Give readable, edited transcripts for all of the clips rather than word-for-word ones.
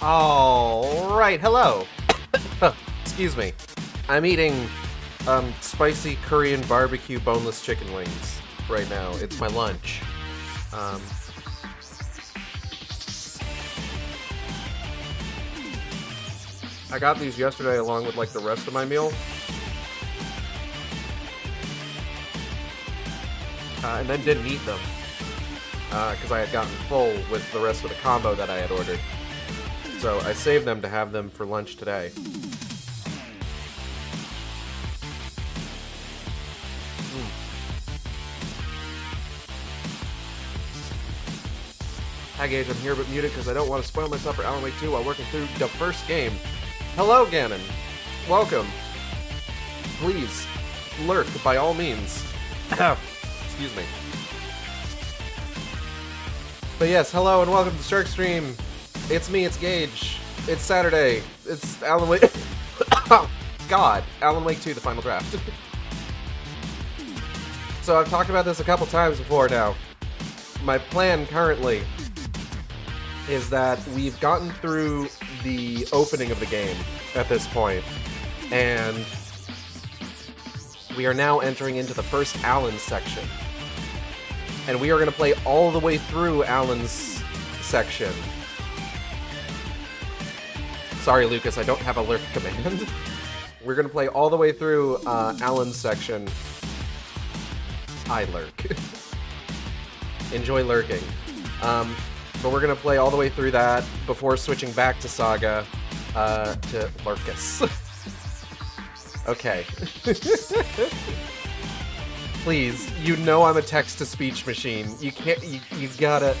All right, hello. Excuse me. I'm eating spicy Korean barbecue boneless chicken wings right now. It's my lunch. I got these yesterday along with like the rest of my meal. And then didn't eat them because I had gotten full with the rest of the combo that I had ordered. So I saved them to have them for lunch today. Hi Gage, I'm here but muted because I don't want to spoil myself for Alan Wake 2 while working through the first game. Hello, Ganon. Welcome. Please, lurk by all means. Excuse me. But yes, hello and welcome to Shark Stream. It's me, it's Gage. It's Saturday. It's Alan Wake... Oh, God. Alan Wake 2, the final draft. So I've talked about this a couple times before now. My plan currently is that we've gotten through the opening of the game at this point, and we are now entering into the first Alan section. And we are going to play all the way through Alan's section. Sorry, Lucas, I don't have a lurk command. We're going to play all the way through Alan's section. I lurk. Enjoy lurking. But we're going to play all the way through that before switching back to Saga to Lurkus. Okay. Please, you know I'm a text-to-speech machine. You can't, you gotta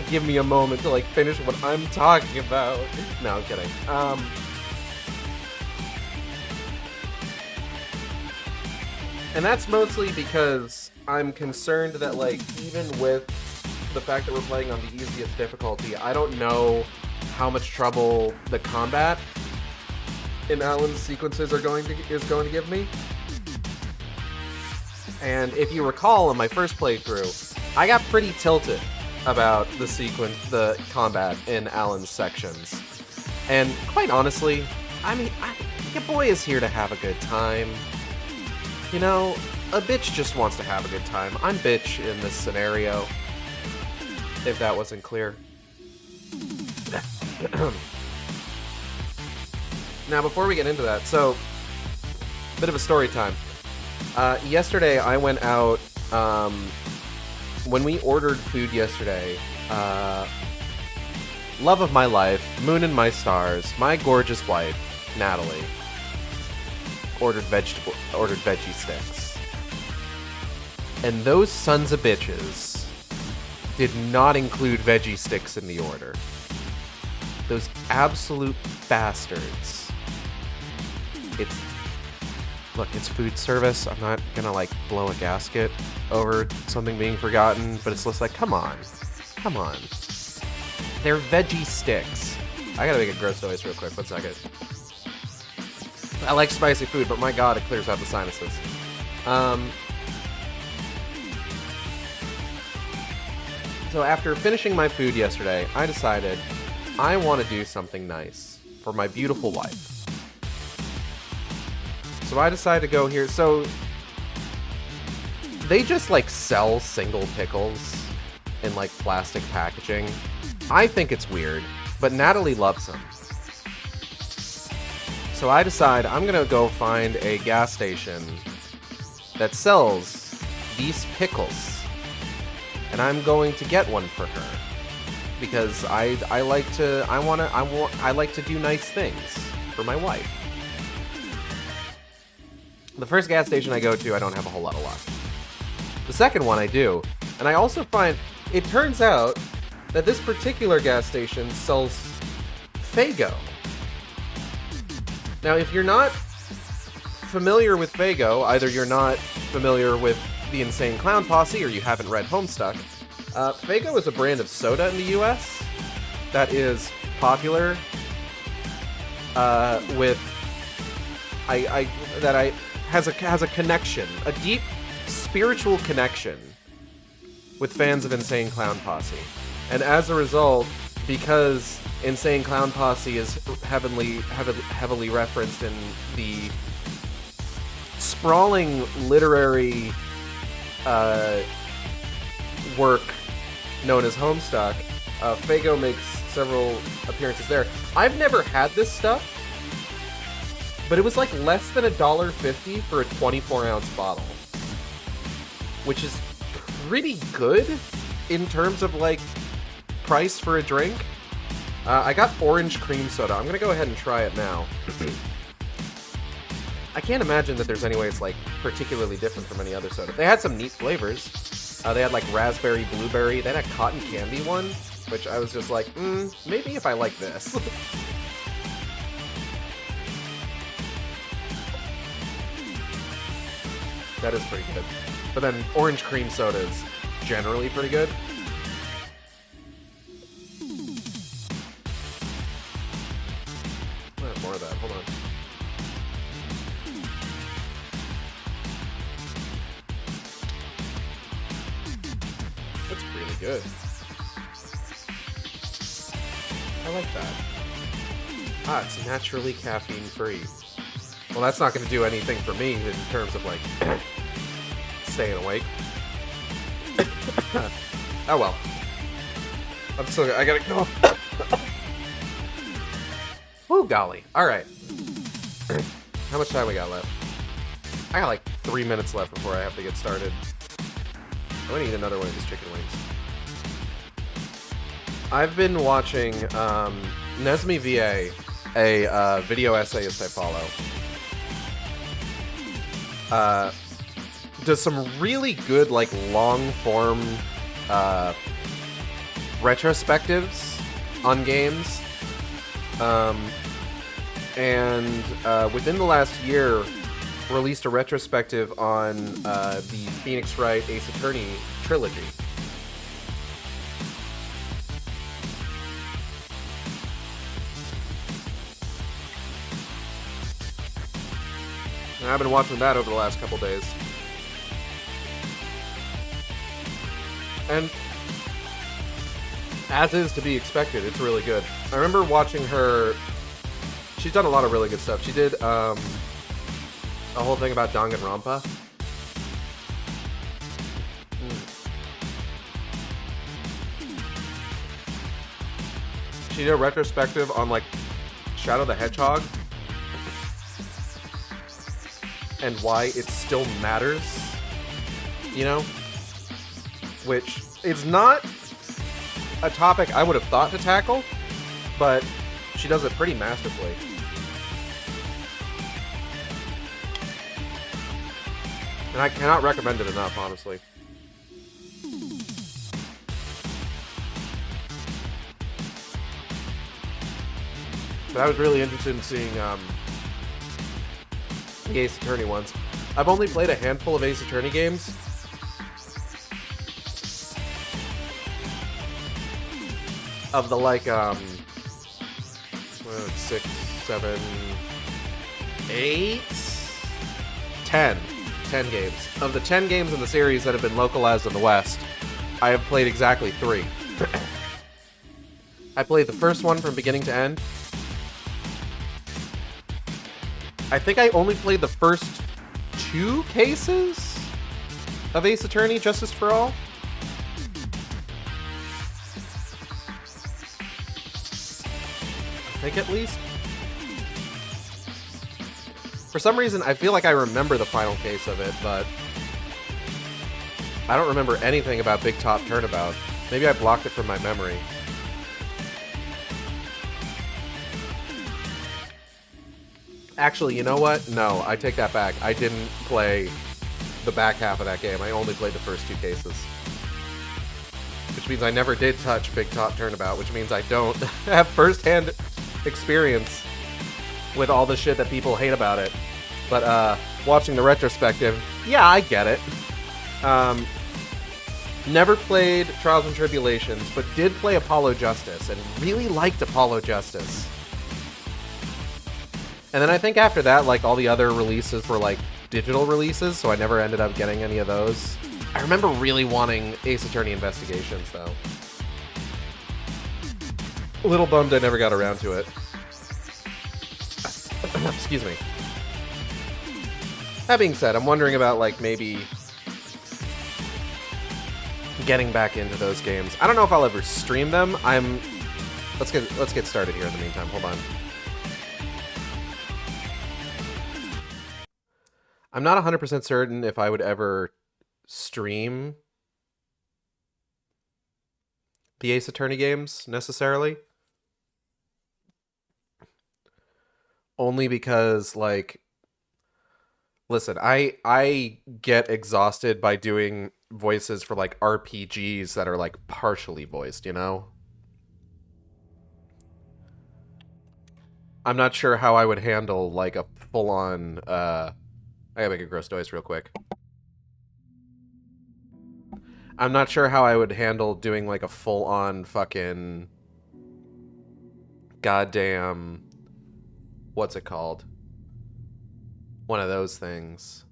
give me a moment to, like, finish what I'm talking about. No, I'm kidding. And that's mostly because I'm concerned that, like, even with the fact that we're playing on the easiest difficulty, I don't know how much trouble the combat in Alan's sequences is going to give me. And if you recall in my first playthrough, I got pretty tilted about the combat in Alan's sections. And quite honestly, I mean, your boy is here to have a good time. You know, a bitch just wants to have a good time. I'm bitch in this scenario, if that wasn't clear. Now, before we get into that, so, bit of a story time. Yesterday, I went out, when we ordered food yesterday, love of my life, moon and my stars, my gorgeous wife, Natalie, ordered veggie sticks. And those sons of bitches did not include veggie sticks in the order. Those absolute bastards. It's food service. I'm not gonna, like, blow a gasket over something being forgotten, but it's just like, come on. Come on. They're veggie sticks. I gotta make a gross noise real quick. 1 second. I like spicy food, but my god, it clears out the sinuses. So after finishing my food yesterday, I decided I want to do something nice for my beautiful wife. So I decided to go here. So they just, like, sell single pickles in, like, plastic packaging. I think it's weird, but Natalie loves them. So I decide I'm gonna go find a gas station that sells these pickles. And I'm going to get one for her because I like to do nice things for my wife. The first gas station I go to, I don't have a whole lot of luck. The second one I do, and I also find it turns out that this particular gas station sells Faygo. Now, if you're not familiar with Faygo, either you're not familiar with the Insane Clown Posse, or you haven't read Homestuck. Faygo is a brand of soda in the US that is popular has a connection, a deep spiritual connection with fans of Insane Clown Posse. And as a result, because Insane Clown Posse is heavily referenced in the sprawling literary work known as Homestuck. Fago makes several appearances there. I've never had this stuff, but it was like less than $1.50 for a 24-ounce bottle, which is pretty good in terms of like price for a drink. I got orange cream soda. I'm gonna go ahead and try it now. I can't imagine that there's any way it's like particularly different from any other soda. They had some neat flavors. They had like raspberry, blueberry. They had a cotton candy one, which I was just like, maybe if I like this. That is pretty good. But then orange cream soda is generally pretty good. I have more of that. Hold on. That's really good. I like that. Ah, it's naturally caffeine-free. Well, that's not going to do anything for me in terms of, like, staying awake. Oh, well. I'm still... I gotta go. Woo, golly. Alright. How much time we got left? I got, like, 3 minutes left before I have to get started. I'm gonna eat another one of these chicken wings. I've been watching, Nesmi VA, a video essayist I follow. Does some really good, like, long-form, retrospectives on games. And within the last year, released a retrospective on the Phoenix Wright Ace Attorney trilogy. And I've been watching that over the last couple days. And as is to be expected, it's really good. I remember watching her... She's done a lot of really good stuff. She did a whole thing about Danganronpa. She did a retrospective on, like, Shadow the Hedgehog. And why it still matters. You know? Which is not a topic I would have thought to tackle, but she does it pretty masterfully. And I cannot recommend it enough, honestly. But I was really interested in seeing the Ace Attorney ones. I've only played a handful of Ace Attorney games. Of the, like, 6, 7, 8, 10 games. Of the 10 games in the series that have been localized in the West, I have played exactly 3. I played the first one from beginning to end. I think I only played the first 2 cases of Ace Attorney Justice for All. I think at least. For some reason, I feel like I remember the final case of it, but I don't remember anything about Big Top Turnabout. Maybe I blocked it from my memory. Actually, you know what? No, I take that back. I didn't play the back half of that game. I only played the first 2 cases. Which means I never did touch Big Top Turnabout, which means I don't have first-hand experience with all the shit that people hate about it. But, watching the retrospective, yeah, I get it. Never played Trials and Tribulations, but did play Apollo Justice, and really liked Apollo Justice. And then I think after that, like, all the other releases were, like, digital releases, so I never ended up getting any of those. I remember really wanting Ace Attorney Investigations, though. A little bummed I never got around to it. Excuse me. That being said, I'm wondering about, like, maybe getting back into those games. I don't know if I'll ever stream them. Let's get started here in the meantime. Hold on. I'm not 100% certain if I would ever stream the Ace Attorney games necessarily. Only because, like, listen, I get exhausted by doing voices for, like, RPGs that are, like, partially voiced, you know? I'm not sure how I would handle, like, a full-on, I gotta make a gross noise real quick. I'm not sure how I would handle doing, like, a full-on fucking goddamn, what's it called? One of those things.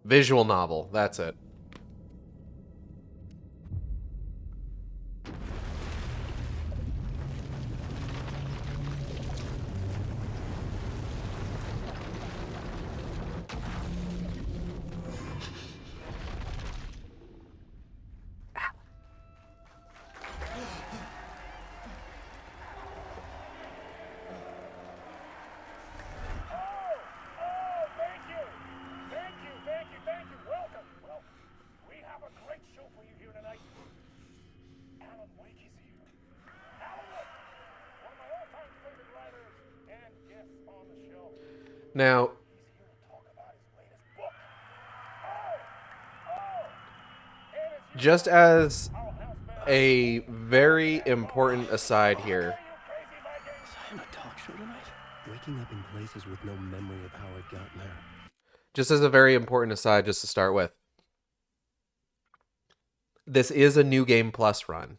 Visual novel, that's it. Now, just as a very important aside here. Was I on a talk show tonight? Waking up in places with no memory of how I'd gotten there. Just as a very important aside, just to start with. This is a New Game Plus run.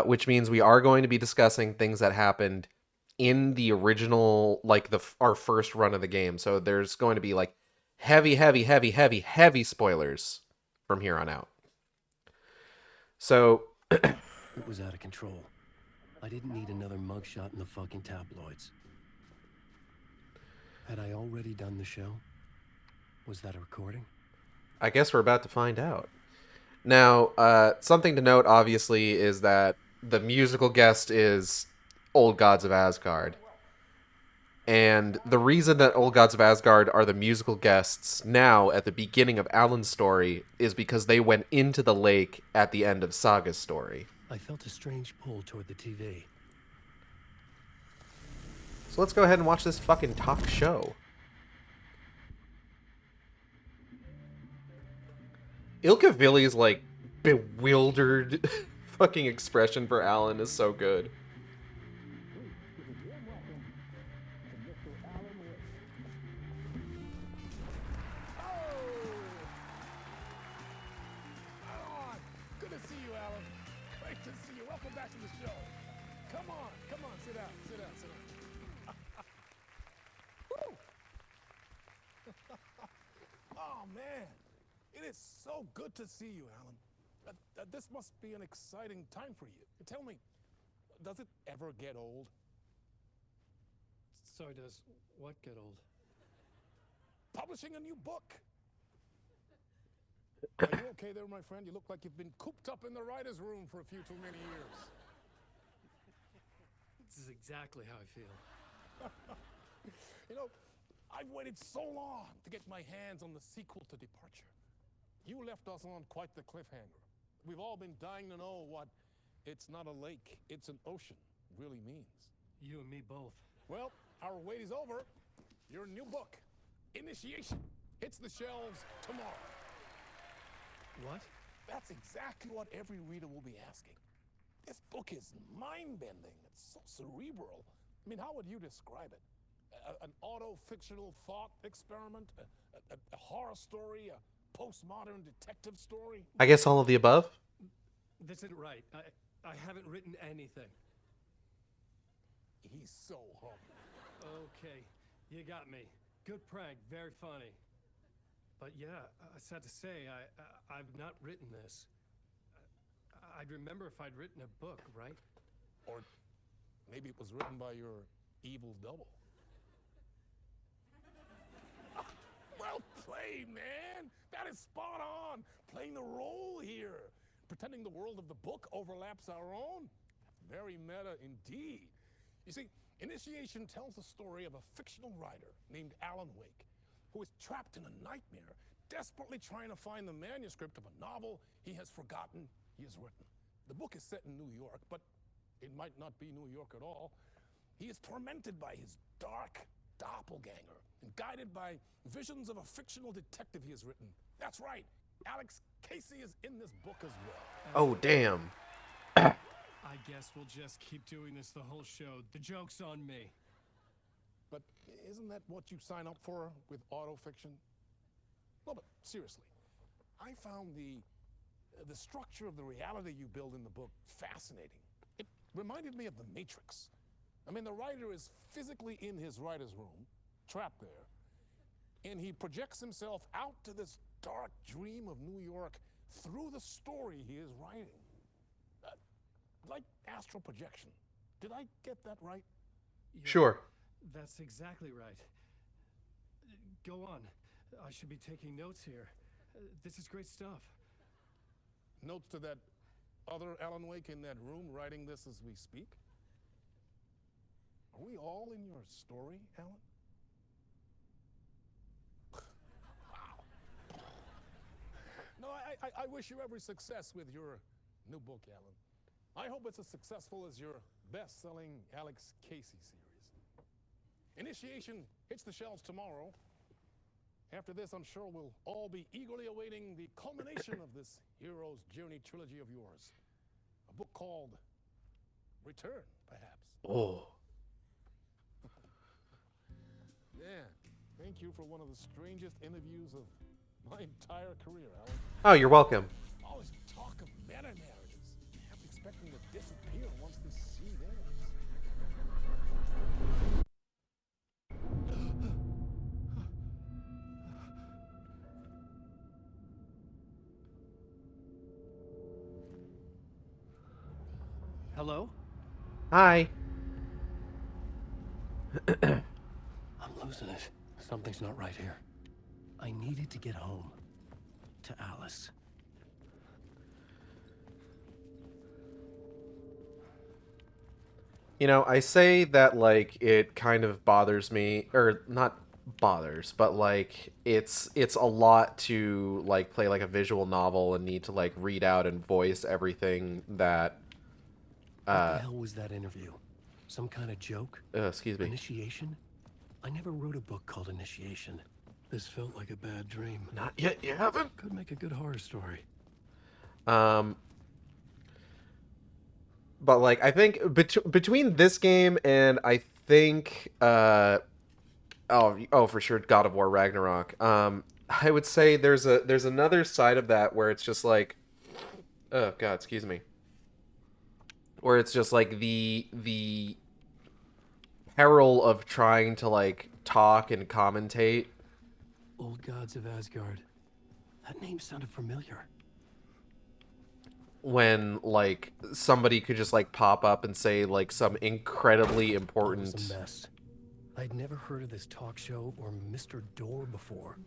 Which means we are going to be discussing things that happened in the original, like, our first run of the game. So there's going to be, like, heavy spoilers from here on out. So it was out of control. I didn't need another mugshot in the fucking tabloids. Had I already done the show? Was that a recording? I guess we're about to find out. Now, something to note, obviously, is that the musical guest is Old Gods of Asgard. And the reason that Old Gods of Asgard are the musical guests now at the beginning of Alan's story is because they went into the lake at the end of Saga's story. I felt a strange pull toward the TV. So let's go ahead and watch this fucking talk show. Ilka Villi's, like, bewildered fucking expression for Alan is so good. Good to see you, Alan. Great to see you. Welcome back to the show. Come on, sit down. Woo! Oh, man. It is so good to see you, Alan. This must be an exciting time for you. Tell me, does it ever get old? Sorry, does what get old? Publishing a new book. Are you okay there, my friend? You look like you've been cooped up in the writer's room for a few too many years. This is exactly how I feel. You know, I've waited so long to get my hands on the sequel to Departure. You left us on quite the cliffhanger. We've all been dying to know what "it's not a lake, it's an ocean" really means. You and me both. Well, our wait is over. Your new book, Initiation, hits the shelves tomorrow. What? That's exactly what every reader will be asking. This book is mind-bending. It's so cerebral. I mean, how would you describe it? An auto-fictional thought experiment? A horror story? A postmodern detective story? I guess all of the above? This isn't right. I haven't written anything. He's so humble. Okay, you got me. Good prank, very funny. But yeah, sad to say, I've not written this. I'd remember if I'd written a book, right? Or maybe it was written by your evil double. Well played, man. That is spot on. Playing the role here. Pretending the world of the book overlaps our own. Very meta indeed. You see, Initiation tells the story of a fictional writer named Alan Wake, who is trapped in a nightmare, desperately trying to find the manuscript of a novel he has forgotten he has written. The book is set in New York, but it might not be New York at all. He is tormented by his dark doppelganger and guided by visions of a fictional detective he has written. That's right, Alex Casey is in this book as well. Oh, damn. I guess we'll just keep doing this the whole show. The joke's on me. But isn't that what you sign up for with autofiction? No, but seriously, I found the structure of the reality you build in the book fascinating. It reminded me of The Matrix. I mean, the writer is physically in his writer's room, trapped there, and he projects himself out to this dark dream of New York through the story he is writing. Like astral projection. Did I get that right? Yeah, Sure. That's exactly right. Go on. I should be taking notes here. This is great stuff. Notes to that other Alan Wake in that room writing this as we speak? Are we all in your story, Alan? Wow. No, I wish you every success with your new book, Alan. I hope it's as successful as your best-selling Alex Casey series. Initiation hits the shelves tomorrow. After this, I'm sure we'll all be eagerly awaiting the culmination of this hero's journey trilogy of yours. A book called Return, perhaps. Oh. Yeah, thank you for one of the strangest interviews of my entire career, Alan. Oh, you're welcome. All this talk of meta-narratives. I'm expecting to disappear once this scene ends. Hello? Hi. I'm losing it. Something's not right here. I needed to get home. To Alice. You know, I say that, like, it kind of bothers me, or not bothers, but, like, it's a lot to, like, play, like, a visual novel and need to, like, read out and voice everything that, What the hell was that interview? Some kind of joke? excuse me. Initiation? I never wrote a book called Initiation. This felt like a bad dream. Not yet, you haven't? Could make a good horror story. But, like, I think between this game and I think, oh, for sure, God of War Ragnarok, I would say there's another side of that where it's just like, oh, God, excuse me. Where it's just like the peril of trying to, like, talk and commentate. Old Gods of Asgard. That name sounded familiar. When, like, somebody could just, like, pop up and say, like, some incredibly important... It was a mess. I'd never heard of this talk show or Mr. Door before.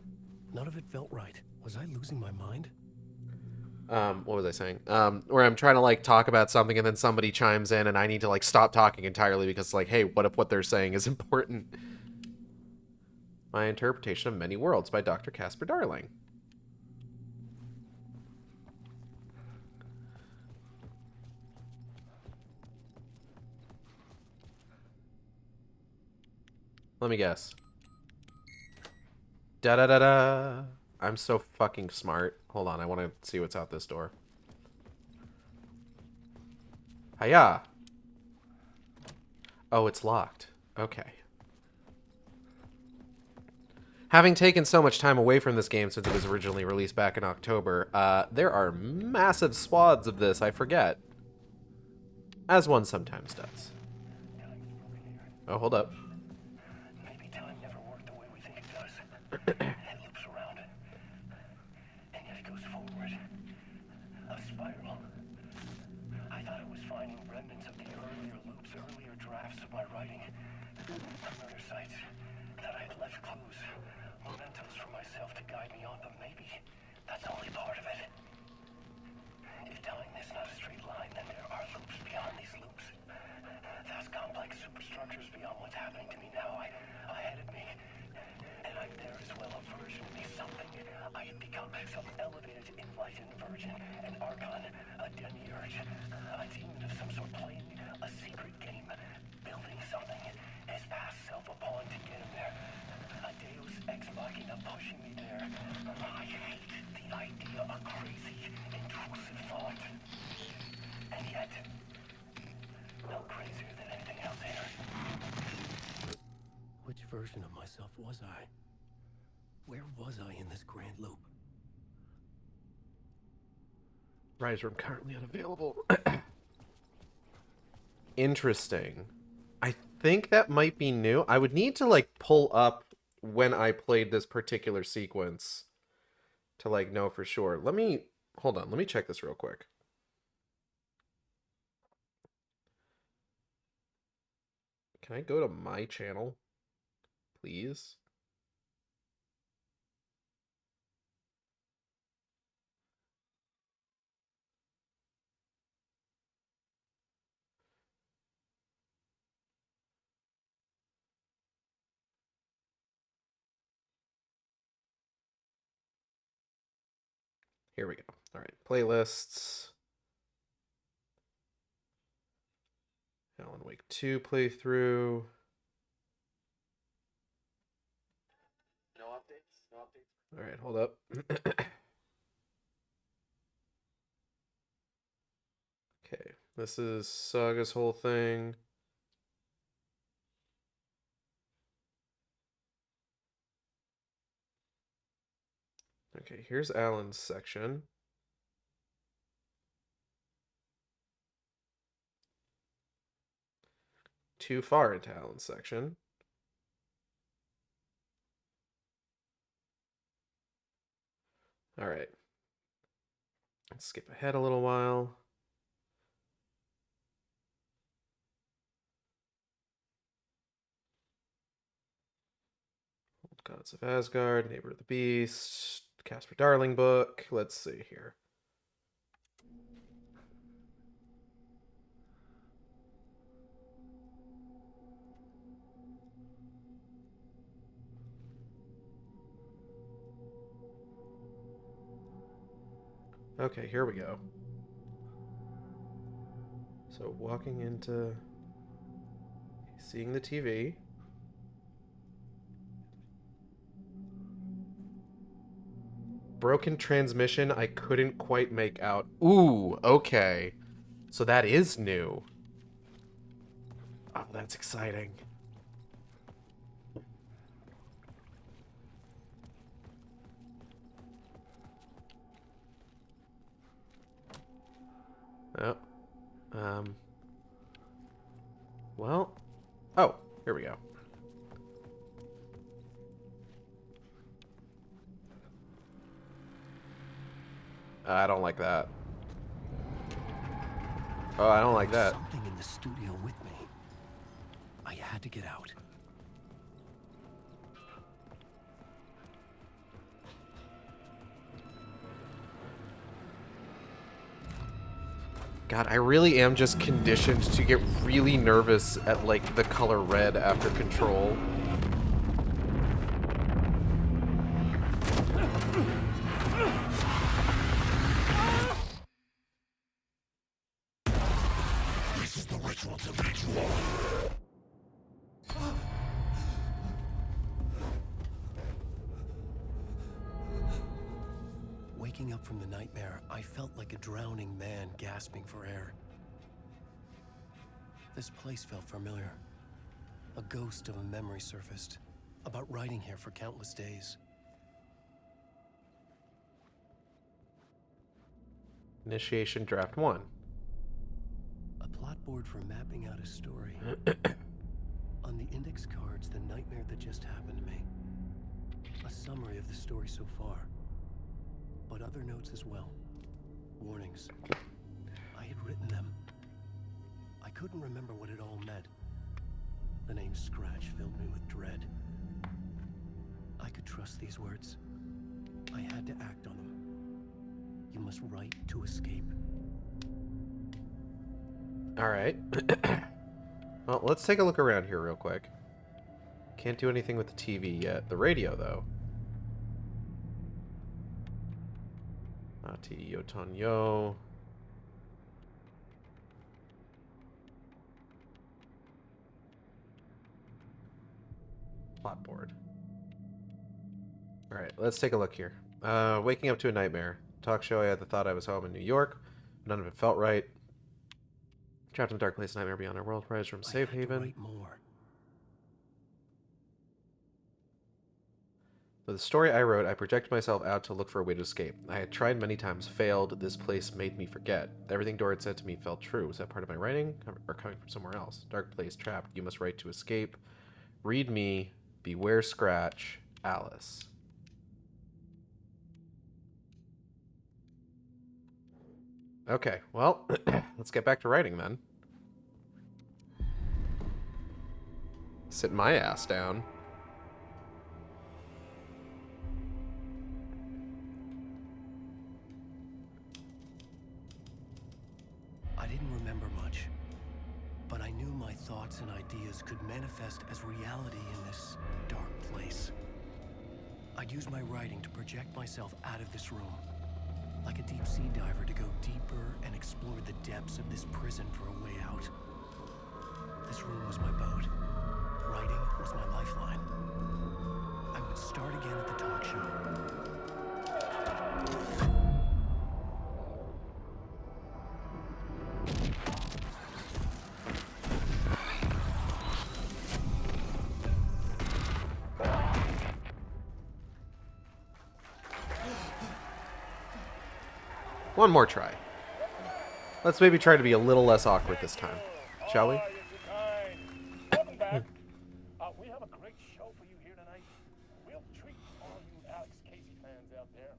None of it felt right. Was I losing my mind? What was I saying? Where I'm trying to, like, talk about something and then somebody chimes in and I need to, like, stop talking entirely because, like, hey, what if what they're saying is important? My Interpretation of Many Worlds by Dr. Casper Darling. Let me guess. Da-da-da-da. I'm so fucking smart. Hold on, I want to see what's out this door. Hiya! Oh, it's locked. Okay. Having taken so much time away from this game since it was originally released back in October, there are massive swaths of this I forget. As one sometimes does. Oh, hold up. Maybe time never worked the way we think it does. It loops around. And yet it goes forward. A spiral. remnants of the earlier loops, earlier drafts of my writing. Murder sites that I had left clues, mementos for myself to guide me on, but maybe that's only part of it. If time is not a straight line, then there are loops beyond these loops. Vast complex superstructures beyond what's happening to me now, ahead of me. And I'm there as well, a version of me, something I had become, some elevated, enlightened virgin, an archon, a demiurge, a demon of some sort, playing a secret game, building something, his past self a pawn to get him there, a deus ex machina pushing me there. I hate the idea, a crazy, intrusive thought. And yet, no crazier than anything else here. Which version of myself was I? Where was I in this grand loop? Rise room currently unavailable. Interesting. I think that might be new. I would need to like pull up when I played this particular sequence to like know for sure. Hold on. Let me check this real quick. Can I go to my channel, please? Here we go. All right, playlists. Alan Wake 2 playthrough. No updates? No updates? All right, hold up. Okay, this is Saga's whole thing. Okay, here's Alan's section. Too far into Alan's section. All right. Let's skip ahead a little while. Old Gods of Asgard, Neighbor of the Beast, Casper Darling book. Let's see here. Okay, here we go. So walking into seeing the TV. Broken transmission, I couldn't quite make out. Ooh, okay. So that is new. Oh, that's exciting. Oh. Well. Oh, here we go. I don't like that. Oh, I don't like that. Something in the studio with me. I had to get out. God, I really am just conditioned to get really nervous at, like, the color red after Control. This is the ritual to ritual. Waking up from the nightmare, I felt like a drowning man gasping for air. This place felt familiar. A ghost of a memory surfaced, about riding here for countless days. Initiation Draft 1. A plot board for mapping out a story. On the index cards, the nightmare that just happened to me. A summary of the story so far. But other notes as well. Warnings. I had written them. couldn't remember what it all meant. The name Scratch filled me with dread. I could trust these words. I had to act on them. You must write to escape. Alright. Well, let's take a look around here real quick. Can't do anything with the TV yet. The radio, though. Ati Yotanyo. Plotboard. Alright, let's take a look here. Waking up to a nightmare. Talk show, I had the thought I was home in New York. None of it felt right. Trapped in a dark place, nightmare beyond our world, prize from safe haven. Write more. With the story I wrote, I projected myself out to look for a way to escape. I had tried many times, failed. This place made me forget. Everything Dora had said to me felt true. Was that part of my writing, or coming from somewhere else? Dark place, trapped. You must write to escape. Read me. Beware Scratch. Alice. Okay, well, let's get back to writing then. Sit my ass down. I didn't remember much, but I knew my thoughts and ideas could manifest as reality in this dark place. I'd use my writing to project myself out of this room, like a deep sea diver to go deeper and explore the depths of this prison for a way out. This room was my boat. Writing was my lifeline. I would start again at the talk show. One more try. Let's maybe try to be a little less awkward this time, shall we? Welcome back. We have a great show for you here tonight. We'll treat all you Alex Casey fans out there.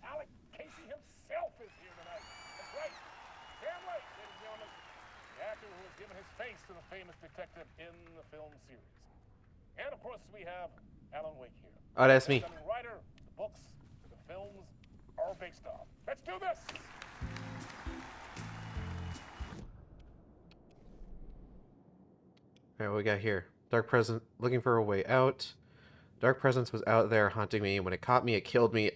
Alex Casey himself is here tonight. That's right. Damn right, ladies and gentlemen. The actor who has given his face to the famous detective in the film series. And of course, we have Alan Wake here. Oh, that's me. The writer, the books, the films are based on. Let's do this. Alright, what we got here? Dark Presence, looking for a way out. Dark Presence was out there haunting me. When it caught me, it killed me.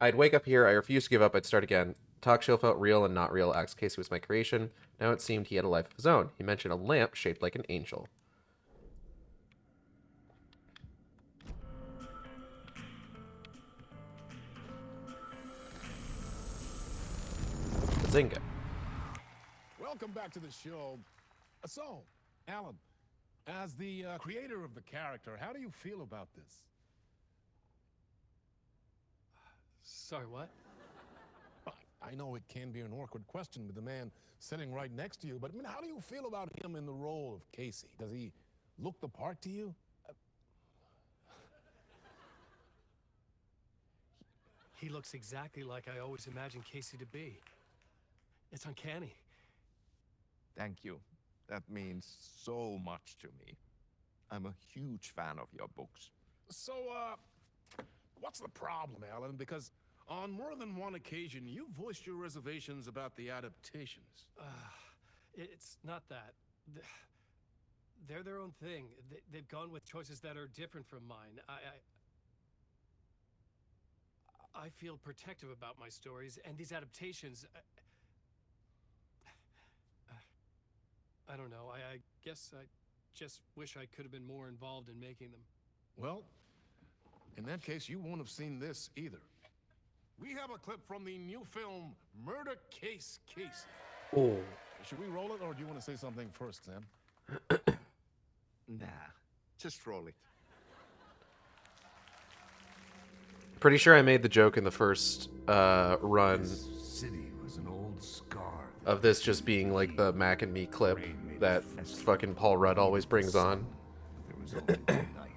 I'd wake up here. I refused to give up. I'd start again. Talk show felt real and not real. Alex Casey was my creation. Now it seemed he had a life of his own. He mentioned a lamp shaped like an angel. Zinga. Welcome back to the show. So, Alan, as the creator of the character, how do you feel about this? Sorry, what? I know it can be an awkward question with the man sitting right next to you, but I mean, how do you feel about him in the role of Casey? Does he look the part to you? He looks exactly like I always imagined Casey to be. It's uncanny. Thank you. That means so much to me. I'm a huge fan of your books. So, what's the problem, Alan? Because on more than one occasion, you voiced your reservations about the adaptations. It's not that. They're their own thing. They've gone with choices that are different from mine. I feel protective about my stories, and these adaptations... I don't know. I guess I just wish I could have been more involved in making them. Well, in that case, you won't have seen this either. We have a clip from the new film, Murder Case Casey. Oh. Should we roll it, or do you want to say something first, Sam? Nah, just roll it. Pretty sure I made the joke in the first run City was an old scar of this just being like the Mac and Me clip that fucking Paul Rudd always brings on. There was only one night.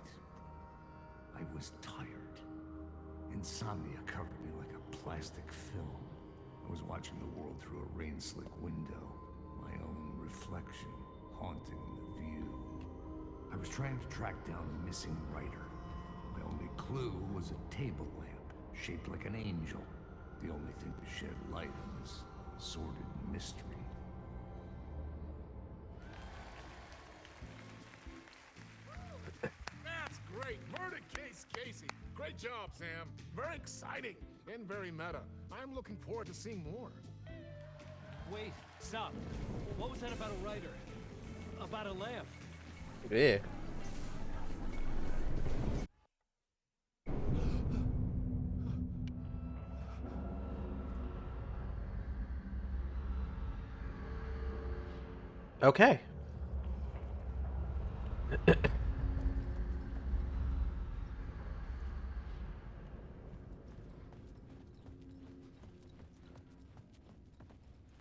I was tired. Insomnia covered me like a plastic film. I was watching the world through a rain-slick window. My own reflection haunting the view. I was trying to track down a missing writer. My only clue was a table lamp shaped like an angel. The only thing to shed light on this sordid mystery. That's great. Murder case, Casey. Great job, Sam. Very exciting and very meta. I'm looking forward to seeing more. Wait, stop. What was that about a writer? About a lamp? Yeah. Okay.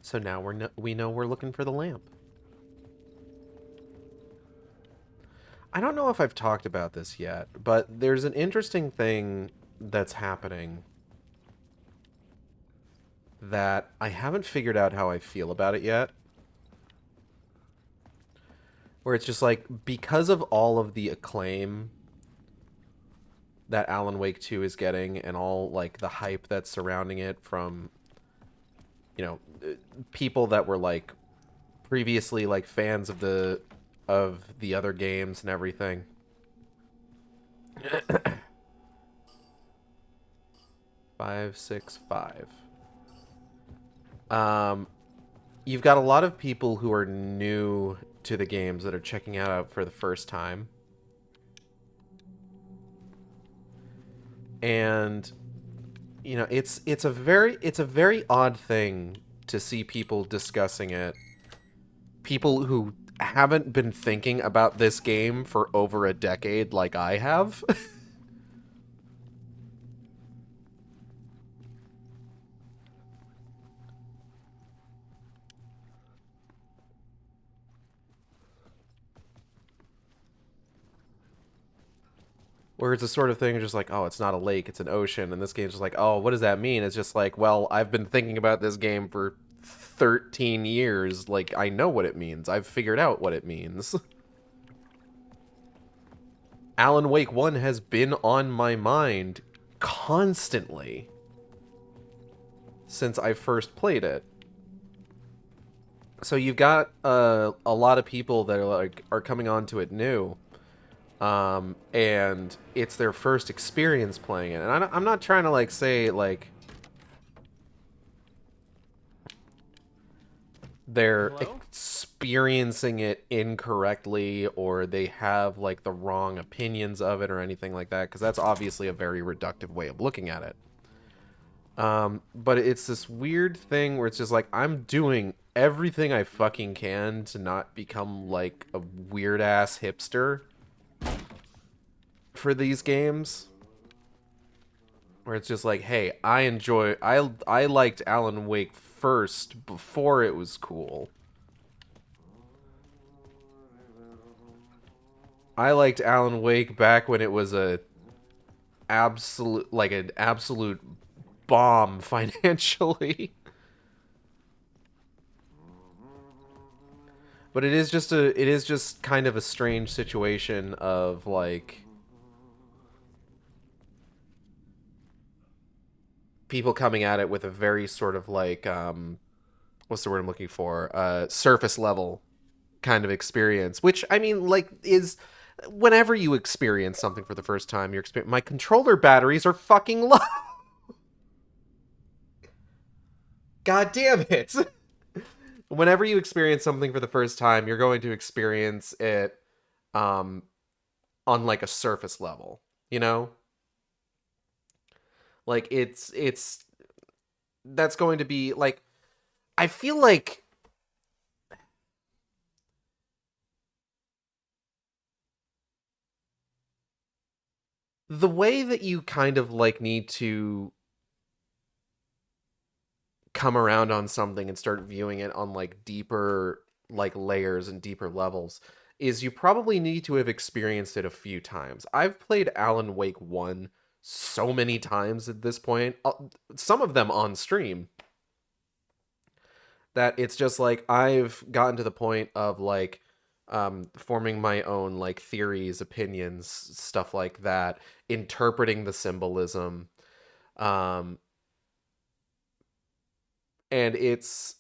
So now we know we're looking for the lamp. I don't know if I've talked about this yet, but there's an interesting thing that's happening that I haven't figured out how I feel about it yet. Where it's just like, because of all of the acclaim that Alan Wake 2 is getting and all like the hype that's surrounding it from, you know, people that were like previously like fans of the other games and everything. 565. You've got a lot of people who are new to the games that are checking it out for the first time. And you know, it's a very odd thing to see people discussing it. People who haven't been thinking about this game for over a decade like I have. Where it's the sort of thing just like, oh, it's not a lake, it's an ocean. And this game's just like, oh, what does that mean? It's just like, well, I've been thinking about this game for 13 years. Like, I know what it means. I've figured out what it means. Alan Wake 1 has been on my mind constantly since I first played it. So you've got a lot of people that are coming onto it new. And it's their first experience playing it. And I'm not trying to, like, say, like, they're experiencing it incorrectly or they have, like, the wrong opinions of it or anything like that, because that's obviously a very reductive way of looking at it. But it's this weird thing where it's just like, I'm doing everything I fucking can to not become, like, a weird-ass hipster for these games, where it's just like, hey, I liked Alan Wake first before it was cool. I liked Alan Wake back when it was an absolute bomb financially. But it is just kind of a strange situation of, like, people coming at it with a very sort of, like, what's the word I'm looking for? Surface level kind of experience. Which, I mean, like, is... Whenever you experience something for the first time, my controller batteries are fucking low. God damn it. Whenever you experience something for the first time, you're going to experience it on, like, a surface level, you know? Like, that's going to be, like, I feel like the way that you kind of, like, need to come around on something and start viewing it on, like, deeper, like, layers and deeper levels is you probably need to have experienced it a few times. I've played Alan Wake 1 so many times at this point, some of them on stream, that it's just like I've gotten to the point of like forming my own like theories, opinions, stuff like that, interpreting the symbolism. Um, and it's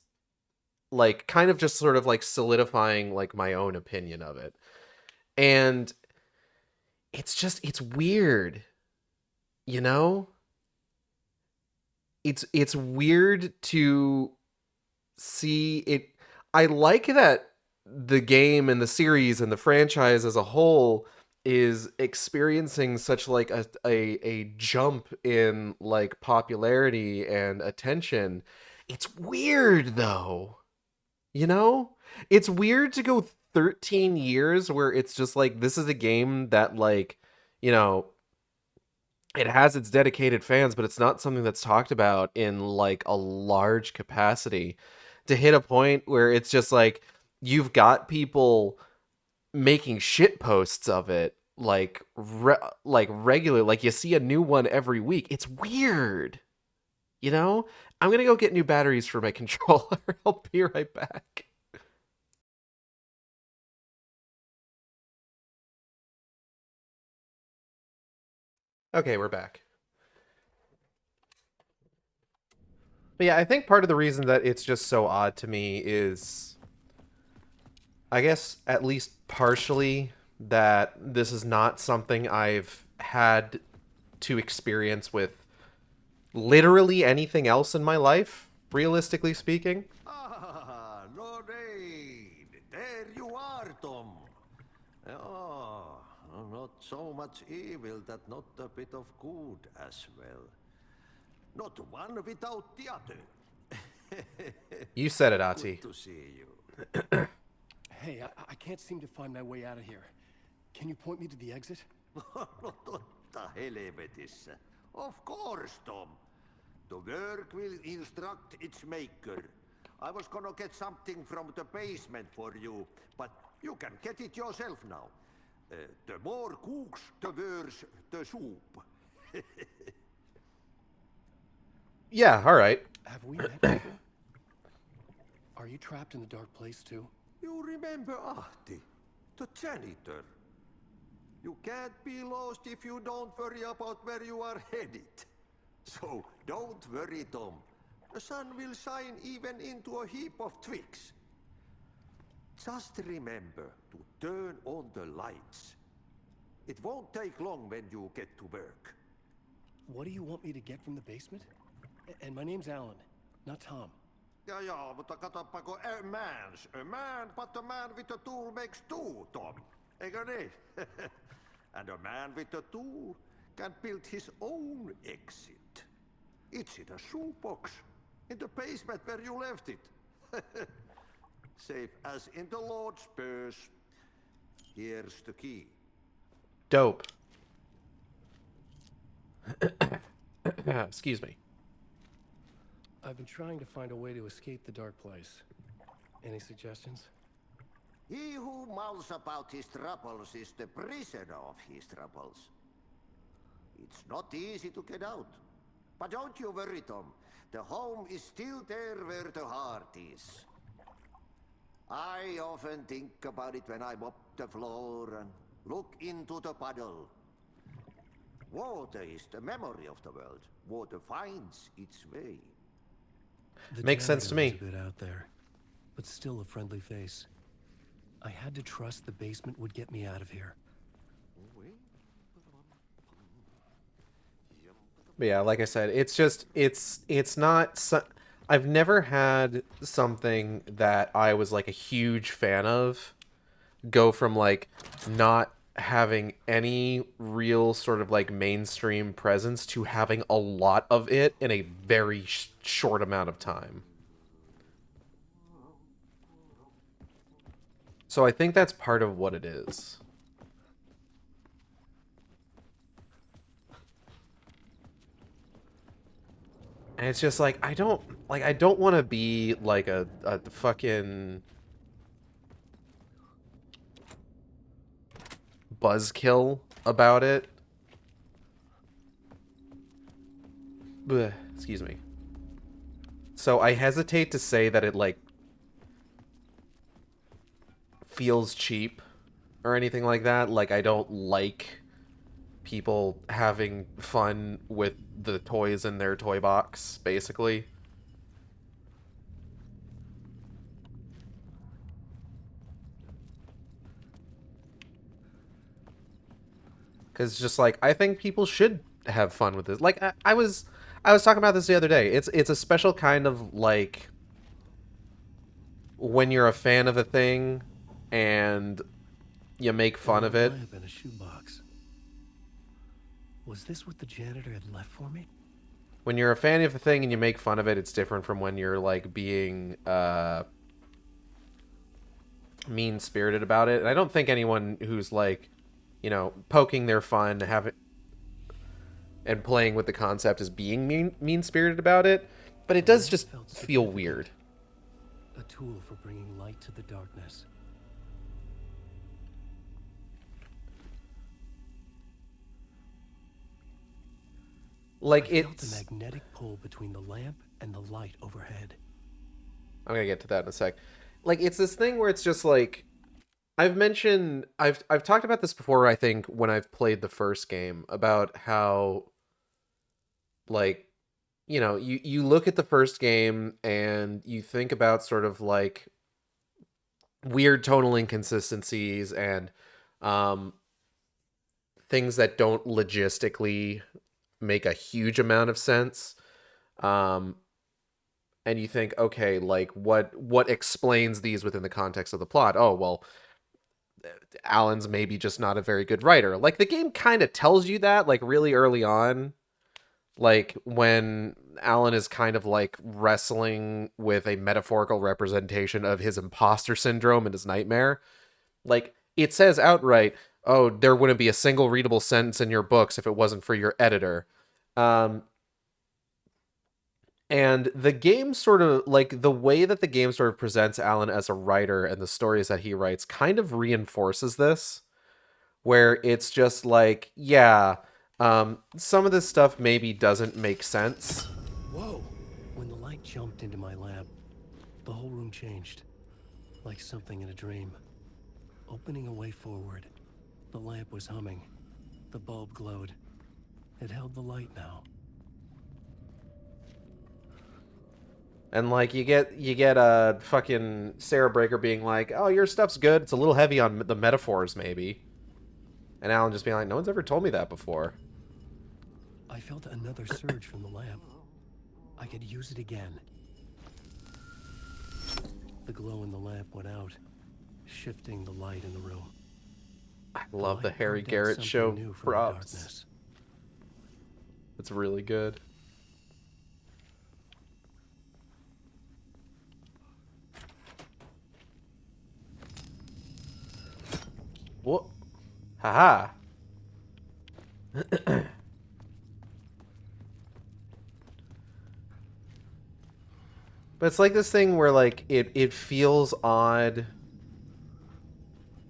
like kind of just sort of like solidifying like my own opinion of it. And it's weird, you know? It's weird to see it. I like that the game and the series and the franchise as a whole is experiencing such like a jump in like popularity and attention. It's weird though. You know? It's weird to go 13 years where it's just like this is a game that like, you know, it has its dedicated fans, but it's not something that's talked about in like a large capacity. To hit a point where it's just like you've got people making shit posts of it like like regular, like you see a new one every week. It's weird. You know? I'm going to go get new batteries for my controller. I'll be right back. Okay, we're back. But yeah, I think part of the reason that it's just so odd to me is, I guess, at least partially, that this is not something I've had to experience with literally anything else in my life, realistically speaking. Ah, Lorraine! There you are, Tom. Oh, not so much evil that not a bit of good as well. Not one without the other. You said it, Ati. Good to see you. Hey, I can't seem to find my way out of here. Can you point me to the exit? Totta helvetissä. Of course, Tom. The work will instruct its maker. I was gonna get something from the basement for you, but you can get it yourself now. The more cooks, the worse the soup. Yeah, all right. Have we met before? Are you trapped in the dark place too? You remember Ahti, the janitor. You can't be lost if you don't worry about where you are headed. So don't worry, Tom. The sun will shine even into a heap of twigs. Just remember to turn on the lights. It won't take long when you get to work. What do you want me to get from the basement? And my name's Alan, not Tom. Ja, mutta katsopako a man, but a man with a tool makes two, Tom. Eikö niin? And a man with a tool can build his own exit. It's in a shoebox, in the basement where you left it. Safe as in the Lord's purse. Here's the key. Dope. Excuse me. I've been trying to find a way to escape the dark place. Any suggestions? He who mouths about his troubles is the prisoner of his troubles. It's not easy to get out. But don't you worry, Tom. The home is still there where the heart is. I often think about it when I mop the floor and look into the puddle. Water is the memory of the world. Water finds its way. The Makes sense to me. janitor was a bit out there, but still a friendly face. I had to trust the basement would get me out of here. But yeah, like I said, it's just it's not. I've never had something that I was like a huge fan of go from like not having any real sort of like mainstream presence to having a lot of it in a very short amount of time. So I think that's part of what it is. And it's just like I don't want to be like a fucking buzzkill about it. Blech, excuse me. So I hesitate to say that it like feels cheap or anything like that. Like, I don't like people having fun with the toys in their toy box, basically. Because just like, I think people should have fun with this. Like, I was talking about this the other day. It's a special kind of like when you're a fan of a thing and you make fun of it. Lamp in a shoebox. Was this what the janitor had left for me? When you're a fan of a thing and you make fun of it, it's different from when you're like being mean-spirited about it. And I don't think anyone who's like, you know, poking their fun, having and playing with the concept is being mean-spirited about it, but it does just feel weird. A tool for bringing light to the darkness. Like, I felt it's... a magnetic pull between the lamp and the light overhead. I'm gonna get to that in a sec. Like, it's this thing where it's just like, I've talked about this before, I think, when I've played the first game, about how, like, you know, you look at the first game and you think about sort of like weird tonal inconsistencies and things that don't logistically make a huge amount of sense. And you think, okay, like what explains these within the context of the plot? Oh, well, Alan's maybe just not a very good writer. Like, the game kind of tells you that, like, really early on. Like, when Alan is kind of, like, wrestling with a metaphorical representation of his imposter syndrome and his nightmare. Like, it says outright, oh, there wouldn't be a single readable sentence in your books if it wasn't for your editor. And the game sort of, like, the way that the game sort of presents Alan as a writer and the stories that he writes kind of reinforces this, where it's just like, yeah, some of this stuff maybe doesn't make sense. Whoa! When the light jumped into my lamp, the whole room changed, like something in a dream. Opening a way forward, the lamp was humming. The bulb glowed. It held the light now. And, like, you get fucking Sarah Breaker being like, oh, your stuff's good. It's a little heavy on the metaphors, maybe. And Alan just being like, no one's ever told me that before. I felt another surge from the lamp. I could use it again. The glow in the lamp went out, shifting the light in the room. I love the light Harry proved out Garrett something show new from the props. darkness. It's really good. What? Haha. But it's like this thing where, like, it feels odd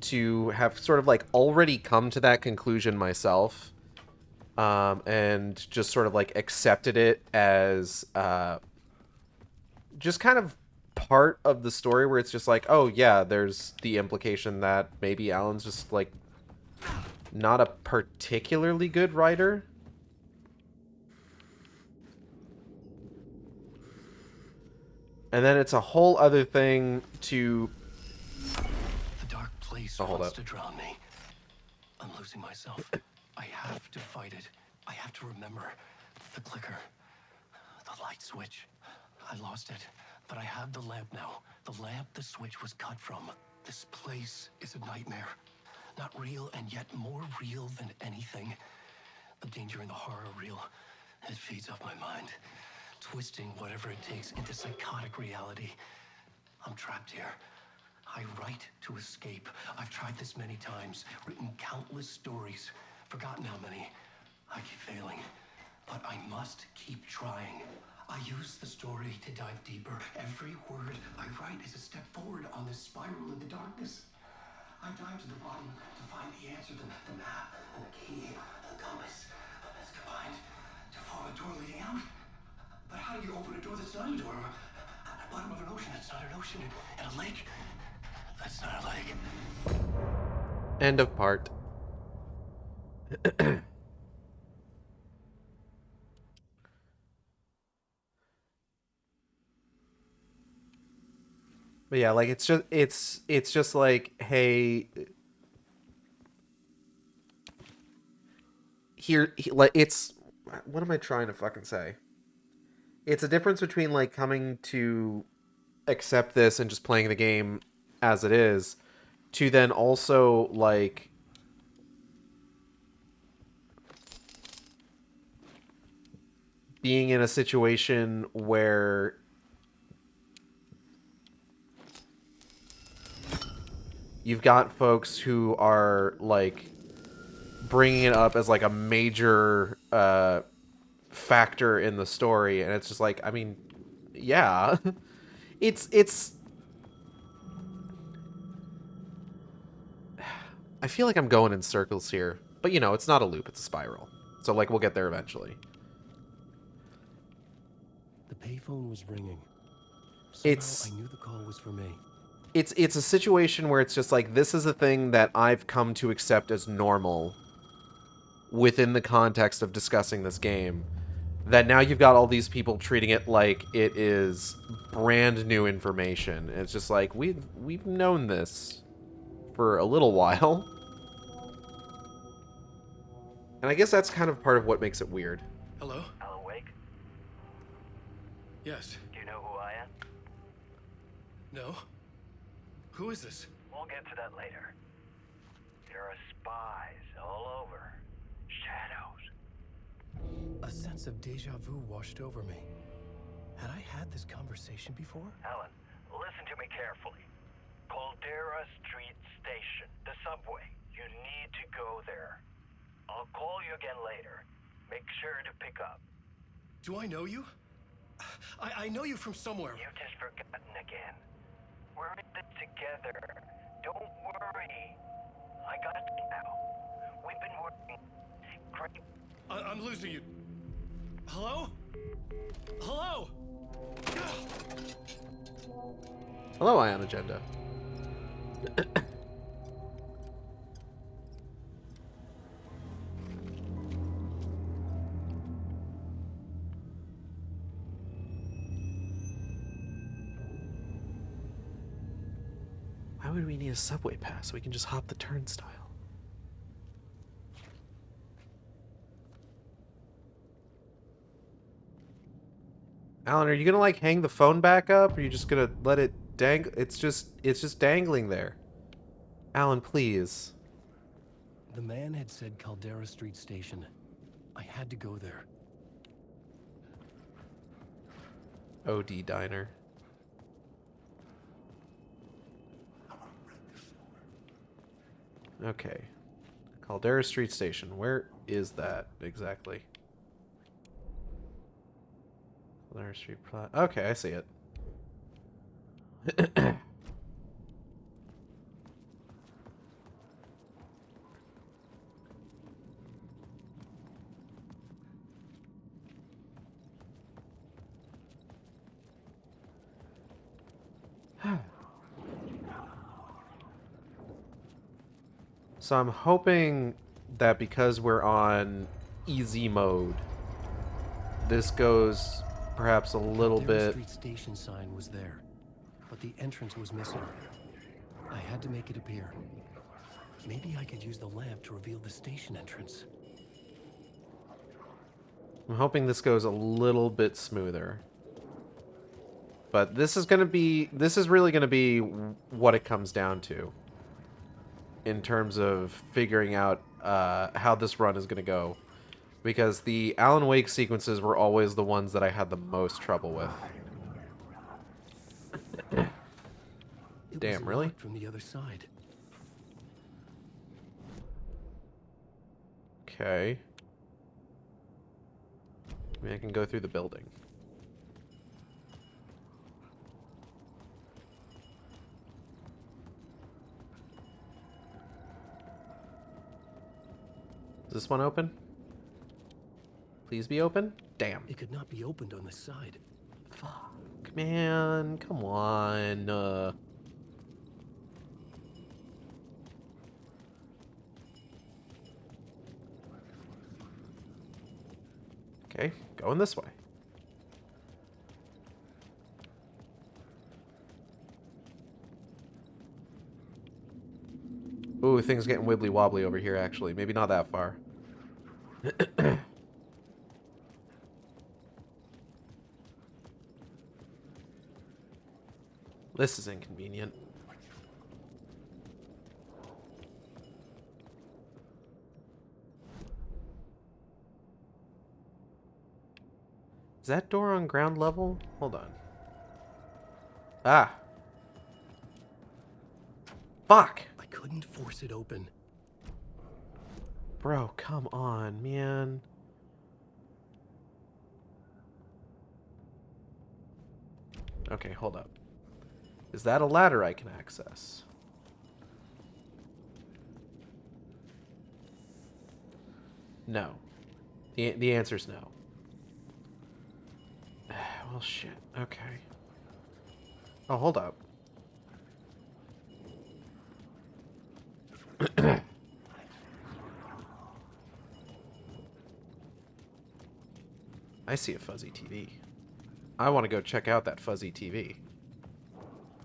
to have sort of, like, already come to that conclusion myself, and just sort of, like, accepted it as just kind of part of the story, where it's just like, oh yeah, there's the implication that maybe Alan's just, like, not a particularly good writer. And then it's a whole other thing to... The dark place wants to drown me. I'm losing myself. I have to fight it. I have to remember. The clicker. The light switch. I lost it. But I have the lamp now. The lamp the switch was cut from. This place is a nightmare. Not real, and yet more real than anything. The danger and the horror real. It feeds off my mind. Twisting whatever it takes into psychotic reality. I'm trapped here. I write to escape. I've tried this many times, written countless stories, forgotten how many. I keep failing, but I must keep trying. I use the story to dive deeper. Every word I write is a step forward on this spiral in the darkness. I dive to the bottom to find the answer, the map, and the key, and the compass. It's combined to form a door leading out. But how do you open a door that's not a door? At the bottom of an ocean that's not an ocean. And a lake that's not a lake. End of part. But yeah, like it's just like, hey, like it's what am I trying to fucking say? It's a difference between like coming to accept this and just playing the game as it is, to then also like being in a situation where you've got folks who are like bringing it up as like a major factor in the story, and it's just like, I mean, yeah. it's I feel like I'm going in circles here, but you know, it's not a loop, it's a spiral, so like we'll get there eventually. The payphone was ringing. It's Somehow I knew the call was for me. it's a situation where it's just like, this is a thing that I've come to accept as normal within the context of discussing this game, that now you've got all these people treating it like it is brand new information. It's just like, we've known this for a little while. And I guess that's kind of part of what makes it weird. Hello? Alan Wake? Yes. Do you know who I am? No? Who is this? We'll get to that later. There are spies all over. Shadows. A sense of deja vu washed over me. Had I had this conversation before? Alan, listen to me carefully. Caldera Street Station, the subway. You need to go there. I'll call you again later. Make sure to pick up. Do I know you? I know you from somewhere. You've just forgotten again. We're in this together. Don't worry. I got you now. We've been working great. I'm losing you. Hello? Hello? Hello, Ion Agenda. Why would we need a subway pass? We can just hop the turnstile. Alan, are you gonna like hang the phone back up, or are you just gonna let it dangle? It's just dangling there. Alan, please. The man had said Caldera Street Station. I had to go there. OD Diner. Okay. Caldera Street Station. Where is that exactly? Caldera Street Plaza. Okay, I see it. So I'm hoping that because we're on easy mode, this goes perhaps a little Caldera bit... Street Station sign was there, but the entrance was missing. I had to make it appear. Maybe I could use the lamp to reveal the station entrance. I'm hoping this goes a little bit smoother. But this is really gonna be what it comes down to in terms of figuring out how this run is gonna go. Because the Alan Wake sequences were always the ones that I had the most trouble with. Damn, really? From the other side. Okay. Maybe I can go through the building. Is this one open? Please be open? Damn. It could not be opened on this side. Fuck, man. Come on. Okay, going this way. Ooh, things getting wibbly wobbly over here, actually. Maybe not that far. This is inconvenient. Is that door on ground level? Hold on. Ah. Fuck! I couldn't force it open. Bro, come on, man. Okay, hold up. Is that a ladder I can access? No. The answer's no. Well, shit. Okay. Oh, hold up. I see a fuzzy TV. I want to go check out that fuzzy TV.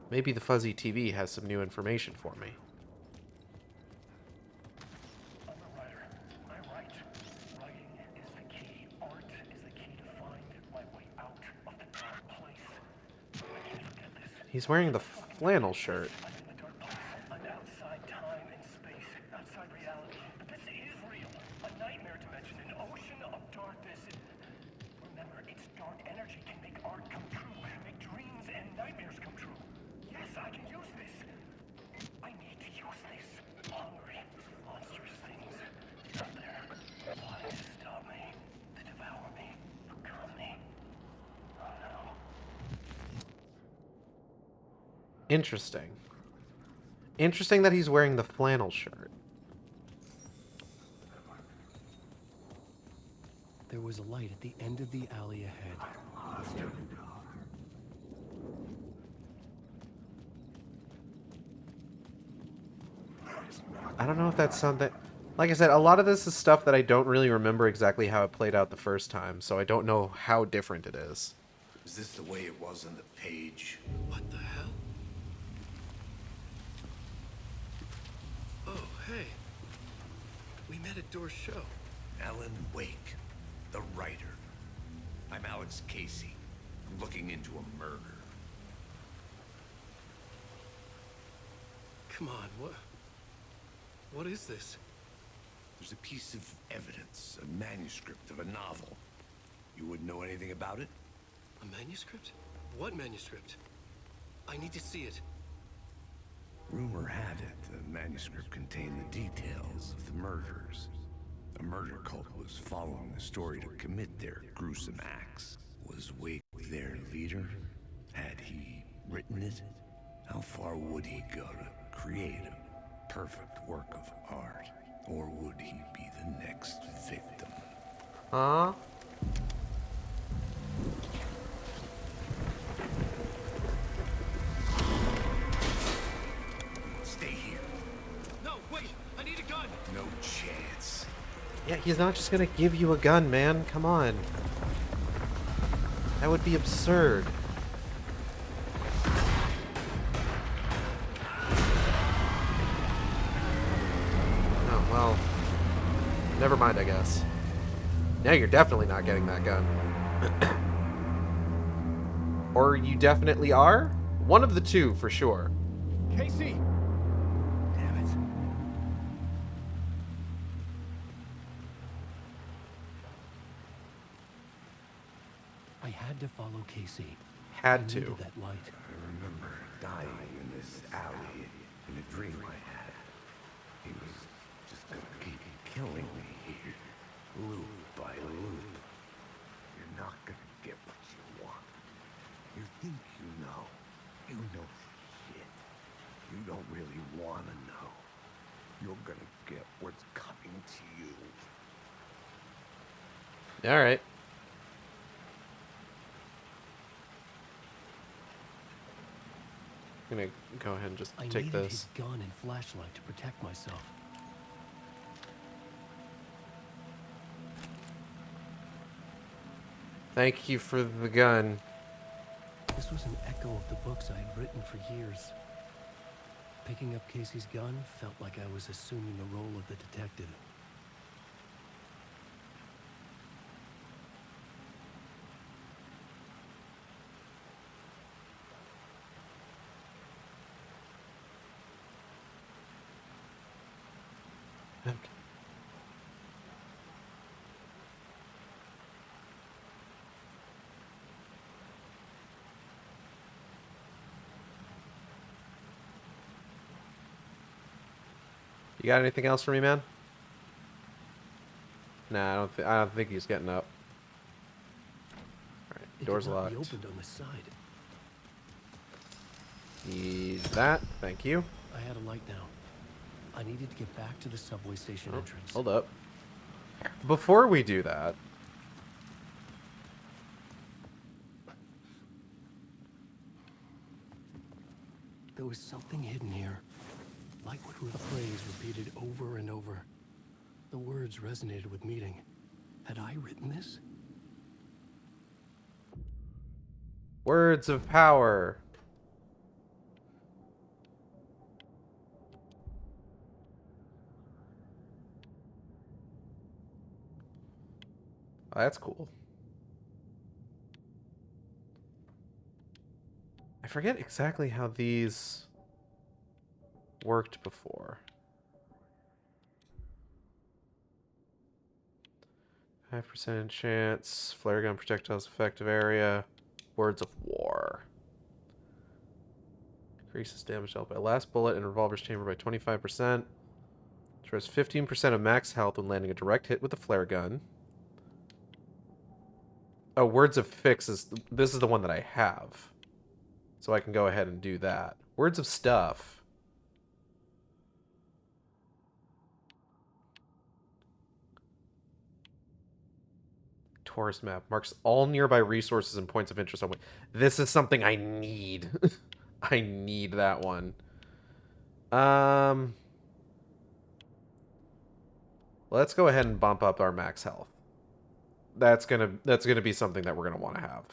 Maybe the fuzzy TV has some new information for me. I'm a writer. I write. Writing is the key. Art is the key to find my way out of the dark place. I can't forget this. He's wearing the flannel shirt. I'm in the dark place. I'm outside time and space, outside reality. But this is real. A nightmare dimension, an ocean of darkness. Remember, its dark energy can make art come true, make dreams and nightmares come true. Yes, I can use this. I need to use this. Hungry, monstrous things out there, plotting to stop me, to devour me, become me. Oh no. Interesting. Interesting that he's wearing the flannel shirt. There was a light at the end of the alley ahead. I don't know if that's something... Like I said, a lot of this is stuff that I don't really remember exactly how it played out the first time, so I don't know how different it is. Is this the way it was on the page? What the hell? Oh, hey. We met at Door's show. Alan Wake, the writer. I'm Alex Casey. I'm looking into a murder. Come on, what is this? There's a piece of evidence, a manuscript of a novel. You wouldn't know anything about it? A manuscript? What manuscript? I need to see it. Rumor had it the manuscript contained the details of the murders. A murder cult was following the story to commit their gruesome acts. Was Wake their leader? Had he written it? How far would he go to create a perfect work of art? Or would he be the next victim? Huh? Stay here. No, wait! I need a gun! No chance. Yeah, he's not just gonna give you a gun, man. Come on. That would be absurd. Oh, well. Never mind, I guess. Now you're definitely not getting that gun. Or you definitely are? One of the two, for sure. Casey! Damn it. I had to follow Casey. Had I to. needed that light. I remember dying in this alley in a dream I had. He was just gonna keep killing me here, loop by loop. You're not gonna get what you want. You think you know. You know shit. You don't really wanna know. You're gonna get what's coming to you. Alright. I'm gonna go ahead and just I take needed this. his gun and flashlight to protect myself. Thank you for the gun. This was an echo of the books I had written for years. Picking up Casey's gun felt like I was assuming the role of the detective. Okay. You got anything else for me, man? Nah, I don't think he's getting up. All right, It door's could not locked. be opened on the side. Need that. Thank you. I had a light now. I needed to get back to the subway station entrance. Hold up. Before we do that, there was something hidden here. Like what a phrase repeated over and over. The words resonated with meaning. Had I written this? words of power. Oh, that's cool. I forget exactly how these worked before. 5% chance, flare gun projectiles effective area, words of war. Increases damage dealt by last bullet in revolver's chamber by 25%. Destroys 15% of max health when landing a direct hit with the flare gun. Oh, words of fix is this is the one that I have. So I can go ahead and do that. Words of stuff. Tourist map marks all nearby resources and points of interest. This is something I need. I need that one. Let's go ahead and bump up our max health. That's gonna be something that we're gonna want to have.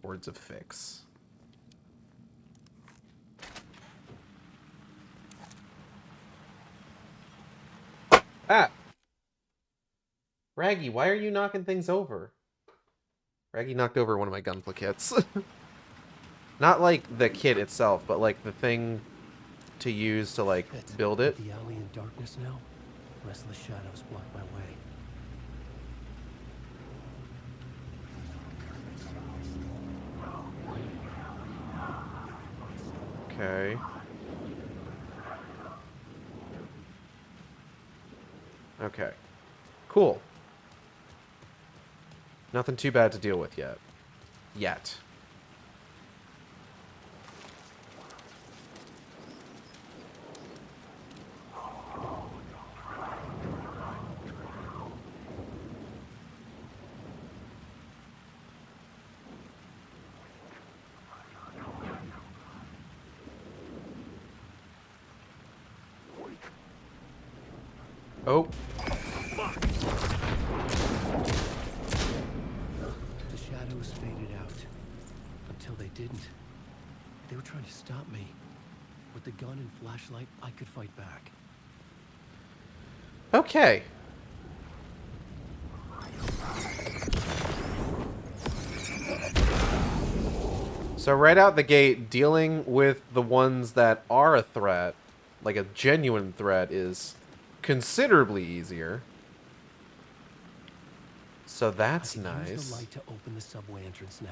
Words of fix. Ah! Raggy, why are you knocking things over? Raggy knocked over one of my gunpla kits. Not like the kit itself, but like the thing to use to like build it. The alley in darkness now. Restless shadows block my way. Okay. Okay. Cool. Nothing too bad to deal with yet. Yet. Oh. The shadows faded out. Until they didn't. They were trying to stop me. With the gun and flashlight, I could fight back. Okay. So right out the gate, dealing with the ones that are a threat, like a genuine threat, is considerably easier. So that's nice. Use the light to open the subway entrance now.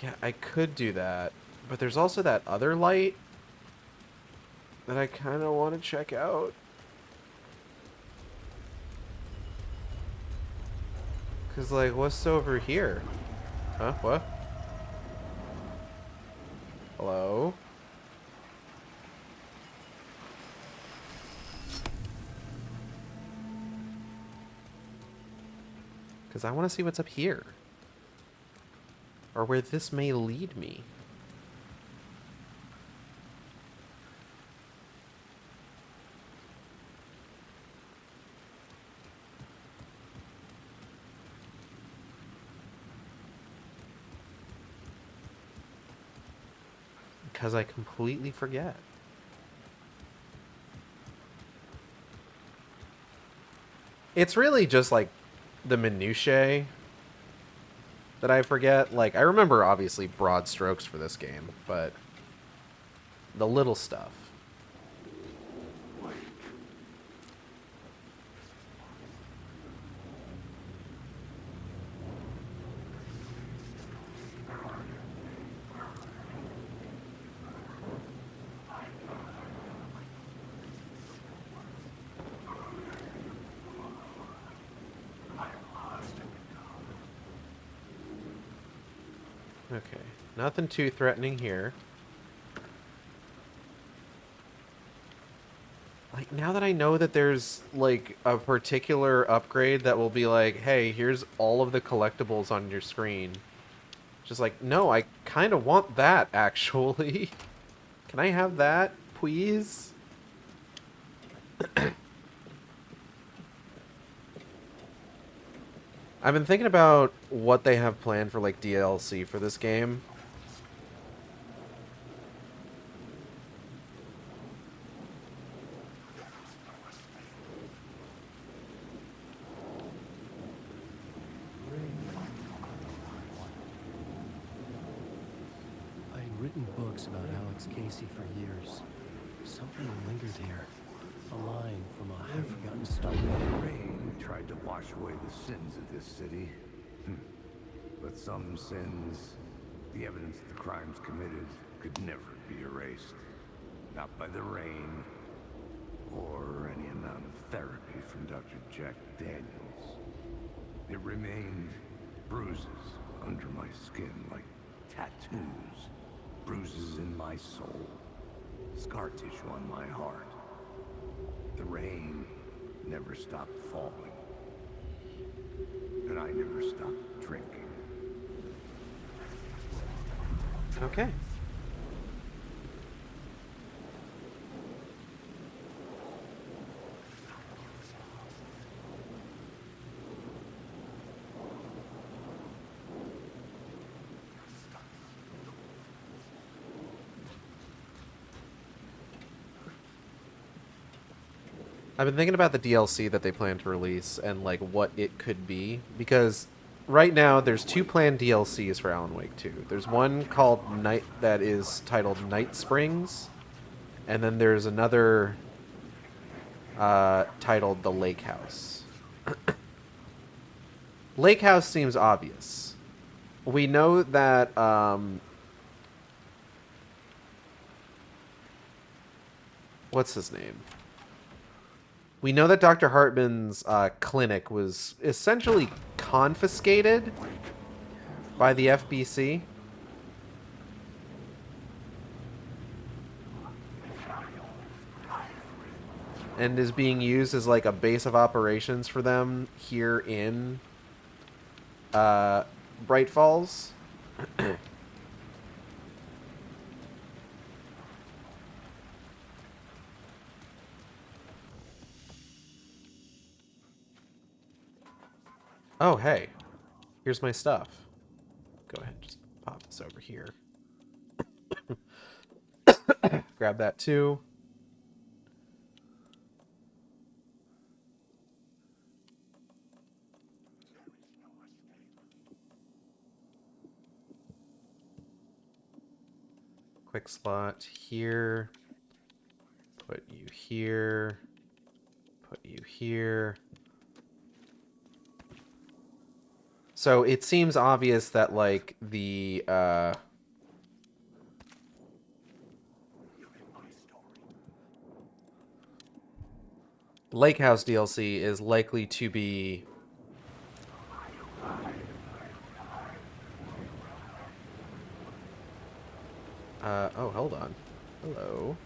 Yeah, I could do that. But there's also that other light that I kind of want to check out. Because, like, what's over here? Huh? What? Hello? Because I want to see what's up here. Or where this may lead me. because I completely forget. It's really just like the minutiae that I forget. Like, I remember obviously broad strokes for this game, but the little stuff. Okay, nothing too threatening here. Like, now that I know that there's, like, a particular upgrade that will be like, hey, here's all of the collectibles on your screen. Just like, no, I kind of want that, actually. Can I have that, please? I've been thinking about what they have planned for, like, DLC for this game. I had written books about Alex Casey for years. Something lingered here. A line from a half-forgotten story. Rain tried to wash away the sins of this city. But some sins, the evidence of the crimes committed, could never be erased. Not by the rain, or any amount of therapy from Dr. Jack Daniels. It remained bruises under my skin, like tattoos. Bruises in my soul. Scar tissue on my heart. The rain never stopped falling. And I never stopped drinking. Okay. I've been thinking about the DLC that they plan to release and, like, what it could be, because right now there's 2 planned DLCs for Alan Wake 2. There's one called Night that is titled Night Springs, and then there's another titled The Lake House. Lake House seems obvious. We know that what's his name? We know that Dr. Hartman's clinic was essentially confiscated by the FBC. And is being used as, like, a base of operations for them here in Bright Falls. Oh, hey. Here's my stuff. Go ahead and just pop this over here. Grab that too. Quick slot here. Put you here. Put you here. So it seems obvious that, like, the Lake House DLC is likely to be oh, hold on. Hello.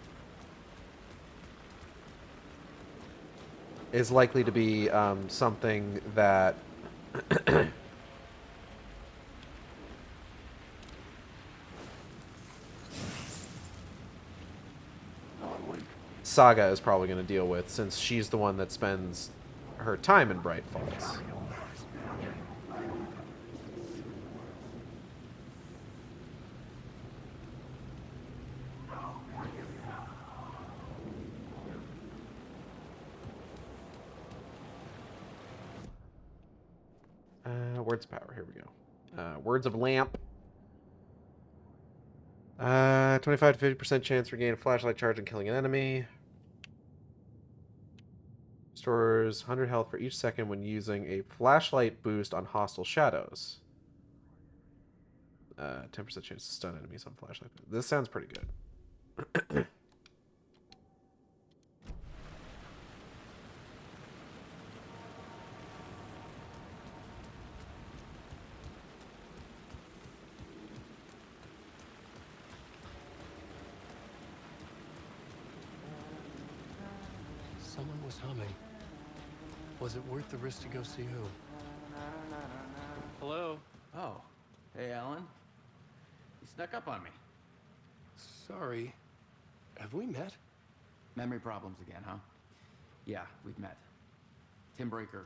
Is likely to be something that Saga is probably going to deal with, since she's the one that spends her time in Bright Falls. Words of power. Here we go. Words of lamp. 25 to 50% chance to regain a flashlight charge and killing an enemy. Stores 100 health for each second when using a flashlight boost on hostile shadows. 10% chance to stun enemies on flashlight. This sounds pretty good. Someone was humming. Was it worth the risk to go see who? Hello? Oh, hey, Alan. You snuck up on me. Sorry. Have we met? Memory problems again, huh? Yeah, we've met. Tim Breaker.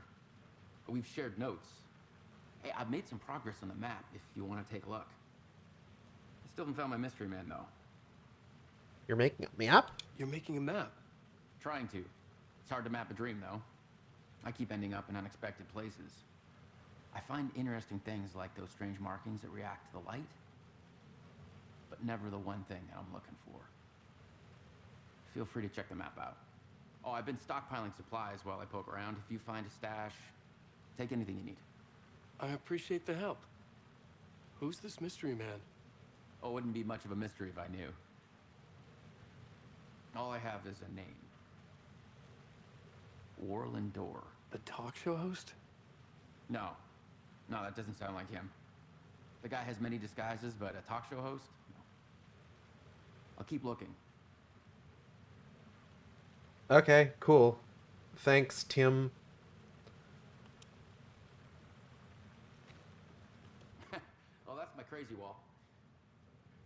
We've shared notes. Hey, I've made some progress on the map if you want to take a look. I still haven't found my mystery man, though. You're making a map? You're making a map. Trying to. It's hard to map a dream, though. I keep ending up in unexpected places. I find interesting things like those strange markings that react to the light, but never the one thing that I'm looking for. Feel free to check the map out. Oh, I've been stockpiling supplies while I poke around. If you find a stash, take anything you need. I appreciate the help. Who's this mystery man? Oh, it wouldn't be much of a mystery if I knew. All I have is a name. Warland Door. The talk show host? No. No, that doesn't sound like him. The guy has many disguises, but a talk show host? No. I'll keep looking. Okay, cool. Thanks, Tim. Oh, that's my crazy wall.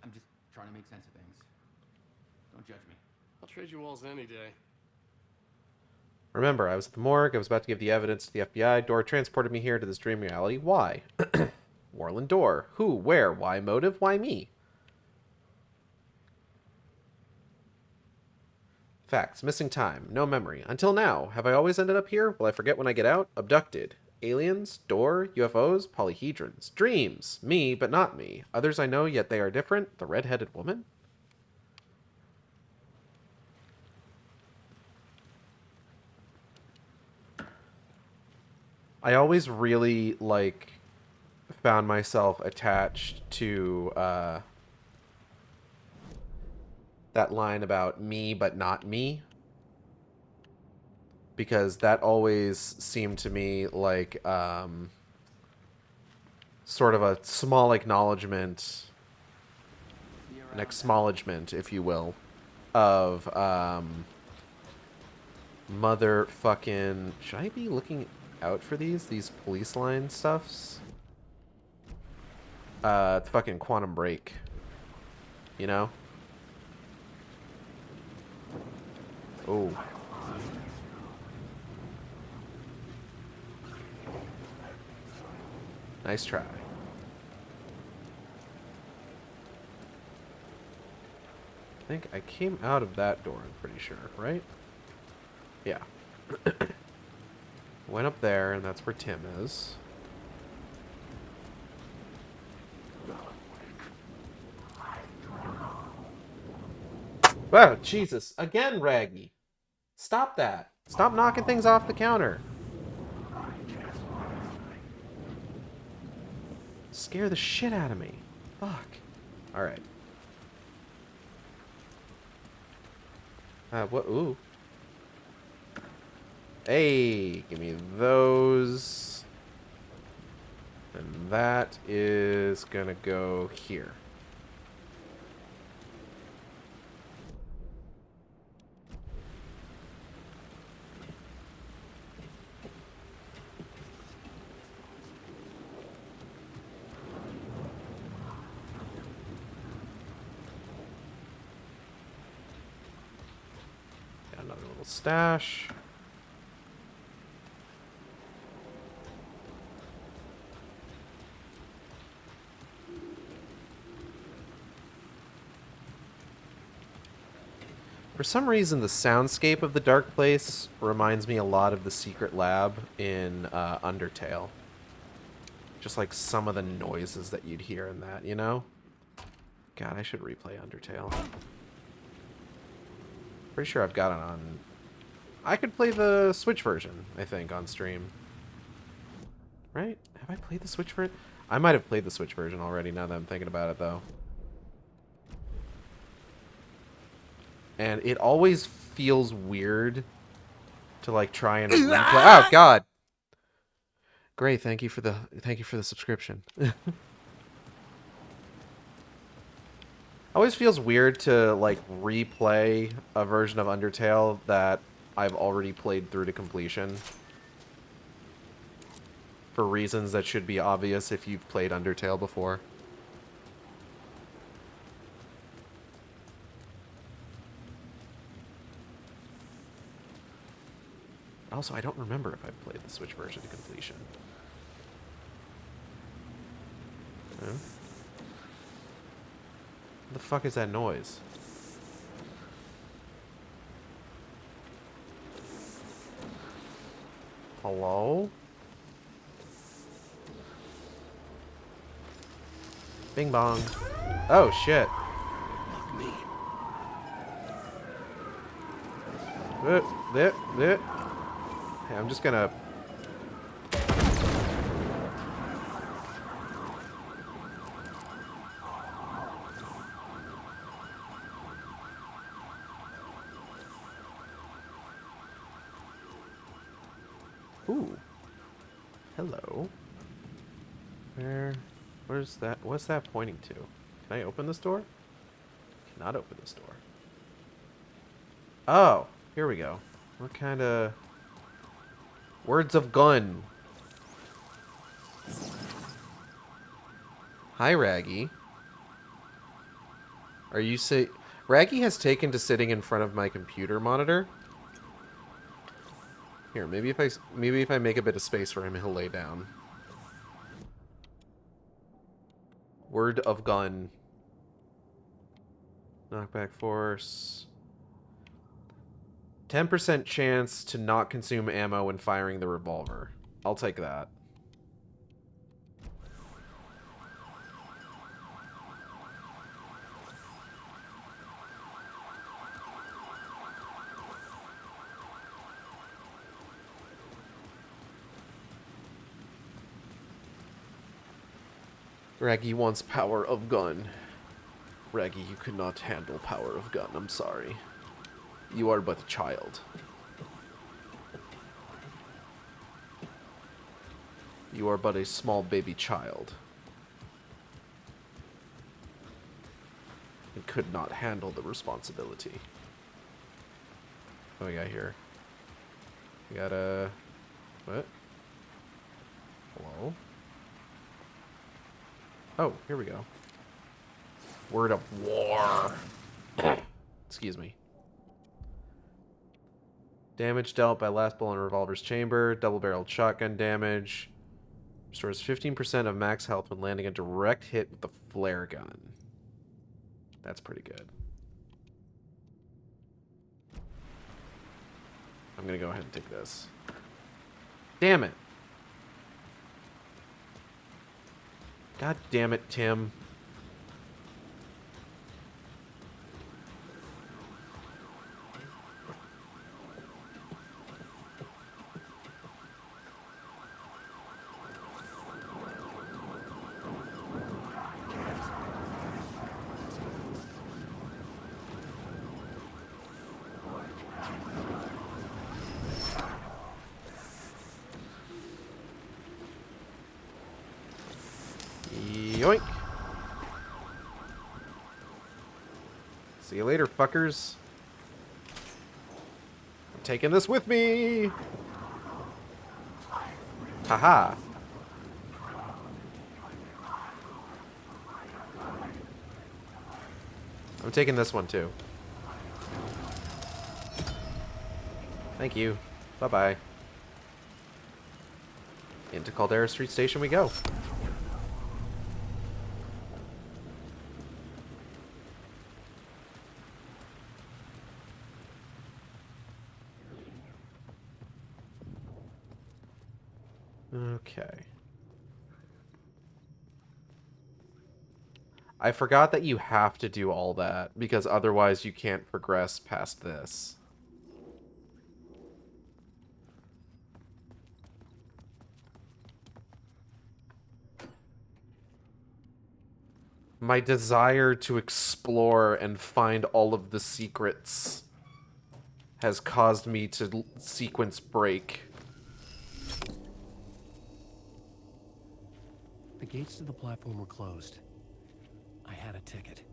I'm just trying to make sense of things. Don't judge me. I'll trade you walls any day. Remember, I was at the morgue. I was about to give the evidence to the FBI. Door transported me here to this dream reality. Why? Warland Door. Who? Where? Why? Motive? Why me? Facts. Missing time. No memory. Until now. Have I always ended up here? Will I forget when I get out? Abducted. Aliens? Door? UFOs? Polyhedrons. Dreams. Me, but not me. Others I know, yet they are different. The red-headed woman? I always really, found myself attached to, that line about me but not me. Because that always seemed to me like, sort of a small acknowledgement, an acknowledgement, if you will, of, motherfucking... Should I be looking out for these police line stuffs? It's fucking Quantum Break. You know? Oh. Nice try. I think I came out of that door, I'm pretty sure, right? Yeah. Went up there, and that's where Tim is. Wow, Jesus. Again, Raggy. Stop that. Stop knocking things off the counter. Scare the shit out of me. Fuck. Alright. What? Ooh. Hey, give me those. And that is gonna go here. Got another little stash. For some reason, the soundscape of the dark place reminds me a lot of the secret lab in Undertale. Just like some of the noises that you'd hear in that, you know? God, I should replay Undertale. Pretty sure I've got it on... I could play the Switch version, I think, on stream. Right? Have I played the Switch version? I might have played the Switch version already, now that I'm thinking about it, though. And it always feels weird to, like, try and replay... Oh, God! Great, thank you for the subscription. Always feels weird to, like, replay a version of Undertale that I've already played through to completion. For reasons that should be obvious if you've played Undertale before. Also, I don't remember if I've played the Switch version to completion. Huh? What the fuck is that noise? Hello? Bing bong. Oh, shit. Fuck me. Hey, I'm just gonna... Ooh. Hello. Where's that? What's that pointing to? Can I open this door? Cannot open this door. Oh, here we go. What kind of... Words of gun. Hi, Raggy. Are you say... Raggy has taken to sitting in front of my computer monitor. Here, maybe if I make a bit of space for him, he'll lay down. Word of gun. Knockback force. 10% chance to not consume ammo when firing the revolver. I'll take that. Raggy wants power of gun. Raggy, you could not handle power of gun. I'm sorry. You are but a child. You are but a small baby child. And could not handle the responsibility. What do we got here? We got a... What? Hello? Oh, here we go. Word of war. Excuse me. Damage dealt by last bullet in revolver's chamber. Double-barreled shotgun damage. Restores 15% of max health when landing a direct hit with the flare gun. That's pretty good. I'm gonna go ahead and take this. Damn it. God damn it, Tim. Yoink. See you later, fuckers. I'm taking this with me. Haha. I'm taking this one too. Thank you. Bye-bye. Into Caldera Street Station we go. Okay. I forgot that you have to do all that, because otherwise you can't progress past this. My desire to explore and find all of the secrets has caused me to sequence break. The gates to the platform were closed. I had a ticket.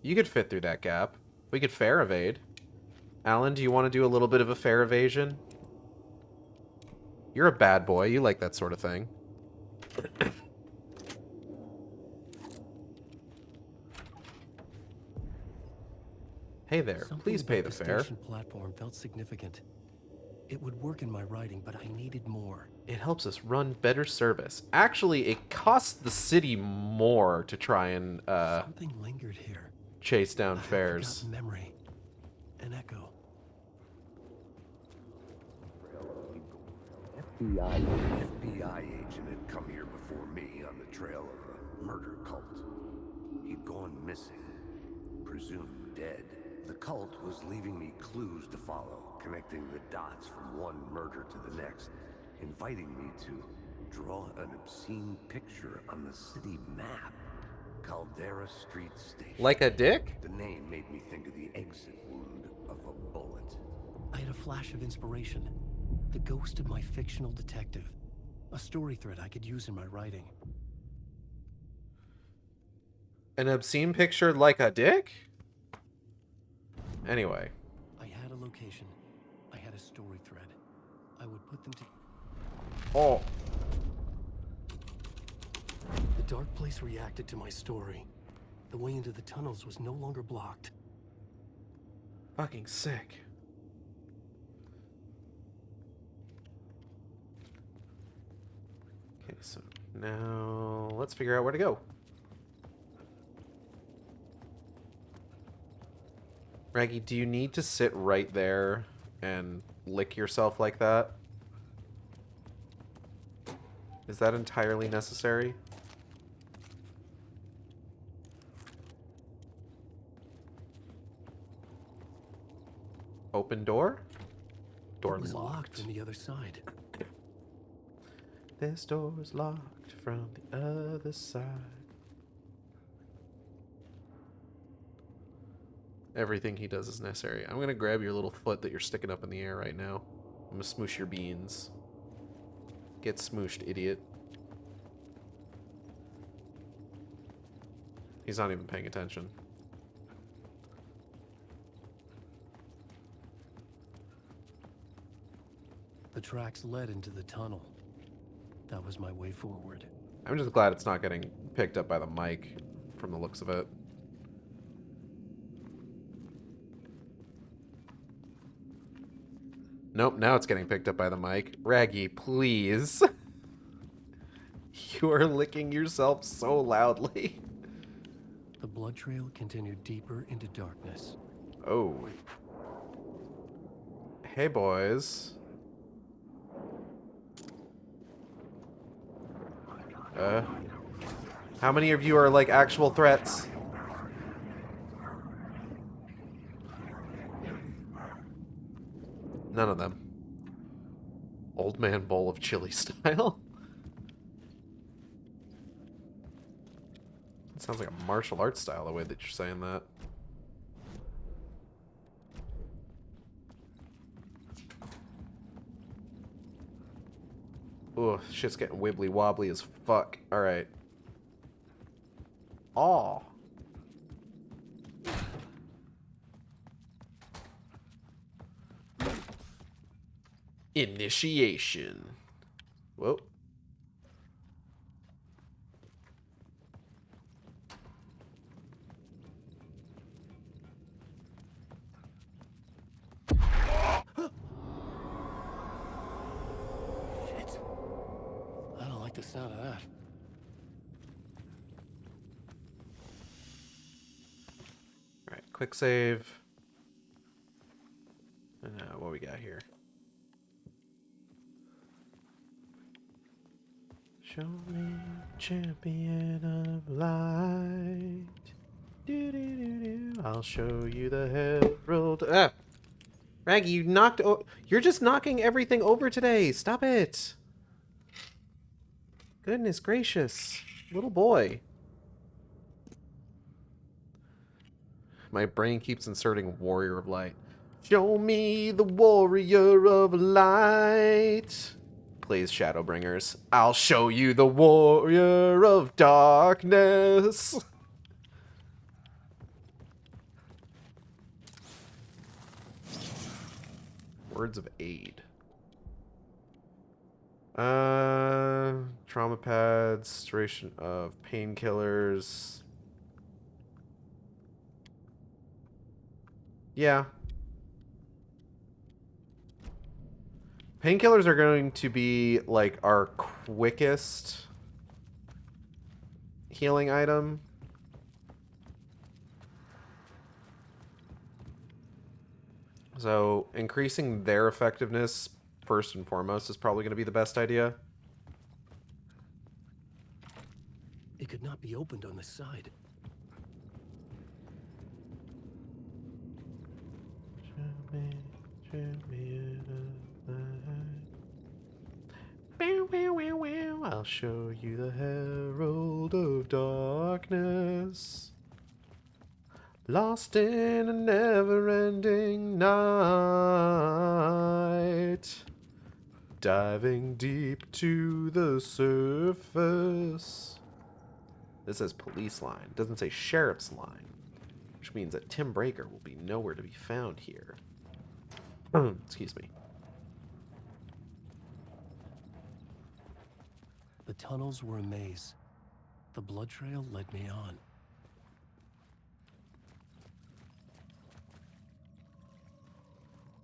You could fit through that gap. We could fair evade. Alan, do you want to do a little bit of a fair evasion? You're a bad boy. You like that sort of thing. Hey there. Please pay the fare. The station platform felt significant. It would work in my writing, but I needed more. It helps us run better service. Actually, it costs the city more to try and Something lingered here. chase down fares. Memory. An echo. An FBI agent had come here before me on the trail of a murder cult. He'd gone missing, presumed dead. The cult was leaving me clues to follow, connecting the dots from one murder to the next, inviting me to draw an obscene picture on the city map. Caldera Street Station. Like a dick? The name made me think of the exit wound of a bullet. I had a flash of inspiration. The ghost of my fictional detective. A story thread I could use in my writing. An obscene picture like a dick? Anyway. I had a location. I had a story thread. I would put them to... Oh. The dark place reacted to my story. The way into the tunnels was no longer blocked. Fucking sick. Okay, so now let's figure out where to go. Raggy, do you need to sit right there and lick yourself like that? Is that entirely necessary? Open door? Door It was locked. from the other side. This door's locked from the other side. Everything he does is necessary. I'm gonna grab your little foot that you're sticking up in the air right now. I'm gonna smoosh your beans. Get smooshed, idiot. He's not even paying attention. The tracks led into the tunnel. That was my way forward. I'm just glad it's not getting picked up by the mic from the looks of it. Nope, now it's getting picked up by the mic. Raggy, please. You are licking yourself so loudly. The blood trail continued deeper into darkness. Oh. Hey, boys. How many of you are like actual threats? None of them. Old man bowl of chili style. It sounds like a martial arts style the way that you're saying that. Ugh, shit's getting wibbly wobbly as fuck. Alright. Aw. Initiation. Whoa. Shit. I don't like the sound of that. Alright, quick save. And what we got here? Show me champion of light. Do, do, do, do. I'll show you the herald. Ah! Raggy, you knocked. You're just knocking everything over today. Stop it. Goodness gracious. Little boy. My brain keeps inserting Warrior of Light. Show me the Warrior of Light. Plays Shadowbringers. I'll show you the Warrior of Darkness. Words of aid. Trauma pads, duration of painkillers. Yeah. Painkillers are going to be like our quickest healing item. So increasing their effectiveness first and foremost is probably going to be the best idea. It could not be opened on the side. I'll show you the Herald of Darkness. Lost in a never-ending night. Diving deep to the surface. This says police line. It doesn't say sheriff's line. Which means that Tim Breaker will be nowhere to be found here. Excuse me. The tunnels were a maze. The blood trail led me on.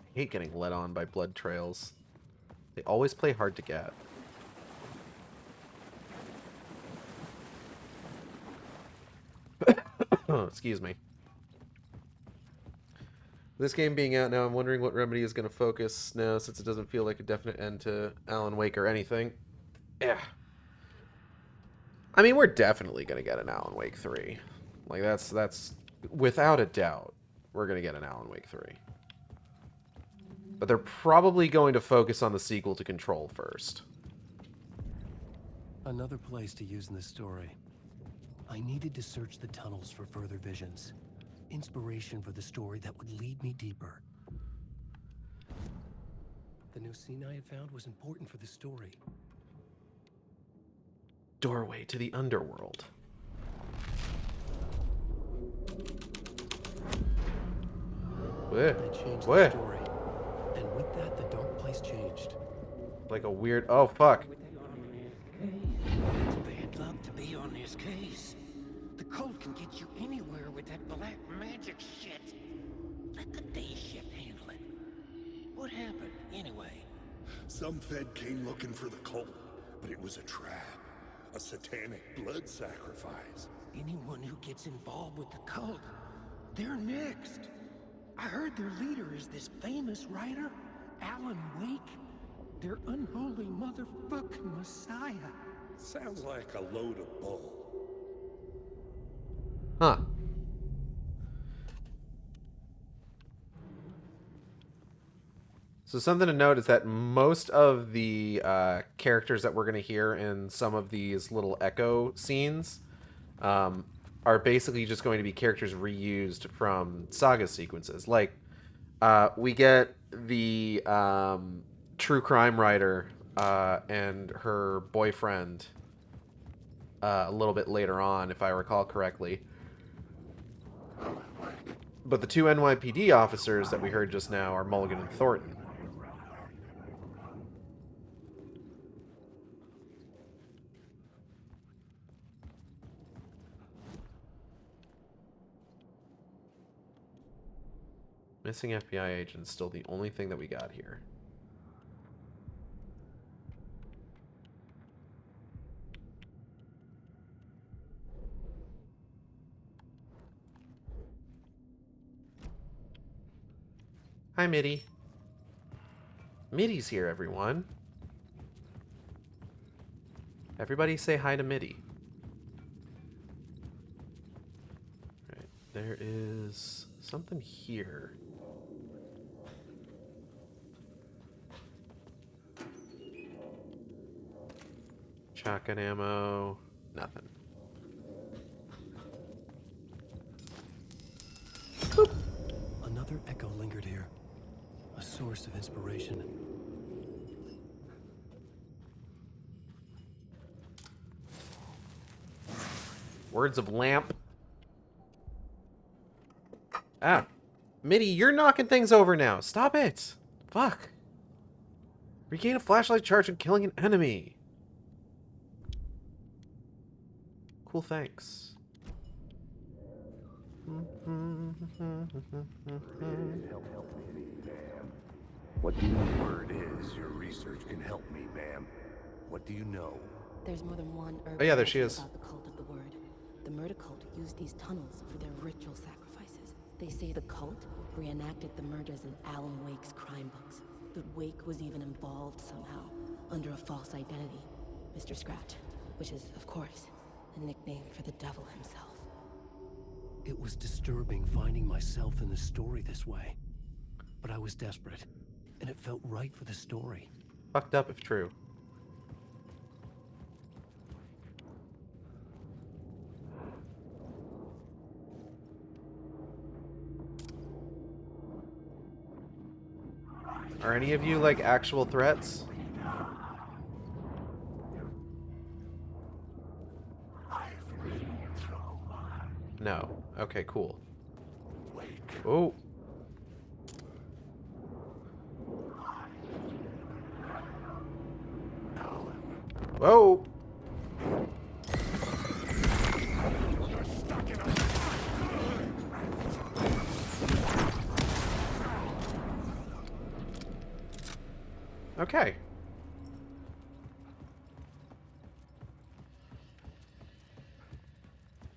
I hate getting led on by blood trails. They always play hard to get. Excuse me. This game being out now, I'm wondering what Remedy is going to focus now, since it doesn't feel like a definite end to Alan Wake or anything. Yeah. I mean, we're definitely going to get an Alan Wake 3. Like, that's without a doubt, we're going to get an Alan Wake 3. But they're probably going to focus on the sequel to Control first. Another place to use in the story. I needed to search the tunnels for further visions. Inspiration for the story that would lead me deeper. The new scene I had found was important for the story. Doorway to the underworld. I changed the story. And with that, the dark place changed. Like a weird... Oh, fuck. It's bad luck to be on this case. The cult can get you anywhere with that black magic shit. Let the day shift handle it. What happened, anyway? Some Fed came looking for the cult, but it was a trap. A satanic blood sacrifice. Anyone who gets involved with the cult, they're next. I heard their leader is this famous writer, Alan Wake. Their unholy motherfucking messiah. Sounds like a load of bull. Huh. So something to note is that most of the characters that we're going to hear in some of these little echo scenes are basically just going to be characters reused from saga sequences. Like, we get the true crime writer and her boyfriend a little bit later on, if I recall correctly. But the two NYPD officers that we heard just now are Mulligan and Thornton. Missing FBI agent's still the only thing that we got here. Hi, Mitty. Mitty's here, everyone. Everybody say hi to Mitty. Right, there is something here. Shotgun ammo. Nothing. Boop. Another echo lingered here. A source of inspiration. Words of lamp. Ah. Mitty, you're knocking things over now. Stop it. Fuck. Regain a flashlight charge and killing an enemy. Cool, thanks. What do you know? Word is your research can help me, ma'am. What do you know? There's more than one urban Oh yeah, there she legend is. about the cult of the word. The murder cult used these tunnels for their ritual sacrifices. They say the cult reenacted the murders in Alan Wake's crime books. That Wake was even involved somehow, under a false identity. Mr. Scratch, which is, of course, a nickname for the devil himself. It was disturbing finding myself in the story this way. But I was desperate, and it felt right for the story. Fucked up if true. Are any of you like actual threats? No. Okay, cool. Oh. Whoa. Okay.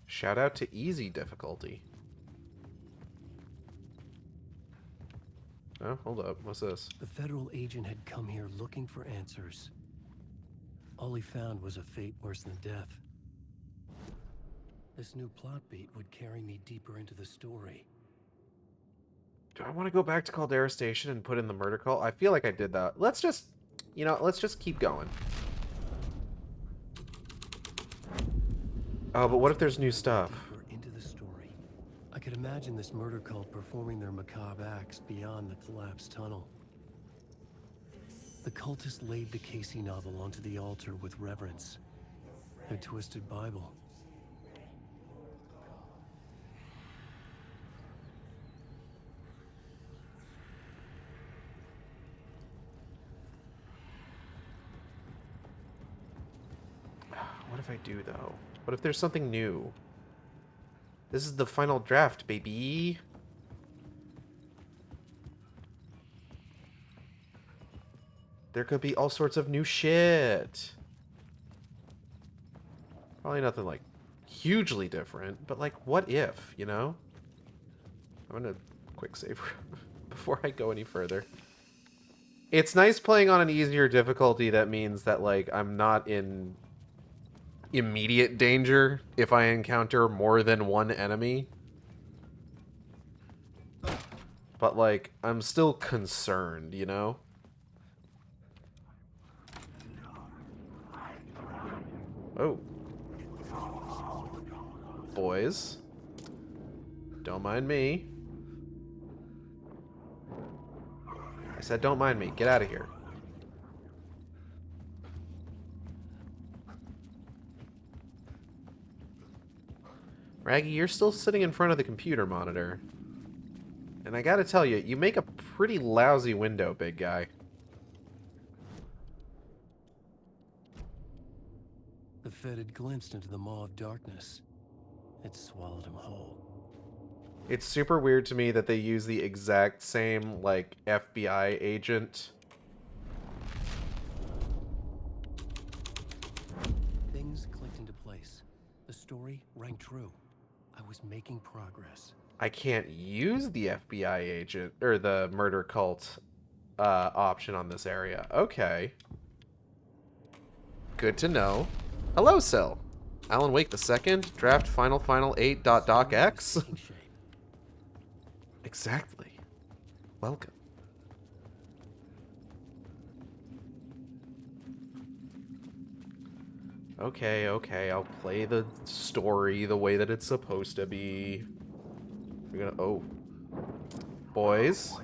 Shout out to easy difficulty. Oh, hold up. What's this? The federal agent had come here looking for answers. All he found was a fate worse than death. This new plot beat would carry me deeper into the story. Do I want to go back to Caldera Station and put in the murder call? I feel like I did that. Let's just, you know, let's just keep going. Oh, but what if there's new stuff? Deeper into the story. I could imagine this murder cult performing their macabre acts beyond the collapsed tunnel. The cultists laid the Casey novel onto the altar with reverence. Their twisted Bible. What if I do, though? What if there's something new? This is the final draft, baby. There could be all sorts of new shit. Probably nothing, like, hugely different, but, like, what if, you know? I'm gonna quick save before I go any further. It's nice playing on an easier difficulty that means that, like, I'm not in immediate danger if I encounter more than one enemy. But, like, I'm still concerned, you know? Oh. Boys. Don't mind me. I said don't mind me. Get out of here. Raggy, you're still sitting in front of the computer monitor. And I gotta tell you, you make a pretty lousy window, big guy. The Fed had glimpsed into the maw of darkness. It swallowed him whole. It's super weird to me that they use the exact same, like, FBI agent. Things clicked into place. The story rang true. I was making progress. I can't use the FBI agent, or the murder cult option on this area. Okay. Good to know. Hello, Cell. Alan Wake II, draft final 8.docx. Taking shape. Exactly. Welcome. Okay, I'll play the story the way that it's supposed to be. We're gonna... Oh. Boys.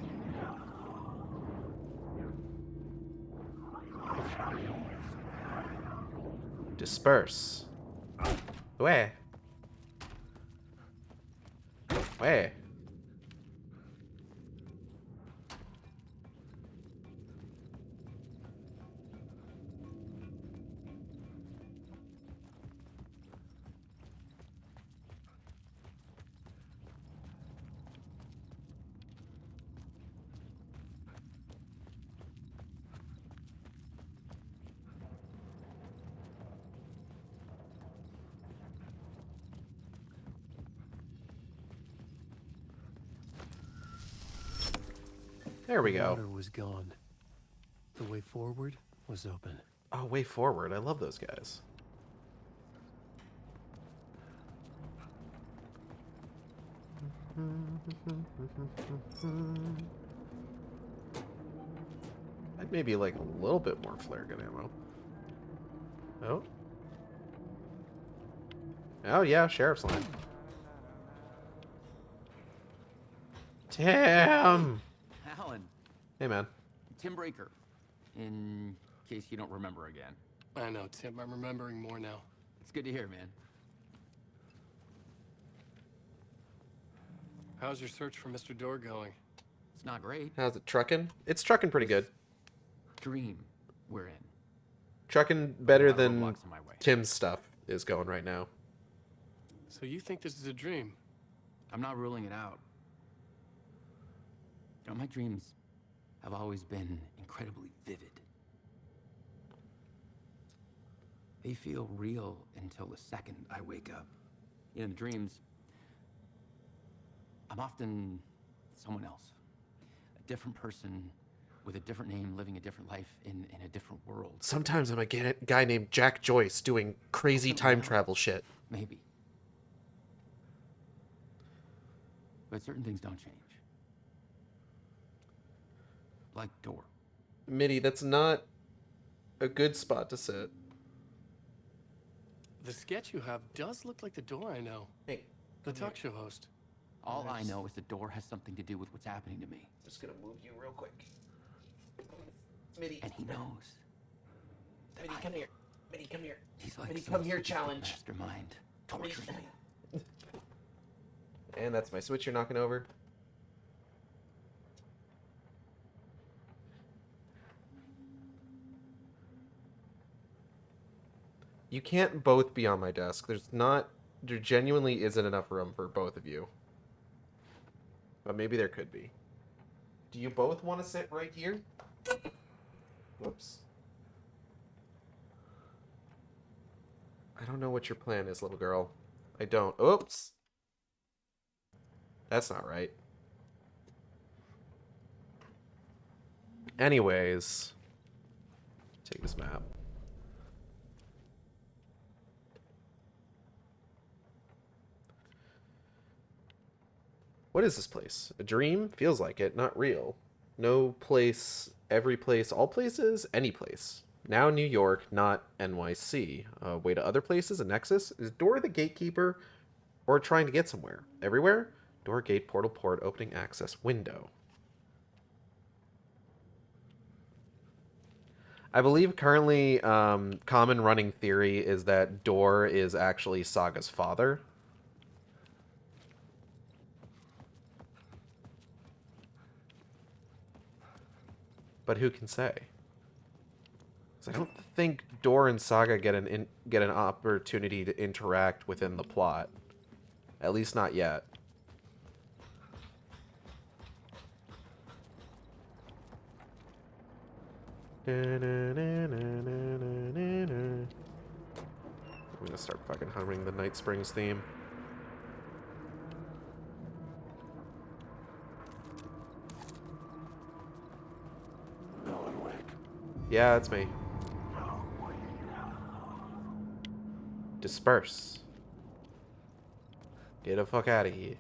Disperse. Where? Where? There we The go. water was gone. The way forward was open. Oh, way forward. I love those guys. I'd maybe like a little bit more flare gun ammo. Oh. Oh yeah, sheriff's line. Damn. Alan, Hey man. Tim Breaker, in case you don't remember again. I know, Tim. I'm remembering more now. It's good to hear, man. How's your search for Mr. Door going? It's not great. How's it trucking? It's trucking pretty good. Dream we're in. Trucking better A lot of than roadblocks in my way. Tim's stuff is going right now. So you think this is a dream? I'm not ruling it out. You know, my dreams have always been incredibly vivid. They feel real until the second I wake up. In the dreams, I'm often someone else. A different person with a different name, living a different life in a different world. Sometimes I'm a guy named Jack Joyce doing crazy time travel shit. Maybe. But certain things don't change. Like Door. Mitty, that's not a good spot to sit. The sketch you have does look like the Door I know. Hey, the talk show host. All I know is the Door has something to do with what's happening to me. Just gonna move you real quick. Mitty. And he knows. Mitty, come here. Mitty, come here. He's like Mitty, some come here, sadistic challenge. mastermind torturing me. And that's my switch you're knocking over. You can't both be on my desk. There genuinely isn't enough room for both of you. But maybe there could be. Do you both want to sit right here? Whoops. I don't know what your plan is, little girl. I don't. Oops. That's not right. Anyways. Take this map. What is this place? A dream? Feels like it, not real. No place, every place, all places, any place. Now New York, not NYC. Way to other places, a nexus? Is Door the gatekeeper or trying to get somewhere? Everywhere? Door, gate, portal, port, opening, access, window. I believe currently common running theory is that Door is actually Saga's father. But who can say? 'Cause I don't think Door and Saga get an opportunity to interact within the plot. At least not yet. I'm gonna start fucking humming the Night Springs theme. Yeah, it's me. Disperse. Get the fuck out of here.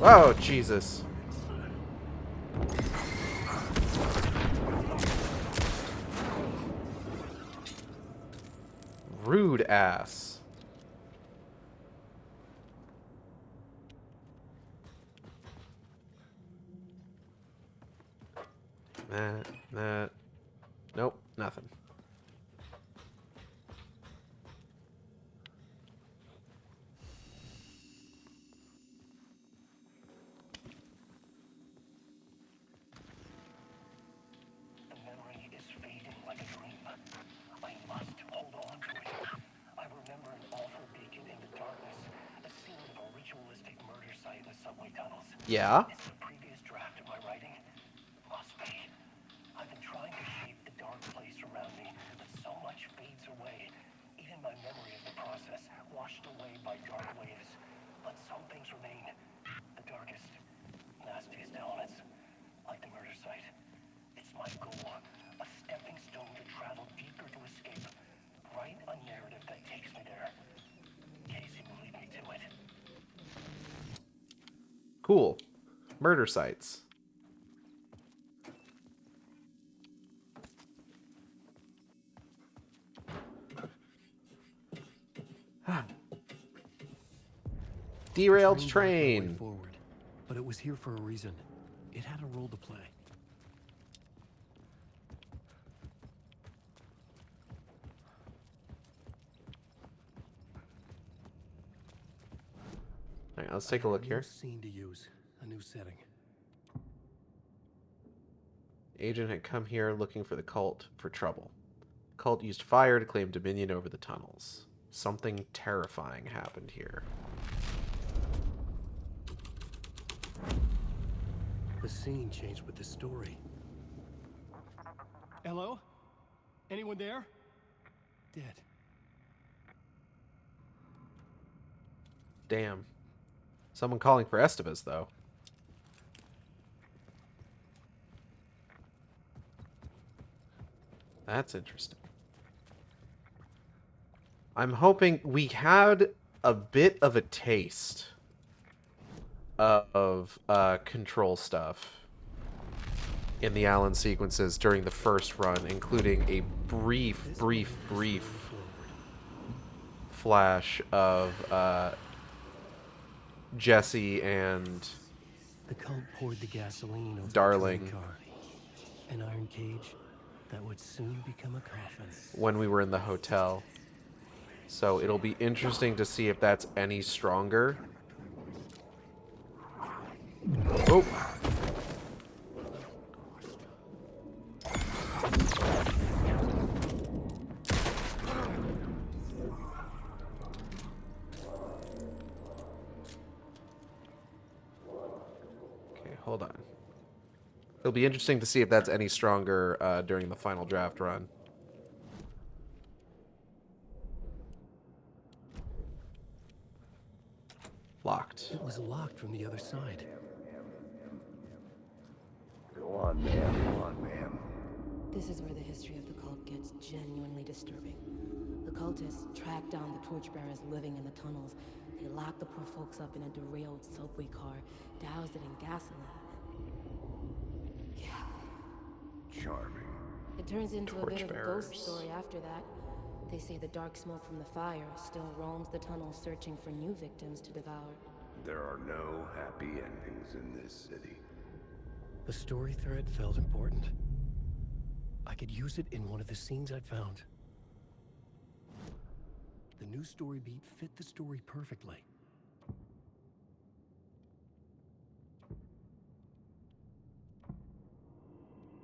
Oh, Jesus. Rude ass. That. Nope, nothing. The memory is fading like a dream. I must hold on to it. I remember an awful beacon in the darkness, a scene of a ritualistic murder site in the subway tunnels. Yeah? It's the previous draft of my writing. Must be. I've been trying to shape the dark place around me, but so much fades away. Even my memory of the process, washed away by dark waves. But some things remain. The darkest, nastiest elements, like the murder site. It's my goal, a stepping stone to travel deeper to escape. Write a narrative that takes me there. Casey will lead me to it. Cool. Murder sites. Derailed train. Forward, but it was here for a reason. It had a role to play. All right, let's take a look here. New scene to use, a new setting. Agent had come here looking for the cult for trouble. Cult used fire to claim dominion over the tunnels. Something terrifying happened here. The scene changed with the story. Hello? Anyone there? Dead. Damn. Someone calling for Estevez, though. That's interesting. I'm hoping we had a bit of a taste of control stuff in the Alan sequences during the first run, including a brief flash of Jesse and the cult poured the gasoline over Darling. the car. An iron cage that would soon become a coffin. When we were in the hotel. So it'll be interesting to see if that's any stronger. Oh. Okay, hold on. It'll be interesting to see if that's any stronger during the final draft run. Locked. It was locked from the other side. Go on, man. Go on, man. This is where the history of the cult gets genuinely disturbing. The cultists tracked down the torchbearers living in the tunnels. They locked the poor folks up in a derailed subway car, doused it in gasoline. Yeah. Charming. It turns into a bit of a ghost Torchbearers. story after that. They say the dark smoke from the fire still roams the tunnels searching for new victims to devour. There are no happy endings in this city. The story thread felt important. I could use it in one of the scenes I'd found. The new story beat fit the story perfectly.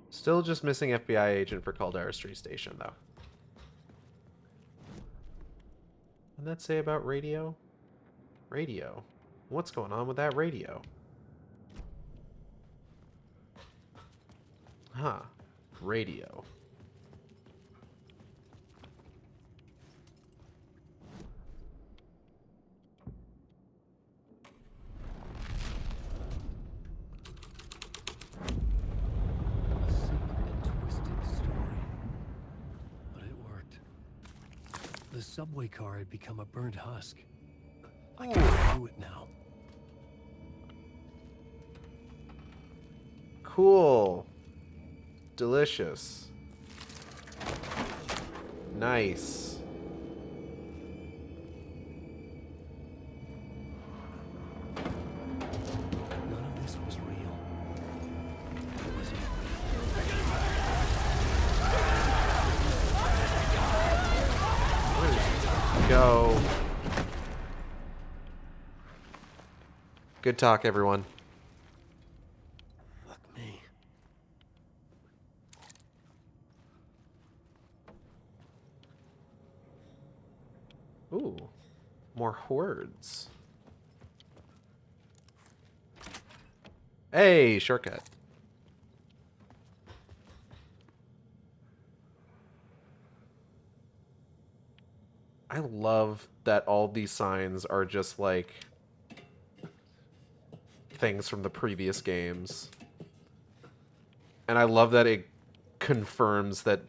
Still just missing FBI agent for Caldera Street Station, though. What did that say about radio? Radio? What's going on with that radio? Huh. Radio. A sick and twisted The subway car had become a burnt husk. I can't do it now. Cool. Delicious. Nice. None of this was real. It wasn't. Go. Good talk, everyone. Fuck me. Ooh, more words. Hey, shortcut. I love that all these signs are just like things from the previous games. And I love that it confirms that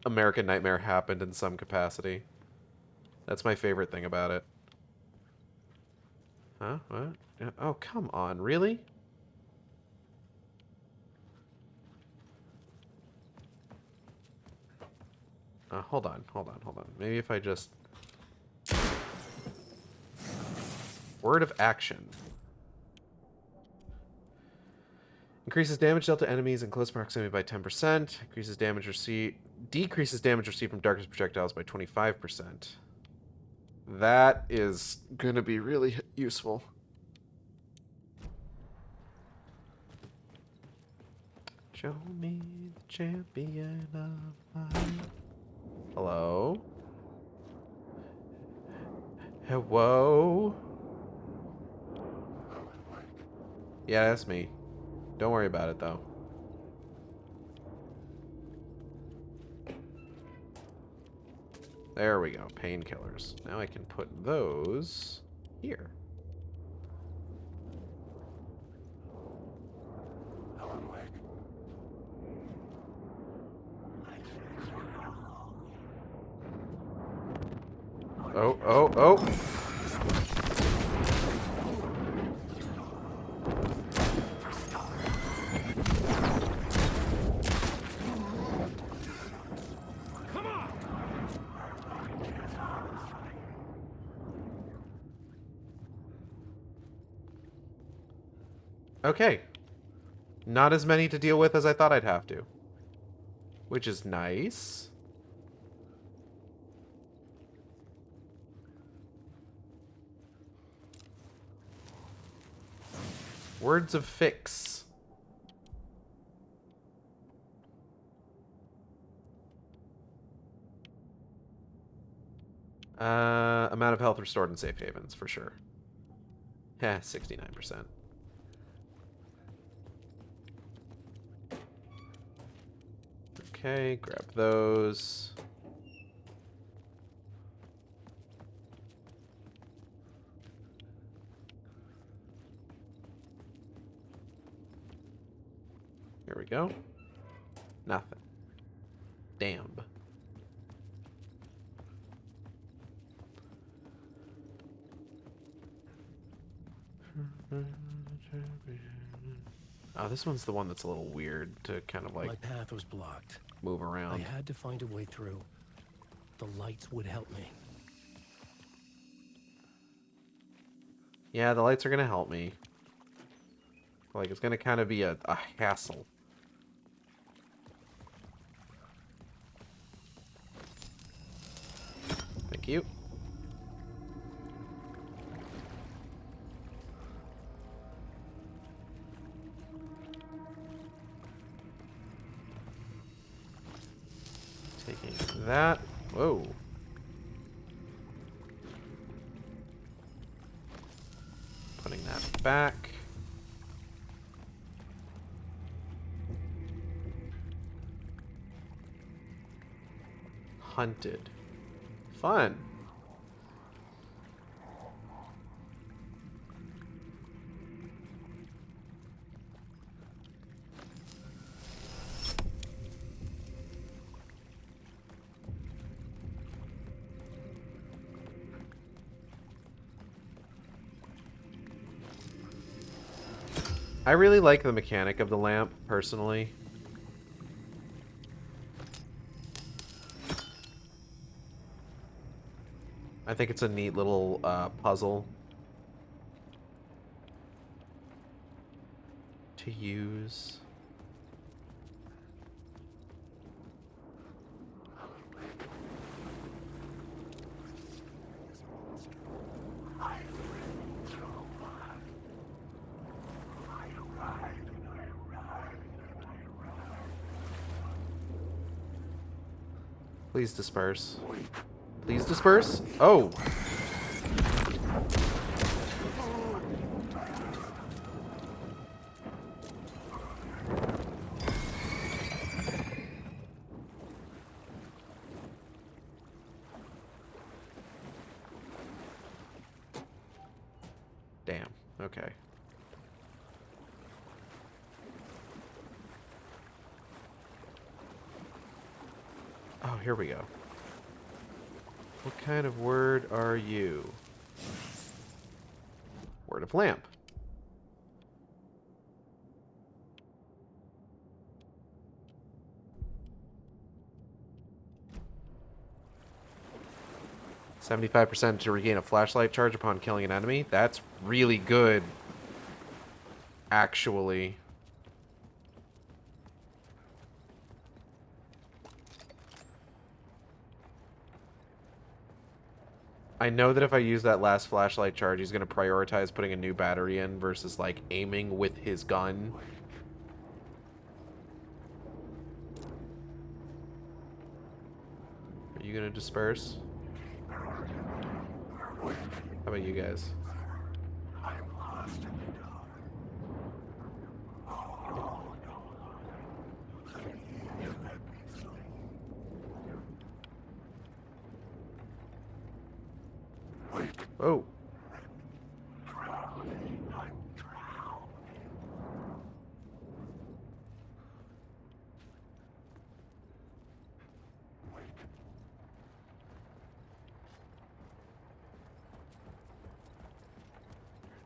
American Nightmare happened in some capacity. That's my favorite thing about it. Huh? What? Oh, come on. Really? Hold on. Maybe if I just... Word of action. Increases damage dealt to enemies in close proximity by 10%. Increases damage received... Decreases damage received from darkness projectiles by 25%. That is going to be really useful. Show me the champion of life. Hello? Hello? Yeah, that's me. Don't worry about it, though. There we go. Painkillers. Now I can put those here. Oh, oh, oh. Okay. Not as many to deal with as I thought I'd have to. Which is nice. Words of fix. Amount of health restored in safe havens, for sure. Yeah, 69%. Okay, grab those. Here we go. Nothing. Damn. Oh, this one's the one that's a little weird to kind of like... My path was blocked. Move around. I had to find a way through. The lights would help me. Yeah, the lights are going to help me. Like, it's going to kind of be a hassle. Thank you. Taking that. Whoa. Putting that back. Hunted. Fun. I really like the mechanic of the lamp, personally. I think it's a neat little puzzle to use. Please disperse. Please disperse? Oh! Damn. Okay. Oh, here we go. What kind of word are you? Word of lamp. "75% to regain a flashlight charge upon killing an enemy." That's really good, actually. I know that if I use that last flashlight charge, he's going to prioritize putting a new battery in versus, like, aiming with his gun. Are you going to disperse? How about you guys? Oh.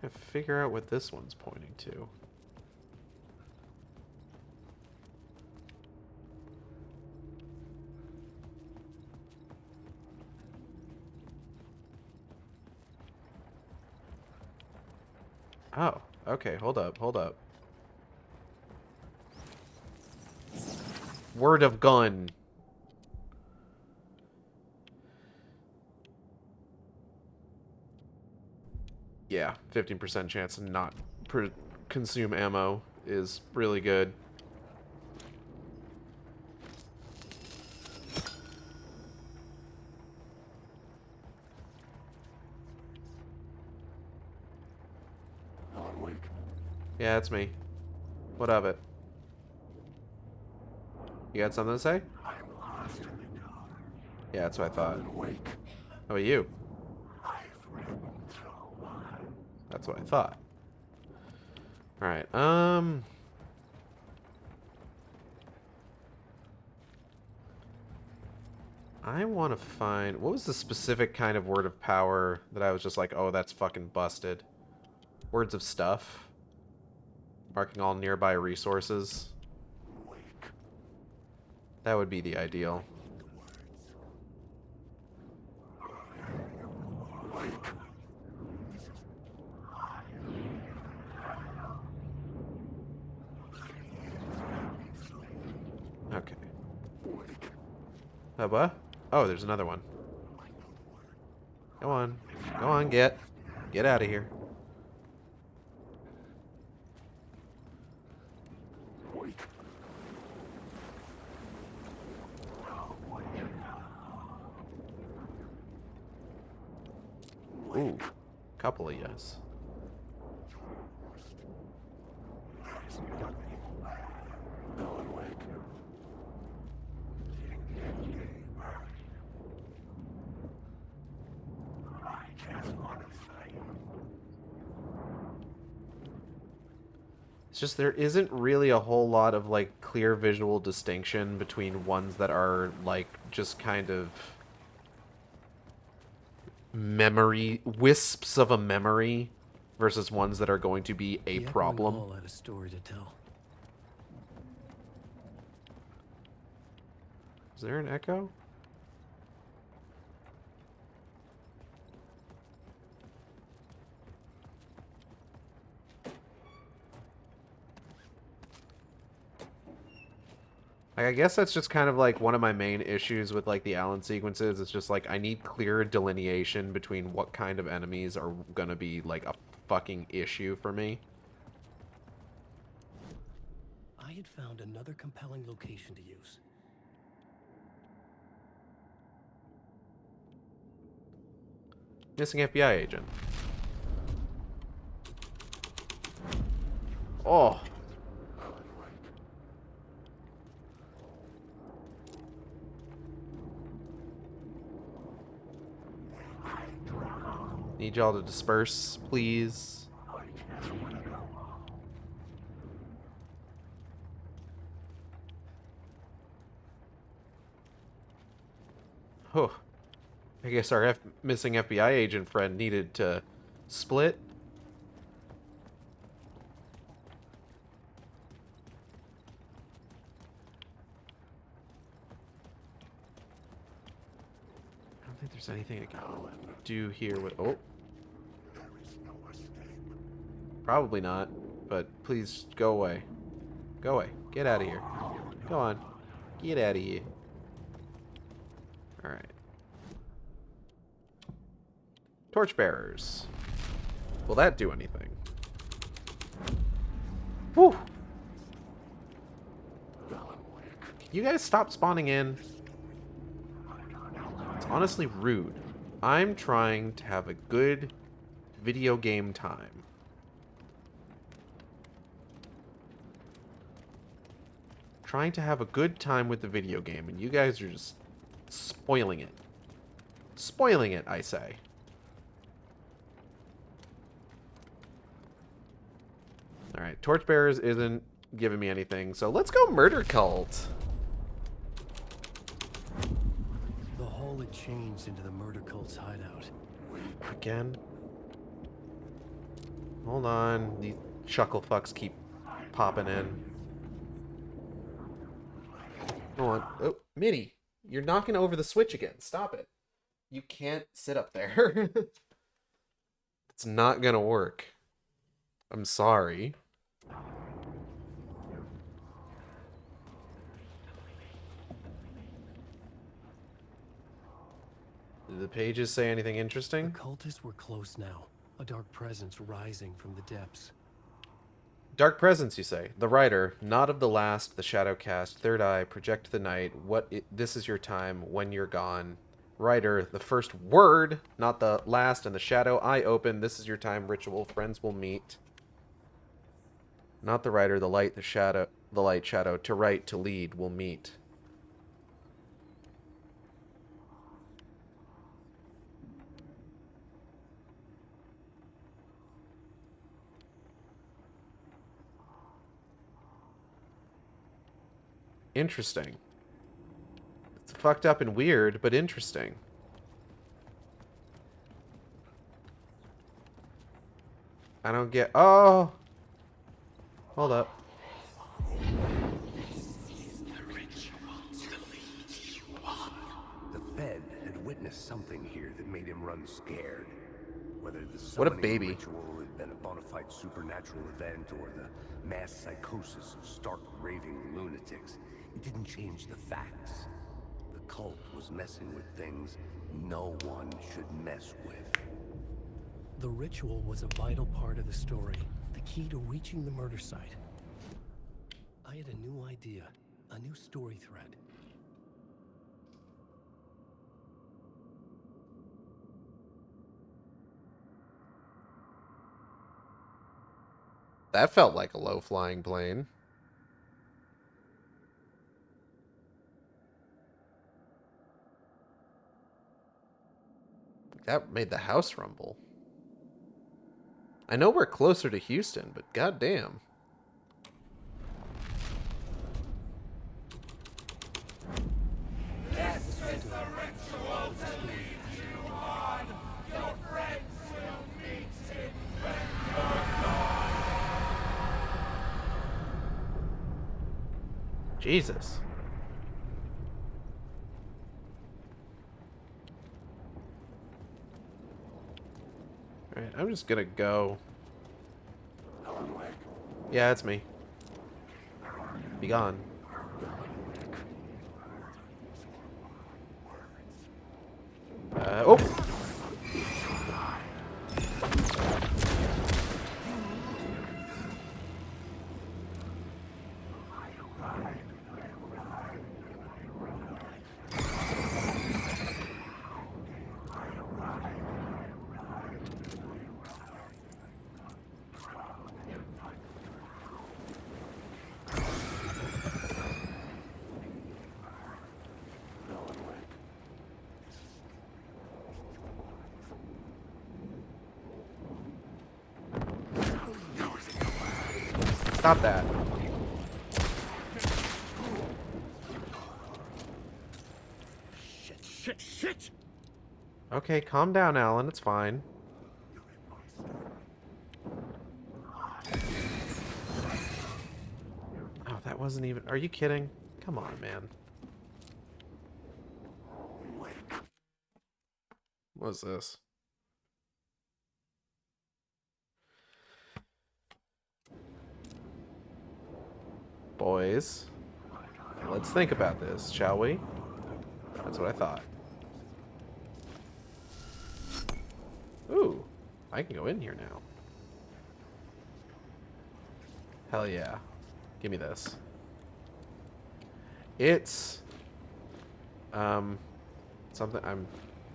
I have to figure out what this one's pointing to. Oh, okay, hold up, hold up. Word of gun. Yeah, 15% chance to not consume ammo is really good. Yeah, it's me. What of it? You got something to say? Yeah, that's what I thought. How about you? That's what I thought. Alright, I want to find... What was the specific kind of word of power that I was just like, oh, that's fucking busted? Words of stuff. Marking all nearby resources. That would be the ideal. Okay. What? Oh, there's another one. Go on. Go on, get out of here. Ooh, couple of yes. It's just there isn't really a whole lot of like clear visual distinction between ones that are like just kind of memory wisps of a memory versus ones that are going to be a The echoing problem. hall had a story to tell. Is there an echo? Like, I guess that's just kind of like one of my main issues with like the Alan sequences. It's just like I need clear delineation between what kind of enemies are gonna be like a fucking issue for me. I had found another compelling location to use. Missing FBI agent. Oh. Need y'all to disperse, please. Oh. I guess our missing FBI agent friend needed to split. I don't think there's anything I can do here with... Oh. Probably not, but please go away. Go away. Get out of here. Go on. Get out of here. Alright. Torchbearers. Will that do anything? Whew. You guys stop spawning in. It's honestly rude. I'm trying to have a good video game time. Trying to have a good time with the video game, and you guys are just spoiling it. Spoiling it, I say. Alright, Torchbearers isn't giving me anything, so let's go Murder Cult. The hall had changed into the murder cult's hideout. Again? Hold on, these chuckle fucks keep popping in. Go on. Oh, Mitty, you're knocking over the switch again. Stop it. You can't sit up there. It's not gonna work. I'm sorry. Did the pages say anything interesting? The cultists were close now, a dark presence rising from the depths. Dark presence, you say. The writer, not of the last, the shadow cast, third eye, project the night, this is your time, when you're gone. Writer, the first word, not the last, and the shadow, eye open, this is your time, ritual, friends will meet. Not the writer, the light, the shadow, the light, shadow, to write, to lead, will meet. Interesting. It's fucked up and weird, but interesting. I don't get... Oh! Hold up. The Fed had witnessed something here that made him run scared. Whether the What a summoning baby. ritual had been a bona fide supernatural event or the mass psychosis of stark raving lunatics, it didn't change the facts. The cult was messing with things no one should mess with. The ritual was a vital part of the story, the key to reaching the murder site. I had a new idea, a new story thread. That felt like a low-flying plane. That made the house rumble. I know we're closer to Houston, but goddamn. This is the ritual to lead you on. Your friends will meet in Jesus. Alright, I'm just gonna go. Yeah, it's me. Be gone. Oh! Stop that. Shit! Okay, calm down, Alan. It's fine. Oh, that wasn't even... Are you kidding? Come on, man. What was this? Boys, let's think about this, shall we? That's what I thought. Ooh, I can go in here now. Hell yeah. Give me this. It's something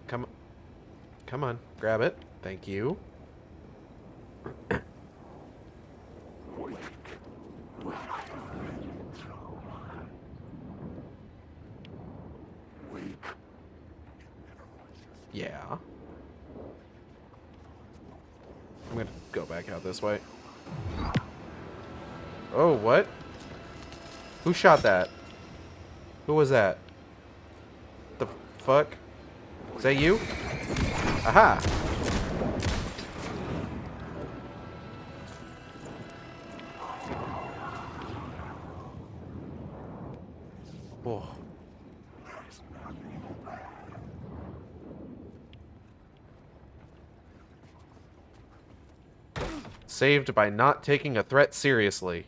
come on, grab it. Thank you. Yeah. I'm gonna go back out this way. Oh, what? Who shot that? Who was that? The fuck? Is that you? Aha! Whoa. Saved by not taking a threat seriously.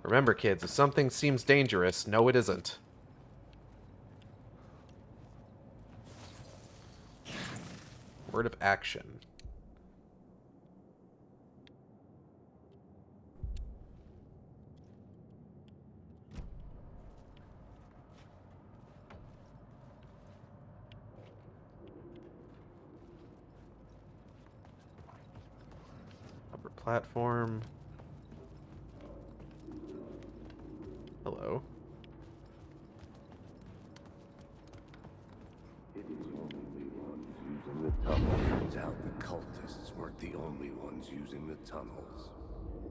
Remember, kids, if something seems dangerous, no it isn't. Word of action. Upper platform. Hello. Turns out the cultists weren't the only ones using the tunnels.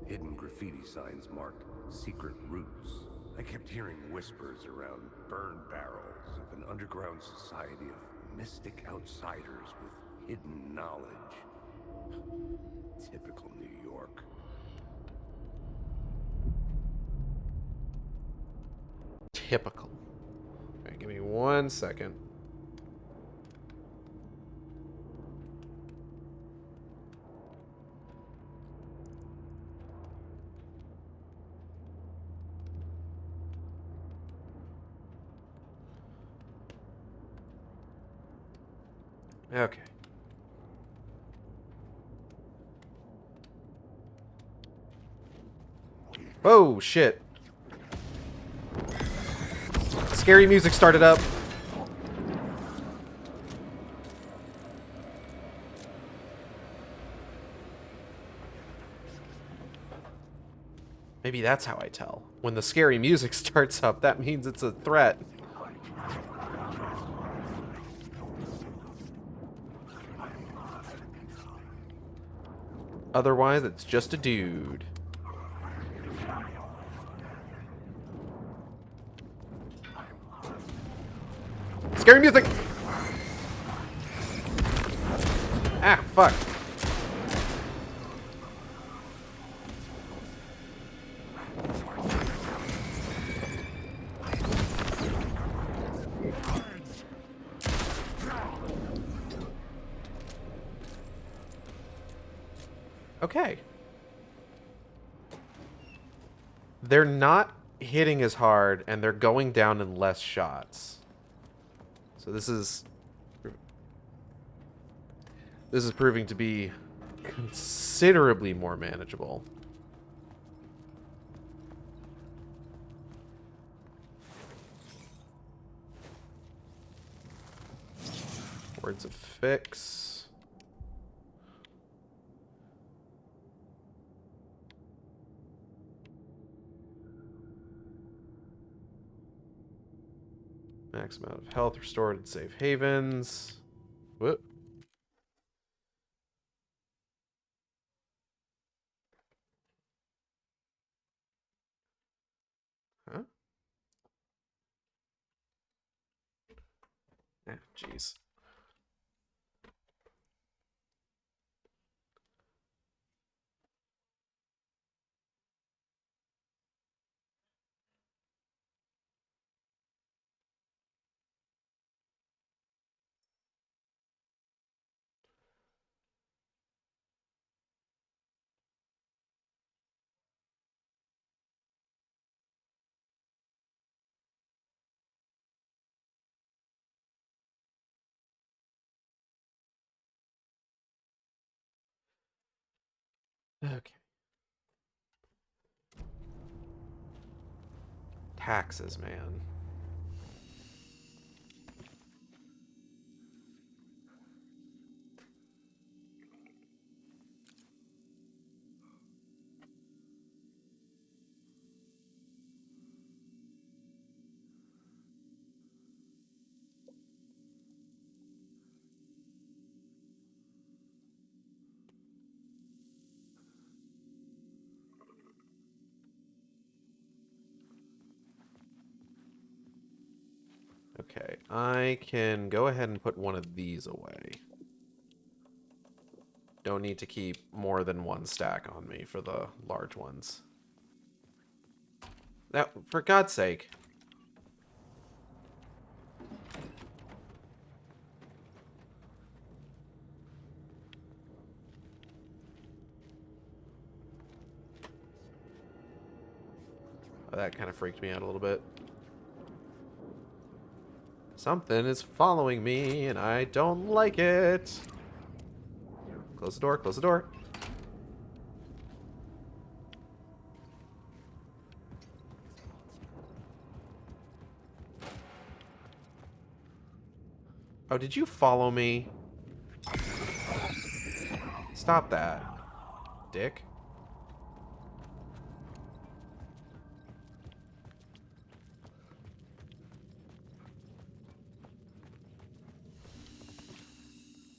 Hidden graffiti signs marked secret routes. I kept hearing whispers around burn barrels of an underground society of mystic outsiders with hidden knowledge. Typical New York. Typical. Alright, give me 1 second. Okay. Oh, shit. Scary music started up. Maybe that's how I tell. When the scary music starts up, that means it's a threat. Otherwise, it's just a dude. Scary music! Ah, fuck. Okay. They're not hitting as hard, and they're going down in less shots. So this is proving to be considerably more manageable. Words of fix. Max amount of health restored in safe havens. Whoop. Huh? Ah, jeez. Okay. Taxes, man. Okay, I can go ahead and put one of these away. Don't need to keep more than one stack on me for the large ones. Now, for God's sake. Oh, that kind of freaked me out a little bit. Something is following me, and I don't like it. Close the door, close the door. Oh, did you follow me? Stop that, dick.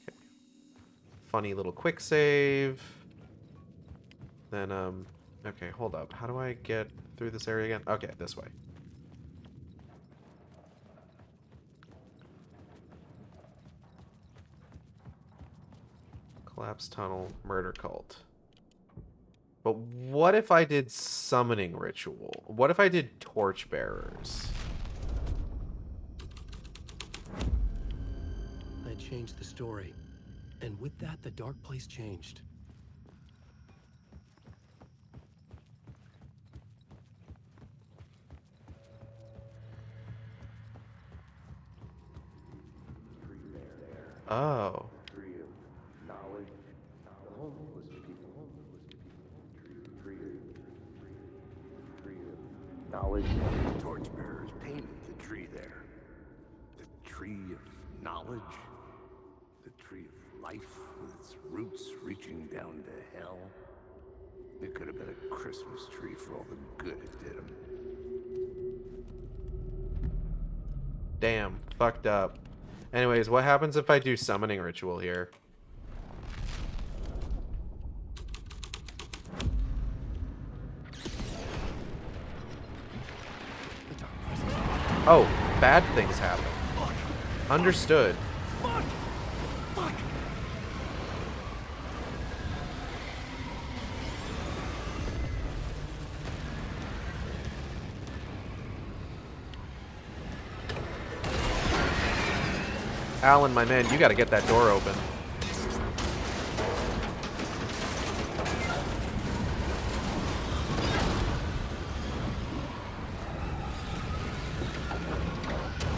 Okay. Funny little quick save. Then, okay, hold up. How do I get through this area again? Okay, this way. Collapse tunnel, murder cult. But what if I did summoning ritual? What if I did torchbearers? I changed the story. And with that, the dark place changed. Oh. Knowledge. Torchbearers painted the tree there. The tree of knowledge. The tree of life with its roots reaching down to hell. It could have been a Christmas tree for all the good it did him. Damn, fucked up. Anyways, what happens if I do summoning ritual here? Oh, bad things happen. Understood. Alan, my man, you gotta get that door open.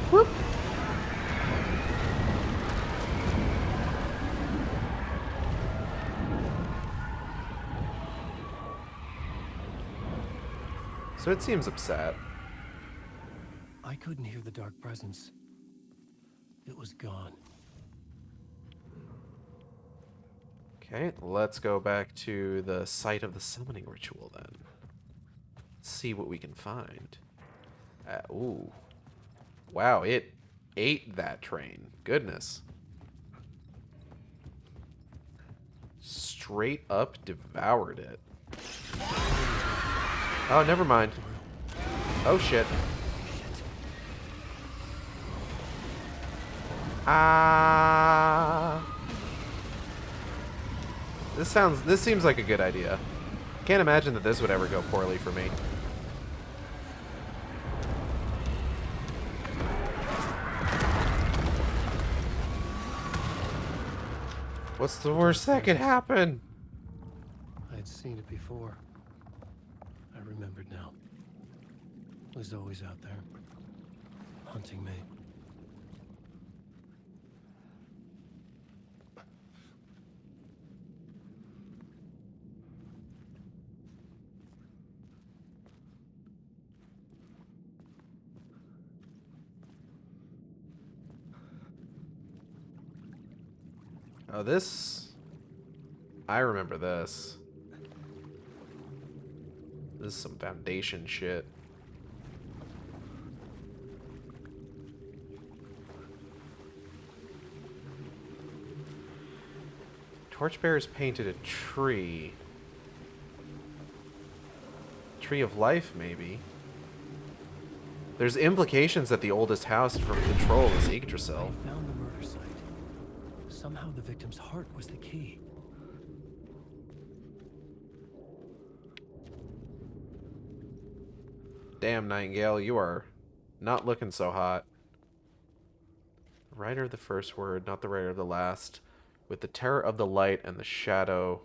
Whoop. So it seems upset. I couldn't hear the dark presence. It was gone. Okay, let's go back to the site of the summoning ritual then. See what we can find. Ooh. Wow, it ate that train. Goodness. Straight up devoured it. Oh, never mind. Oh, shit. Ah. This seems like a good idea. Can't imagine that this would ever go poorly for me. What's the worst that could happen? I'd seen it before. I remembered now. It was always out there, hunting me. Oh, this... I remember this. This is some foundation shit. Torchbearers painted a tree. Tree of life, maybe. There's implications that the oldest house from Control is Yggdrasil. I found the murder site. Somehow the victim's heart was the key. Damn, Nightingale, you are not looking so hot. Writer of the first word, not the writer of the last. With the terror of the light and the shadow...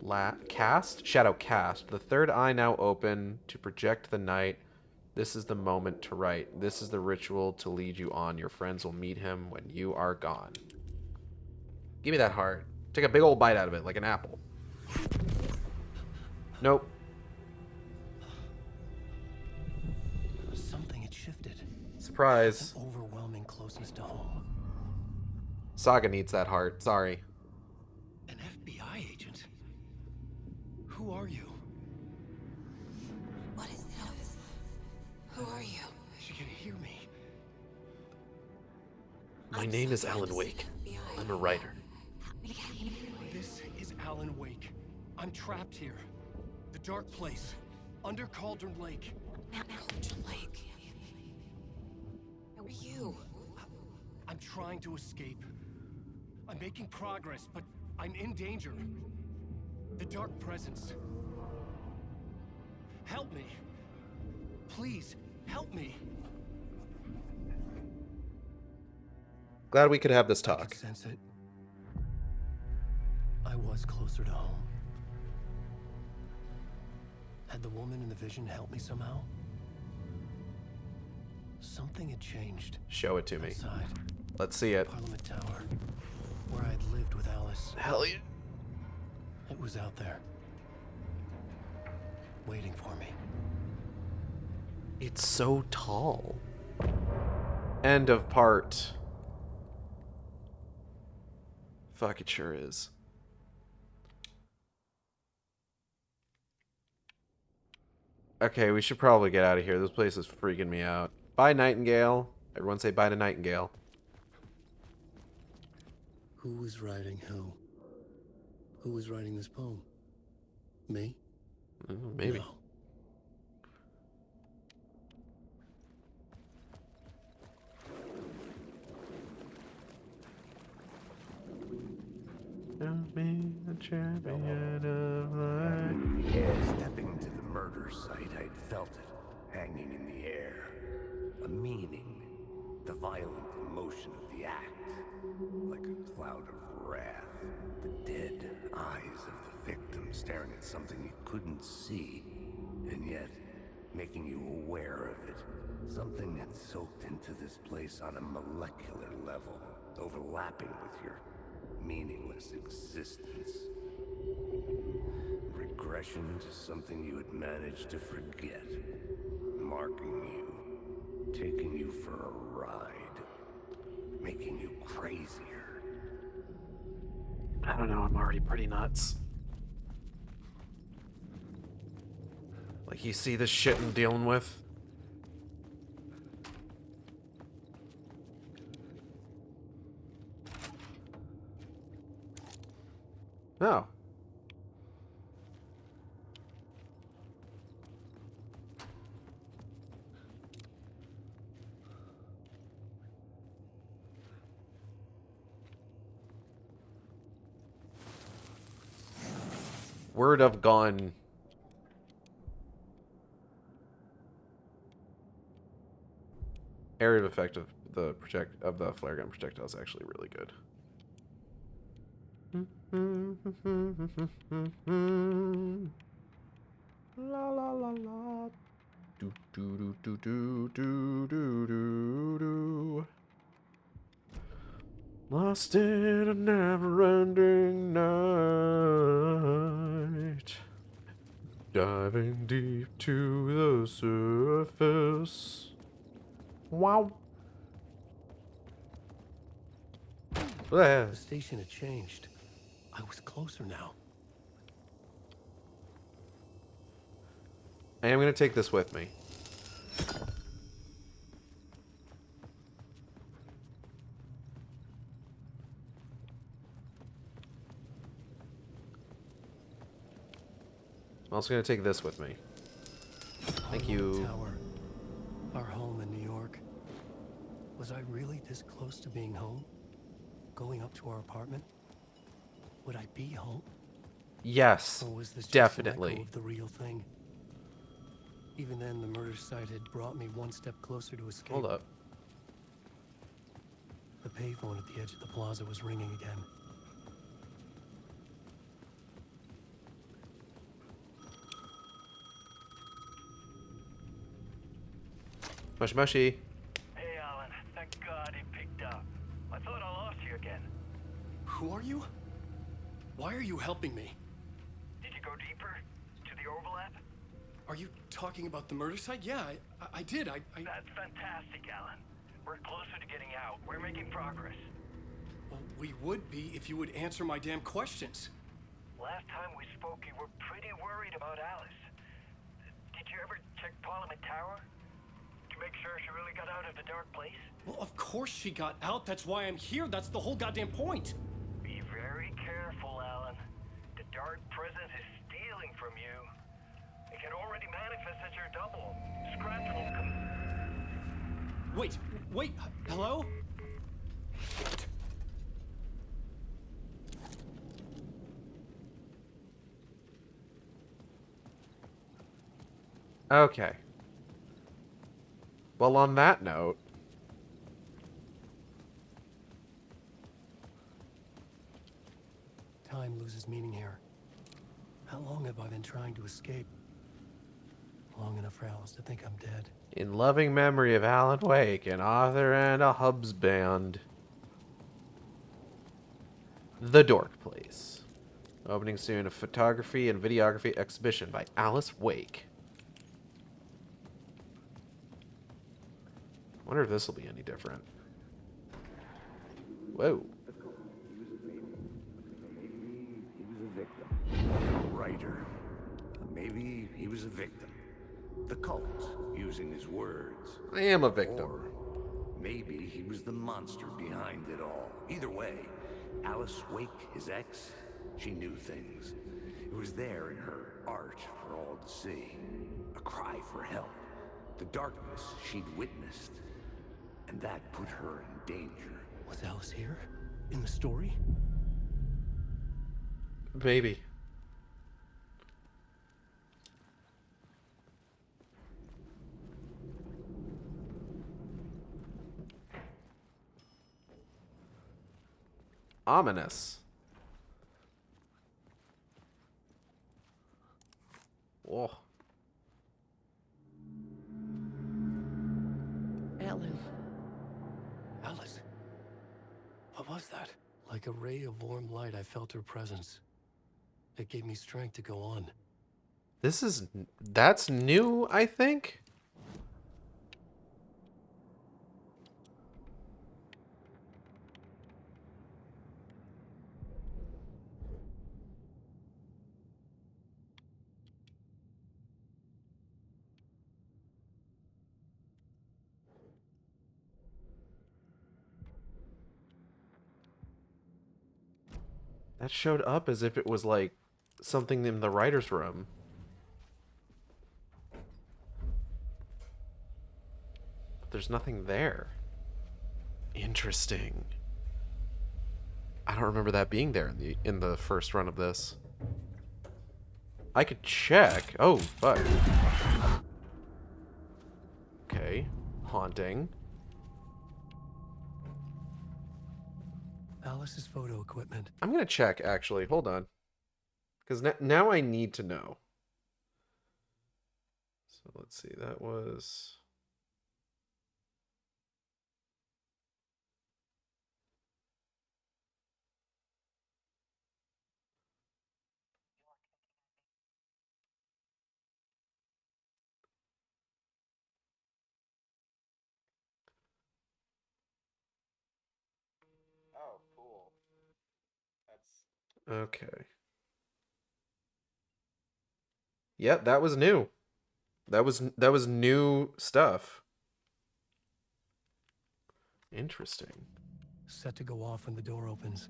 Shadow cast. The third eye now open to project the night. This is the moment to write. This is the ritual to lead you on. Your friends will meet him when you are gone. Give me that heart. Take a big old bite out of it, like an apple. Nope. Something had shifted. Surprise. An overwhelming closeness to home. Saga needs that heart. Sorry. An FBI agent? Who are you? What is this? Who are you? She can hear me. My name is Alan Wake. I'm a writer. This is Alan Wake. I'm trapped here. The dark place. Under Cauldron Lake. Cauldron Lake. Who are you? I'm trying to escape. I'm making progress, but I'm in danger. The dark presence. Help me. Please, help me. Glad we could have this I talk. could sense it. I was closer to home. Had the woman in the vision helped me somehow? Something had changed. Show it to me. Outside. Let's see it. Parliament Tower, where I'd lived with Alice. Hell yeah. It was out there, waiting for me. It's so tall. End of part. Fuck, it sure is. Okay, we should probably get out of here. This place is freaking me out. Bye, Nightingale. Everyone say bye to Nightingale. Who was writing who? Who was writing this poem? Me? Maybe. No. Don't be the champion of life. Stepping to the murder site, I'd felt it, hanging in the air. A meaning, the violent emotion of the act, like a cloud of wrath. The dead eyes of the victim staring at something he couldn't see, and yet making you aware of it. Something that's soaked into this place on a molecular level, overlapping with your meaningless existence. Regression to something you had managed to forget. Marking you, taking you for a ride, making you crazier. I don't know, I'm already pretty nuts. Like, you see this shit I'm dealing with? No. Word of gone. Area of effect of the flare gun projectile is actually really good. La la la la. Do do do do do do do do. Lost in a never-ending night, diving deep to the surface. Wow. The station had changed. I was closer now. I am going to take this with me. I'm also going to take this with me. Thank you. Tower. Our home in New York. Was I really this close to being home? Going up to our apartment? Would I be home? Yes, or was this definitely. Just an echo of the real thing? Even then, the murder site had brought me one step closer to escape. Hold up. The payphone at the edge of the plaza was ringing again. Mushy mushy. Hey, Alan. Thank God he picked up. I thought I lost you again. Who are you? Why are you helping me? Did you go deeper? To the overlap? Are you talking about the murder site? Yeah, I did. I... That's fantastic, Alan. We're closer to getting out. We're making progress. Well, we would be if you would answer my damn questions. Last time we spoke, you were pretty worried about Alice. Did you ever check Parliament Tower? To make sure she really got out of the dark place? Well, of course she got out. That's why I'm here. That's the whole goddamn point. Be very careful, Alan. The dark presence is stealing from you. It can already manifest as your double. Scratch will come. Wait, hello? Okay. Well, on that note, Time loses meaning here. How long have I been trying to escape? Long enough for Alice to think I'm dead. in loving memory of Alan Wake, an author and a husband. The Dork Place. Opening soon, a photography and videography exhibition by Alice Wake. I wonder if this will be any different. Whoa. Maybe he was a victim. A writer. Maybe he was a victim. The cult, using his words. I am a victim. Or maybe he was the monster behind it all. Either way, Alice Wake, his ex, she knew things. It was there in her art for all to see. A cry for help. The darkness she'd witnessed. And that put her in danger. Was Alice here? In the story? Maybe. Ominous. Oh. Alan. Alice. What was that? Like a ray of warm light, I felt her presence. It gave me strength to go on. That's new, I think? That showed up as if it was like something in the writer's room. But there's nothing there. Interesting. I don't remember that being there in the first run of this. I could check. Oh, fuck. Okay. Haunting. Alice's photo equipment. I'm gonna check, actually. Hold on. Because now I need to know. So let's see. That was... Oh, cool. That's... Okay. Yep, that was new. That was new stuff. Interesting. Set to go off when the door opens.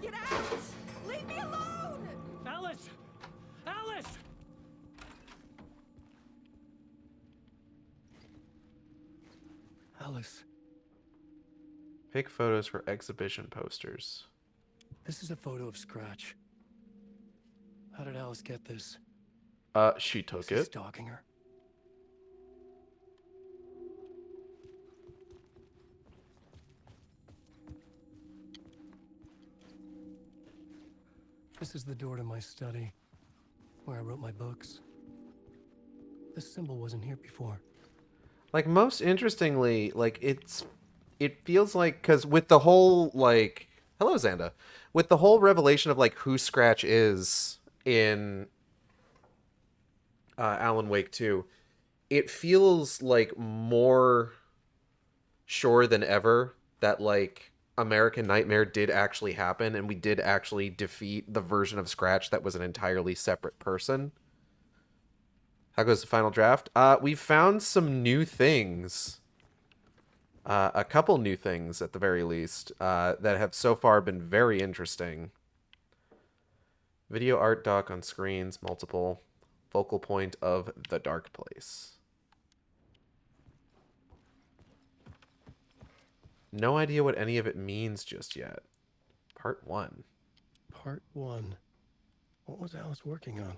Get out! Leave me alone! Alice! Alice! Alice. Pick photos for exhibition posters. This is a photo of Scratch. How did Alice get this? She took Is he it. stalking her? This is the door to my study, where I wrote my books. This symbol wasn't here before. Like, most interestingly, like, it feels like, because with the whole, like, hello, Xanda, with the whole revelation of, like, who Scratch is in Alan Wake 2, it feels, like, more sure than ever that, like, American Nightmare did actually happen, and we did actually defeat the version of Scratch that was an entirely separate person. How goes the final draft? We found some new things. A couple new things, at the very least, that have so far been very interesting. Video art doc on screens, multiple. Focal point of the dark place. No idea what any of it means just yet. Part 1. Part 1. What was Alice working on?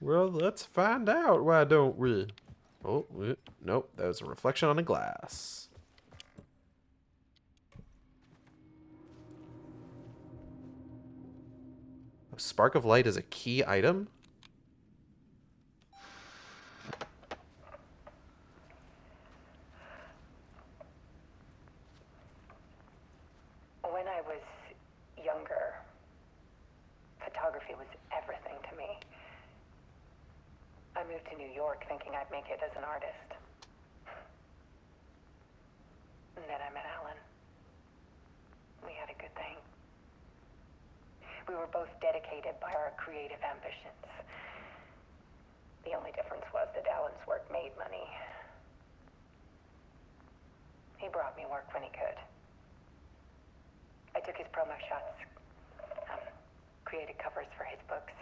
Well, let's find out, why don't we? Oh, nope, that was a reflection on a glass. A spark of light is a key item? When I was younger, photography was everything to me. I moved to New York thinking I'd make it as an artist. And then I met Alan. We had a good thing. We were both dedicated by our creative ambitions. The only difference was that Alan's work made money. He brought me work when he could. I took his promo shots, created covers for his books.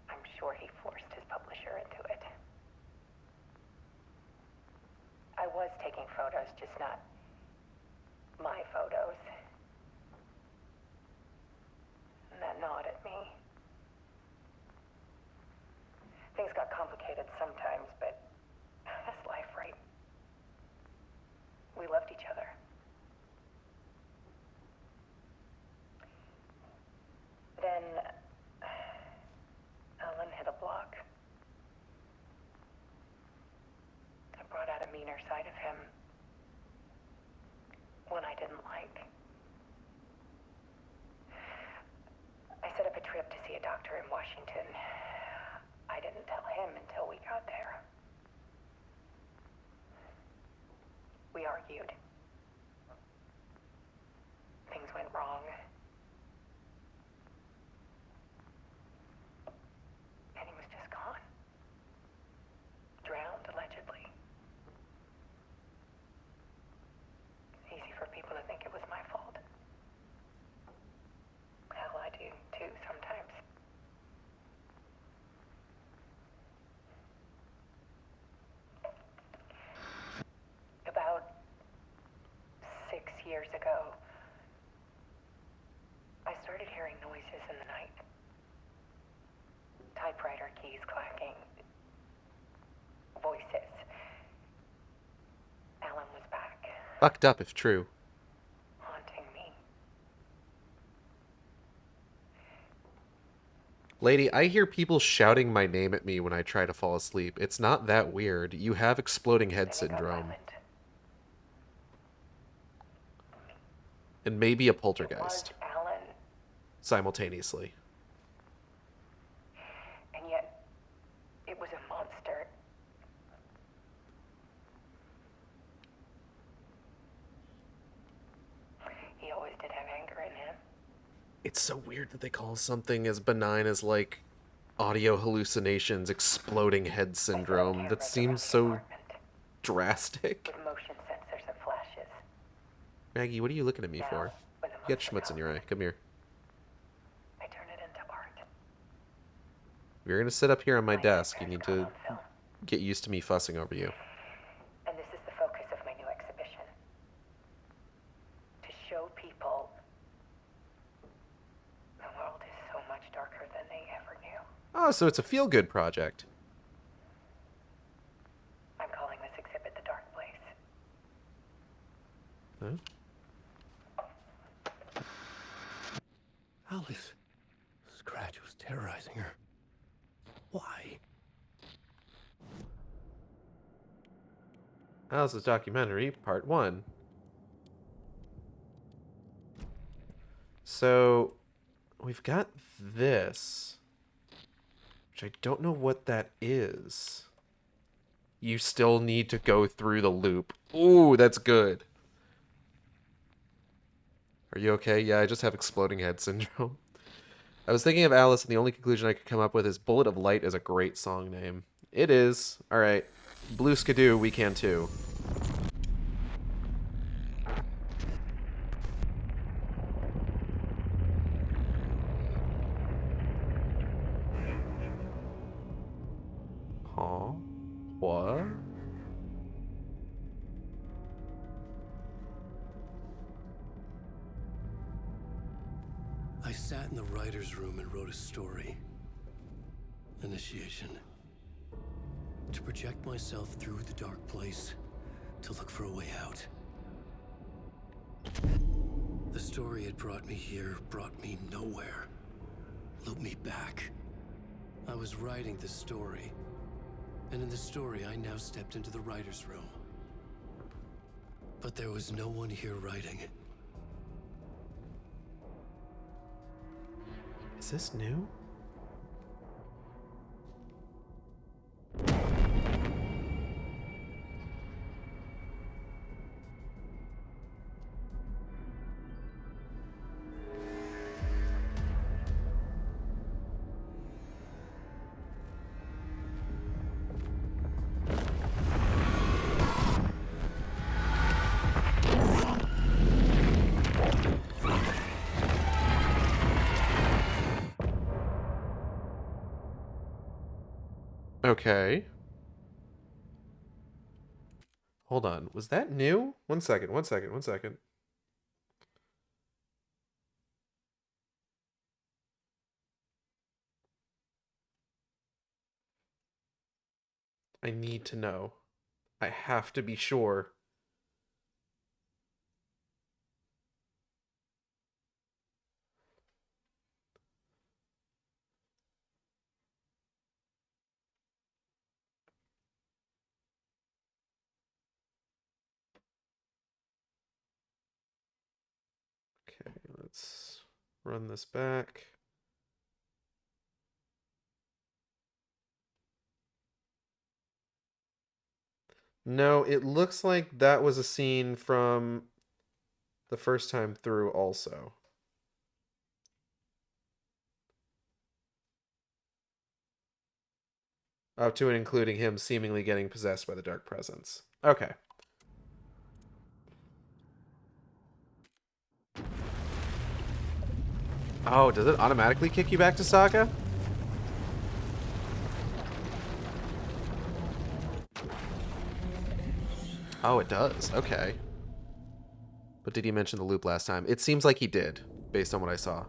I'm sure he forced his publisher into it. I was taking photos, just not my photos. And that gnawed at me. Things got complicated sometimes, but that's life, right? We loved each other. Then Alan hit a block. argued. Things went wrong. And he was just gone. Drowned, allegedly. It's easy for people to think it was my fault. Hell, I do too sometimes. About 6 years ago, I started hearing noises in the night. Typewriter keys clacking. Voices. Alan was back. Fucked up if true. Haunting me. Lady, I hear people shouting my name at me when I try to fall asleep. It's not that weird. You have exploding head syndrome. And maybe a poltergeist. It was Alan. Simultaneously. And yet, it was a monster. He always did have anger in him. It's so weird that they call something as benign as, like, audio hallucinations exploding head syndrome. That seems so drastic. With motion sensors and flashes. Maggie, what are you looking at me for? You got schmutz in your eye. Come here. I turn it into art. If you're gonna sit up here on my desk, you need to get used to me fussing over you. And this is the focus of my new exhibition. To show people the world is so much darker than they ever knew. Oh, so it's a feel-good project. I'm calling this exhibit The Dark Place. Huh? Alice. Scratch was terrorizing her. Why? Alice's documentary, part 1. So, we've got this, which I don't know what that is. You still need to go through the loop. Ooh, that's good. Are you okay? Yeah, I just have exploding head syndrome. I was thinking of Alice, and the only conclusion I could come up with is Bullet of Light is a great song name. It is. Alright. Blue Skidoo, we can too. Huh? What? I sat in the writer's room and wrote a story. Initiation. To project myself through the dark place, to look for a way out. The story had brought me here, brought me nowhere. Looped me back. I was writing the story. And in the story, I now stepped into the writer's room. But there was no one here writing. Is this new? Okay. Hold on. Was that new? One second. I need to know. I have to be sure. Okay, let's run this back. No, it looks like that was a scene from the first time through also. Up to and including him seemingly getting possessed by the dark presence. Okay. Oh, does it automatically kick you back to Saga? Oh, it does. Okay. But did he mention the loop last time? It seems like he did, based on what I saw.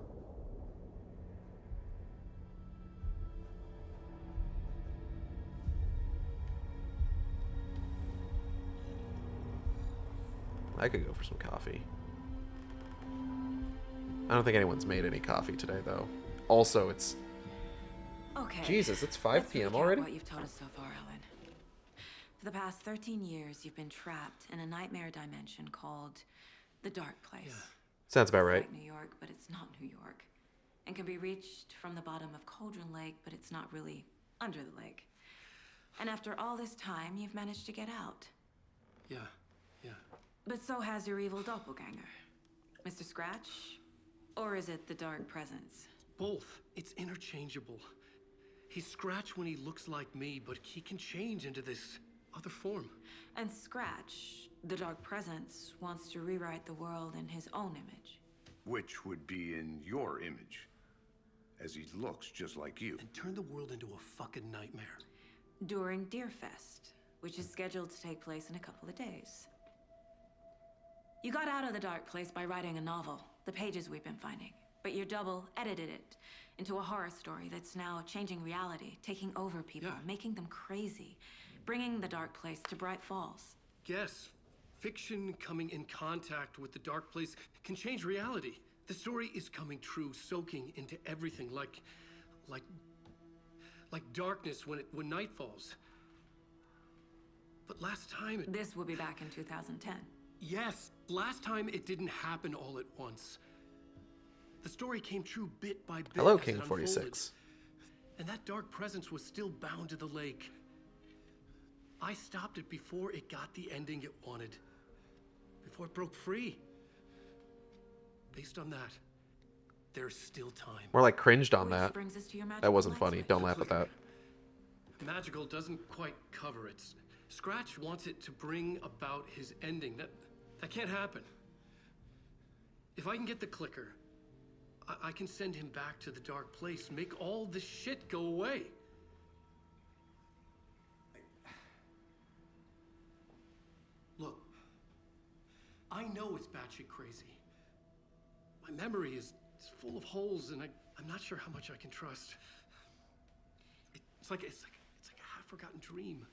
I could go for some coffee. I don't think anyone's made any coffee today, though. Also, it's... Okay. Jesus, it's 5 p.m. already? What you've told us so far, Alan. For the past 13 years, you've been trapped in a nightmare dimension called the Dark Place. Sounds about right. It's like New York, but it's not New York. And can be reached from the bottom of Cauldron Lake, but it's not really under the lake. And after all this time, you've managed to get out. Yeah. But so has your evil doppelganger. Mr. Scratch? Or is it the Dark Presence? Both. It's interchangeable. He's Scratch when he looks like me, but he can change into this other form. And Scratch, the Dark Presence, wants to rewrite the world in his own image. Which would be in your image, as he looks just like you. And turn the world into a fucking nightmare. During Deerfest, which is scheduled to take place in a couple of days. You got out of the Dark Place by writing a novel, the pages we've been finding. But your double edited it into a horror story that's now changing reality, taking over people, making them crazy, bringing the Dark Place to Bright Falls. Yes, fiction coming in contact with the Dark Place can change reality. The story is coming true, soaking into everything, like darkness when night falls. But last time This will be back in 2010. Yes, last time it didn't happen all at once. The story came true bit by bit. Hello, as it King unfolded. 46. And that dark presence was still bound to the lake. I stopped it before it got the ending it wanted. Before it broke free. Based on that, there's still time. More like cringed on that. Brings us to your That wasn't funny. Don't laugh at that. Magical doesn't quite cover it. Scratch wants it to bring about his ending. That can't happen. If I can get the clicker, I can send him back to the Dark Place, make all this shit go away. Look, I know it's batshit crazy. My memory is full of holes, and I'm not sure how much I can trust. It's like a half-forgotten dream.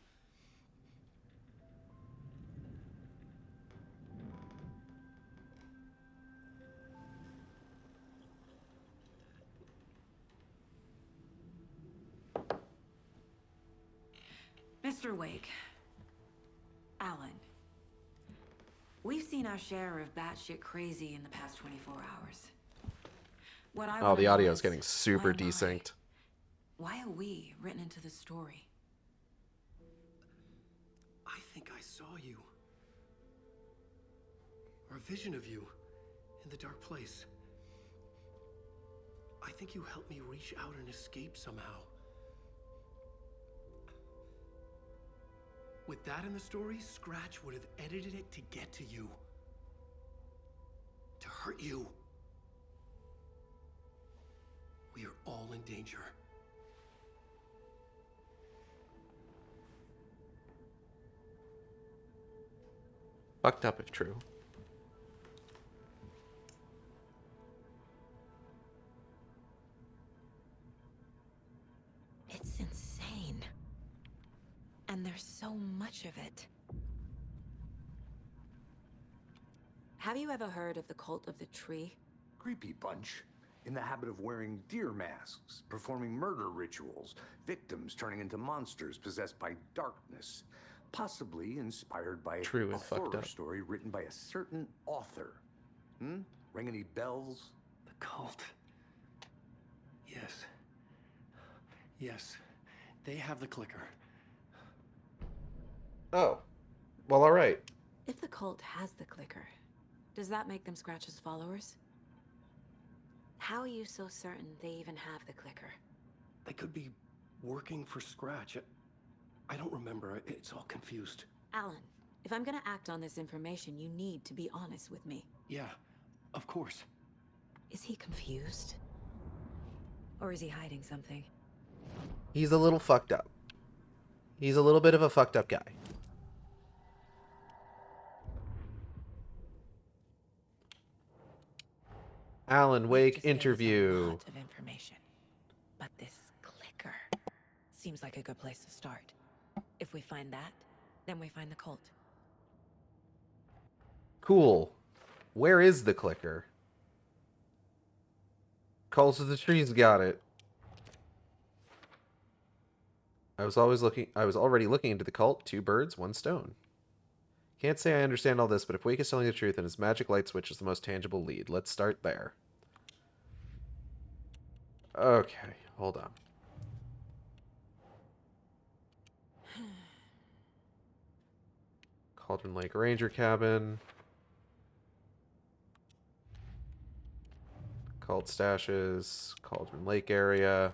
Mr. Wake, Alan, we've seen our share of batshit crazy in the past 24 hours. What I Oh, wanna the know audio is is, getting super why am I? desynced. Why are we written into the story? I think I saw you. Or a vision of you in the Dark Place. I think you helped me reach out and escape somehow. With that in the story, Scratch would have edited it to get to you. To hurt you. We are all in danger. Fucked up if true. It's insane. And there's so much of it. Have you ever heard of the cult of the tree? Creepy bunch. In the habit of wearing deer masks, performing murder rituals, victims turning into monsters possessed by darkness, possibly inspired by True, a it's fucked horror up. story written by a certain author. Ring any bells? The cult. Yes. Yes. They have the clicker. Oh. Well, all right. If the cult has the clicker, does that make them Scratch's followers? How are you so certain they even have the clicker? They could be working for Scratch. I don't remember. It's all confused. Alan, if I'm gonna act on this information, you need to be honest with me. Yeah, of course. Is he confused? Or is he hiding something? He's a little fucked up. He's a little bit of a fucked up guy. Alan Wake Just gave us interview. A lot of information. But this clicker seems like a good place to start. If we find that, then we find the cult. Cool. Where is the clicker? Calls of the Trees got it. I was already looking into the cult. 2 birds, 1 stone. Can't say I understand all this, but if Wake is telling the truth, then his magic light switch is the most tangible lead. Let's start there. Okay, hold on. Cauldron Lake Ranger Cabin. Cult stashes. Cauldron Lake area.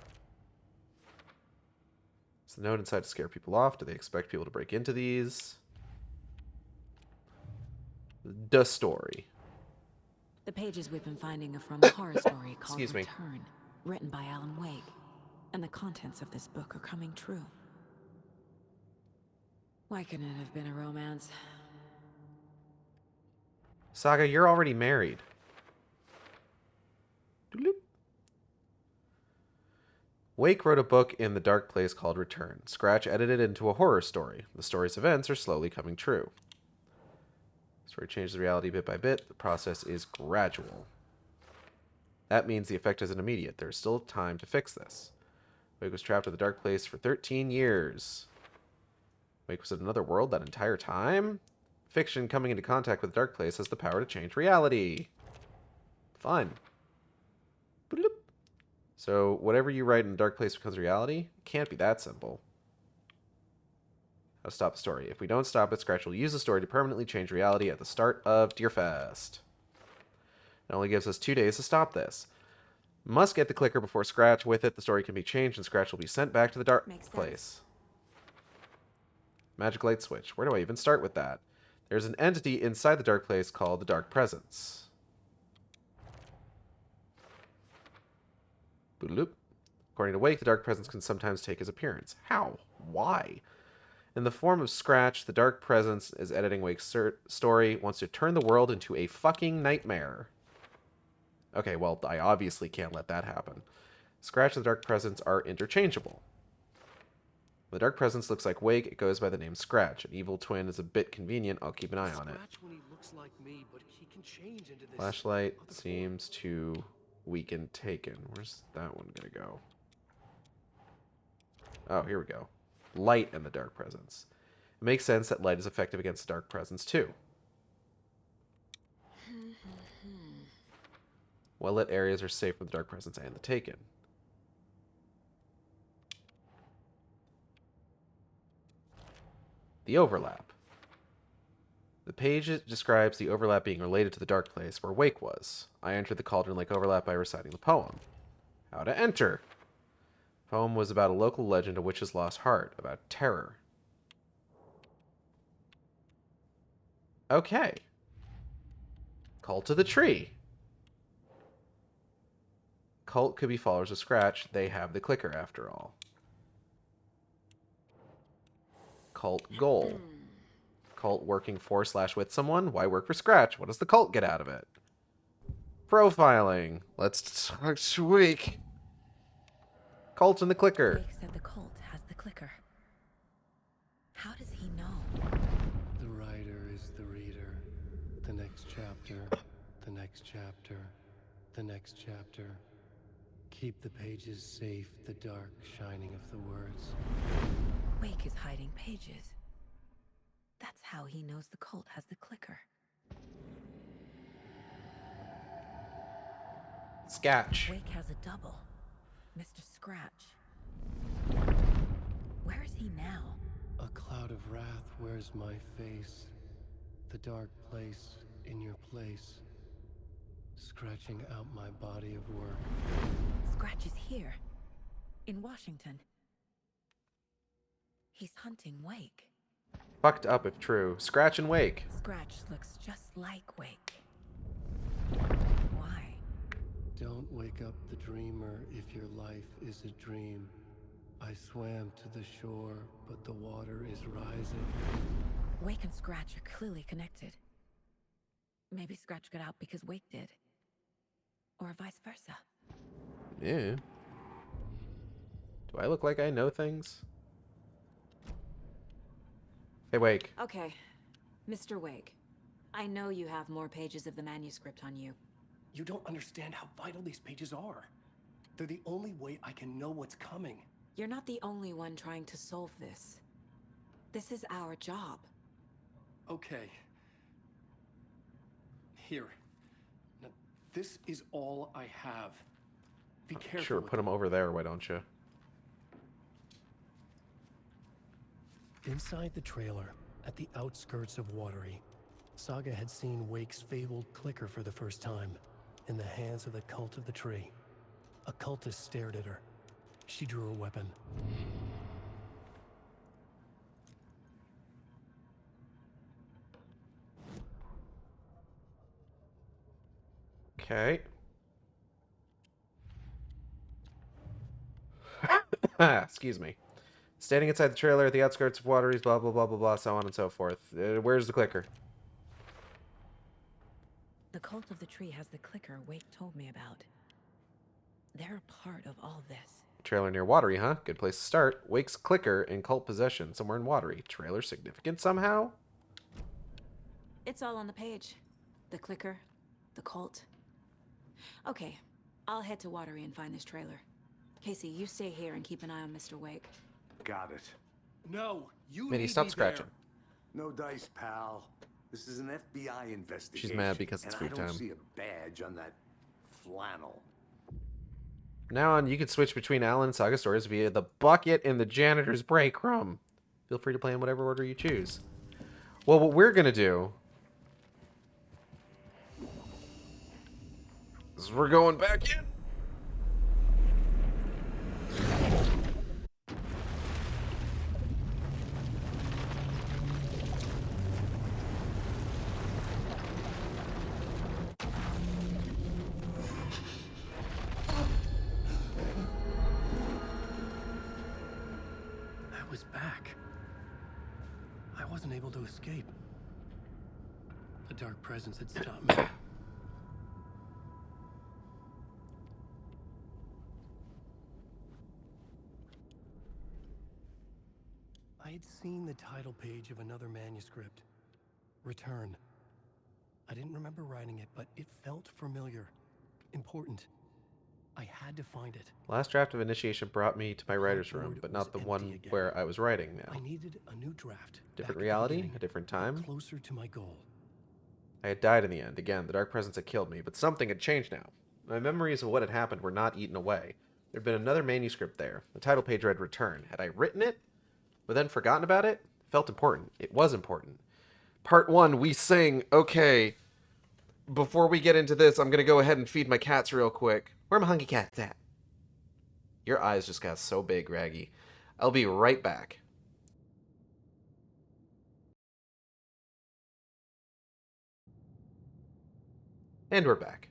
Is the note inside to scare people off? Do they expect people to break into these? The story. The pages we've been finding are from a horror story called Excuse me. Return, written by Alan Wake. And the contents of this book are coming true. Why couldn't it have been a romance? Saga, you're already married. Doodloop. Wake wrote a book in the dark place called Return. Scratch edited it into a horror story. The story's events are slowly coming true. The story changes reality bit by bit. The process is gradual. That means the effect isn't immediate. There's still time to fix this. Wake was trapped in the dark place for 13 years. Wake was in another world that entire time? Fiction coming into contact with the dark place has the power to change reality. Fun. Bloop. So whatever you write in the dark place becomes reality? It can't be that simple. How to stop the story. If we don't stop it, Scratch will use the story to permanently change reality at the start of DRFest. It only gives us 2 days to stop this. Must get the clicker before Scratch. With it, the story can be changed and Scratch will be sent back to the dark place. Magic light switch. Where do I even start with that? There's an entity inside the dark place called the Dark Presence. Boodaloop. According to Wake, the Dark Presence can sometimes take his appearance. How? Why? In the form of Scratch, the Dark Presence is editing Wake's story, wants to turn the world into a fucking nightmare. Okay, well, I obviously can't let that happen. Scratch and the Dark Presence are interchangeable. The Dark Presence looks like Wake. It goes by the name Scratch. An evil twin is a bit convenient. I'll keep an eye on it. When he looks like me, but he can change into this Flashlight seems to weaken Taken. Where's that one gonna go? Oh, here we go. Light and the Dark Presence. It makes sense that light is effective against the Dark Presence too. Well-lit areas are safe from the Dark Presence and the Taken. The overlap. The page describes the overlap being related to the dark place where Wake was. I entered the Cauldron Lake overlap by reciting the poem. How to enter. The poem was about a local legend, a witch's lost heart, about terror. Okay. Cult of the Tree. Cult could be followers of Scratch. They have the clicker after all. Cult goal. Cult working for / with someone. Why work for Scratch? What does the cult get out of it? Profiling. Let's talk to Wake. Cult and the clicker. Wake said the cult has the clicker. How does he know? The writer is the reader. The next chapter. The next chapter. The next chapter. Keep the pages safe, the dark shining of the words. Wake is hiding pages. That's how he knows the cult has the clicker. Scratch. Wake has a double. Mr. Scratch. Where is he now? A cloud of wrath wears my face, the dark place in your place, scratching out my body of work. Scratch is here, in Washington. He's hunting Wake. Fucked up if true. Scratch and Wake. Scratch looks just like Wake. Why? Don't wake up the dreamer if your life is a dream. I swam to the shore, but the water is rising. Wake and Scratch are clearly connected. Maybe Scratch got out because Wake did. Or vice versa. Yeah. Do I look like I know things? Hey, Wake. Okay, Mr. Wake. I know you have more pages of the manuscript on you. You don't understand how vital these pages are. They're the only way I can know what's coming. You're not the only one trying to solve this. This is our job. Okay. Here. Now, this is all I have. Be careful. Sure, put them over there, why don't you? Inside the trailer, at the outskirts of Watery, Saga had seen Wake's fabled clicker for the first time, in the hands of the Cult of the Tree. A cultist stared at her. She drew a weapon. Okay. Excuse me. Standing inside the trailer at the outskirts of Wateries, blah, blah, blah, blah, blah, so on and so forth. Where's the clicker? The Cult of the Tree has the clicker Wake told me about. They're a part of all this. Trailer near Watery, huh? Good place to start. Wake's clicker in cult possession somewhere in Watery. Trailer significant somehow? It's all on the page. The clicker, the cult. Okay, I'll head to Watery and find this trailer. Casey, you stay here and keep an eye on Mr. Wake. Got it. No, you Minnie, need stop me scratching. there. No dice, pal. This is an FBI investigation. She's mad because it's free and I don't time. see a badge on that flannel. Now on, you can switch between Alan and Saga stories via the bucket in the janitor's break room. Feel free to play in whatever order you choose. Well, what we're going to do is we're going back in. I was back. I wasn't able to escape. A dark presence had stopped me. I had seen the title page of another manuscript. Return. I didn't remember writing it, but it felt familiar. Important. I had to find it. Last draft of Initiation brought me to my writer's room, but not the one where I was writing now. I needed a new draft. Different reality, a different time. Closer to my goal. I had died in the end. Again, the dark presence had killed me, but something had changed now. My memories of what had happened were not eaten away. There had been another manuscript there. The title page read Return. Had I written it, but then forgotten about it? It felt important. It was important. Part 1, we sing. Okay. Before we get into this, I'm going to go ahead and feed my cats real quick. Where are my hungry cats at? Your eyes just got so big, Raggy. I'll be right back. And we're back.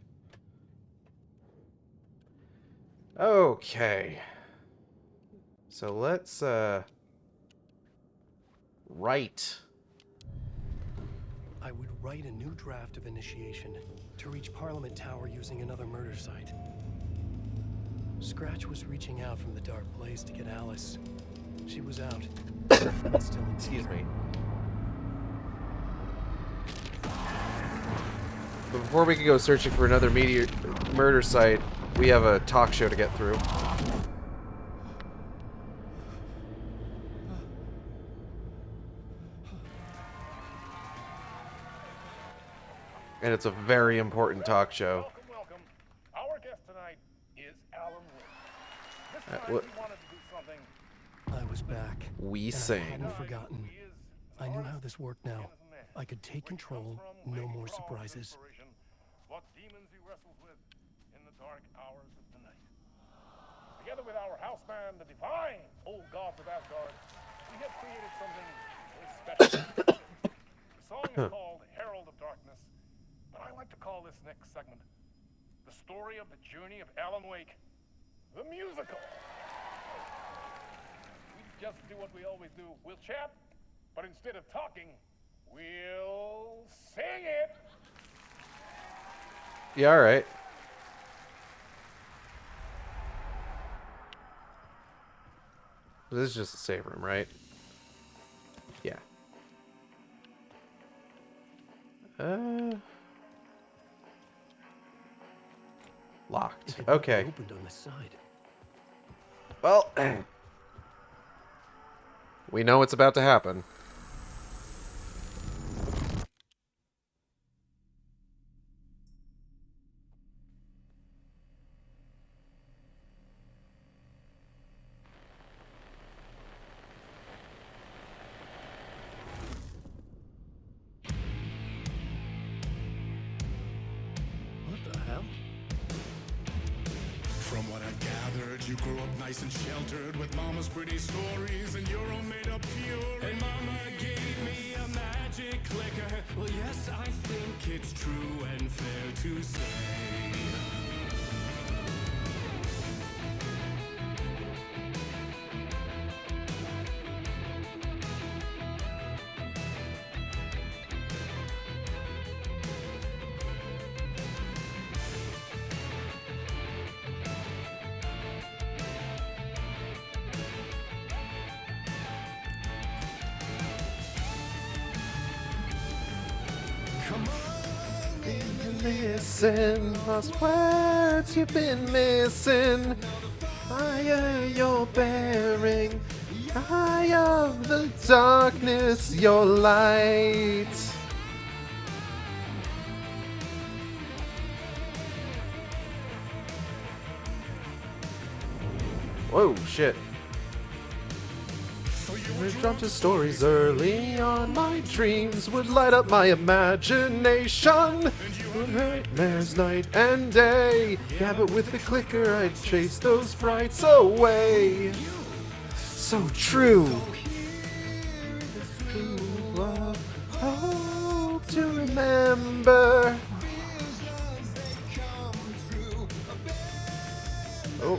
Okay. So let's, write. I would write a new draft of Initiation to reach Parliament Tower using another murder site. Scratch was reaching out from the dark place to get Alice. She was out. But still in Excuse danger. me. But before we can go searching for another murder site, we have a talk show to get through. And it's a very important talk show. Welcome. Our guest tonight is Alan Wake. This time what- he wanted to do something I was was back. We and sing. I hadn't forgotten. I knew how this worked now. I could take control, no more surprises. What demons he wrestles with in the dark hours of the night. Together with our house band, the divine old gods of Asgard, we have created something very special. The song is called Herald of Darkness, but I like to call this next segment the story of the journey of Alan Wake, the musical. We just do what we always do. We'll chat, but instead of talking, we'll sing it. Yeah, all right. This is just a save room, right? Yeah. Locked. Okay. Opened on the side. Well, we know what's about to happen. What the hell? From what I've gathered, you grew up nice and sheltered with mama's pretty stories and your own made-up fury. And mama gave me a magic clicker. Well, yes, I think it's true and fair to say. Listen, lost words you've been missing. Fire you're bearing, eye of the darkness, your light. Whoa, shit. We're drawn to stories early on. My dreams would light up my imagination. Nightmares night and day. Yeah, but with the clicker I'd chase those frights away. So true. Hope to remember. Oh.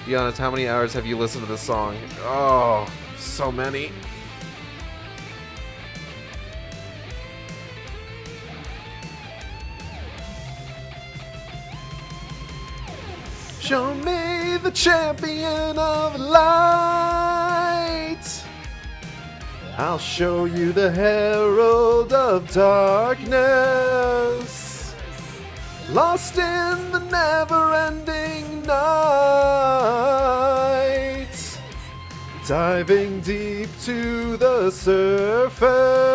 Be honest, how many hours have you listened to this song? Oh, so many. Show me the champion of light. I'll show you the herald of darkness. Lost in the never-ending night, diving deep to the surface.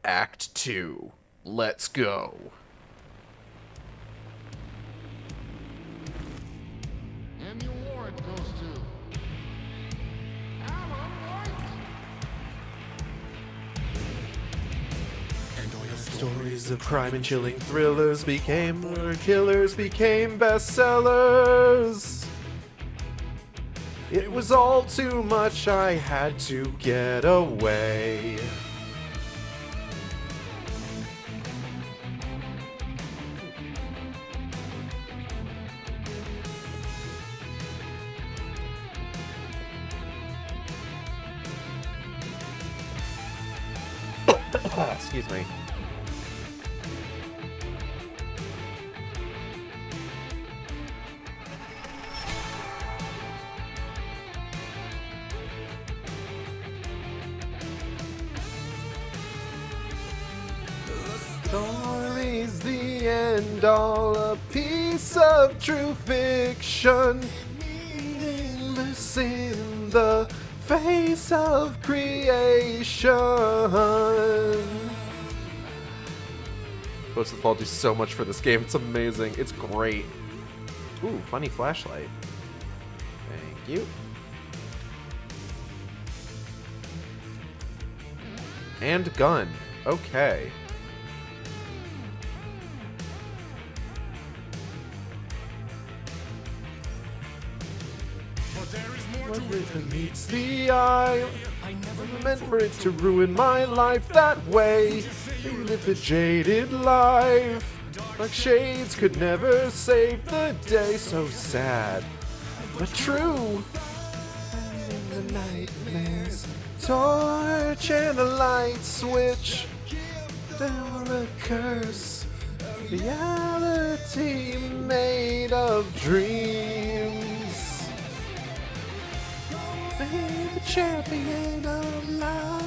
Act 2. Let's go. And the award goes to Alan Wake. And all your Stories of crime and chilling thrillers became murder killers, became bestsellers. It was all too much, I had to get away. Excuse me. The story's the end, all a piece face of true fiction. Meaningless in the face of creation. Ghost of the Fall do so much for this game. It's amazing. It's great. Ooh, funny flashlight. Thank you. And gun. Okay. What meets the eye? I never meant for it to ruin my life that way. They live a jaded life. Like shades could never save the day. So sad, but true. And in the nightmares, torch and a light switch. There were a curse. Reality made of dreams. Be the champion of light.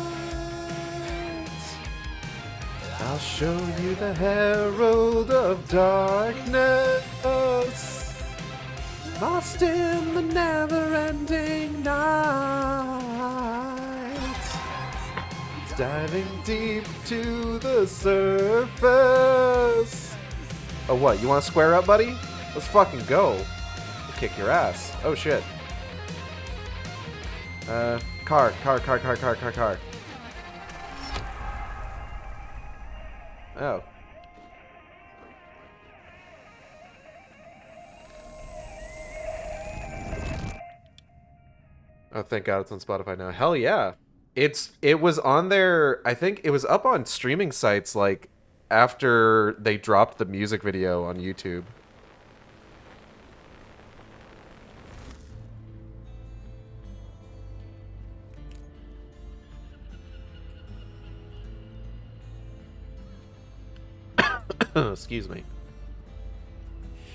I'll show you the herald of darkness, lost in the never-ending night, diving deep to the surface. Oh, what? You want to square up, buddy? Let's fucking go. We'll kick your ass. Oh, shit. Car. Oh. Oh, thank God it's on Spotify now. Hell yeah. It was on there, I think it was up on streaming sites like after they dropped the music video on YouTube. Excuse me.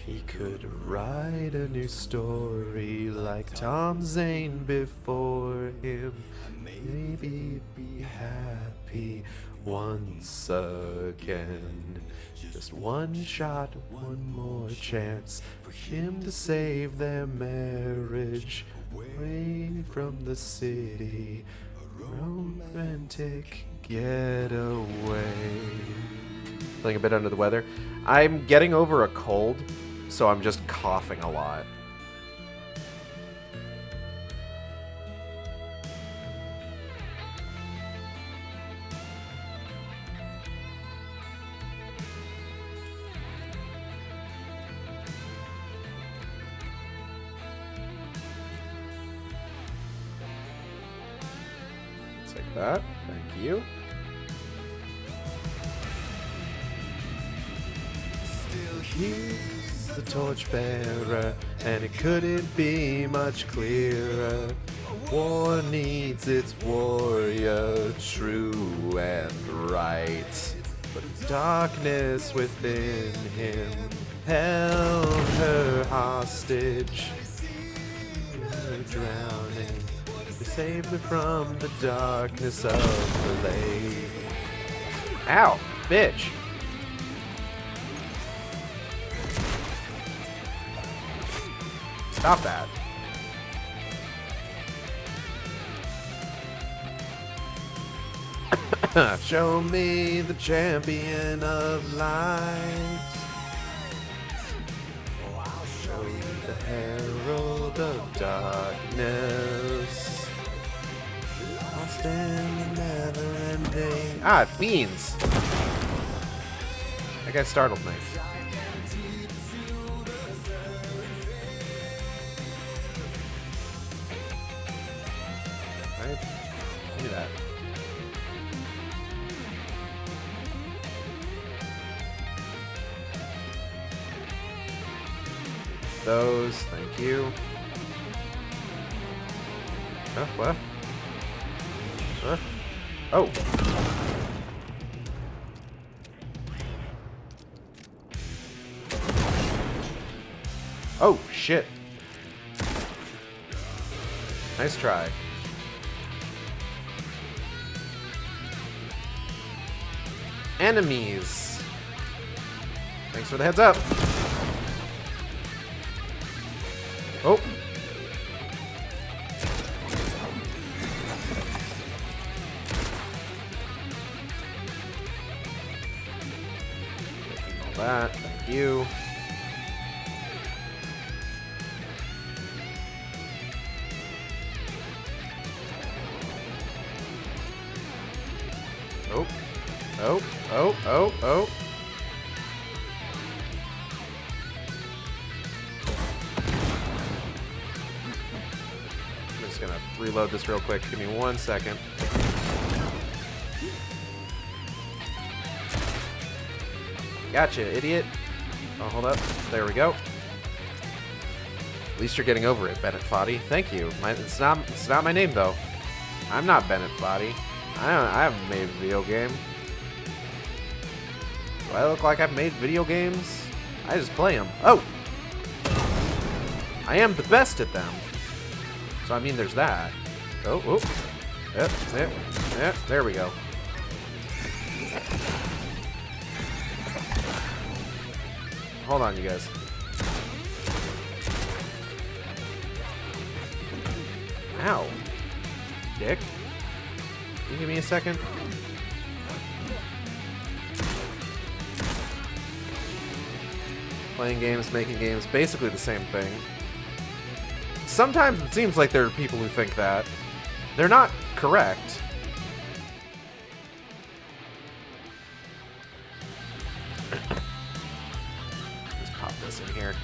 He could write a new story like Tom Zane before him. Maybe be happy once again. Just one shot, one more chance for him to save their marriage. Away from the city, a romantic getaway. Feeling a bit under the weather. I'm getting over a cold, so I'm just coughing a lot. Take that. Thank you. He's the torchbearer, and it couldn't be much clearer. War needs its warrior, true and right. But the darkness within him held her hostage. Drowning, they saved me from the darkness of the lake. Ow, bitch. Stop that. Show me the champion of light. I'll show you the herald of darkness. Lost in the never-ending... Ah, beans! That guy startled me. Look at that. Those, thank you. Huh? What? Huh? Oh. Oh, shit. Nice try. Enemies. Thanks for the heads up. Oh. All that. Thank you. Oh. Oh. Oh. Oh. Oh. I'm just gonna reload this real quick. Give me 1 second. Gotcha, idiot. Oh, hold up. There we go. At least you're getting over it, Bennett Foddy. Thank you. It's not my name though. I'm not Bennett Foddy. I haven't made a video game. Do I look like I've made video games? I just play them. Oh! I am the best at them. So I mean there's that. Oh, oh. Yep, yep, yep, there we go. Hold on, you guys. Ow. Dick. Can you give me a second? Playing games, making games, basically the same thing. Sometimes it seems like there are people who think that. They're not correct. Just pop this in here.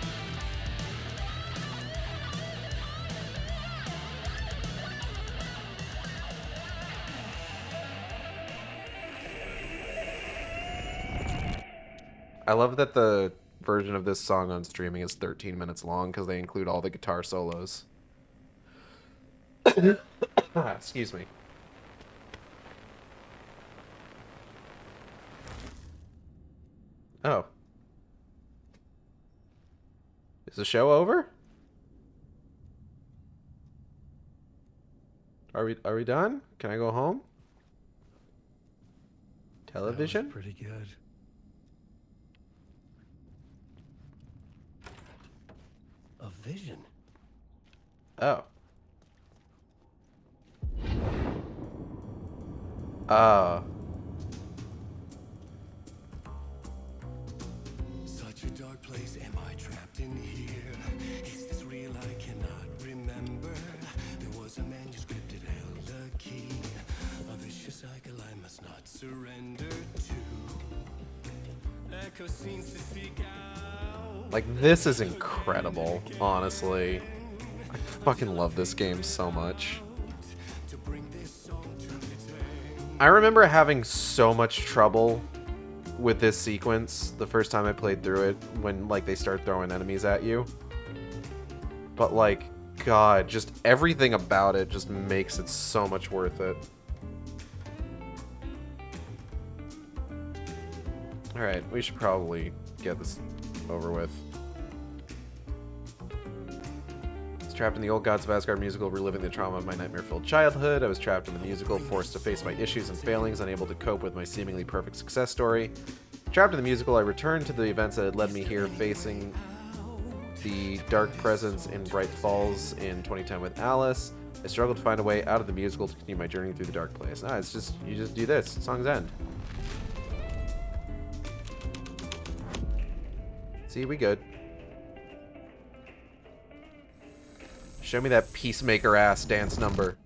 I love that the version of this song on streaming is 13 minutes long because they include all the guitar solos. Excuse me. Oh. Is the show over? Are we done? Can I go home? Television? That was pretty good. A vision. Oh. Such a dark place, am I trapped in here? Is this real? I cannot remember. There was a manuscript, it held a key. A vicious cycle I must not surrender to. Echo scenes to seek out. Like, this is incredible, honestly. I fucking love this game so much. I remember having so much trouble with this sequence the first time I played through it when, like, they start throwing enemies at you. But, like, God, just everything about it just makes it so much worth it. Alright, we should probably get this over with. Trapped in the Old Gods of Asgard musical, reliving the trauma of my nightmare-filled childhood. I was trapped in the musical, forced to face my issues and failings, unable to cope with my seemingly perfect success story. Trapped in the musical, I returned to the events that had led me here, facing the dark presence in Bright Falls in 2010 with Alice. I struggled to find a way out of the musical to continue my journey through the dark place. Ah, it's just, you just do this. Song's end. See, we good. Show me that Peacemaker ass dance number.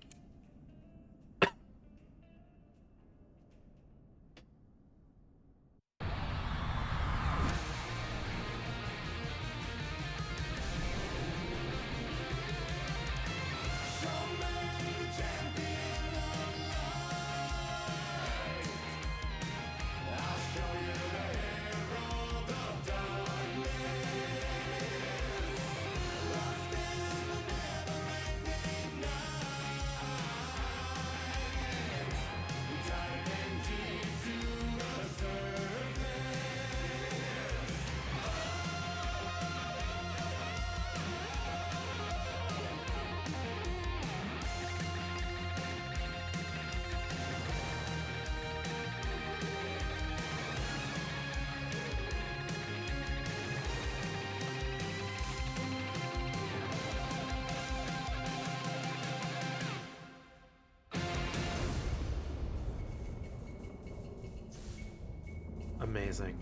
Amazing.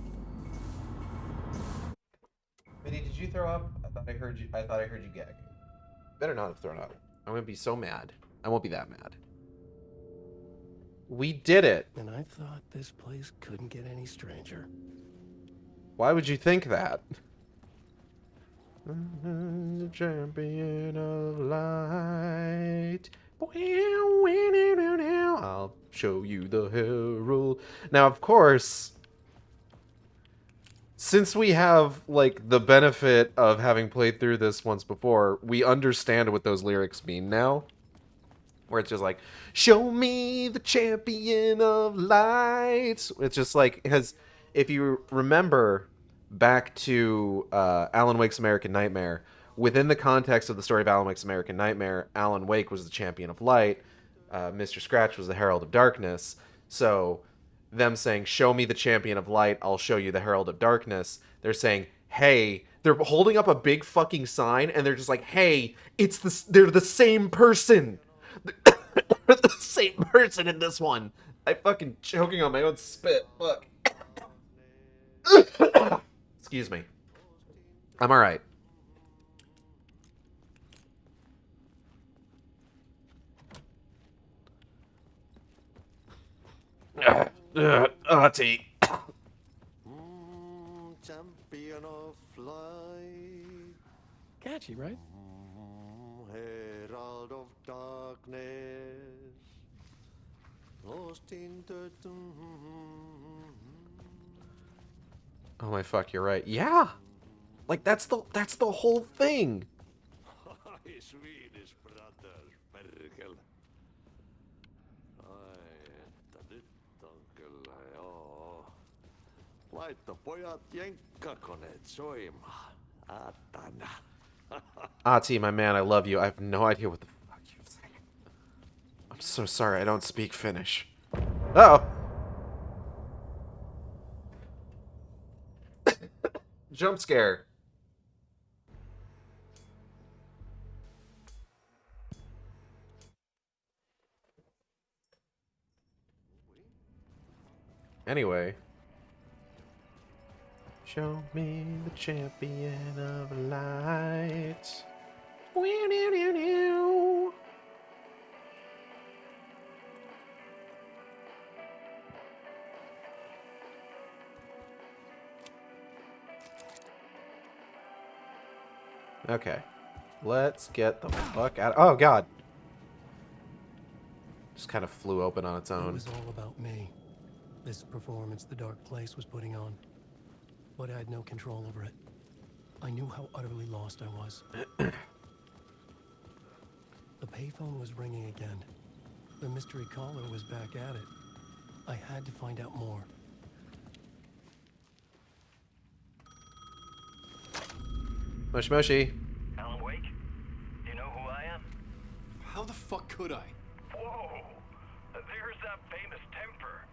Vinny, did you throw up? I thought I heard you gagging. Better not have thrown up. I'm gonna be so mad. I won't be that mad. We did it. And I thought this place couldn't get any stranger. Why would you think that? The champion of light. I'll show you the herald. Now, of course, since we have, like, the benefit of having played through this once before, we understand what those lyrics mean now. Where it's just like, show me the champion of light. It's just like, because if you remember back to Alan Wake's American Nightmare, within the context of the story of Alan Wake's American Nightmare, Alan Wake was the champion of light, Mr. Scratch was the herald of darkness. So them saying, show me the champion of light, I'll show you the herald of darkness, they're saying, hey, they're holding up a big fucking sign, and they're just like, hey, they're the same person. They're the same person in this one. I'm fucking choking on my own spit. Look. Excuse me. I'm alright. Auntie. Champion of light. Catchy, right? Herald of darkness. Lost in the... Oh my fuck, you're right. Yeah. Like that's the whole thing. Swedish brothers, perkel. Ai, että nyt on kyllä joo. Laitto pojat jenkkakoneet soimaan. Atana. Ati, my man, I love you. I have no idea what the fuck you're saying. I'm so sorry, I don't speak Finnish. Uh-oh. Jump scare. Anyway. Show me the champion of light. Okay. Let's get the fuck out. Oh, God. Just kind of flew open on its own. It was all about me. This performance the Dark Place was putting on. But I had no control over it. I knew how utterly lost I was. The payphone was ringing again. The mystery caller was back at it. I had to find out more. Moshi Moshi. Alan Wake? You know who I am? How the fuck could I? Whoa! There's that famous temper.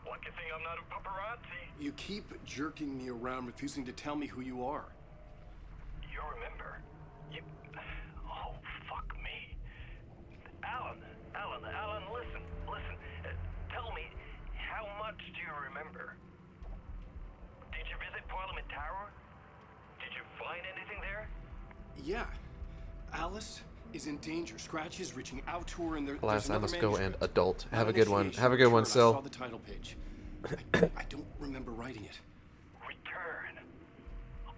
Lucky thing I'm not a paparazzi. You keep jerking me around, refusing to tell me who you are. You remember? Oh, fuck me. Alan, listen. Tell me, how much do you remember? Did you visit Parliament Tower? Did you find anything there? Yeah. Alice is in danger. Scratch is reaching out to her, and Alas, I must go and adult. Have a Good good one. Have a good one, I Sil. saw the title page. I don't remember writing it. Return.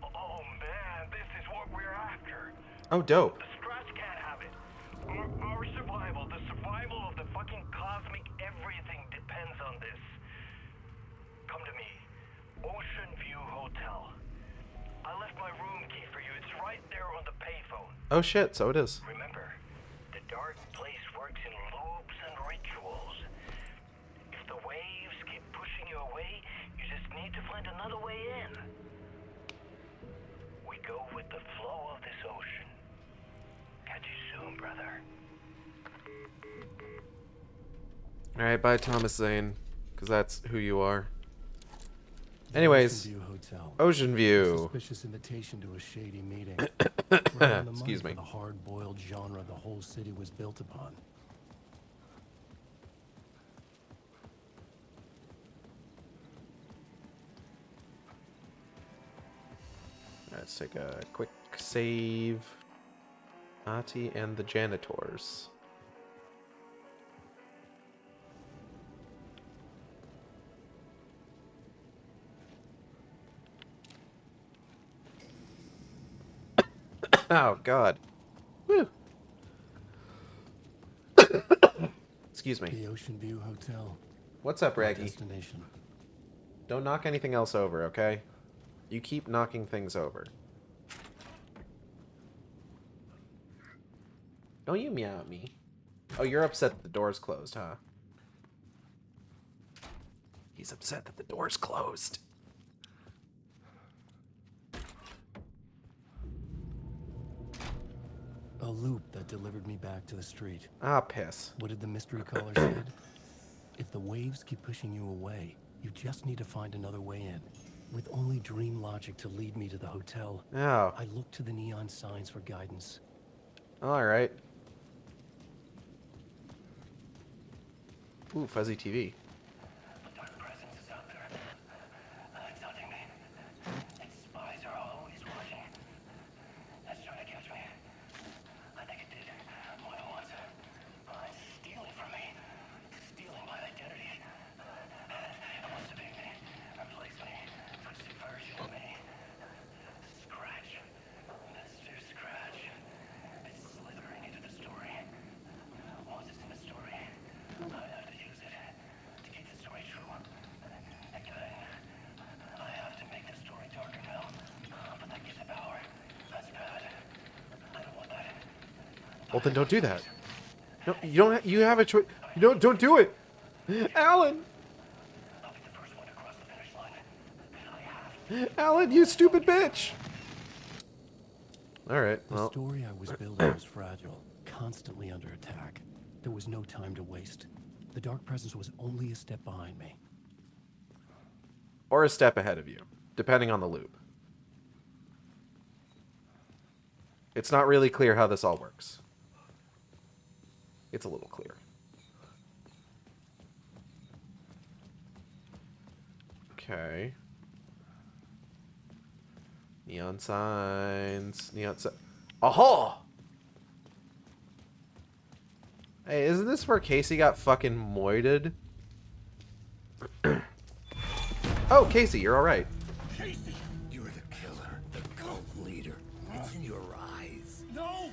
Oh man, this is what we're after. Oh, dope. The Scratch can't have it. Our survival, the survival of the fucking cosmic everything depends on this. Come to me. Ocean View Hotel. I left my room key for you. It's right there on the payphone. Oh shit, so it is. Remember, the Dark Place works in loops and rituals. If the waves keep pushing you away, you just need to find another way in. We go with the flow of this ocean. Catch you soon, brother. Alright, bye Thomas Zane. Because that's who you are. Anyways, Ocean View Hotel. Ocean View. A suspicious invitation to a shady meeting. Excuse me. The hard-boiled genre the whole city was built upon. Let's take a quick save. Ati and the janitors. Oh, God. Woo. Excuse me. The Ocean View Hotel. What's up, Raggy? Destination. Don't knock anything else over, okay? You keep knocking things over. Don't you meow at me. Oh, you're upset that the door's closed, huh? He's upset that the door's closed. A loop that delivered me back to the street. Ah, piss. What did the mystery caller said? If the waves keep pushing you away, you just need to find another way in. With only dream logic to lead me to the hotel, Oh. I looked to the neon signs for guidance. Alright. Ooh, fuzzy TV. The dark presence is out there. It's hunting me. Its spies are always watching. It's trying to catch me. I think it did more than once. It's stealing from me. Stealing my identity. It wants to be me. Replace me. Twisted version of me. Scratch. Mr. Scratch. It's slithering into the story. Once it's in the story, I have to use it to keep the story true. Again, I have to make the story darker now. But that gives it power. That's bad. I don't want that. Well, then don't do that. No, you don't. You have a choice. You don't do it, Alan. I'll be the first one to cross the finish line. I have to. Alan, you stupid bitch. All right. The Well, story I was building was fragile, constantly under attack. There was no time to waste. The dark presence was only a step behind me. or a step ahead of you, depending on the loop. It's not really clear how this all works. It's a little clear. Okay. Neon signs. Neon signs. Aha! Hey, isn't this where Casey got fucking moited? Oh, Casey, you're alright. Casey! You're the killer, the cult leader. It's in your eyes. No!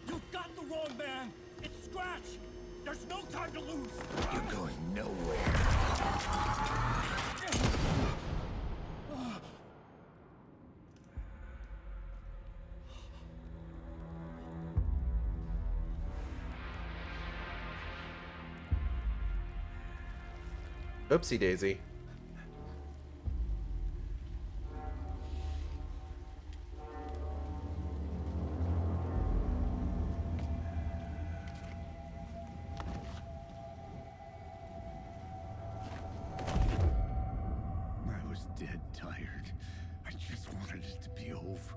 You've got the wrong man! It's Scratch! There's no time to lose! You're going nowhere. Oopsie daisy. I was dead tired. I just wanted it to be over.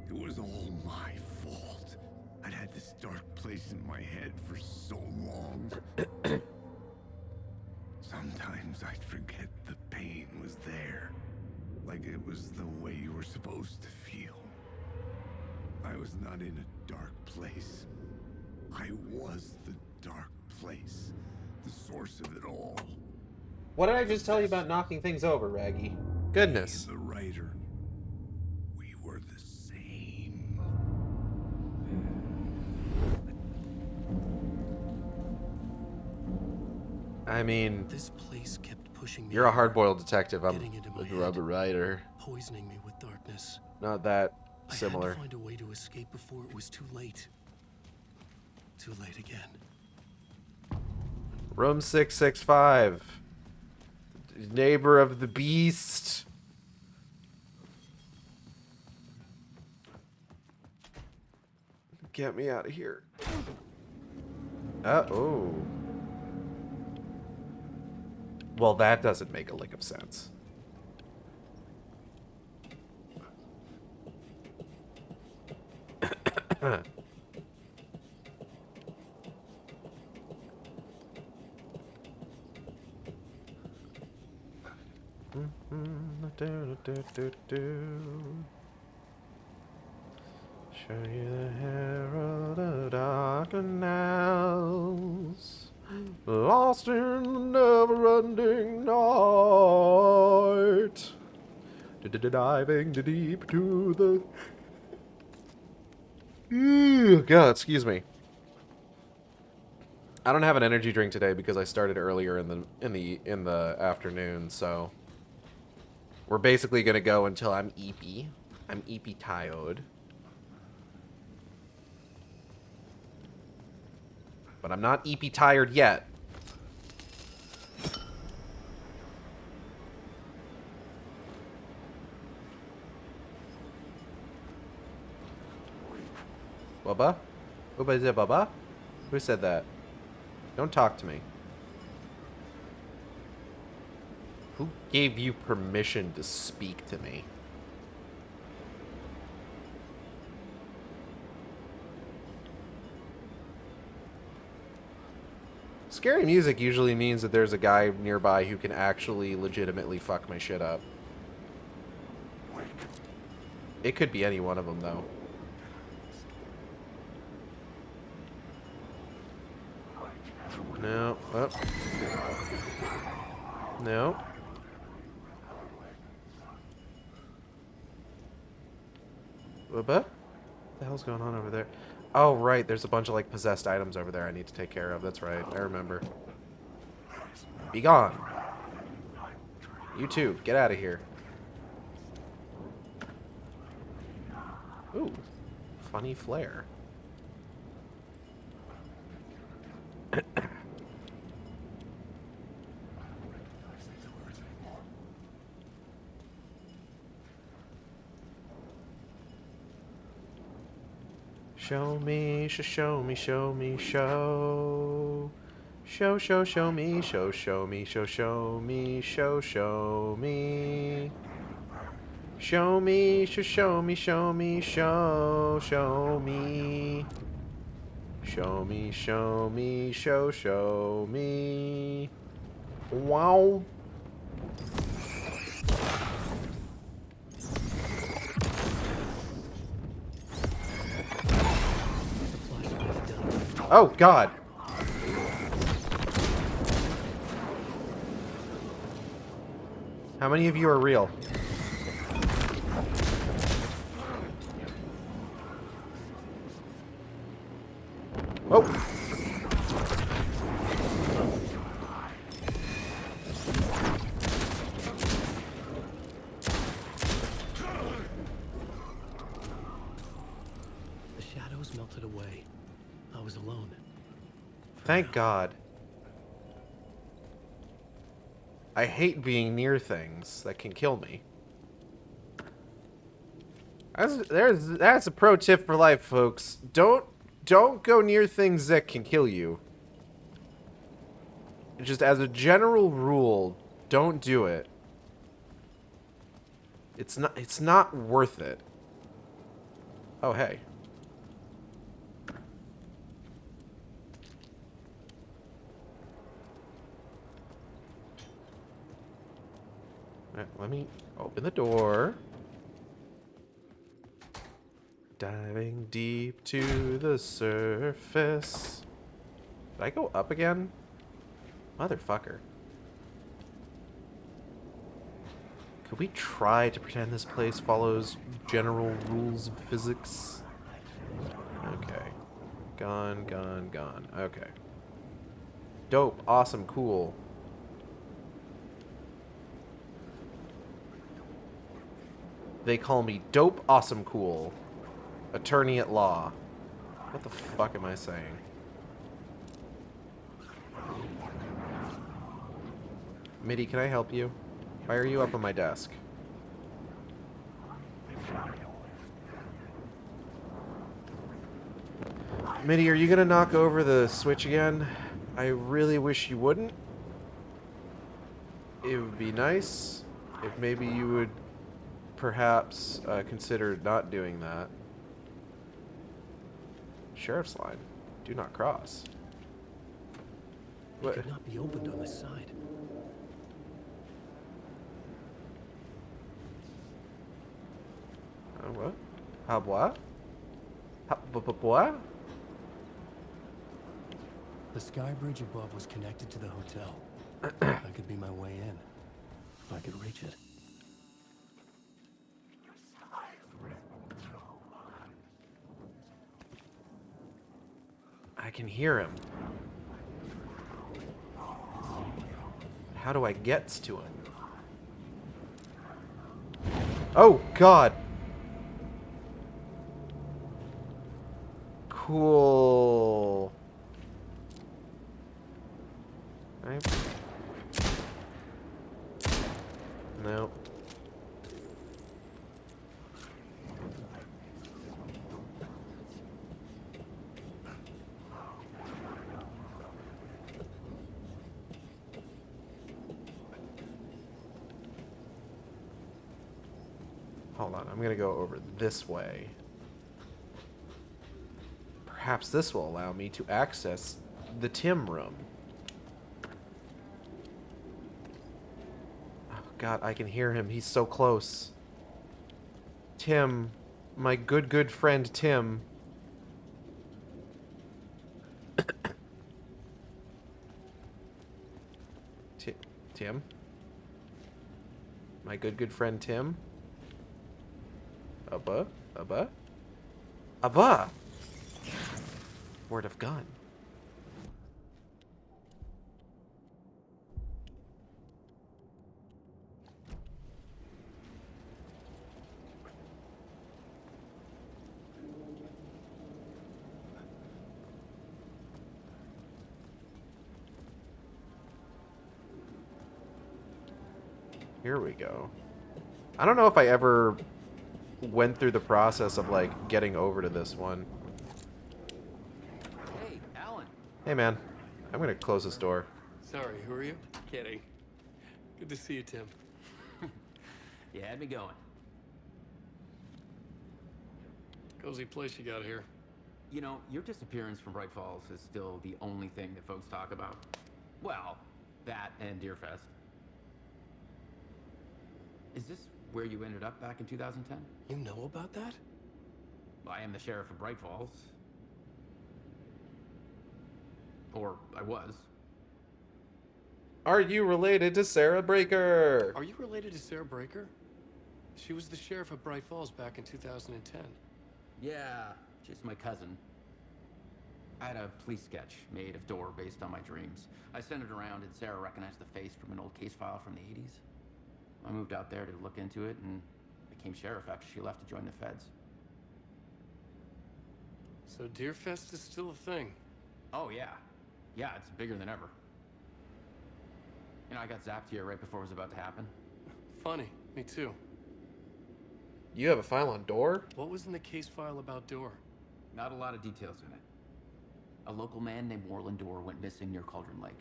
It was all my fault. I'd had this dark place in my head for so long. Sometimes I'd forget the pain was there. Like it was the way you were supposed to feel. I was not in a dark place. I was the dark place. The source of it all. What did I just tell you about knocking things over, Raggy? Goodness. The writer. We were the same. I mean, this place kept pushing me. You're a hard-boiled detective. I'm getting into my a head, rubber writer. poisoning me with darkness. Not that similar. I had to find a way to escape before it was too late. Too late again. Room 665. Neighbor of the beast. Get me out of here. Oh. Well, that doesn't make a lick of sense. Show you the herald of dark canals, lost in the never-ending night. Diving deep to the. God, excuse me. I don't have an energy drink today because I started earlier in the afternoon, so we're basically gonna go until I'm eepy. I'm eepy tired. But I'm not eepy tired yet. Bubba? Bubba, is it Bubba? Who said that? Don't talk to me. Who gave you permission to speak to me? Scary music usually means that there's a guy nearby who can actually legitimately fuck my shit up. It could be any one of them, though. No. Oh. No. What the hell's going on over there? Oh, right. There's a bunch of, like, possessed items over there I need to take care of. That's right. I remember. Be gone. You too. Get out of here. Ooh. Funny flare. Show me, show me, show me, show. Show me, show me, show me, show me. Show me, show me, show me, show me. Show me, show me. Wow. Oh, God. How many of you are real? Oh. The shadows melted away. I was alone. Thank God. I hate being near things that can kill me. That's a pro tip for life, folks. Don't go near things that can kill you. Just as a general rule, don't do it. It's not worth it. Oh, hey. Let me open the door. Diving deep to the surface. Did I go up again? Motherfucker. Could we try to pretend this place follows general rules of physics? Okay. Gone. Okay. Dope. Awesome. Cool. They call me Dope, Awesome, Cool. Attorney at law. What the fuck am I saying? Mitty, can I help you? Why are you up on my desk? Mitty, are you gonna knock over the switch again? I really wish you wouldn't. It would be nice if maybe you would perhaps consider not doing that. Sheriff's line. Do not cross. It could not be opened on this side. What? How what? What? The sky bridge above was connected to the hotel. That could be my way in. If I could reach it. I can hear him. How do I get to him? Oh, God. Cool. Right. No. Hold on, I'm gonna go over this way. Perhaps this will allow me to access the Tim room. Oh God, I can hear him. He's so close. Tim, my good friend Tim. Tim? My good friend Tim? Abba? Abba? Abba! Word of gun. Here we go. I don't know if I ever went through the process of, like, getting over to this one. Hey, Alan. Hey, man. I'm gonna close this door. Sorry, who are you? Kidding. Good to see you, Tim. You had me going. Cozy place you got here. You know, your disappearance from Bright Falls is still the only thing that folks talk about. Well, that and Deerfest. Is this where you ended up back in 2010? You know about that? I am the sheriff of Bright Falls. Or I was. Are you related to Sarah Breaker? Are you related to Sarah Breaker? She was the sheriff of Bright Falls back in 2010. Yeah, just my cousin. I had a police sketch made of Door based on my dreams. I sent it around and Sarah recognized the face from an old case file from the 80s. I moved out there to look into it and became sheriff after she left to join the feds. So Deerfest is still a thing? Oh, yeah. Yeah, it's bigger than ever. You know, I got zapped here right before it was about to happen. Funny, me too. You have a file on Door? What was in the case file about Door? Not a lot of details in it. A local man named Warland Door went missing near Cauldron Lake.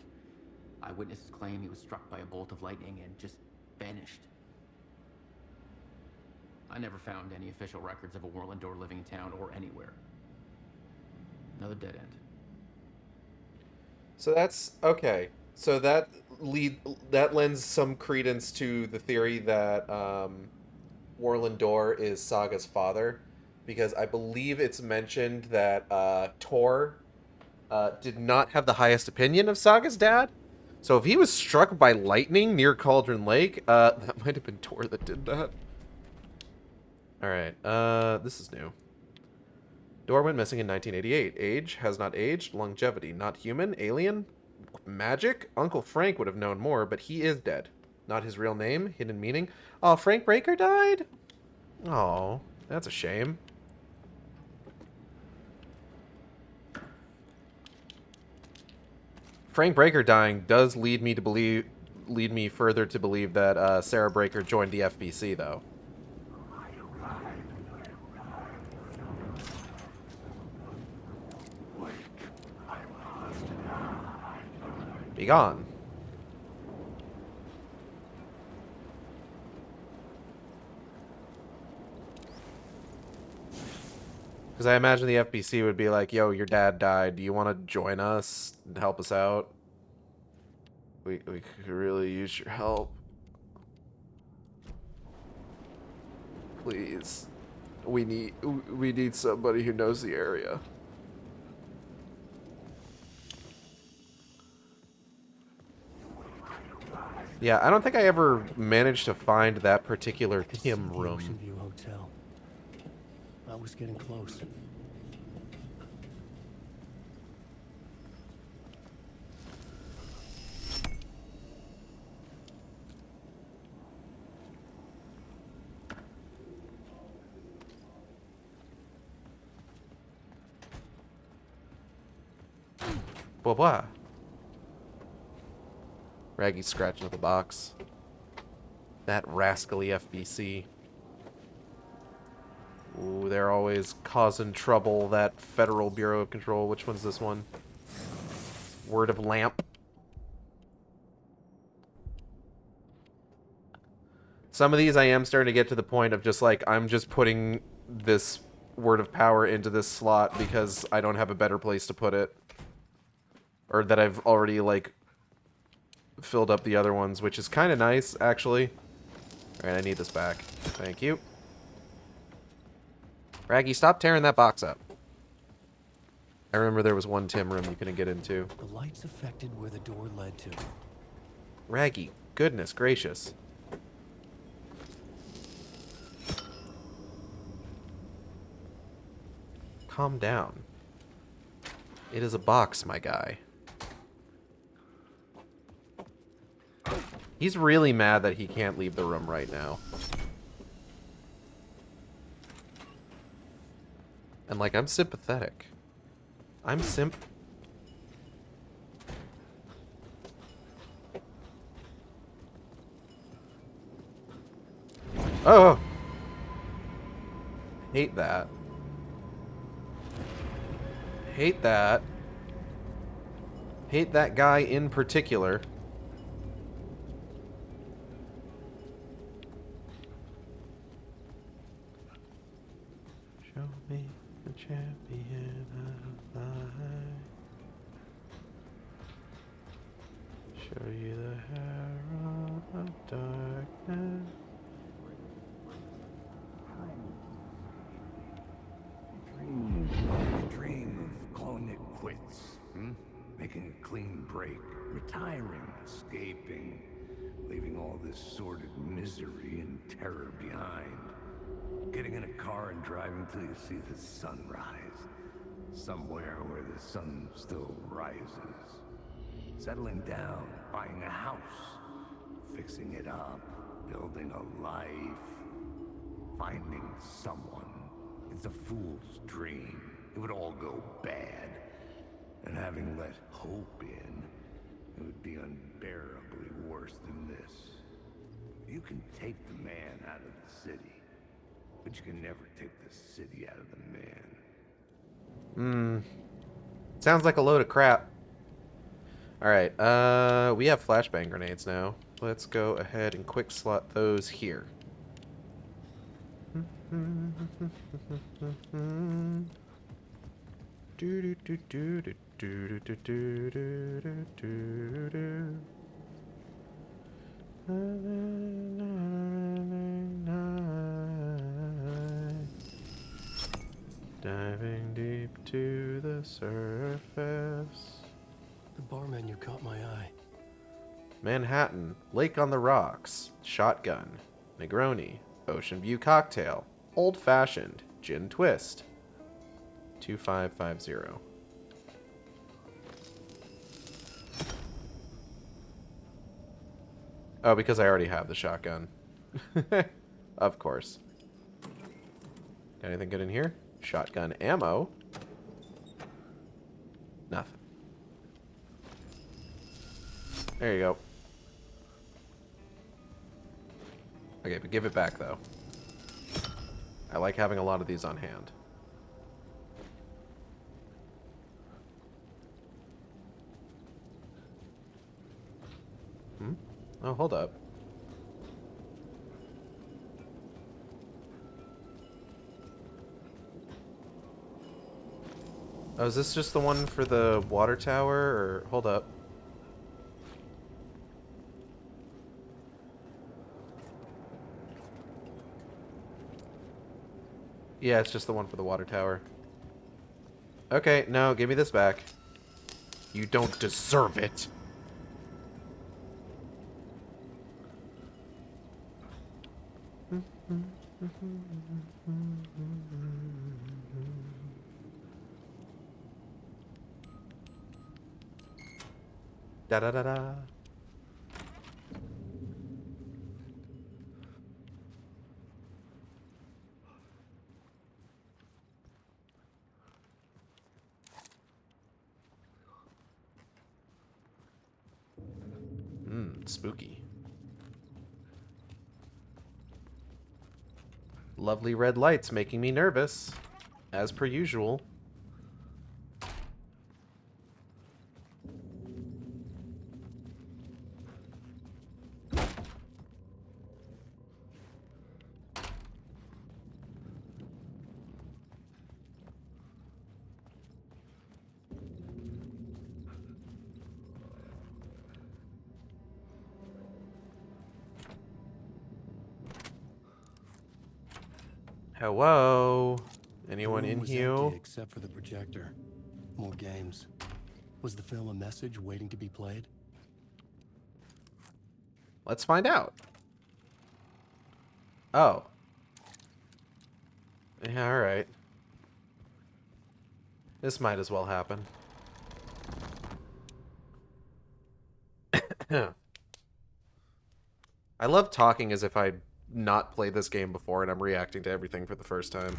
Eyewitnesses claim he was struck by a bolt of lightning and just vanished. I never found any official records of a Warland Door living in town or anywhere. Another dead end. So that's okay. So that lends some credence to the theory that Warland Door is Saga's father, because I believe it's mentioned that Tor did not have the highest opinion of Saga's dad. So if he was struck by lightning near Cauldron Lake, that might have been Tor that did that. Alright, this is new. Door went missing in 1988. Age, has not aged. Longevity, not human. Alien, magic. Uncle Frank would have known more, but he is dead. Not his real name, hidden meaning. Oh, Frank Breaker died? Oh, that's a shame. Frank Breaker dying does lead me further to believe that Sarah Breaker joined the FBC, though. Be gone. Because I imagine the FBC would be like, yo, your dad died. Do you want to join us and help us out? We could really use your help. Please. We need somebody who knows the area. Yeah, I don't think I ever managed to find that particular Tim room. Ocean View Hotel. I was getting close. Blah blah. Raggy's scratching at the box. That rascally FBC. Ooh, they're always causing trouble. That Federal Bureau of Control. Which one's this one? Word of Lamp. Some of these I am starting to get to the point of just like, I'm just putting this Word of Power into this slot because I don't have a better place to put it. Or that I've already, like, filled up the other ones, which is kind of nice, actually. Alright, I need this back. Thank you. Raggy, stop tearing that box up. I remember there was one Tim room you couldn't get into. The lights affected where the door led to. Raggy, goodness gracious. Calm down. It is a box, my guy. He's really mad that he can't leave the room right now. And, like, I'm sympathetic. I'm Oh! Hate that. Hate that. Hate that guy in particular. Show me the champion of life. Show you the herald of darkness. I dream of calling it quits, making a clean break, retiring, escaping, leaving all this sordid misery and terror behind. Getting in a car and driving till you see the sunrise, somewhere where the sun still rises. Settling down, buying a house, fixing it up, building a life, finding someone. It's a fool's dream. It would all go bad. And having let hope in, it would be unbearably worse than this. You can take the man out of the city, but you can never take the city out of the man. Sounds like a load of crap. Alright, we have flashbang grenades now. Let's go ahead and quick slot those here. Diving deep to the surface. The bar menu caught my eye. Manhattan, Lake on the Rocks, Shotgun, Negroni, Ocean View Cocktail, Old Fashioned, Gin Twist. 2550. Oh, because I already have the shotgun. Of course. Got anything good in here? Shotgun ammo. Nothing. There you go. Okay, but give it back, though. I like having a lot of these on hand. Oh, hold up. Oh, is this just the one for the water tower, or... Hold up. Yeah, it's just the one for the water tower. Okay, no, give me this back. You don't deserve it. Da da da da. Spooky. Lovely red lights making me nervous, as per usual. Hello? Anyone The room in was here? empty except for the projector. More games. Was the film a message waiting to be played? Let's find out. Oh. Yeah, alright. This might as well happen. I love talking as if I'd not played this game before and I'm reacting to everything for the first time.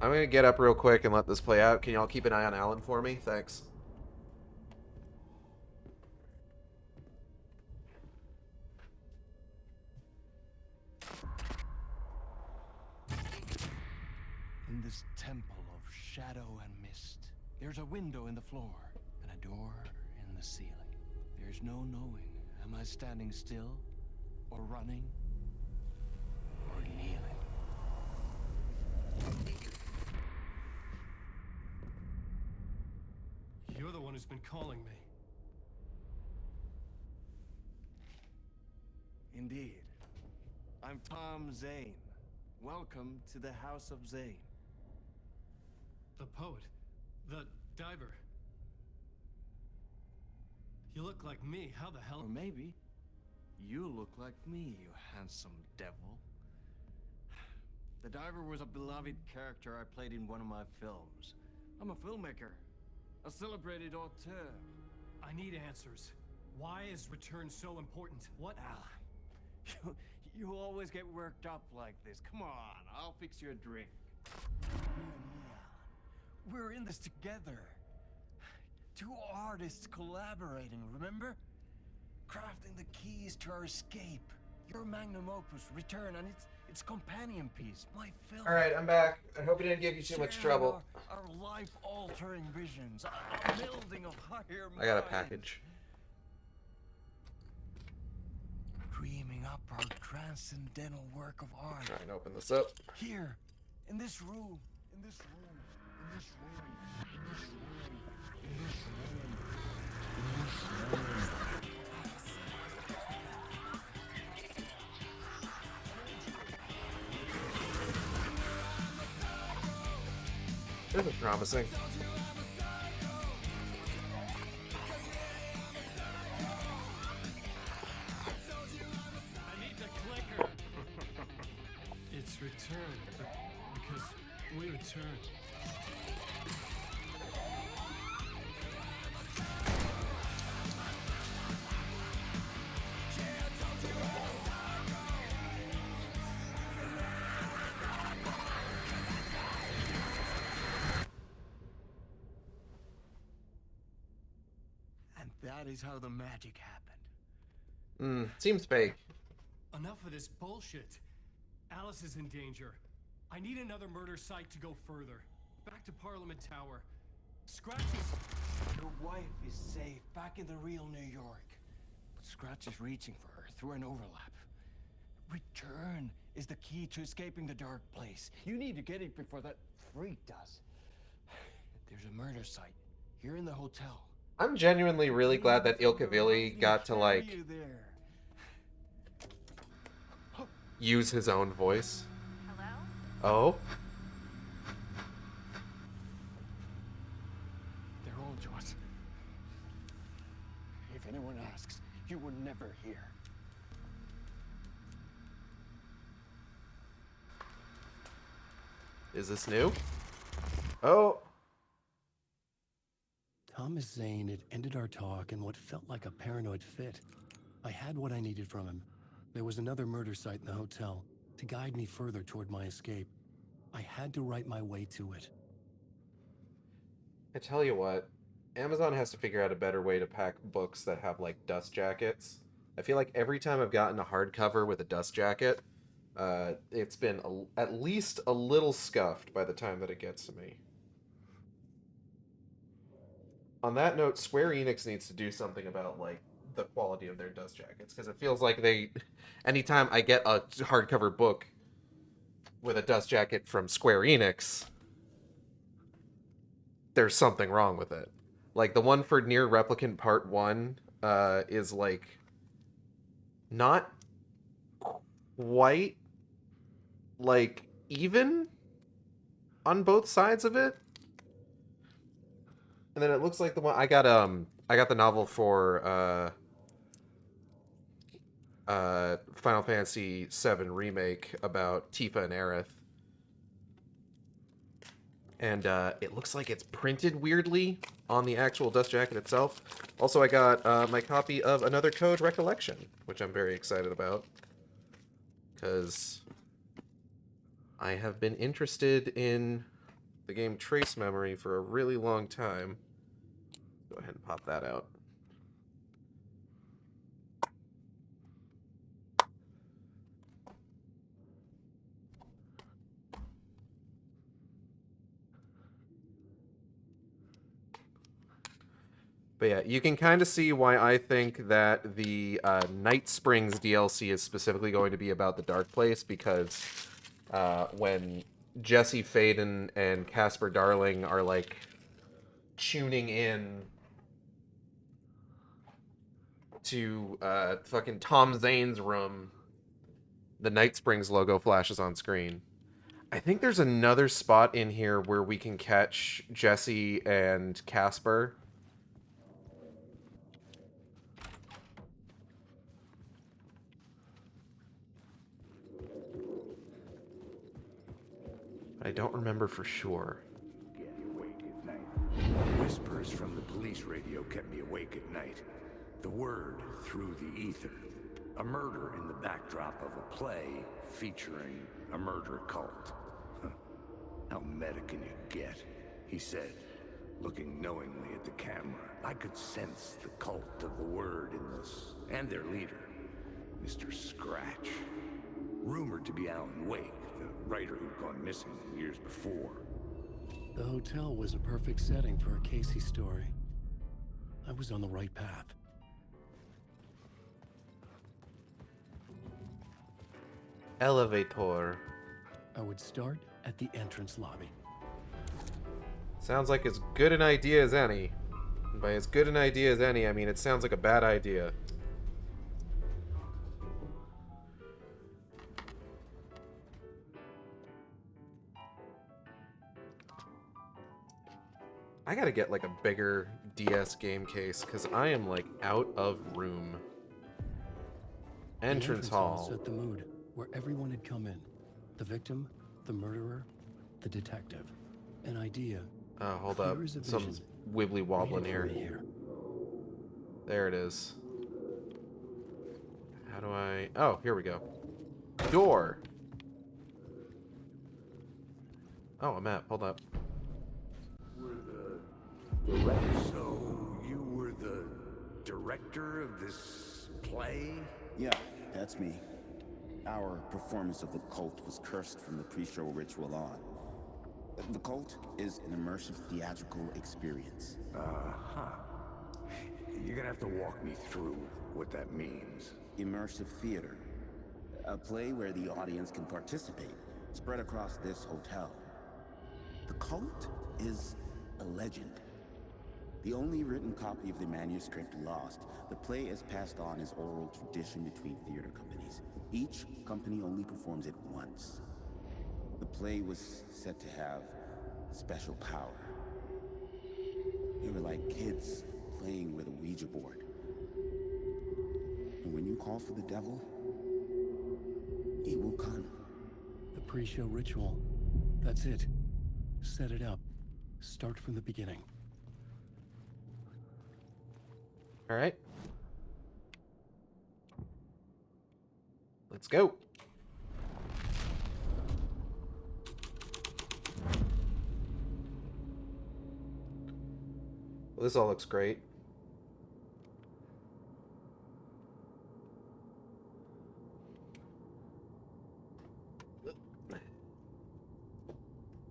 I'm gonna get up real quick and let this play out. Can y'all keep an eye on Alan for me? Thanks. In this temple of shadow and mist, there's a window in the floor and a door in the ceiling. There's no knowing, am I standing still, or running, or kneeling? You're the one who's been calling me. Indeed. I'm Tom Zane. Welcome to the House of Zane. The poet. The diver. You look like me. How the hell? Or maybe you look like me, you handsome devil. The diver was a beloved character I played in one of my films. I'm a filmmaker, a celebrated auteur. I need answers. Why is Return so important? What? Alan, you always get worked up like this. Come on, I'll fix you a drink. You and me, Alan. We're in this together. Two artists collaborating, remember? Crafting the keys to our escape. Your magnum opus, Return, and its companion piece, my film. Alright, I'm back. I hope it didn't give you too much trouble. Our life-altering visions, a melding of higher minds. I got a package. Dreaming up our transcendental work of art. Try and open this up. Here, in this room, in this room, in this room, in this room, in this room, in this room. This is promising. I need the clicker. It's Return. Because we return. That is how the magic happened. Seems fake. Enough of this bullshit. Alice is in danger. I need another murder site to go further. Back to Parliament Tower. Scratch is... Your wife is safe, back in the real New York. But Scratch is reaching for her through an overlap. Return is the key to escaping the dark place. You need to get it before that freak does. There's a murder site here in the hotel. I'm genuinely really glad that Ilkavili got to, like, use his own voice. Hello? Oh? They're all yours. If anyone asks, you were never here. Is this new? Oh. Thomas Zane had ended our talk in what felt like a paranoid fit. I had what I needed from him. There was another murder site in the hotel to guide me further toward my escape. I had to write my way to it. I tell you what, Amazon has to figure out a better way to pack books that have, like, dust jackets. I feel like every time I've gotten a hardcover with a dust jacket, it's been at least a little scuffed by the time that it gets to me. On that note, Square Enix needs to do something about, like, the quality of their dust jackets, because it feels like anytime I get a hardcover book with a dust jacket from Square Enix, there's something wrong with it. Like, the one for Nier Replicant Part 1 is, like, not quite, like, even on both sides of it. And then it looks like the one I got the novel for Final Fantasy VII Remake about Tifa and Aerith. And it looks like it's printed weirdly on the actual dust jacket itself. Also, I got my copy of Another Code Recollection, which I'm very excited about, because I have been interested in the game Trace Memory for a really long time. Go ahead and pop that out. But yeah, you can kind of see why I think that the Night Springs DLC is specifically going to be about the Dark Place, because when Jesse Faden and Casper Darling are, like, tuning in to fucking Tom Zane's room, the Night Springs logo flashes on screen. I think there's another spot in here where we can catch Jesse and Casper. I don't remember for sure. Whispers from the police radio kept me awake at night. The word through the ether. A murder in the backdrop of a play featuring a murder cult. How meta can you get? He said, looking knowingly at the camera. I could sense the cult of the word in this, and their leader, Mr. Scratch. Rumored to be Alan Wake, the writer who'd gone missing years before. The hotel was a perfect setting for a Casey story. I was on the right path. Elevator. I would start at the entrance lobby. Sounds like as good an idea as any. And by as good an idea as any, I mean it sounds like a bad idea. I gotta get, like, a bigger DS game case, because I am, like, out of room. Entrance hall. Set the mood, where everyone had come in. The victim, the murderer, the detective. An idea. Oh, hold up. Here is a Something's vision. wibbly wobbling Waiting for here. me here. There it is. How do I... Oh, here we go. Door. Oh, a map. Hold up. So, you were the director of this play? Yeah, that's me. Our performance of the cult was cursed from the pre-show ritual on. The cult is an immersive theatrical experience. You're gonna have to walk me through what that means. Immersive theater. A play where the audience can participate, spread across this hotel. The cult is a legend. The only written copy of the manuscript lost, the play is passed on as oral tradition between theater companies. Each company only performs it once. The play was said to have special power. They were like kids playing with a Ouija board. And when you call for the devil, he will come. The pre-show ritual. That's it. Set it up. Start from the beginning. All right. Let's go. Well, this all looks great.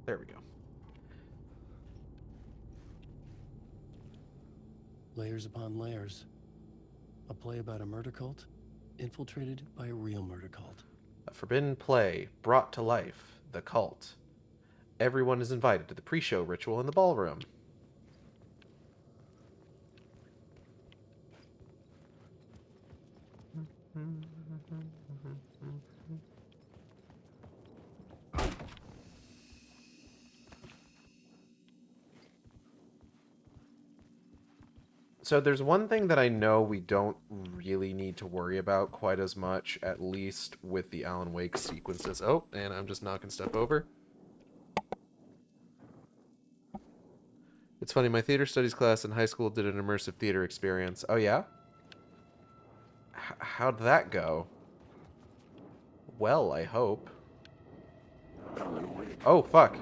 There we go. Layers upon layers. A play about a murder cult, infiltrated by a real murder cult. A forbidden play brought to life, the cult. Everyone is invited to the pre-show ritual in the ballroom. So there's one thing that I know we don't really need to worry about quite as much, at least with the Alan Wake sequences. Oh, and I'm just knocking stuff over. It's funny, my theater studies class in high school did an immersive theater experience. Oh, yeah? How'd that go? Well, I hope. Oh, fuck.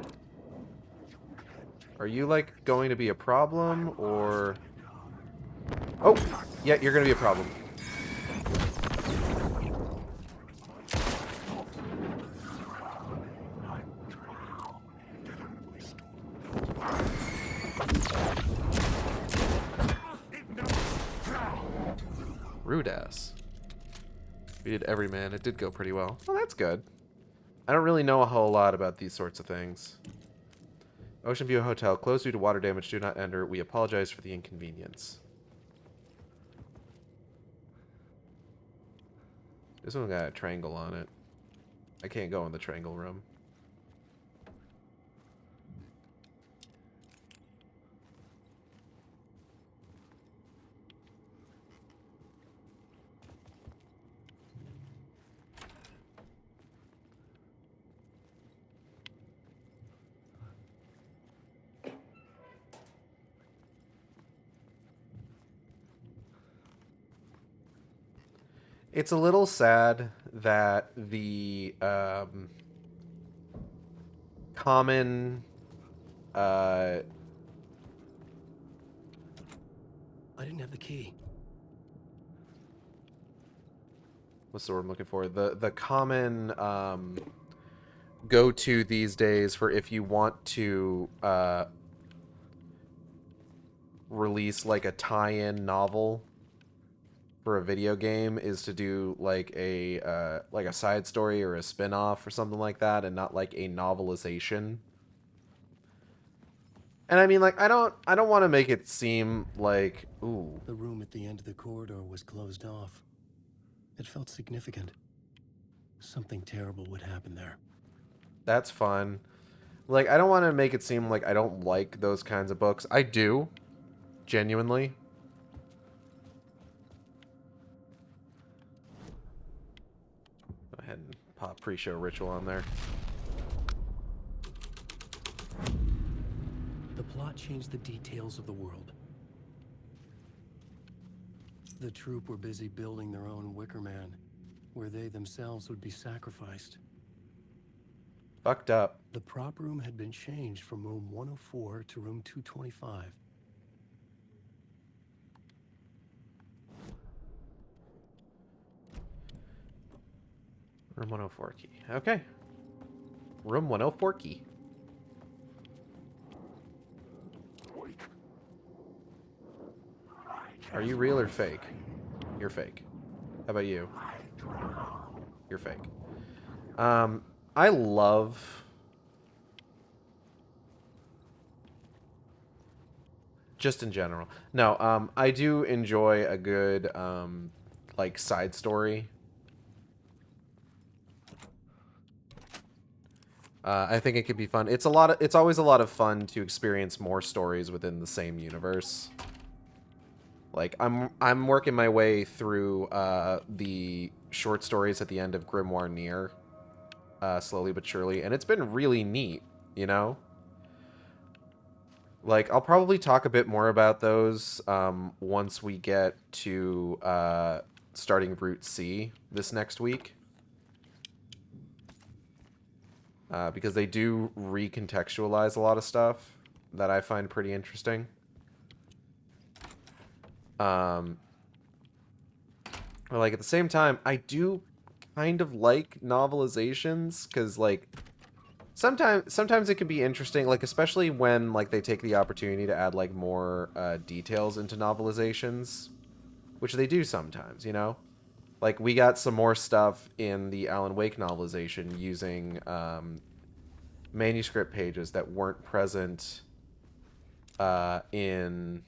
Are you, like, going to be a problem, or... Oh, yeah, you're gonna be a problem. Rude ass. We did every man. It did go pretty well. Well, that's good. I don't really know a whole lot about these sorts of things. Ocean View Hotel. Closed due to water damage. Do not enter. We apologize for the inconvenience. This one got a triangle on it. I can't go in the triangle room. It's a little sad that the common I didn't have the key. What's the word I'm looking for? The common go-to these days for if you want to release like a tie-in novel for a video game is to do like a side story or a spin-off or something like that, and not like a novelization. And I mean, like, I don't want to make it seem like, ooh. The room at the end of the corridor was closed off. It felt significant. Something terrible would happen there. That's fun. Like, I don't want to make it seem like I don't like those kinds of books. I do. Genuinely. Go ahead and pop pre-show ritual on there. The plot changed the details of the world. The troupe were busy building their own Wicker Man, where they themselves would be sacrificed. Fucked up. The prop room had been changed from room 104 to room 225. Room 104 key. Okay. Room 104 key. Are you real or fake? You're fake. How about you? You're fake. I love... Just in general. No, I do enjoy a good, like, side story. I think it could be fun. It's always a lot of fun to experience more stories within the same universe. Like, I'm working my way through, the short stories at the end of Grimoire Near, slowly but surely, and it's been really neat, you know? Like, I'll probably talk a bit more about those, once we get to, starting Route C this next week. Because they do recontextualize a lot of stuff that I find pretty interesting. But like, at the same time, I do kind of like novelizations, because, like, sometimes it can be interesting, like, especially when, like, they take the opportunity to add, like, more details into novelizations, which they do sometimes, you know? Like, we got some more stuff in the Alan Wake novelization using manuscript pages that weren't present in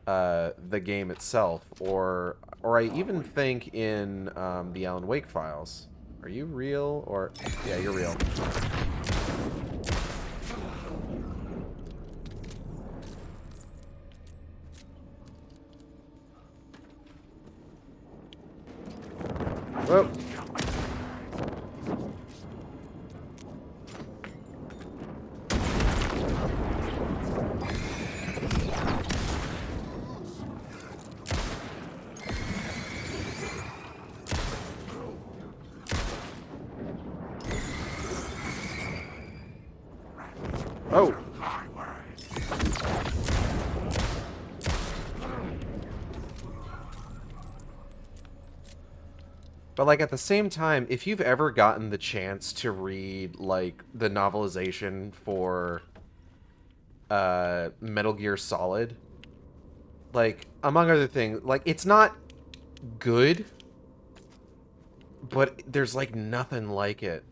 the game itself, or I even think in the Alan Wake files. Are you real? Or yeah, you're real. Whoa. Oh. But, like, at the same time, if you've ever gotten the chance to read, like, the novelization for Metal Gear Solid, like, among other things, like, it's not good, but there's, like, nothing like it.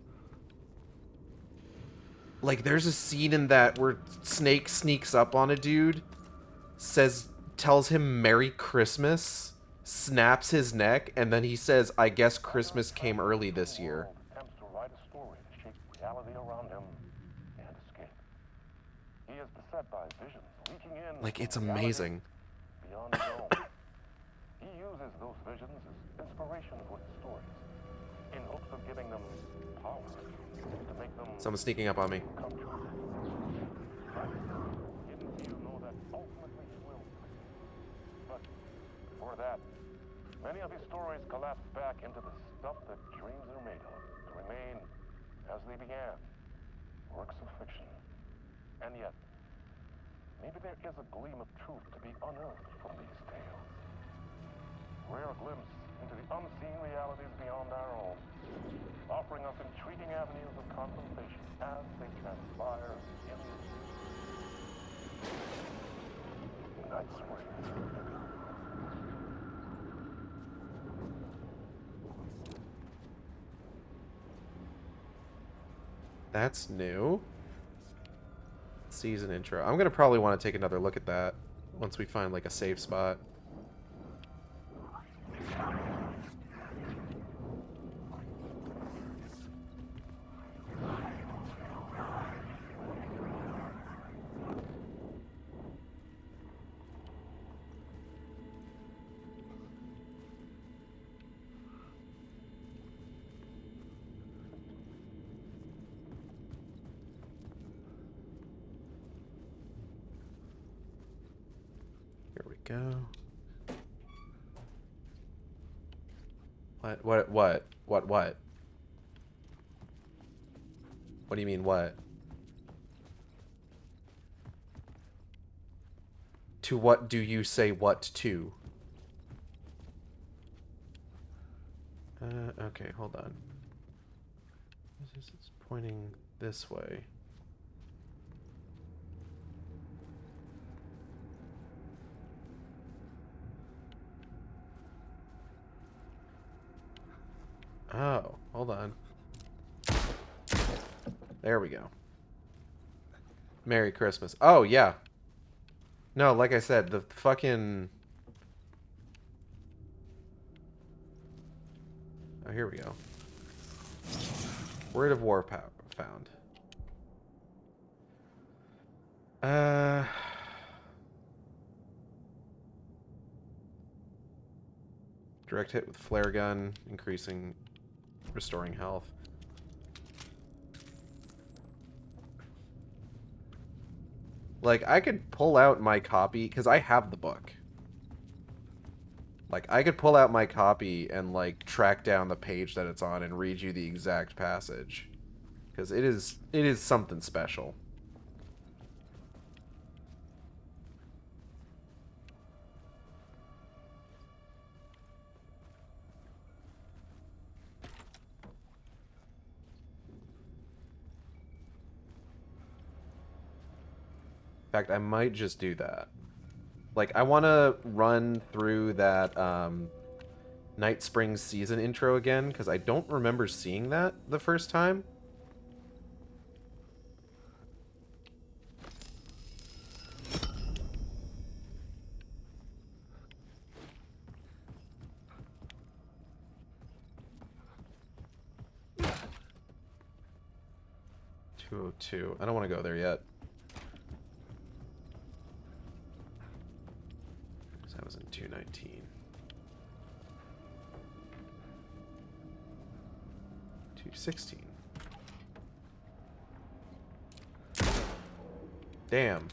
Like, there's a scene in that where Snake sneaks up on a dude, tells him Merry Christmas, snaps his neck, and then he says, I guess Christmas came early this year. Attempts to write a story to shape reality around him and escape. He is beset by visions leaking in. Like, it's amazing. Beyond his own. He uses those visions as inspiration for his stories, in hopes of giving them power to make them. Someone's sneaking up on me. Come true. You know that ultimately he will. But before that, many of his stories collapse back into the stuff that dreams are made of, to remain as they began, works of fiction. And yet, maybe there is a gleam of truth to be unearthed from these tales. Rare glimpse into the unseen realities beyond our own, offering us intriguing avenues of contemplation as they transpire in Night Spring. That's new. Season intro. I'm gonna probably want to take another look at that once we find, like, a safe spot. Here we go. What? What do you mean, what? To what do you say what to? Okay, hold on. It's pointing this way. Oh, hold on. There we go. Merry Christmas. Oh, yeah. No, like I said, the fucking... Oh, here we go. Word of War found. Direct hit with flare gun, restoring health. Like, I could pull out my copy, because I have the book. Like, I could pull out my copy and, like, track down the page that it's on and read you the exact passage. Because it is something special. In fact, I might just do that. Like, I want to run through that Night Spring season intro again, because I don't remember seeing that the first time. .202. I don't want to go there yet. Because that was in 219. 216. Damn.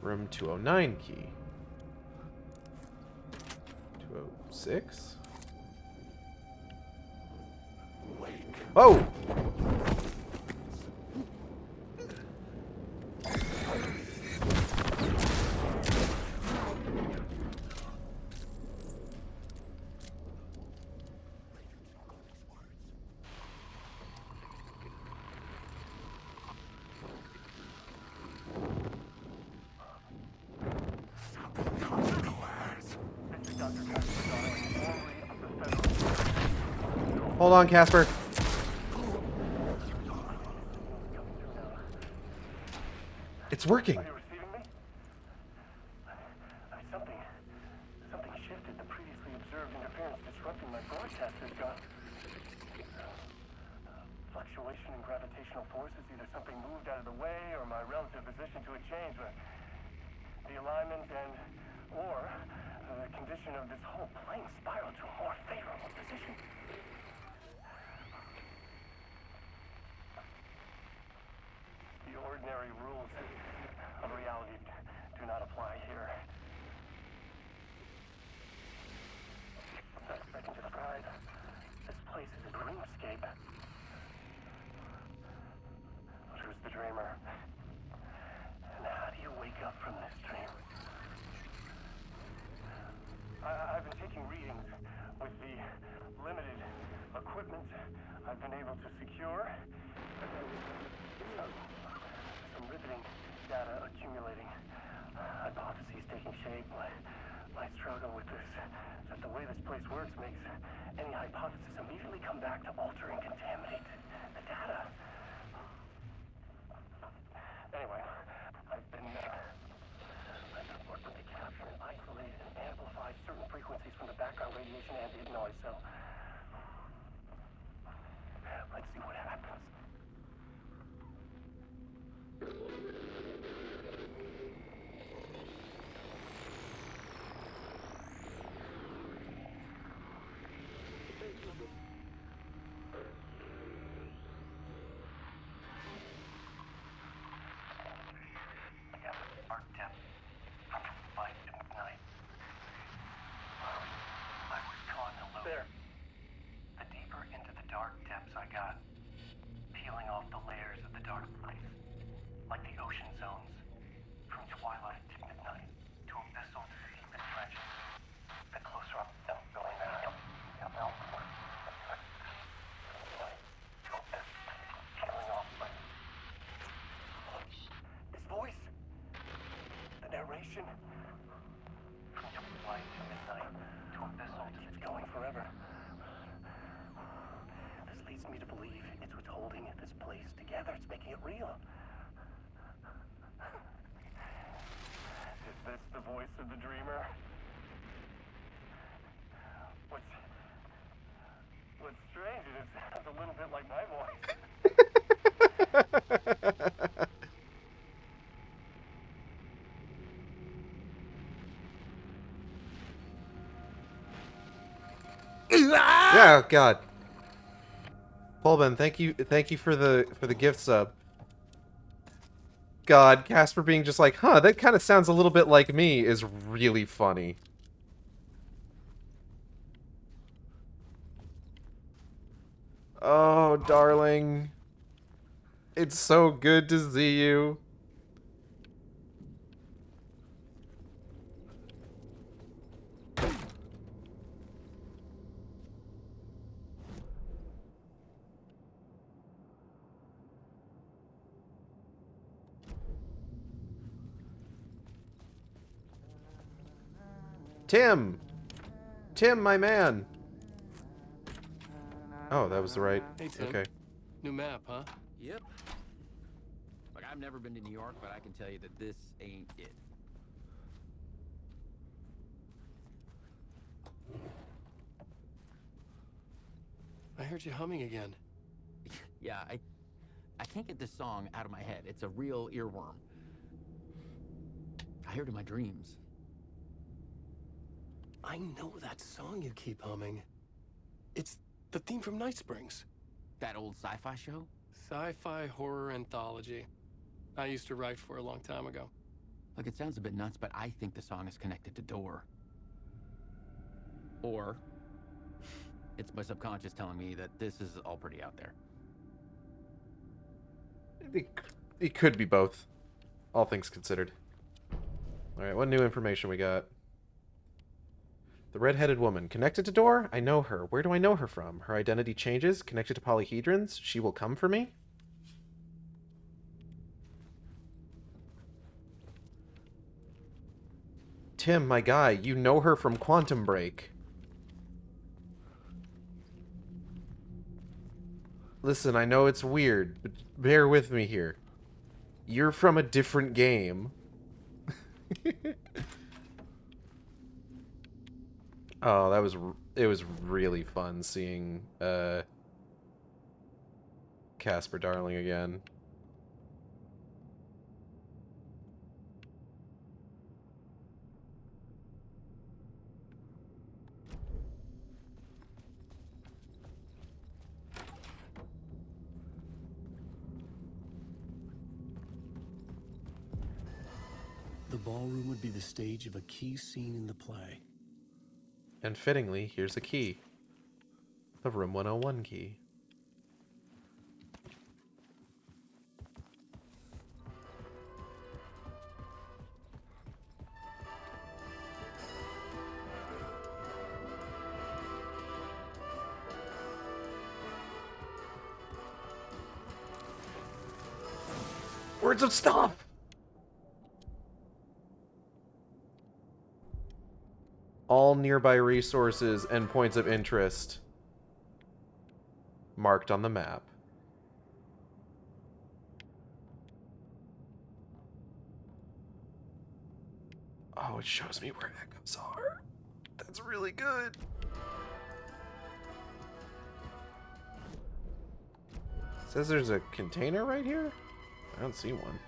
Room 209 key. 206. Oh! Hold on, Casper. It's working. Are you receiving me? Something shifted. The previously observed interference disrupting my broadcast has gone. Fluctuation in gravitational forces. Either something moved out of the way or my relative position to it changed. But the alignment or the condition of this whole plane spiraled to a more favorable position. The ordinary rules of reality do not apply here. I'm not expecting to describe. This place is a dreamscape. But who's the dreamer? And how do you wake up from this dream? I've been taking readings with the limited equipment I've been able to secure. Some riveting data accumulating. Hypotheses taking shape. My struggle with this is that the way this place works makes any hypothesis immediately come back to alter and contaminate the data. Anyway, I've been working to capture and isolate and amplify certain frequencies from the background radiation ambient noise, so let's see what happens. dimension. From twilight to midnight to abyssal to it's going forever. This leads me to believe it's what's holding this place together. It's making it real. Is this the voice of the dreamer? What's strange is it sounds a little bit like my voice. Yeah, God. Paulben, thank you for the gift sub. God, Casper being just like, huh, that kind of sounds a little bit like me is really funny. Oh, darling. It's so good to see you. Tim! Tim, my man! Oh, that was the right... Hey, Tim. Okay. New map, huh? Yep. Like, I've never been to New York, but I can tell you that this ain't it. I heard you humming again. Yeah, I can't get this song out of my head. It's a real earworm. I hear it in my dreams. I know that song you keep humming. It's the theme from Night Springs. That old sci-fi show? Sci-fi horror anthology. I used to write for a long time ago. Look, it sounds a bit nuts, but I think the song is connected to Door. Or it's my subconscious telling me that this is all pretty out there. It could be both. All things considered. Alright, what new information we got? The red-headed woman. Connected to Door? I know her. Where do I know her from? Her identity changes? Connected to polyhedrons? She will come for me? Tim, my guy, you know her from Quantum Break. Listen, I know it's weird, but bear with me here. You're from a different game. Oh, it was really fun seeing Casper Darling again. The ballroom would be the stage of a key scene in the play. And fittingly, here's a key. The Room 101 key. Words of stop! All nearby resources and points of interest marked on the map. Oh, it shows me where echoes are. That's really good. It says there's a container right here? I don't see one.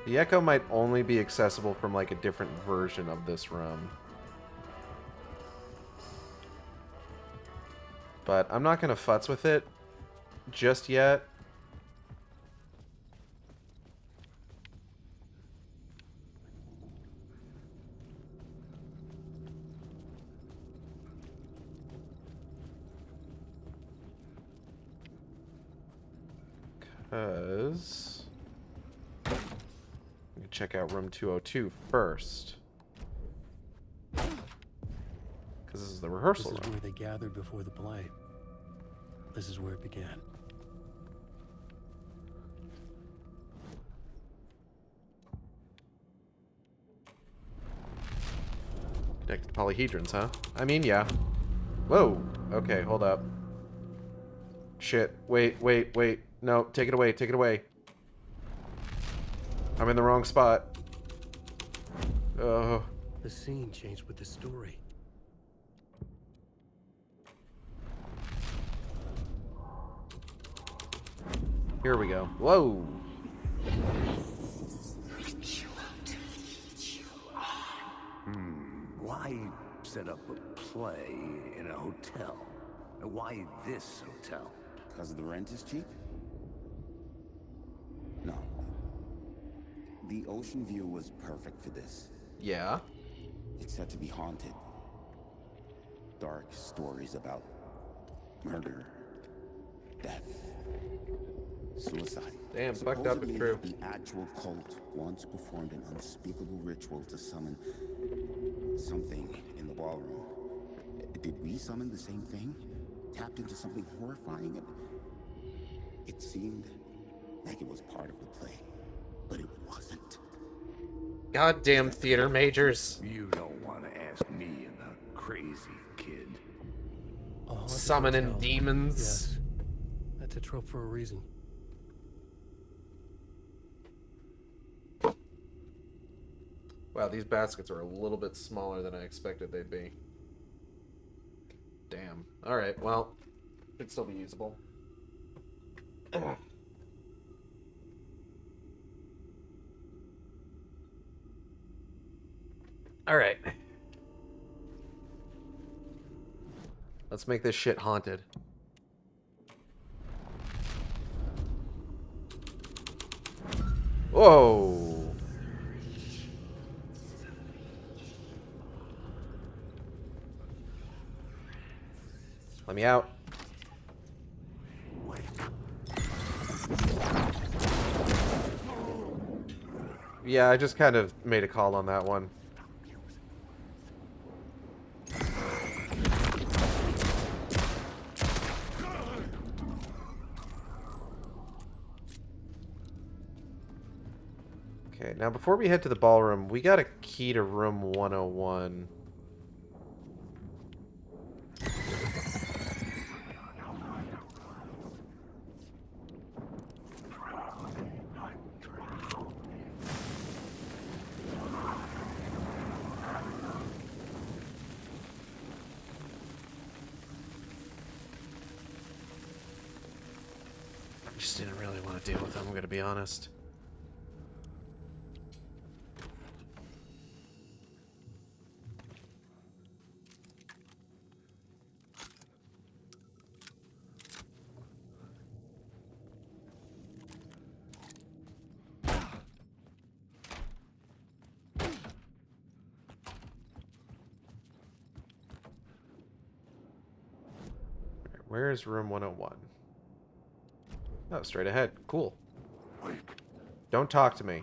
The echo might only be accessible from like a different version of this room. But I'm not gonna futz with it just yet. Because I'm gonna check out room 202 first. This is the rehearsal This is room. where they gathered before the play. This is where it began. Connected to polyhedrons, huh? I mean, yeah. Whoa. Okay, hold up. Shit. Wait. No, take it away. Take it away. I'm in the wrong spot. Oh. The scene changed with the story. Here we go. Whoa. Why set up a play in a hotel? Why this hotel? Because the rent is cheap? No. The ocean view was perfect for this. Yeah. It's said to be haunted. Dark stories about murder, death, suicide. Damn, fucked up and Supposedly, true. the actual cult once performed an unspeakable ritual to summon something in the ballroom. Did we summon the same thing? Tapped into something horrifying? It seemed like it was part of the play, but it wasn't. Goddamn theater majors. You don't want to ask me about crazy, kid. A haunted Summoning hotel. demons. Yes. That's a trope for a reason. Wow, these baskets are a little bit smaller than I expected they'd be. Damn. Alright, well, should still be usable. Alright. Let's make this shit haunted. Whoa! Let me out. Yeah, I just kind of made a call on that one. Okay, now before we head to the ballroom, we got a key to room 101. I just didn't really want to deal with them, I'm gonna be honest. Where's room 101? Oh, straight ahead. Cool. Don't talk to me.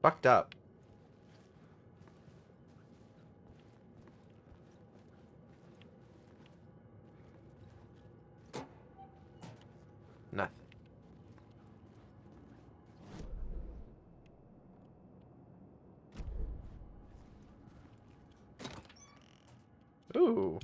Fucked up. Nothing. Ooh.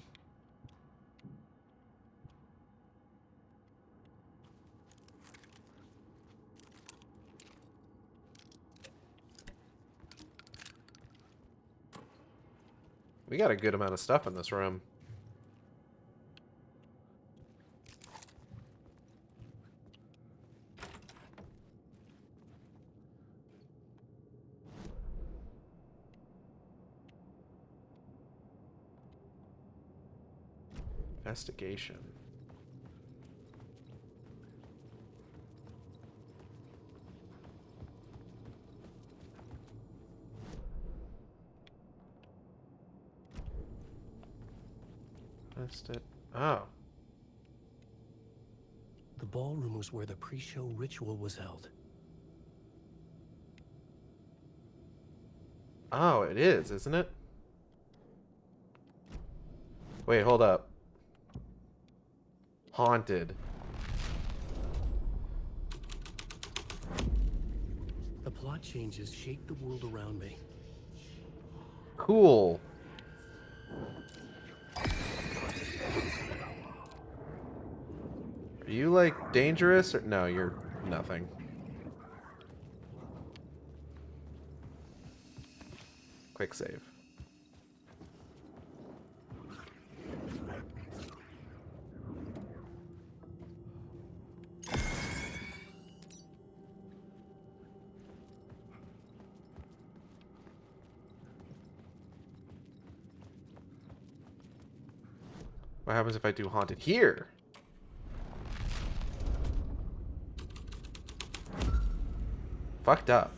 We got a good amount of stuff in this room. Investigation. That's it. Oh. The ballroom was where the pre-show ritual was held. Oh, it is, isn't it? Wait, hold up. Haunted. The plot changes shaped the world around me. Cool. Are you, like, dangerous? Or no, you're nothing. Quick save. What happens if I do haunted here? Fucked up.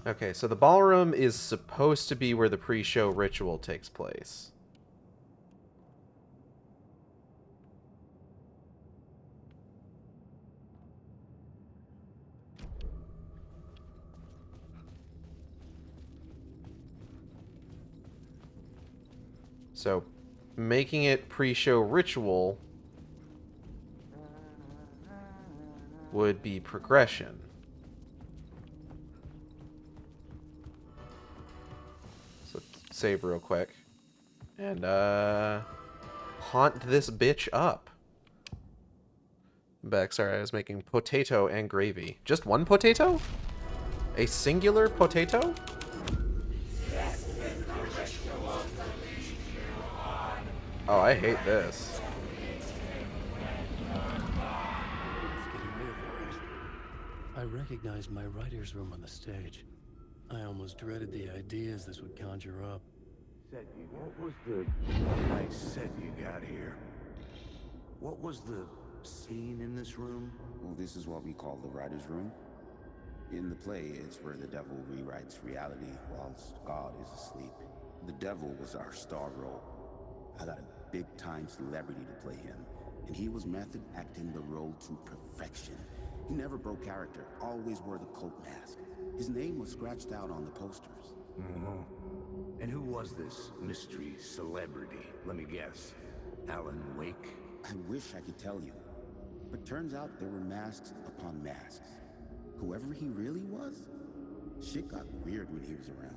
Okay, so the ballroom is supposed to be where the pre-show ritual takes place. So, making it pre-show ritual would be progression. So, save real quick. And, haunt this bitch up. Back, sorry, I was making potato and gravy. Just one potato? A singular potato? Oh, I hate this. I recognized my writer's room on the stage. I almost dreaded the ideas this would conjure up. What was the nice set you got here? What was the scene in this room? Well, this is what we call the writer's room. In the play, it's where the devil rewrites reality whilst God is asleep. The devil was our star role. I got a big-time celebrity to play him, and he was method acting the role to perfection. He never broke character, always wore the cult mask. His name was scratched out on the posters. And who was this mystery celebrity? Let me guess. Alan Wake? I wish I could tell you, but turns out there were masks upon masks. Whoever he really was, shit got weird when he was around.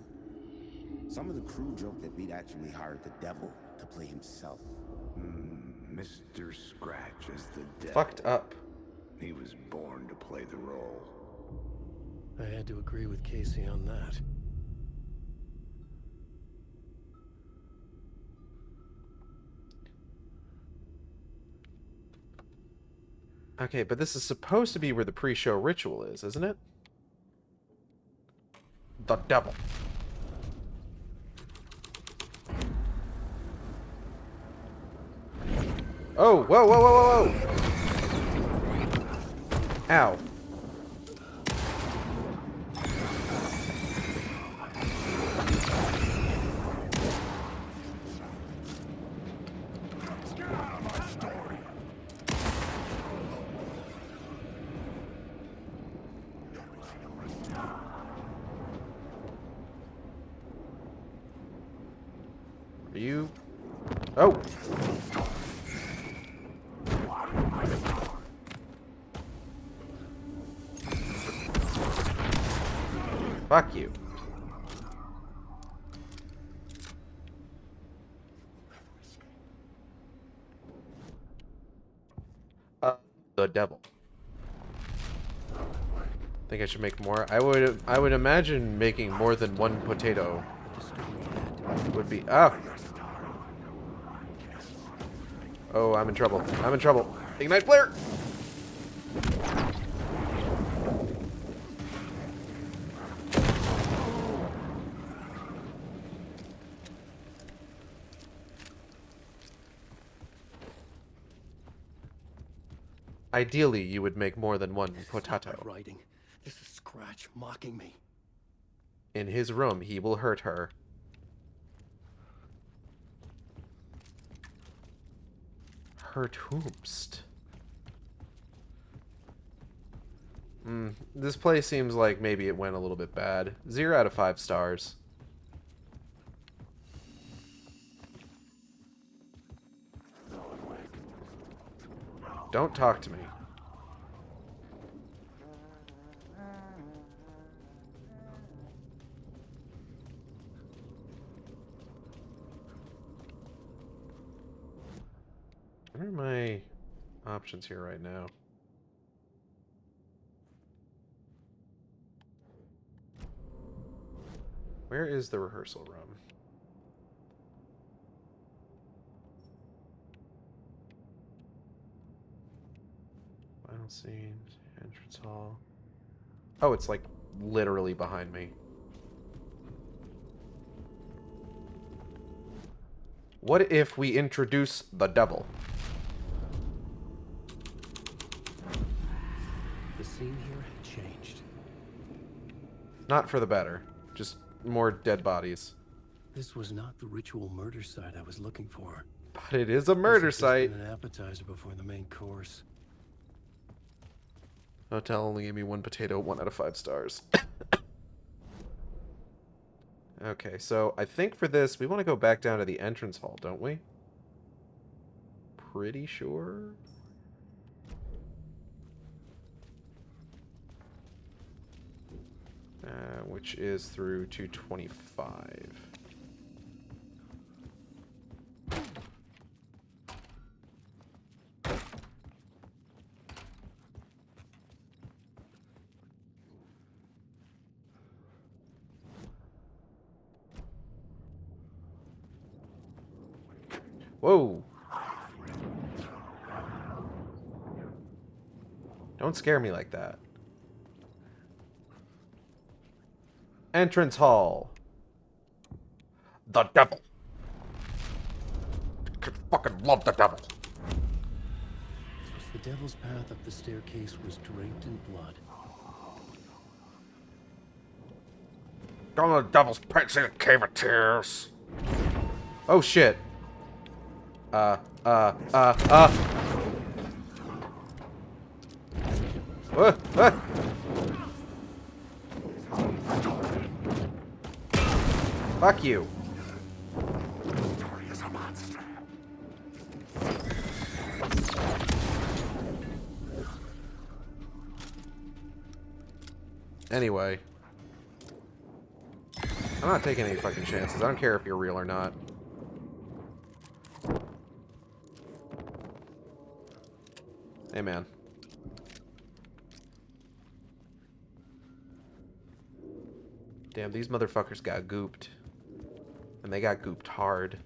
Some of the crew joked that we'd actually hired the devil to play himself. Mr. Scratch as the devil. Fucked up. He was born to play the role. I had to agree with Casey on that. Okay, but this is supposed to be where the pre-show ritual is, isn't it? The devil. Oh, whoa, whoa, whoa, whoa, whoa! Ow. Are you? Oh! Fuck you. The devil. Think I should make more? I would imagine making more than one potato. But the story had to be would be... Oh! Oh, I'm in trouble. I'm in trouble. Ignite flare! Ideally, you would make more than one potato. Writing. This is Scratch mocking me. In his room, he will hurt her. Hurt whomst? This play seems like maybe it went a little bit bad. 0 out of 5 stars. Don't talk to me. What are my options here right now? Where is the rehearsal room? Final scene, entrance hall. Oh, it's like literally behind me. What if we introduce the devil? The scene here had changed. Not for the better. Just more dead bodies. This was not the ritual murder site I was looking for. But it is a murder This had just site. been an appetizer before the main course. Hotel only gave me 1 potato, 1 out of 5 stars. Okay, so I think for this, we want to go back down to the entrance hall, don't we? Pretty sure. Which is through 225. Whoa! Don't scare me like that. Entrance hall. The devil. I fucking love the devil. The devil's path up the staircase was draped in blood. Down the devil's pits in a cave of tears. Oh shit. What? Fuck you. Anyway. I'm not taking any fucking chances. I don't care if you're real or not. Hey, man. Damn, these motherfuckers got gooped. And they got gooped hard.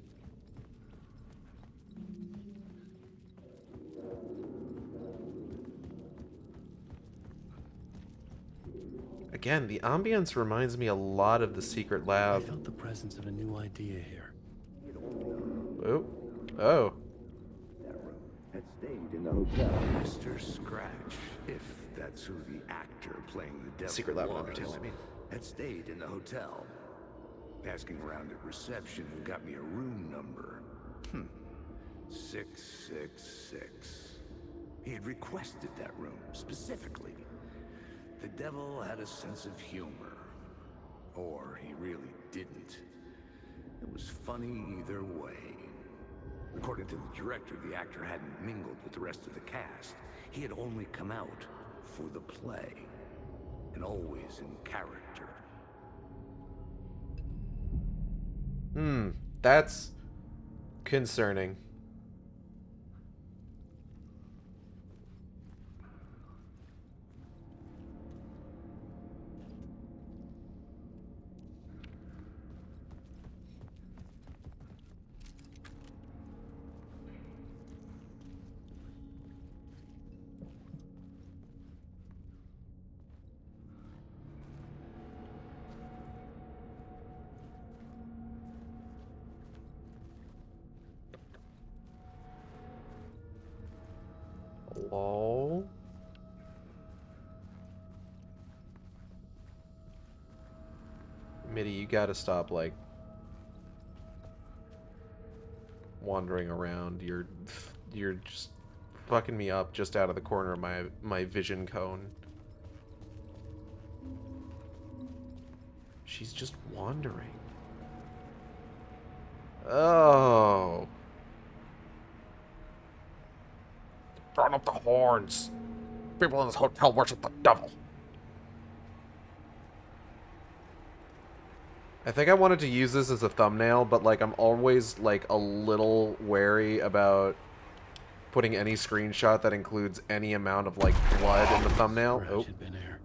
Again, the ambience reminds me a lot of the secret lab. I felt the presence of a new idea here. Oh. Oh. Had stayed in the hotel. Mr. Scratch, if that's who the actor playing the devil Secret lab in was, Undertale, I mean. had stayed in the hotel. Asking around at reception got me a room number. 666. He had requested that room specifically. The devil had a sense of humor. Or he really didn't. It was funny either way. According to the director, the actor hadn't mingled with the rest of the cast. He had only come out for the play. And always in character. That's concerning. Hello? Mitty, you gotta stop, like, wandering around. You're just fucking me up just out of the corner of my vision cone. She's just wandering. Oh. Turn up the horns. People in this hotel worship the devil. I think I wanted to use this as a thumbnail, but like I'm always like a little wary about putting any screenshot that includes any amount of like blood in the thumbnail. Scratch had been here.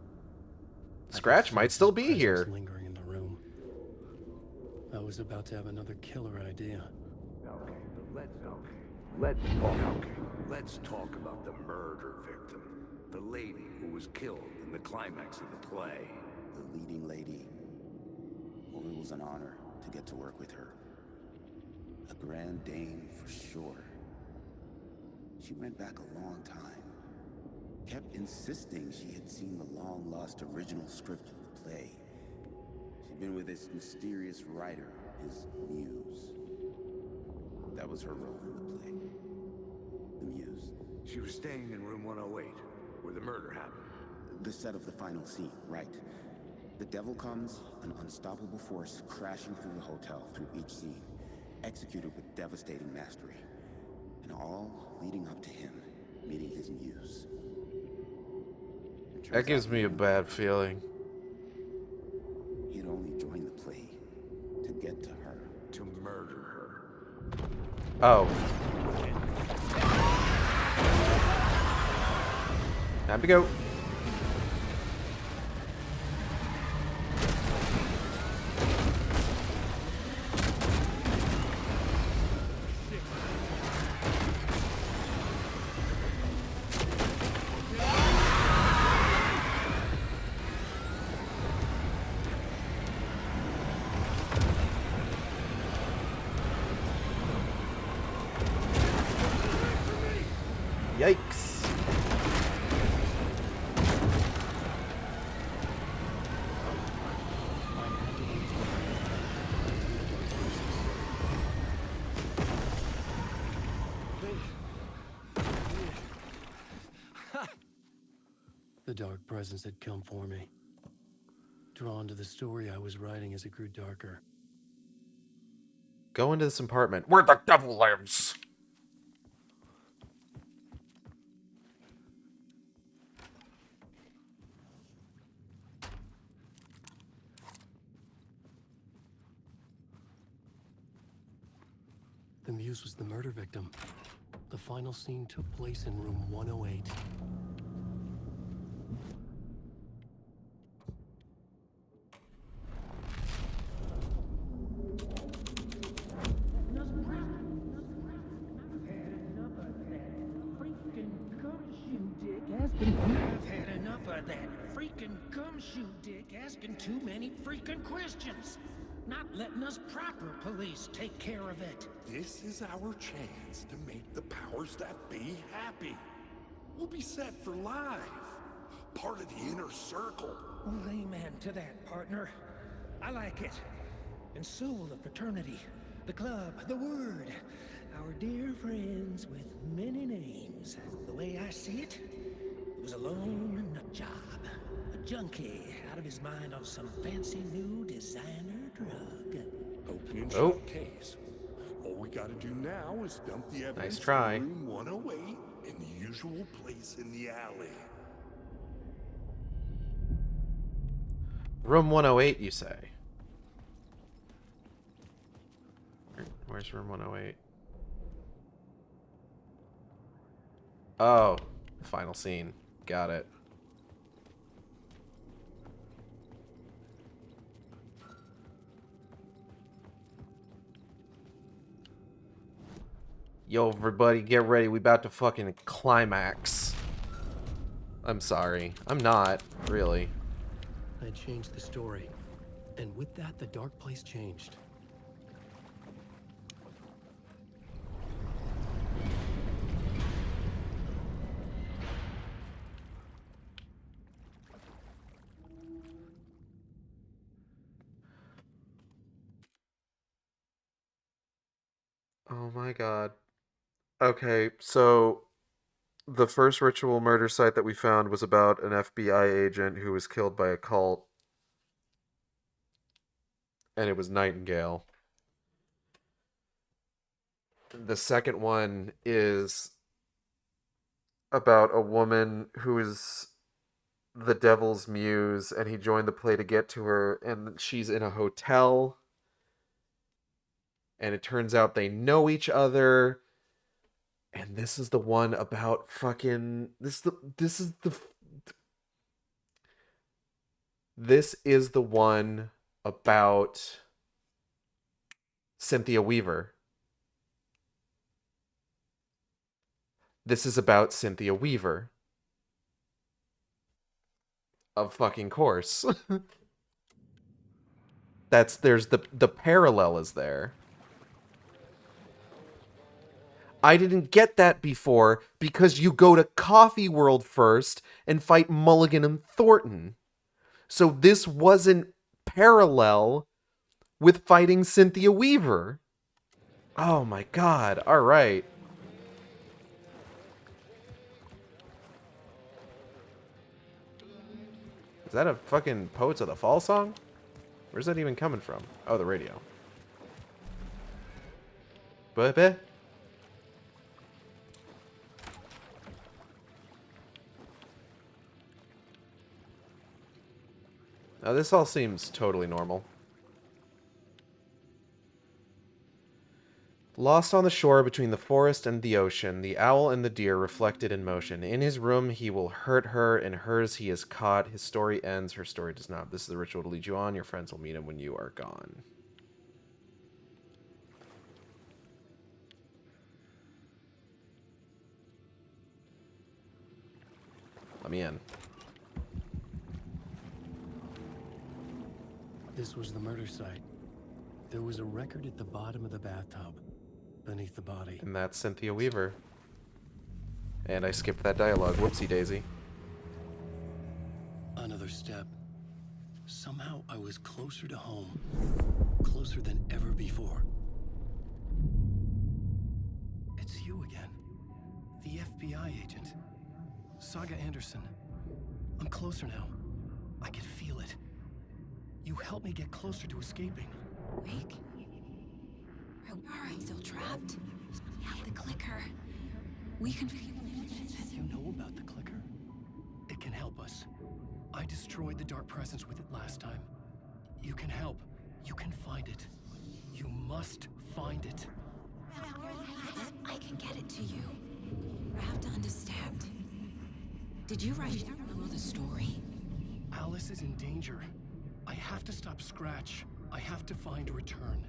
Scratch might still be here. Lingering in the room. I was about to have another killer idea. Okay, let's talk about the murder victim. The lady who was killed in the climax of the play. The leading lady. Well, it was an honor to get to work with her. A grand dame for sure. She went back a long time. Kept insisting she had seen the long-lost original script of the play. She'd been with this mysterious writer, his muse. That was her role in the play. The muse. She was staying in room 108, where the murder happened. The set of the final scene, right. The devil comes, an unstoppable force crashing through the hotel through each scene, executed with devastating mastery. And all leading up to him meeting his muse. That gives me a bad feeling. He'd only joined the play to get to her. To murder her. Oh. Time to go. Yikes. The dark presence had come for me. Drawn to the story I was writing as it grew darker. Go into this apartment where the devil lives. The muse was the murder victim. The final scene took place in room 108. I've had enough of that freaking gumshoe dick asking too many freaking questions. Not letting us proper police take care of it. This is our chance to make the powers that be happy. We'll be set for life. Part of the inner circle. Well, amen to that, partner. I like it. And so will the fraternity, the club, the word. Our dear friends with many names. The way I see it, it was a lone nut job. A junkie out of his mind on some fancy new designer drug. Open and shut case. All we gotta do now is dump the evidence Nice try. to room 108 in the usual place in the alley. Room 108, you say? Where's room 108? Oh, final scene. Got it. Yo, everybody, get ready. We about to fucking climax. I'm sorry. I'm not, really. I changed the story. And with that, the dark place changed. Oh my god. Okay, so the first ritual murder site that we found was about an FBI agent who was killed by a cult. And it was Nightingale. The second one is about a woman who is the devil's muse, and he joined the play to get to her, and she's in a hotel, and it turns out they know each other. And this is the one about fucking this is the one about Cynthia Weaver. This is about Cynthia Weaver. Of fucking course. There's the parallel is there. I didn't get that before because you go to Coffee World first and fight Mulligan and Thornton. So this wasn't parallel with fighting Cynthia Weaver. Oh my god. All right. Is that a fucking Poets of the Fall song? Where's that even coming from? Oh, the radio. Baby. Now this all seems totally normal. Lost on the shore between the forest and the ocean, the owl and the deer reflected in motion. In his room he will hurt her, in hers he is caught. His story ends, her story does not. This is the ritual to lead you on. Your friends will meet him when you are gone. Let me in. This was the murder site. There was a record at the bottom of the bathtub, beneath the body. And that's Cynthia Weaver. And I skipped that dialogue. Whoopsie daisy. Another step. Somehow I was closer to home. Closer than ever before. It's you again. The FBI agent. Saga Anderson. I'm closer now. I can feel it. You helped me get closer to escaping. Wake? Are we still trapped? Yeah, the clicker. We can feel it. You know about the clicker? It can help us. I destroyed the dark presence with it last time. You can help. You can find it. You must find it. I can get it to you. I have to understand. Did you write the story? Alice is in danger. I have to stop Scratch. I have to find Return.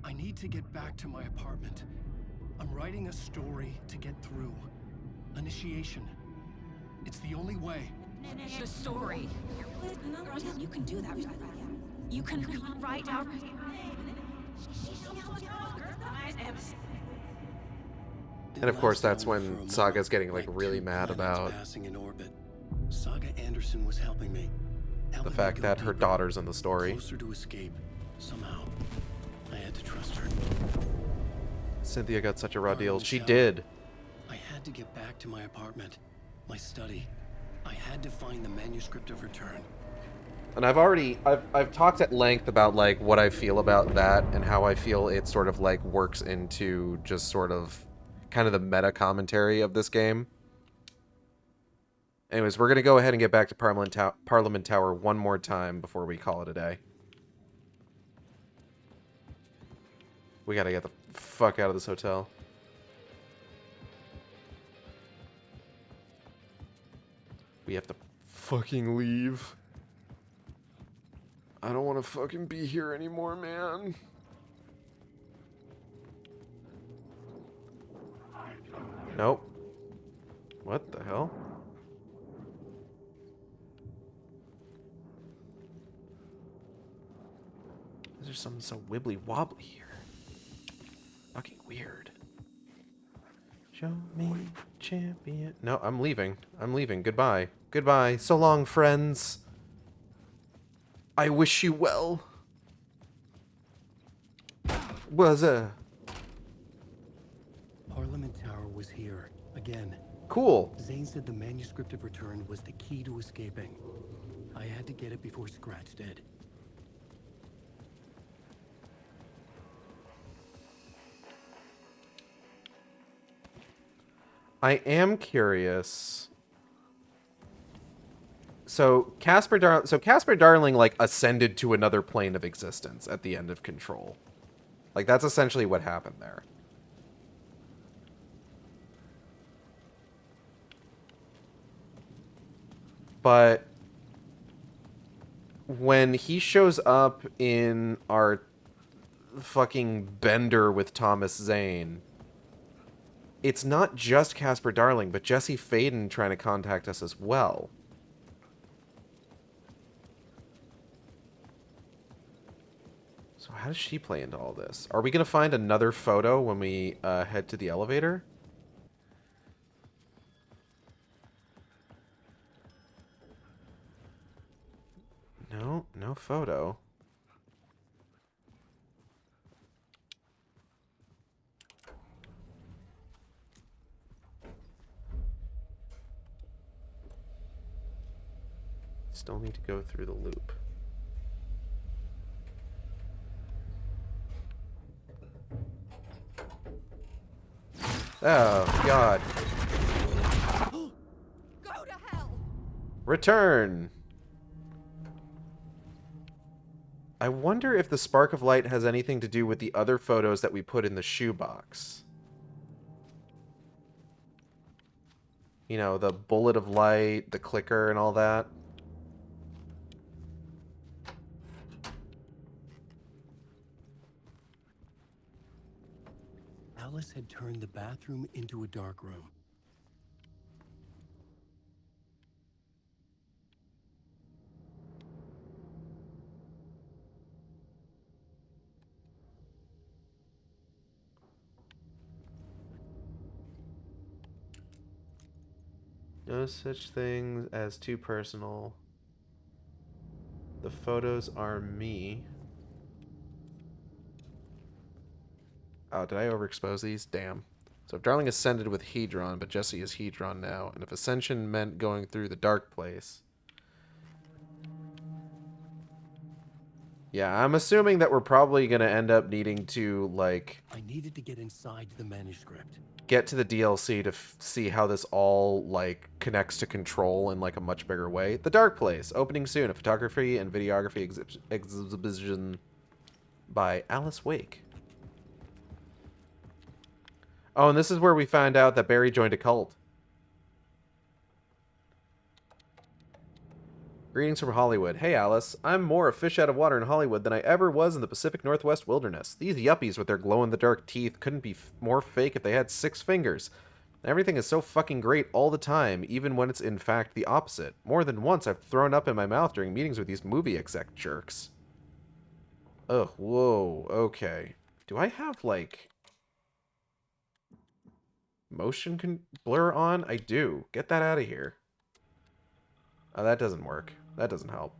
I need to get back to my apartment. I'm writing a story to get through. Initiation. It's the only way. The story. You can do that. You can write out. And of course, that's when Saga's getting like really mad about passing in orbit. Saga Anderson was helping me. The fact that her daughter's in the story. Closer to escape. Somehow, I had to trust her. Cynthia got such a raw deal. She did. I had to get back to my apartment, my study. I had to find the manuscript of Return. And I've talked at length about like what I feel about that and how I feel it sort of like works into just sort of kind of the meta commentary of this game. Anyways, we're going to go ahead and get back to Parliament Tower one more time before we call it a day. We got to get the fuck out of this hotel. We have to fucking leave. I don't want to fucking be here anymore, man. Nope. What the hell? There's something so wibbly wobbly here. Fucking weird. Show me champion. No, I'm leaving. I'm leaving. Goodbye. Goodbye. So long, friends. I wish you well. Was a. again. Cool. Zane said the manuscript of return was the key to escaping. I had to get it before Scratch did. I am curious. So Casper Darling like ascended to another plane of existence at the end of Control. Like that's essentially what happened there. But when he shows up in our fucking bender with Thomas Zane, it's not just Casper Darling, but Jesse Faden trying to contact us as well. So how does she play into all this? Are we going to find another photo when we head to the elevator? No, no photo. Still need to go through the loop. Oh, God. Go to hell! Return! I wonder if the spark of light has anything to do with the other photos that we put in the shoebox. You know, the bullet of light, the clicker, and all that. Alice had turned the bathroom into a dark room. No such thing as too personal. The photos are me. Oh, did I overexpose these? Damn. So if Darling ascended with Hedron, but Jesse is Hedron now, and if ascension meant going through the dark place. Yeah, I'm assuming that we're probably going to end up needing to, like... I needed to get inside the manuscript. Get to the DLC to see how this all, like, connects to Control in, like, a much bigger way. The Dark Place, opening soon, a photography and videography exhibition by Alice Wake. Oh, and this is where we find out that Barry joined a cult. Greetings from Hollywood. Hey, Alice. I'm more a fish out of water in Hollywood than I ever was in the Pacific Northwest wilderness. These yuppies with their glow-in-the-dark teeth couldn't be more fake if they had 6 fingers. Everything is so fucking great all the time, even when it's in fact the opposite. More than once I've thrown up in my mouth during meetings with these movie exec jerks. Ugh, whoa, okay. Do I have, like... motion blur on? I do. Get that out of here. Oh, that doesn't work. That doesn't help.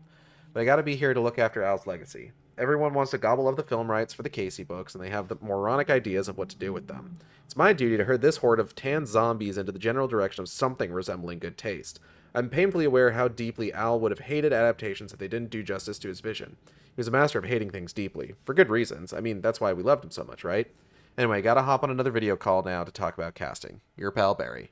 But I gotta be here to look after Al's legacy. Everyone wants to gobble up the film rights for the Casey books, and they have the moronic ideas of what to do with them. It's my duty to herd this horde of tan zombies into the general direction of something resembling good taste. I'm painfully aware how deeply Al would have hated adaptations if they didn't do justice to his vision. He was a master of hating things deeply. For good reasons. I mean, that's why we loved him so much, right? Anyway, gotta hop on another video call now to talk about casting. Your pal, Barry.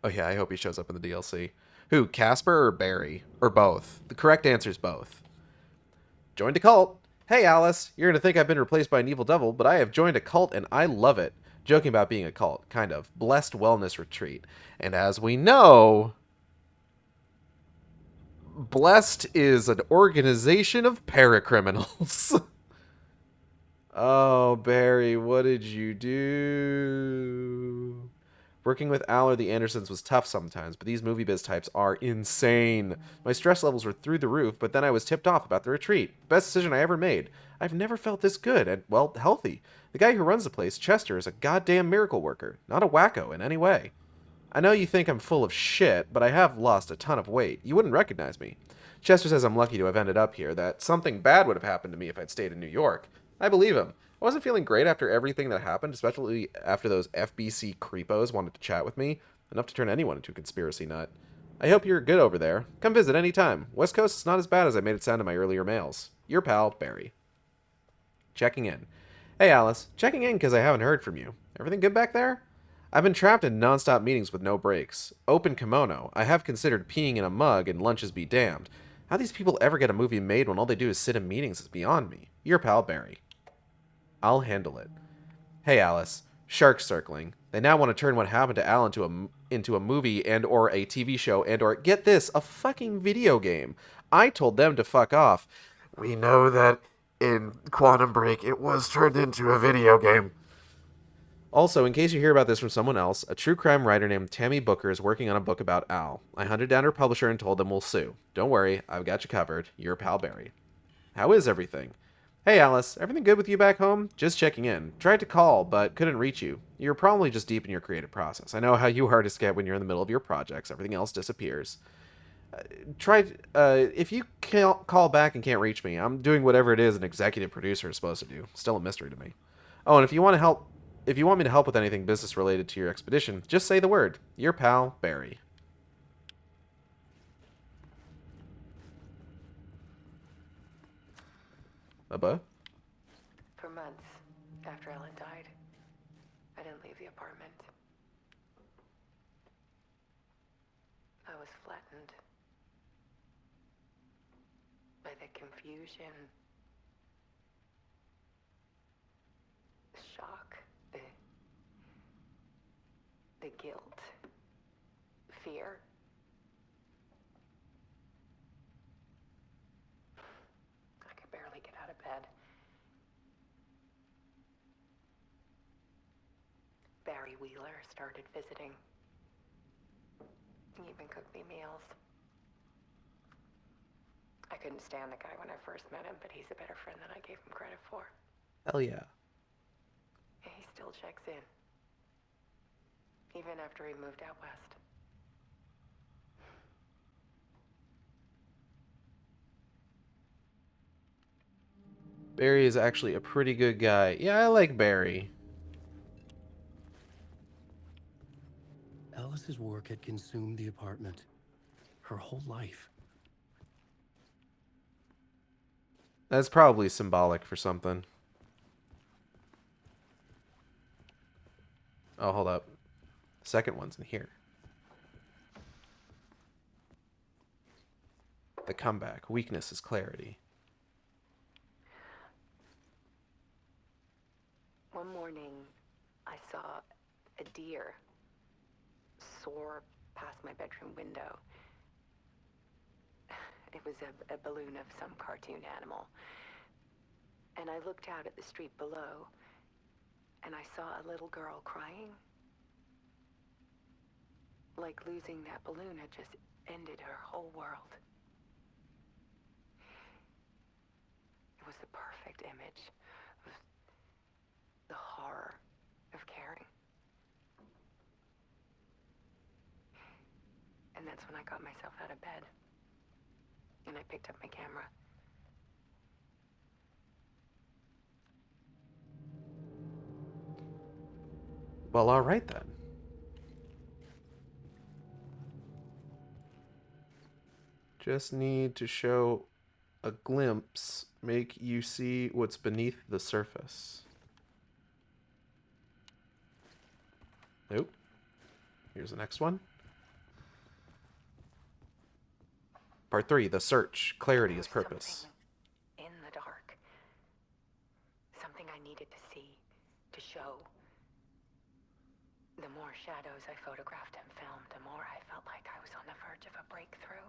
Oh yeah, I hope he shows up in the DLC. Who, Casper or Barry? Or both? The correct answer is both. Joined a cult. Hey, Alice, you're gonna think I've been replaced by an evil devil, but I have joined a cult and I love it. Joking about being a cult, kind of. Blessed wellness retreat. And as we know, Blessed is an organization of paracriminals. Oh, Barry, what did you do? Working with Al or the Andersons was tough sometimes, but these movie biz types are insane. My stress levels were through the roof, but then I was tipped off about the retreat. Best decision I ever made. I've never felt this good and, well, healthy. The guy who runs the place, Chester, is a goddamn miracle worker, not a wacko in any way. I know you think I'm full of shit, but I have lost a ton of weight. You wouldn't recognize me. Chester says I'm lucky to have ended up here, that something bad would have happened to me if I'd stayed in New York. I believe him. I wasn't feeling great after everything that happened, especially after those FBC creepos wanted to chat with me, enough to turn anyone into a conspiracy nut. I hope you're good over there. Come visit any time. West Coast is not as bad as I made it sound in my earlier mails. Your pal, Barry. Checking in. Hey, Alice. Checking in because I haven't heard from you. Everything good back there? I've been trapped in non-stop meetings with no breaks. Open kimono. I have considered peeing in a mug and lunches be damned. How these people ever get a movie made when all they do is sit in meetings is beyond me. Your pal, Barry. I'll handle it. Hey, Alice. Shark circling. They now want to turn what happened to Al into a movie and or a TV show and or, get this, a fucking video game. I told them to fuck off. We know that in Quantum Break it was turned into a video game. Also, in case you hear about this from someone else, a true crime writer named Tammy Booker is working on a book about Al. I hunted down her publisher and told them we'll sue. Don't worry, I've got you covered. Your pal Barry. How is everything? Hey Alice, everything good with you back home? Just checking in. Tried to call, but couldn't reach you. You're probably just deep in your creative process. I know how you artists get when you're in the middle of your projects. Everything else disappears. If you can't call back and can't reach me, I'm doing whatever it is an executive producer is supposed to do. Still a mystery to me. Oh, and if you want me to help with anything business related to your expedition, just say the word. Your pal, Barry. Bubba? For months after Ellen died, I didn't leave the apartment. I was flattened by the confusion, the shock, the guilt, fear. I could barely get out of bed. Barry Wheeler started visiting. He even cooked me meals. I couldn't stand the guy when I first met him, but he's a better friend than I gave him credit for. Hell yeah. He still checks in, even after he moved out west. Barry is actually a pretty good guy. Yeah, I like Barry. Alice's work had consumed the apartment. Her whole life. That's probably symbolic for something. Oh, hold up. Second one's in here. The comeback. Weakness is clarity. One morning, I saw a deer soar past my bedroom window. It was a balloon of some cartoon animal. And I looked out at the street below, and I saw a little girl crying. Like losing that balloon had just ended her whole world. It was the perfect image of the horror of caring. And that's when I got myself out of bed. And I picked up my camera. Well, alright then. Just need to show a glimpse, make you see what's beneath the surface. Nope. Here's the next one. Part 3, the search. Clarity is purpose. In the dark. Something I needed to see, to show. The more shadows I photographed and filmed, the more I felt like I was on the verge of a breakthrough.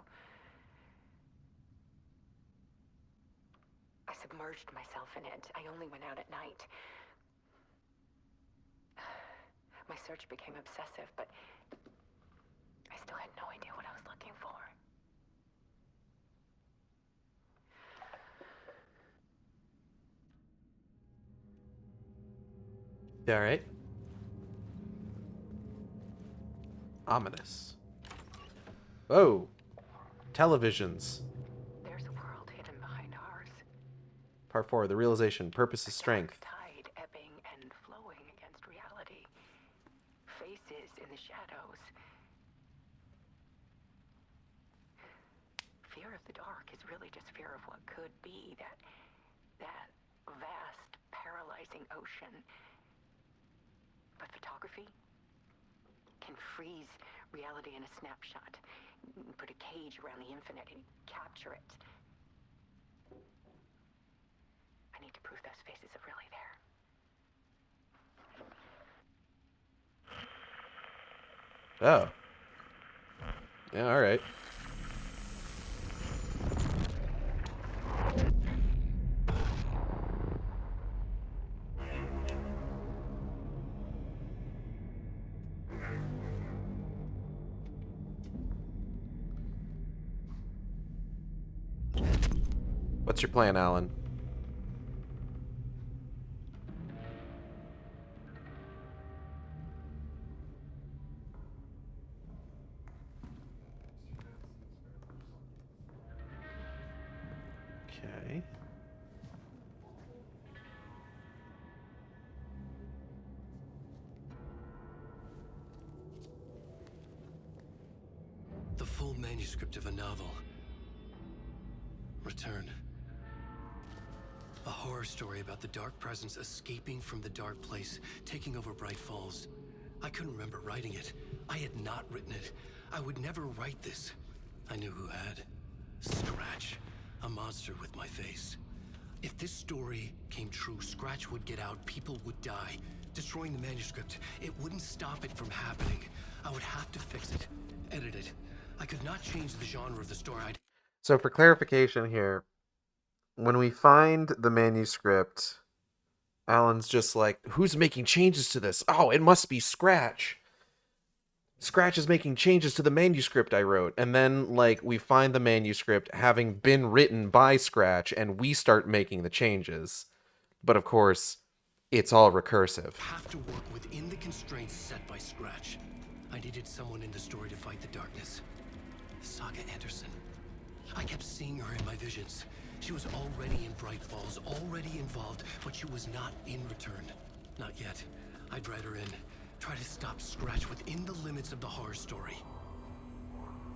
I submerged myself in it. I only went out at night. My search became obsessive, but I still had no idea what I was looking for. You alright? Ominous. Whoa. Televisions. There's a world hidden behind ours. Part 4, the realization. Purpose is strength. Tide shadows. Fear of the dark is really just fear of what could be, that vast, paralyzing ocean. But photography can freeze reality in a snapshot, put a cage around the infinite and capture it. I need to prove those faces are really there. Oh. Yeah, alright. What's your plan, Alan? Okay. The full manuscript of a novel. Return. A horror story about the dark presence escaping from the dark place, taking over Bright Falls. I couldn't remember writing it. I had not written it. I would never write this. I knew who had. Scratch. A monster with my face. If this story came true, Scratch would get out, people would die. Destroying the manuscript, it wouldn't stop it from happening. I would have to fix it, edit it. I could not change the genre of the story. So for clarification here, when we find the manuscript, Alan's just like, who's making changes to this? Oh, it must be Scratch. Scratch is making changes to the manuscript I wrote. And then, like, we find the manuscript having been written by Scratch, and we start making the changes. But of course, it's all recursive. Have to work within the constraints set by Scratch. I needed someone in the story to fight the darkness. Saga Anderson. I kept seeing her in my visions. She was already in Bright Falls, already involved, but she was not in Return. Not yet. I'd write her in. Try to stop Scratch within the limits of the horror story.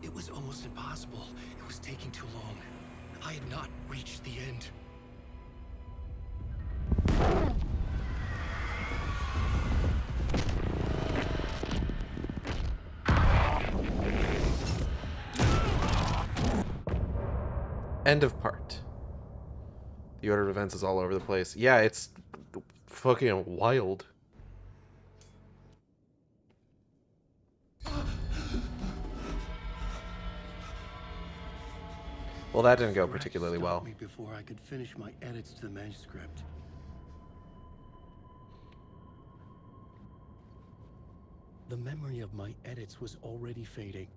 It was almost impossible. It was taking too long. I had not reached the end. End of part. The order of events is all over the place. Yeah, it's fucking wild. Well, that didn't go particularly well. Me before I could finish my edits to the manuscript. The memory of my edits was already fading.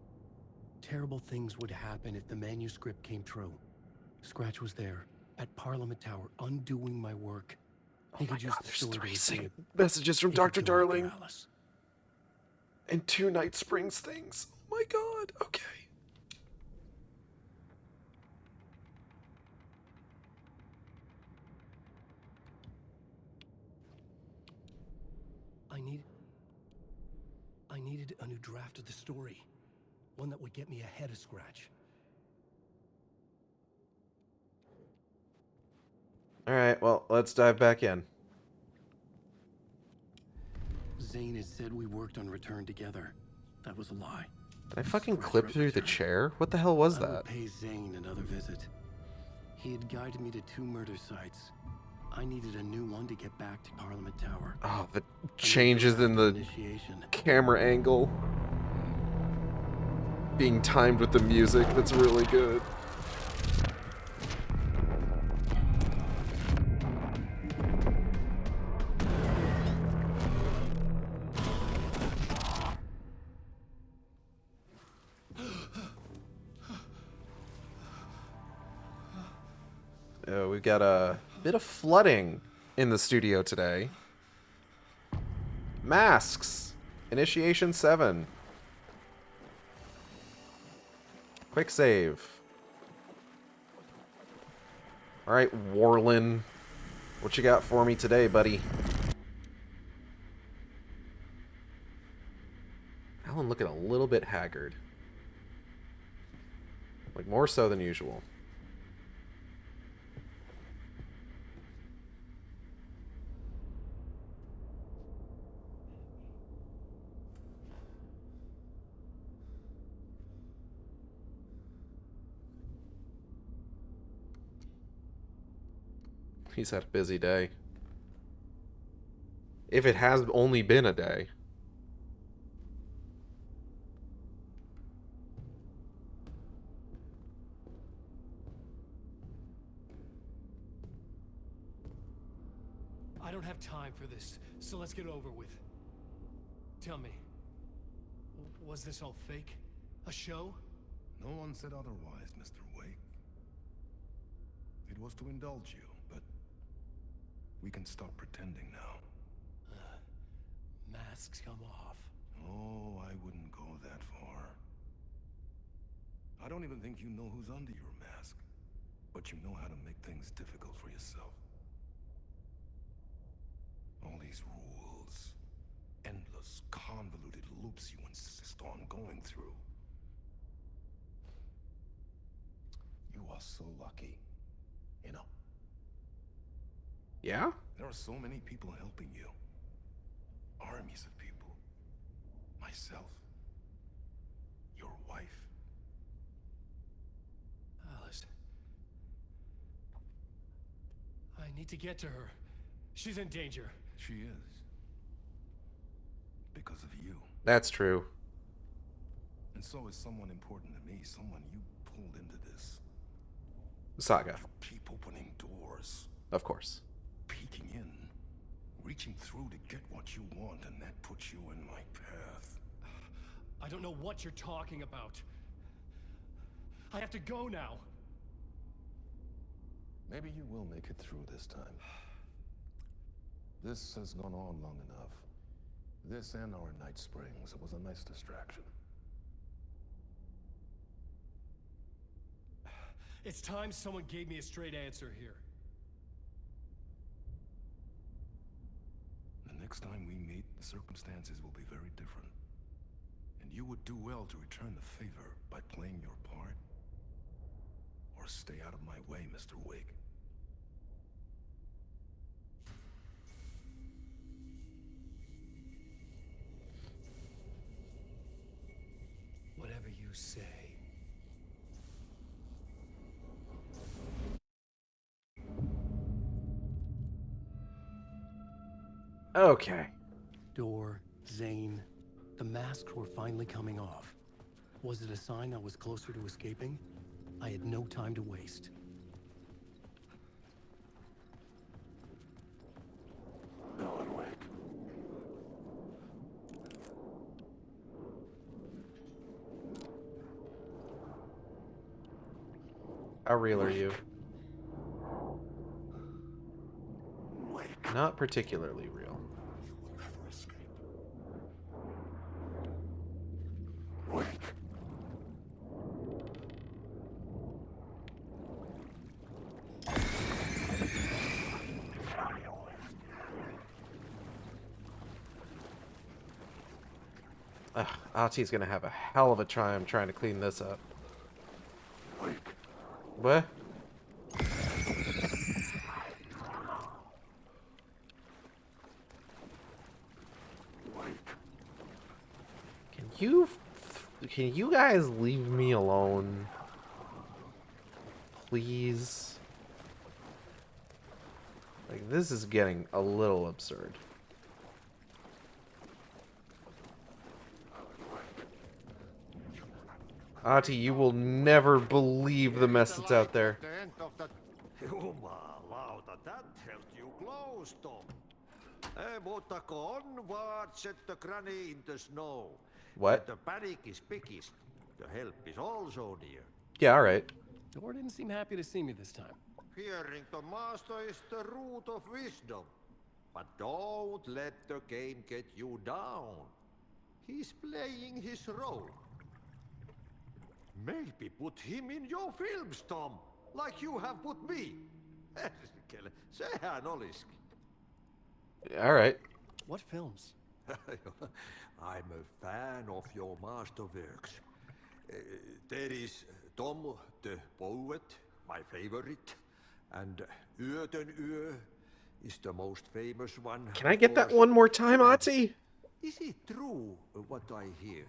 Terrible things would happen if the manuscript came true. Scratch was there, at Parliament Tower, undoing my work. Oh my God, there's 3 messages from Dr. Darling. And 2 Night Springs things. Oh my God, okay. I needed a new draft of the story. One that would get me ahead of Scratch. Alright, well, let's dive back in. Zane had said we worked on Return together. That was a lie. Did I fucking clip through the chair? What the hell was I would that? pay Zane another visit. He had guided me to 2 murder sites. I needed a new one to get back to Parliament Tower. Oh, the changes in the camera angle. Being timed with the music, that's really good. We've got a bit of flooding in the studio today. Masks. Initiation 7. Quick save. Alright, Warlin. What you got for me today, buddy? Alan looking a little bit haggard. Like, more so than usual. He's had a busy day. If it has only been a day. I don't have time for this, so let's get it over with. Tell me, was this all fake? A show? No one said otherwise, Mr. Wake. It was to indulge you, but we can stop pretending now. Masks come off. Oh, I wouldn't go that far. I don't even think you know who's under your mask, but you know how to make things difficult for yourself. All these rules, endless, convoluted loops you insist on going through. You are so lucky, you know. Yeah? There are so many people helping you. Armies of people. Myself. Your wife. Alice. I need to get to her. She's in danger. She is. Because of you. That's true. And so is someone important to me, someone you pulled into this. Saga. You keep opening doors. Of course. Peeking in. Reaching through to get what you want, and that puts you in my path. I don't know what you're talking about. I have to go now. Maybe you will make it through this time. This has gone on long enough. This and our night springs. It was a nice distraction. It's time someone gave me a straight answer here. The next time we meet, the circumstances will be very different. And you would do well to return the favor by playing your part. Or stay out of my way, Mr. Wake. Whatever you say. Okay. Door, Zane, the masks were finally coming off. Was it a sign I was closer to escaping? I had no time to waste. Alan Wake. How real are you? Not particularly real. You will never escape. Wake. Ahti's gonna have a hell of a time trying to clean this up. Wake. What? Can you guys leave me alone? Please? Like, this is getting a little absurd. Ahti, you will never believe the mess that's out there. Jumalauta, that held you close, Tom. Mutta onward, set the granny in the snow. What? The panic is biggest. The help is also near. Yeah, alright. Door didn't seem happy to see me this time. Fearing the master is the root of wisdom. But don't let the game get you down. He's playing his role. Maybe put him in your films, Tom, like you have put me. Sehän olisikin. Alright. What films? I'm a fan of your masterworks. There is Tom the Poet, my favorite, and Uur is the most famous one. Can I get that one more time, Ati? Is it true what I hear?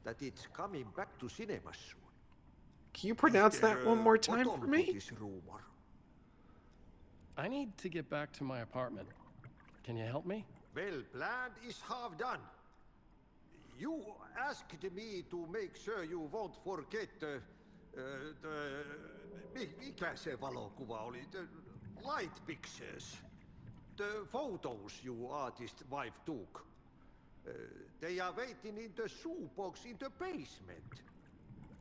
That it's coming back to cinemas soon? Can you pronounce that one more time for me? This rumor? I need to get back to my apartment. Can you help me? Well, plan is half done. You asked me to make sure you won't forget the mikä se valokuva oli? The light pictures. The photos you artist wife took. They are waiting in the shoebox in the basement.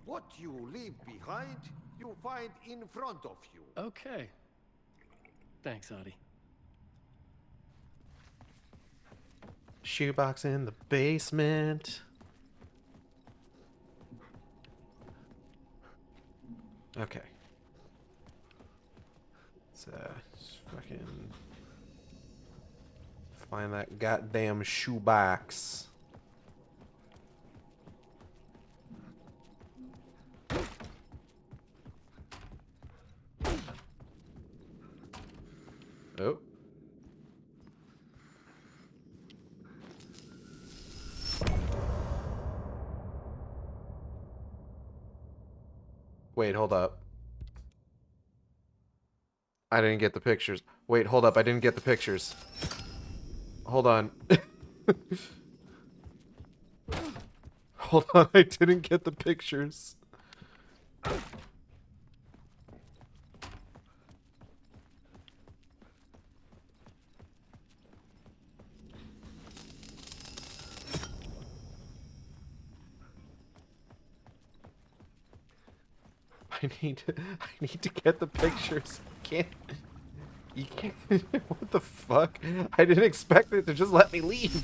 What you leave behind, you find in front of you. Okay. Thanks, Adi. Shoebox in the basement. Okay. Let's just fucking find that goddamn shoebox. Oh. Wait, hold up. I didn't get the pictures. Wait, hold up. I didn't get the pictures. Hold on. Hold on. I didn't get the pictures. I need to get the pictures. You can't. What the fuck? I didn't expect it to just let me leave.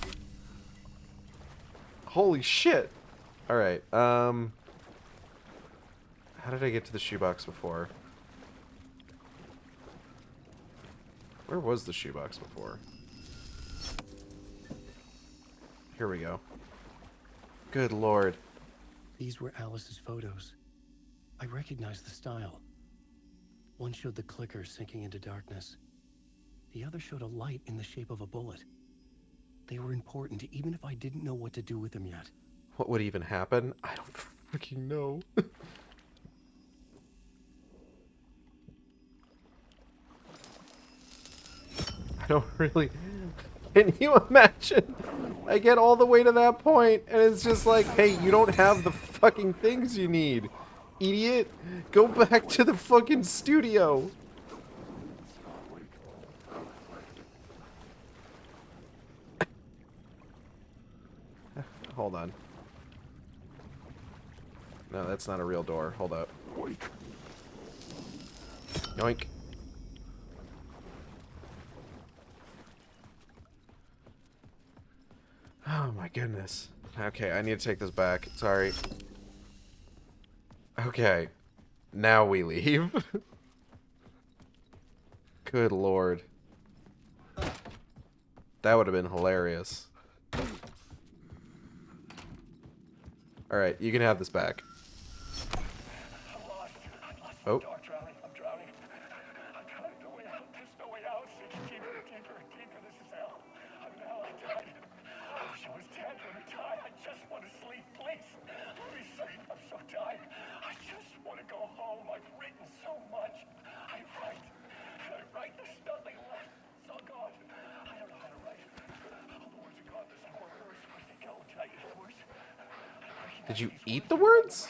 Holy shit. All right. How did I get to the shoebox before? Where was the shoebox before? Here we go. Good lord. These were Alice's photos. I recognized the style. One showed the clicker sinking into darkness. The other showed a light in the shape of a bullet. They were important, even if I didn't know what to do with them yet. What would even happen? I don't fucking know. I don't really... Can you imagine? I get all the way to that point, and it's just like, hey, you don't have the fucking things you need. Idiot, go back to the fucking studio. Hold on. No, that's not a real door. Hold up. Yoink. Oh my goodness. Okay, I need to take this back. Sorry. Okay. Now we leave. Good lord. That would have been hilarious. Alright, you can have this back. Oh. I'm drowning. I'm trying to way out. There's no way out. It's deeper. This is hell. I'm in hell. I died. I wish I was dead. Let me die. I just want to sleep, please. Let me sleep. I'm so tired. I just want to go home. I've written so much. I write. There's nothing left. It's all gone. I don't know how to write. All the words are gone. There's more words. Where'd they go? Did I eat the words? Did you eat the words?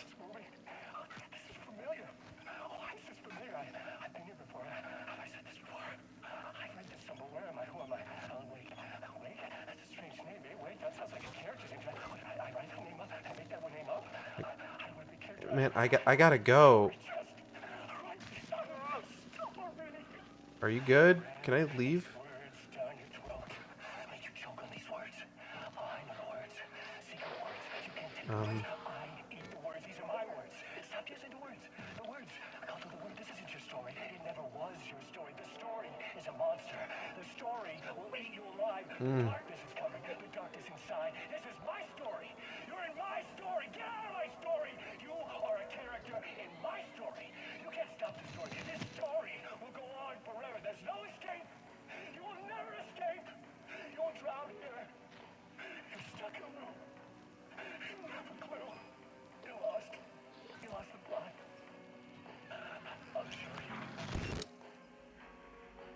Man, I gotta go. Are you good? Can I leave?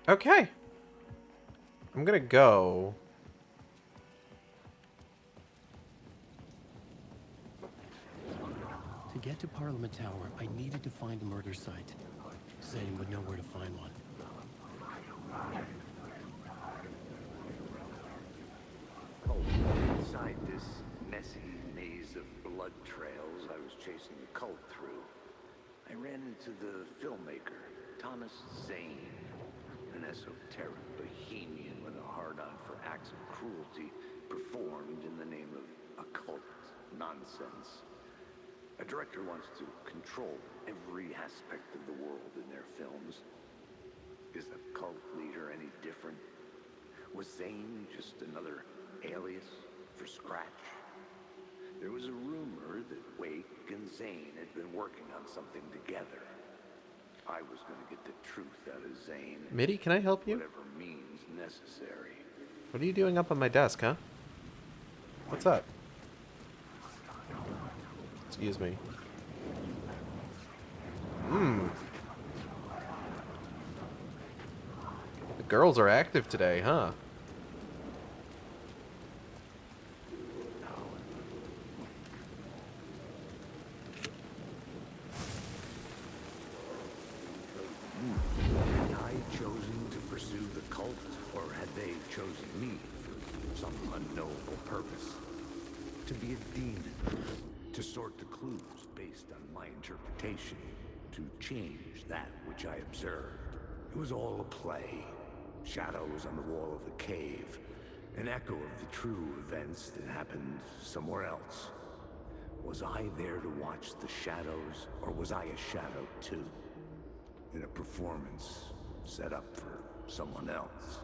Okay. I'm gonna go. To get to Parliament Tower, I needed to find a murder site. Zane would know where to find one. Inside this messy maze of blood trails I was chasing the cult through, I ran into the filmmaker, Thomas Zane, an esoteric bohemian with a hard-on for acts of cruelty performed in the name of occult nonsense. A director wants to control every aspect of the world in their films. Is the cult leader any different? Was Zane just another alias for Scratch? There was a rumor that Wake and Zane had been working on something together. I was going to get the truth out of Zane. Mitty, can I help you? Whatever means necessary. What are you doing up on my desk, huh? What's up? Excuse me. The girls are active today, huh? Had I chosen to pursue the cult, or had they chosen me for some unknowable purpose? To be a demon, to sort the clues based on my interpretation, to change that which I observed. It was all a play. Shadows on the wall of the cave, an echo of the true events that happened somewhere else. Was I there to watch the shadows, or was I a shadow too? In a performance set up for someone else.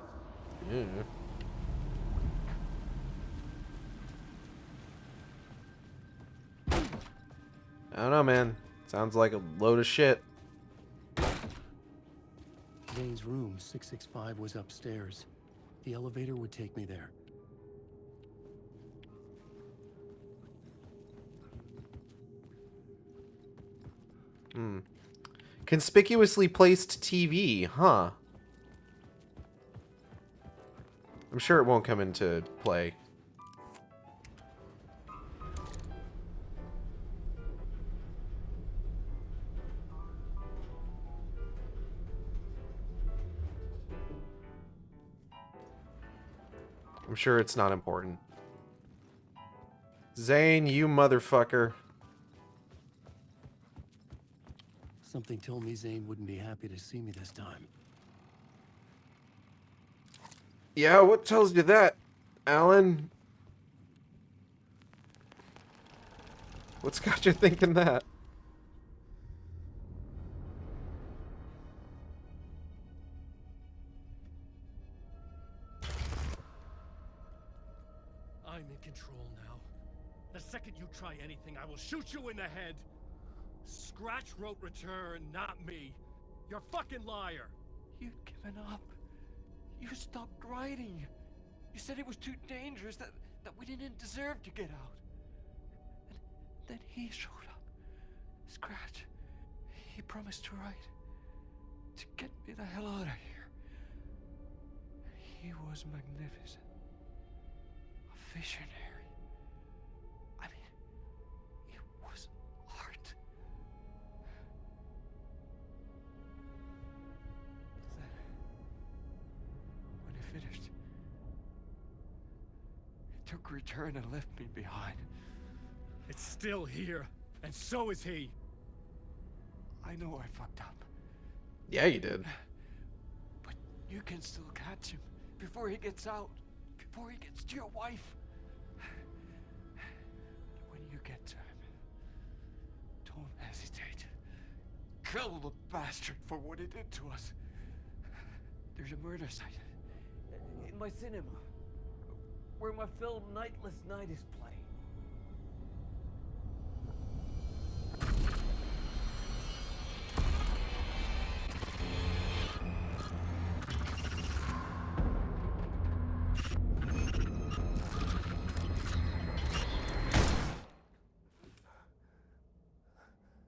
I don't know, man. Sounds like a load of shit. Zane's room, 665, was upstairs. The elevator would take me there. Conspicuously placed TV, huh? I'm sure it won't come into play. I'm sure it's not important. Zane, you motherfucker. Something told me Zane wouldn't be happy to see me this time. Yeah, what tells you that, Alan? What's got you thinking that? I'm in control now. The second you try anything, I will shoot you in the head. Scratch wrote Return, not me. You're a fucking liar. You'd given up. You stopped writing. You said it was too dangerous, that we didn't deserve to get out. And then he showed up. Scratch. He promised to write. To get me the hell out of here. He was magnificent. A visionary. I mean, it was art. Then, when he finished, he took Return and left me behind. It's still here, and so is he. I know I fucked up. Yeah, you did. But you can still catch him before he gets out, before he gets to your wife. When you get to him, don't hesitate. Kill the bastard for what he did to us. There's a murder site in my cinema where my film Nightless Night is playing.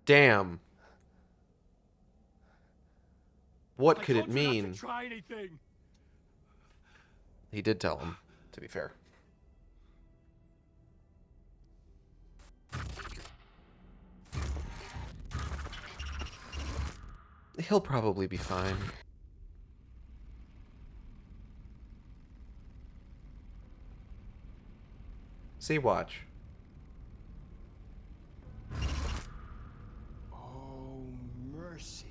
Damn. What I could told it you not to mean? try anything. He did tell him, to be fair. He'll probably be fine. See, watch. Oh, mercy.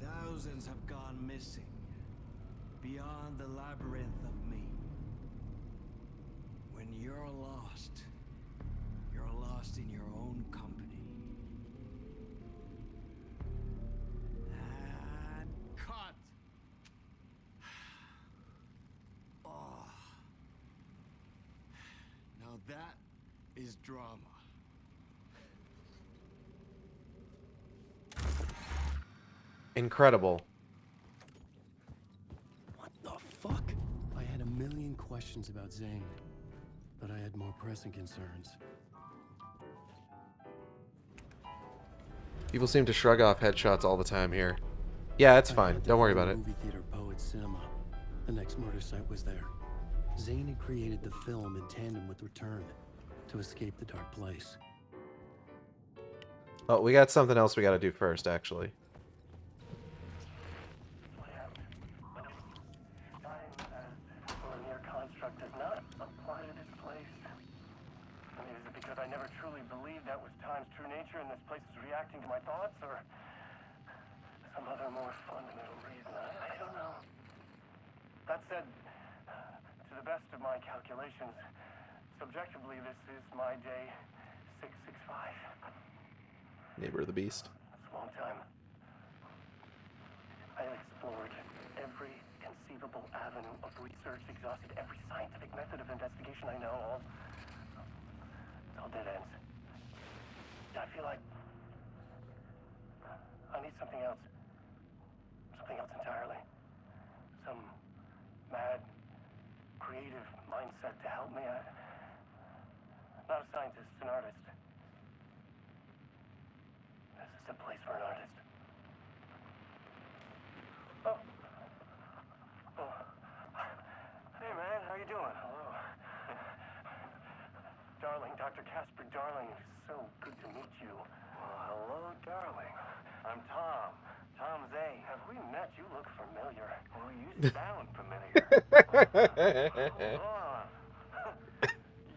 Thousands have gone missing. Beyond the labyrinth of me. When you're lost in your own company. And cut! Oh. Now that is drama. Incredible. What the fuck? I had a million questions about Zane, but I had more pressing concerns. People seem to shrug off headshots all the time here. Yeah, it's I fine. had to Don't worry find about it. Movie theater Poet Cinema. The next murder site was there. Zane had created the film in tandem with Return to escape the dark place. Oh, we got something else we got to do first, actually. Linear construct does not apply to this place. I mean, is it because I never truly believed that was time's true nature and this place is reacting to my thoughts, or some other more fundamental reason? I don't know. That said, to the best of my calculations, subjectively, this is my day 665. Neighbor of the Beast. That's a long time. I have explored every conceivable avenue of research, exhausted every scientific method of investigation I know. It's all dead ends. I feel like I need something else. Something else entirely. Some mad, creative mindset to help me. I'm not a scientist, an artist. This is a place for an artist. Oh. Oh. Hey, man, how you doing? Hello. Darling, Dr. Casper Darling, it's so good to meet you. Well, hello, darling. I'm Tom. Tom Zane. Have we met? You look familiar. Well, you sound familiar. Hold on.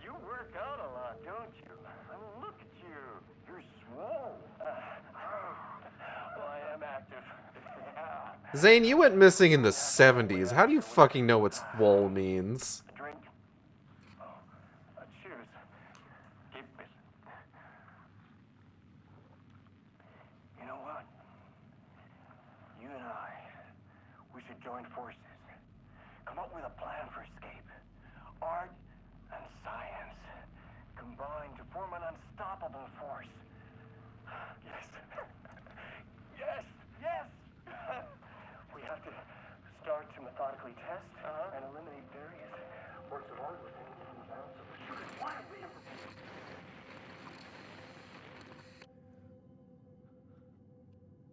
You work out a lot, don't you? I mean, look at you. You're swole. Well, I am active. Yeah. Zane, you went missing in the 70s. How do you fucking know what swole means? A drink? Oh, cheers. Keep it. You know what? You and I, we should join forces. Come up with a plan for escape. Art and science combined to form an unstoppable force. Yes. Yes! Yes! We have to start to methodically test and eliminate various works of art within the bounds of the shooting wildly.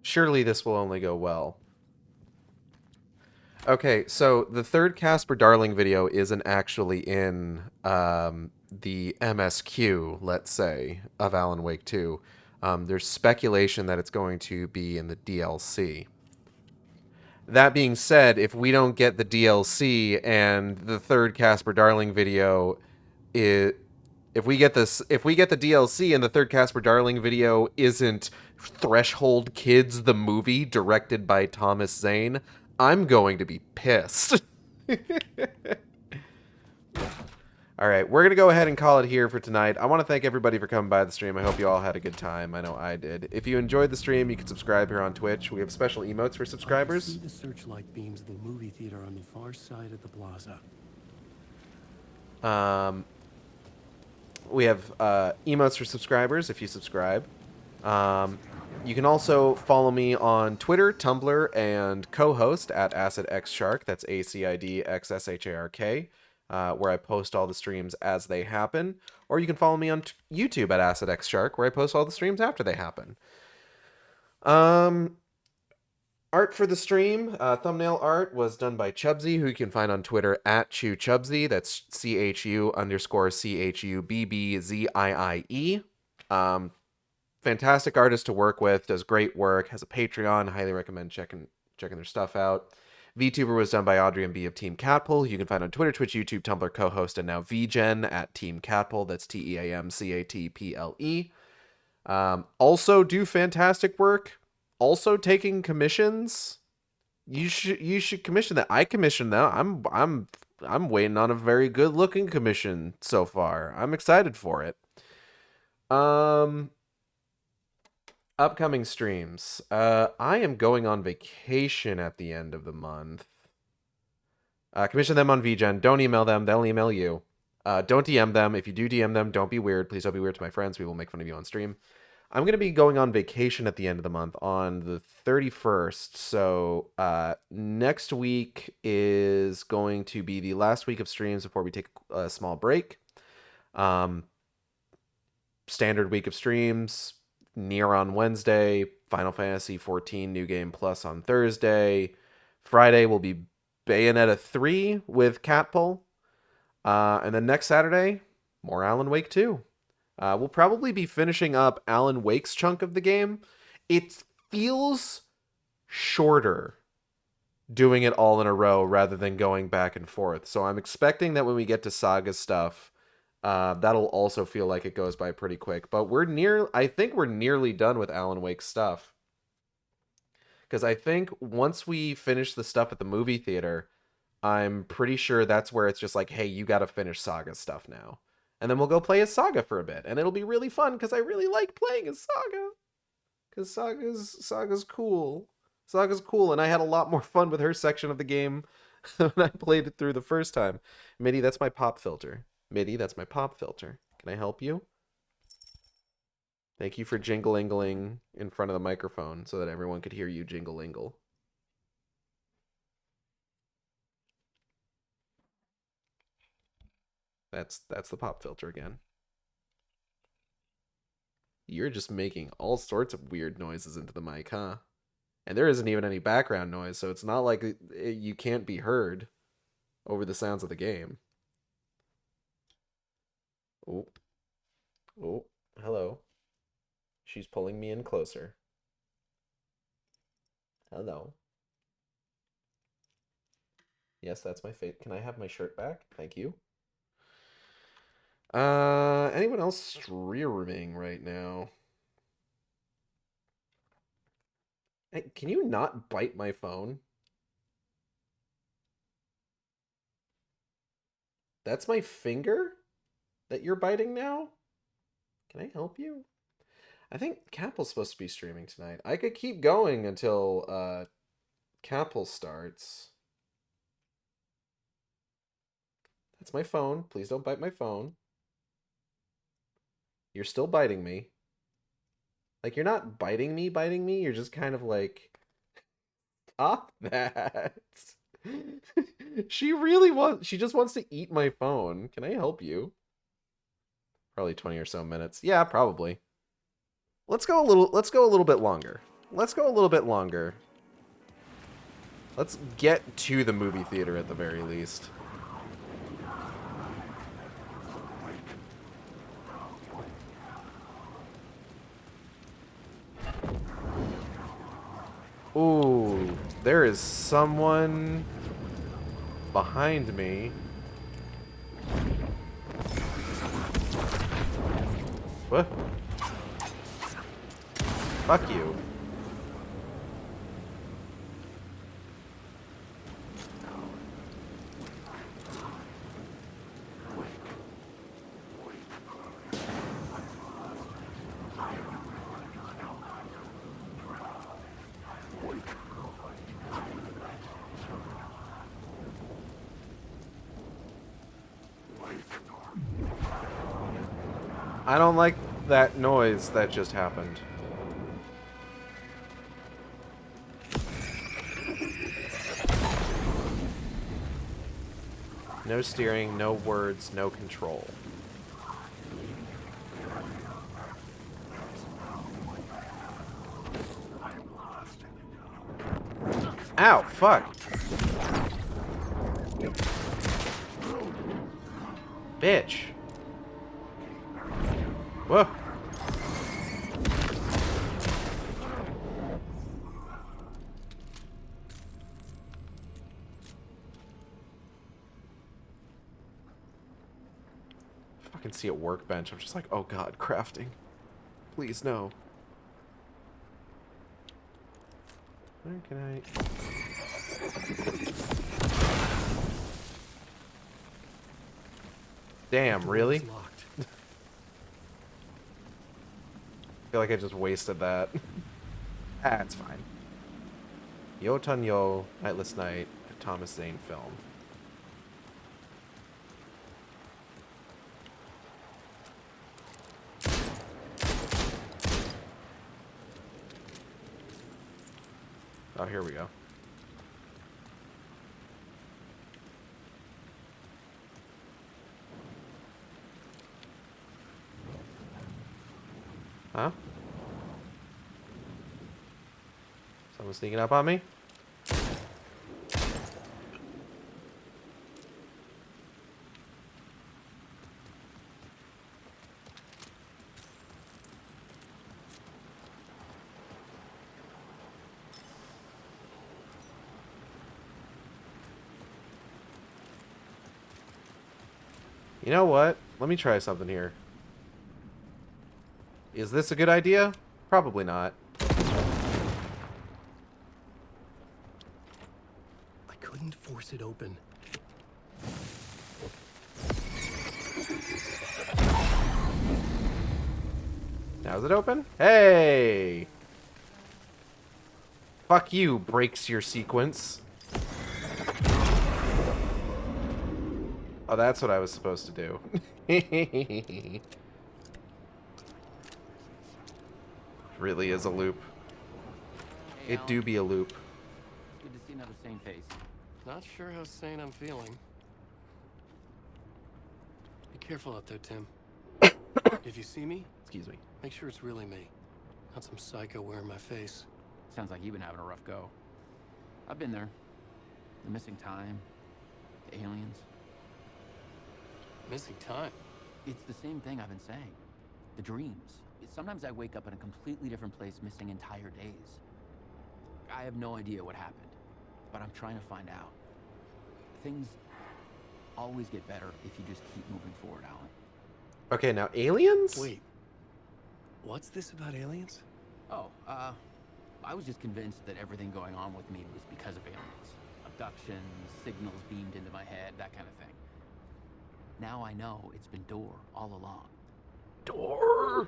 Surely this will only go well. Okay, so the third Casper Darling video isn't actually in the MSQ, let's say, of Alan Wake 2. There's speculation that it's going to be in the DLC. That being said, if we don't get the DLC and the third Casper Darling video, if we get the DLC and the third Casper Darling video isn't Threshold Kids the movie directed by Thomas Zane, I'm going to be pissed. All right, we're going to go ahead and call it here for tonight. I want to thank everybody for coming by the stream. I hope you all had a good time. I know I did. If you enjoyed the stream, you can subscribe here on Twitch. We have special emotes for subscribers. I see the searchlight beams of the movie theater on the far side of the plaza. We have emotes for subscribers if you subscribe. You can also follow me on Twitter, Tumblr, and co-host at AcidXShark. That's AcidXShark, where I post all the streams as they happen. Or you can follow me on YouTube at AcidXShark, where I post all the streams after they happen. Art for the stream, thumbnail art was done by Chubsy, who you can find on Twitter at ChuChubsy. That's CHU_CHUBBZIIE. Fantastic artist to work with, does great work, has a Patreon. Highly recommend checking their stuff out. VTuber was done by Audrey and B of Team Catpole. You can find on Twitter, Twitch, YouTube, Tumblr, co-host, and now VGen at Team Catpole. That's TEAMCATPLE. Also do fantastic work. Also taking commissions. You should commission that. I commissioned that. I'm waiting on a very good looking commission so far. I'm excited for it. Upcoming streams. I am going on vacation at the end of the month. Commission them on VGen. Don't email them. They'll email you. Don't DM them. If you do DM them, don't be weird. Please don't be weird to my friends. We will make fun of you on stream. I'm going to be going on vacation at the end of the month on the 31st. So next week is going to be the last week of streams before we take a small break. Standard week of streams. Nier on Wednesday, Final Fantasy 14 New Game Plus on Thursday. Friday will be Bayonetta 3 with Catpole. And then next Saturday, more Alan Wake 2. We'll probably be finishing up Alan Wake's chunk of the game. It feels shorter doing it all in a row rather than going back and forth. So I'm expecting that when we get to Saga stuff, that'll also feel like it goes by pretty quick. But I think we're nearly done with Alan Wake's stuff. Because I think once we finish the stuff at the movie theater, I'm pretty sure that's where it's just like, hey, you got to finish Saga stuff now. And then we'll go play as Saga for a bit. And it'll be really fun because I really like playing as Saga. Because Saga's cool. Saga's cool. And I had a lot more fun with her section of the game when I played it through the first time. Mitty, that's my pop filter. Mitty, that's my pop filter. Can I help you? Thank you for jingle-ingling in front of the microphone so that everyone could hear you jingle-ingle. That's the pop filter again. You're just making all sorts of weird noises into the mic, huh? And there isn't even any background noise, so it's not like you can't be heard over the sounds of the game. Oh. Oh, hello. She's pulling me in closer. Hello. Yes, that's my fate. Can I have my shirt back? Thank you. Anyone else streaming right now? Hey, can you not bite my phone? That's my finger that you're biting now? Can I help you? I think Capel's supposed to be streaming tonight. I could keep going until Capel starts. That's my phone. Please don't bite my phone. You're still biting me. Like, you're not biting me. You're just kind of like, stop that. She just wants to eat my phone. Can I help you? Probably 20 or so minutes. Yeah, probably. Let's go a little bit longer. Let's get to the movie theater at the very least. Ooh, there is someone behind me. What? Fuck you. I don't like that noise that just happened. No steering, no words, no control. Ow, fuck. Bitch. Whoa. If I can see a workbench, I'm just like, oh god, crafting. Please, no. Where can I... Damn, really? I feel like I just wasted that. Ah, it's fine. Yo Tun Yo, Nightless Night, a Thomas Zane film. Oh, here we go. Huh? Someone sneaking up on me? You know what? Let me try something here. Is this a good idea? Probably not. I couldn't force it open. Now is it open? Hey! Fuck you, breaks your sequence. Oh, that's what I was supposed to do. Really is a loop. Hey, It do be a loop. It's good to see another sane face. Not sure how sane I'm feeling. Be careful out there, Tim. If you see me, excuse me, make sure it's really me, not some psycho wearing my face. Sounds like you've been having a rough go. I've been there. The missing time, the aliens. Missing time? It's the same thing I've been saying. The dreams. Sometimes I wake up in a completely different place, missing entire days. I have no idea what happened, but I'm trying to find out. Things always get better if you just keep moving forward, Alan. Okay, now aliens? Wait. What's this about aliens? Oh, I was just convinced that everything going on with me was because of aliens. Abductions, signals beamed into my head, that kind of thing. Now I know it's been Door all along. Door?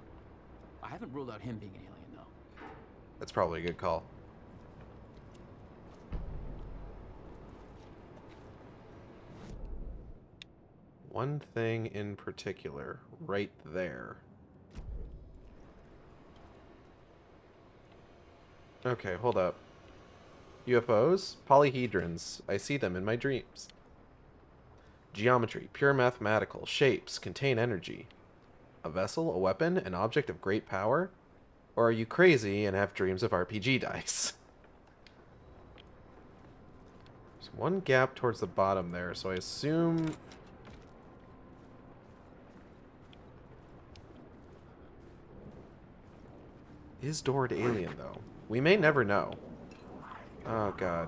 I haven't ruled out him being an alien, though. That's probably a good call. One thing in particular, right there. Okay, hold up. UFOs? Polyhedrons. I see them in my dreams. Geometry, pure mathematical. Shapes, contain energy. A vessel, a weapon, an object of great power? Or are you crazy and have dreams of RPG dice? There's one gap towards the bottom there, so I assume... Is Door an alien, though? We may never know. Oh, God.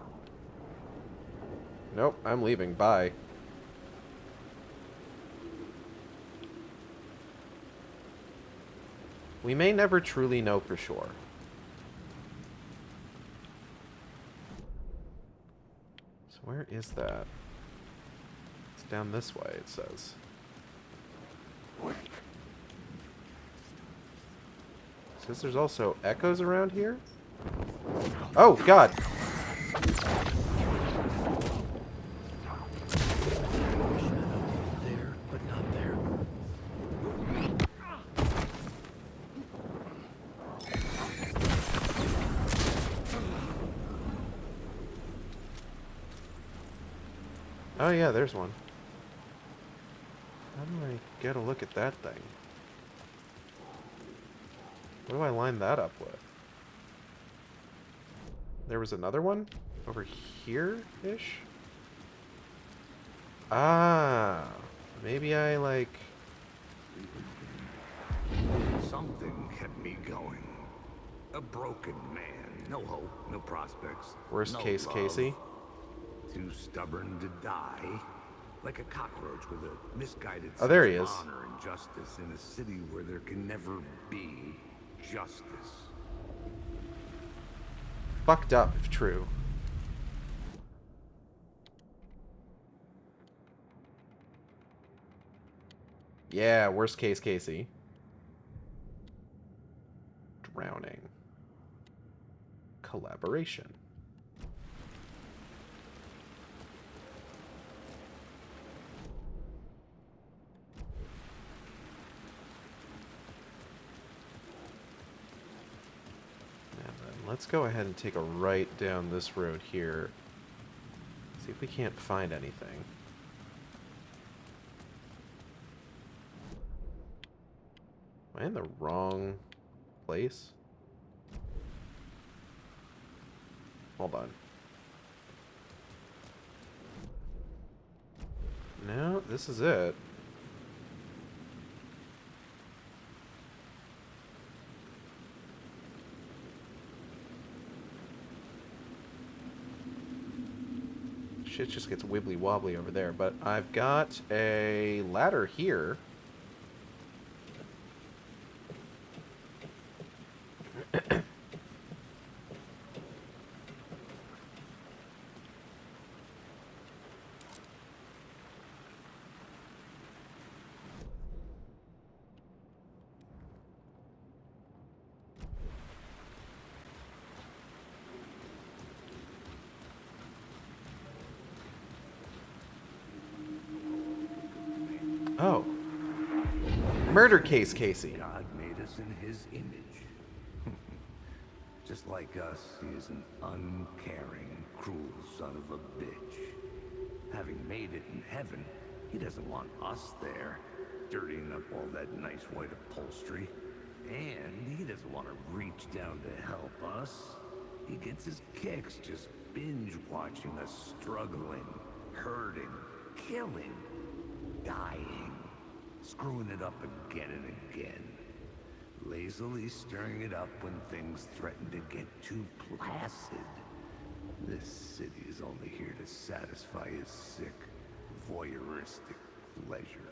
Nope, I'm leaving. Bye. We may never truly know for sure. So where is that? It's down this way, it says. It says there's also echoes around here? Oh, God! There, but not there. Oh yeah, there's one. How do I get a look at that thing? What do I line that up with? There was another one? Over here-ish? Ah, maybe I, like... Something kept me going. A broken man. No hope, no prospects. Worst no case, love. Casey. Too stubborn to die. Like a cockroach with a misguided Oh, there sense he of is. honor and justice in a city where there can never be justice. Fucked up, if true. Yeah, worst case, Casey. Drowning. Collaboration. And then let's go ahead and take a right down this road here. See if we can't find anything. Am I in the wrong place? Hold on. No, this is it. Shit just gets wibbly wobbly over there, but I've got a ladder here. Oh. Murder case, Casey. God made us in his image. Just like us, he is an uncaring, cruel son of a bitch. Having made it in heaven, he doesn't want us there, dirtying up all that nice white upholstery. And he doesn't want to reach down to help us. He gets his kicks just binge-watching us struggling, hurting, killing, dying, screwing it up again and again. Lazily stirring it up when things threaten to get too placid. This city is only here to satisfy his sick, voyeuristic pleasure.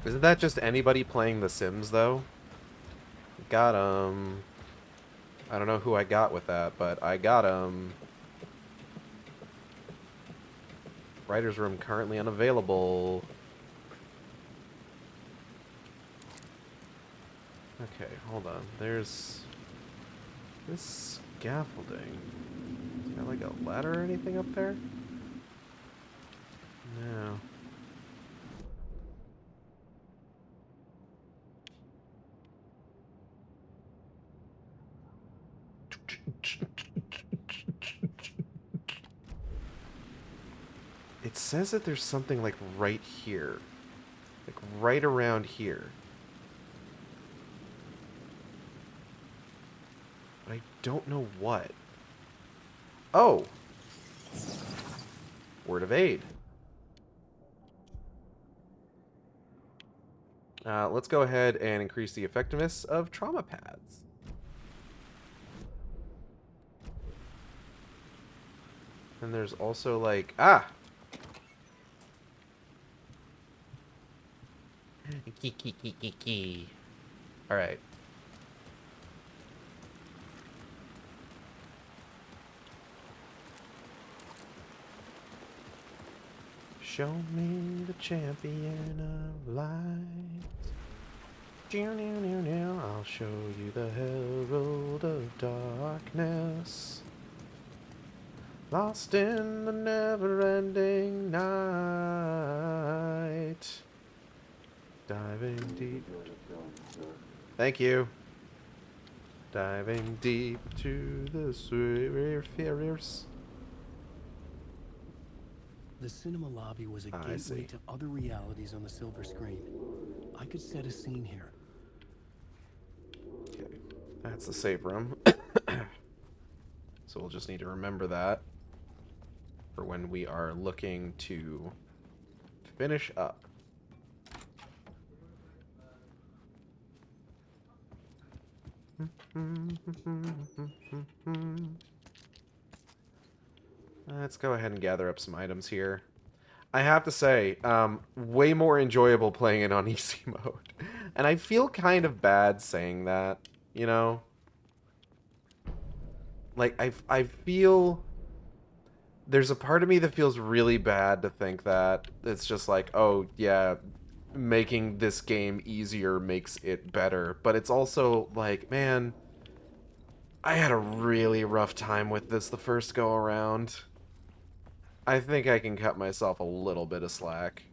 Isn't that just anybody playing The Sims, though? Got I don't know who I got with that, but I got Writer's room currently unavailable. Okay, hold on. There's this scaffolding. Is there like a ladder or anything up there? No. It says that there's something like right here. Like right around here. But I don't know what. Oh! Word of aid. Let's go ahead and increase the effectiveness of trauma pads. And there's also like... Ah! Alright. Show me the champion of light. I'll show you the herald of darkness. Lost in the never-ending night. Diving deep. Thank you. Diving deep to the spheres. The cinema lobby was a gateway to other realities on the silver screen. I could set a scene here. Okay, that's the save room. So we'll just need to remember that for when we are looking to finish up. Let's go ahead and gather up some items here. I have to say, way more enjoyable playing it on easy mode. And I feel kind of bad saying that, you know? Like, I feel... There's a part of me that feels really bad to think that it's just like, oh, yeah, making this game easier makes it better. But it's also like, man, I had a really rough time with this the first go around. I think I can cut myself a little bit of slack.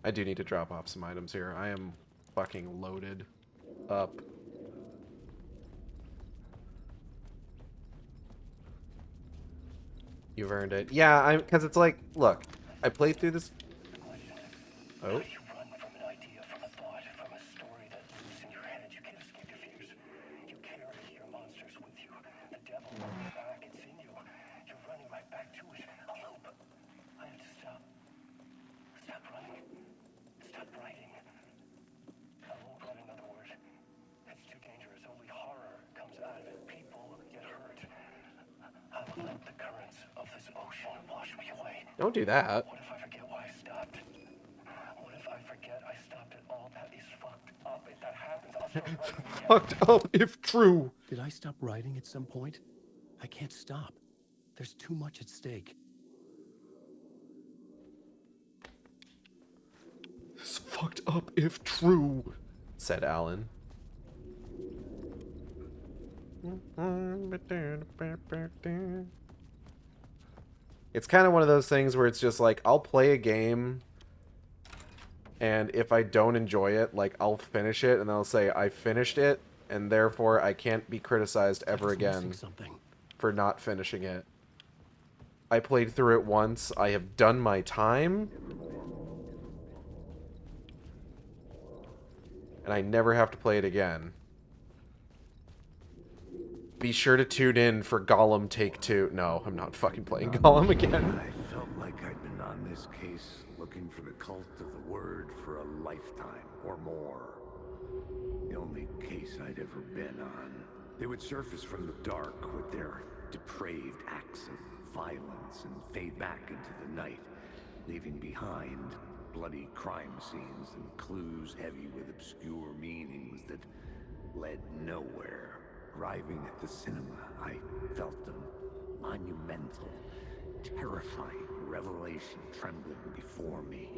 I do need to drop off some items here. I am fucking loaded up. You've earned it. Yeah, because it's like, look, I played through this. Oh. Don't do that. What if I forget why I stopped? What if I forget I stopped at all that is fucked up? If that happens, I'll start writing again. Fucked up, if true. Did I stop writing at some point? I can't stop. There's too much at stake. It's fucked up, if true, said Alan. It's kind of one of those things where it's just like, I'll play a game, and if I don't enjoy it, like, I'll finish it, and I'll say, I finished it, and therefore I can't be criticized ever again for not finishing it. I played through it once, I have done my time, and I never have to play it again. Be sure to tune in for Gollum Take 2. No, I'm not fucking playing Gollum again. I felt like I'd been on this case looking for the cult of the word for a lifetime or more. The only case I'd ever been on. They would surface from the dark with their depraved acts of violence and fade back into the night, leaving behind bloody crime scenes and clues heavy with obscure meanings that led nowhere. Arriving at the cinema, I felt a monumental, terrifying revelation trembling before me,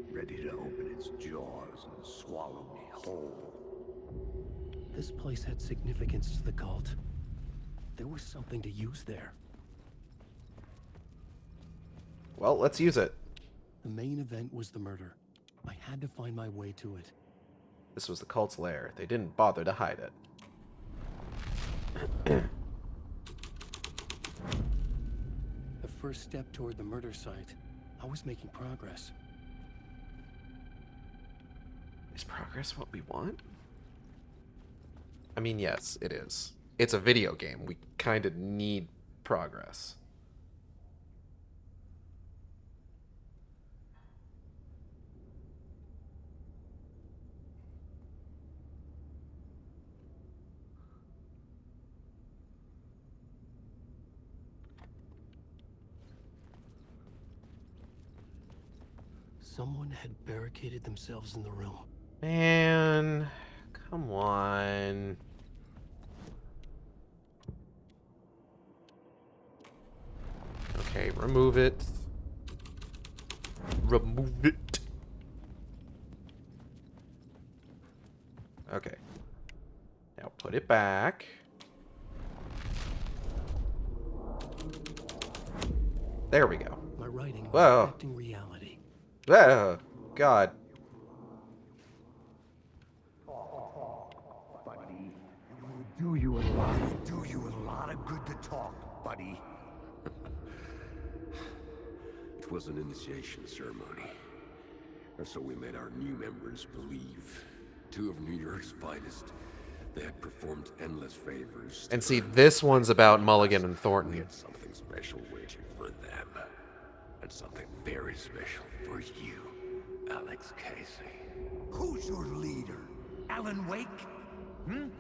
ready to open its jaws and swallow me whole. This place had significance to the cult. There was something to use there. Well, let's use it. The main event was the murder. I had to find my way to it. This was the cult's lair. They didn't bother to hide it. The first step toward the murder site. I was making progress. Is progress what we want? I mean, yes, it is. It's a video game. We kind of need progress. Someone had barricaded themselves in the room. Man, come on. Okay, remove it. Remove it. Okay. Now put it back. There we go. My writing was Whoa. affecting reality. Oh, God. do you a lot of good to talk, buddy. It was an initiation ceremony. And so we made our new members believe. 2 of New York's finest. They had performed endless favors. And see, this one's about Mulligan and Thornton. We had something special waiting for them. And something very special for you, Alex Casey. Who's your leader? Alan Wake?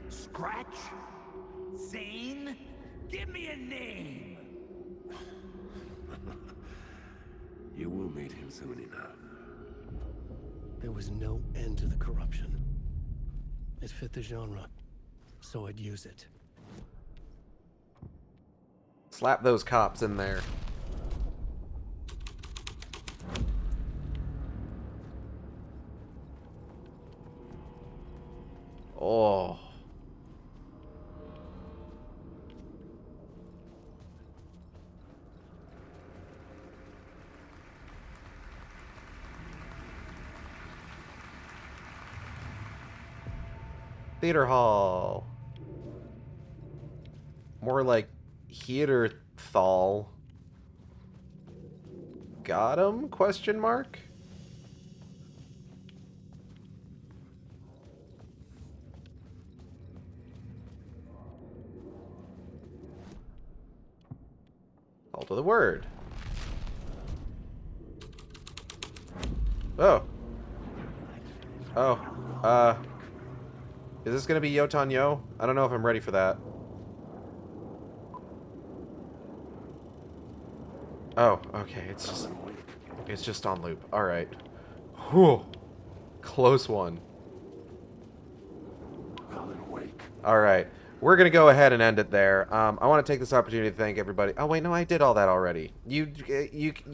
Scratch? Zane? Give me a name! You will meet him soon enough. There was no end to the corruption. It fit the genre, so I'd use it. Slap those cops in there. Oh. Theater hall. More like heater thal. Got him? Question mark? Call to the word. Oh. Oh. Is this gonna be Yotan Yo? I don't know if I'm ready for that. Oh, okay, it's just on loop. Alright. Whew. Close one. Alright. We're gonna go ahead and end it there. I want to take this opportunity to thank everybody. Oh wait, no, I did all that already. You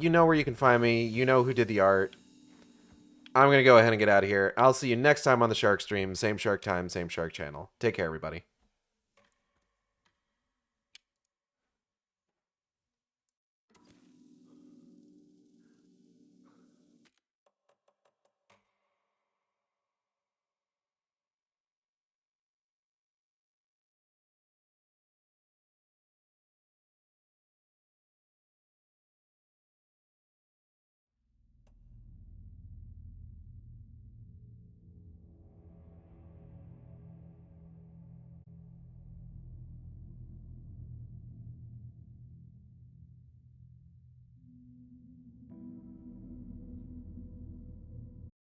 know where you can find me. You know who did the art. I'm gonna go ahead and get out of here. I'll see you next time on the Shark Stream. Same Shark time, same Shark channel. Take care, everybody.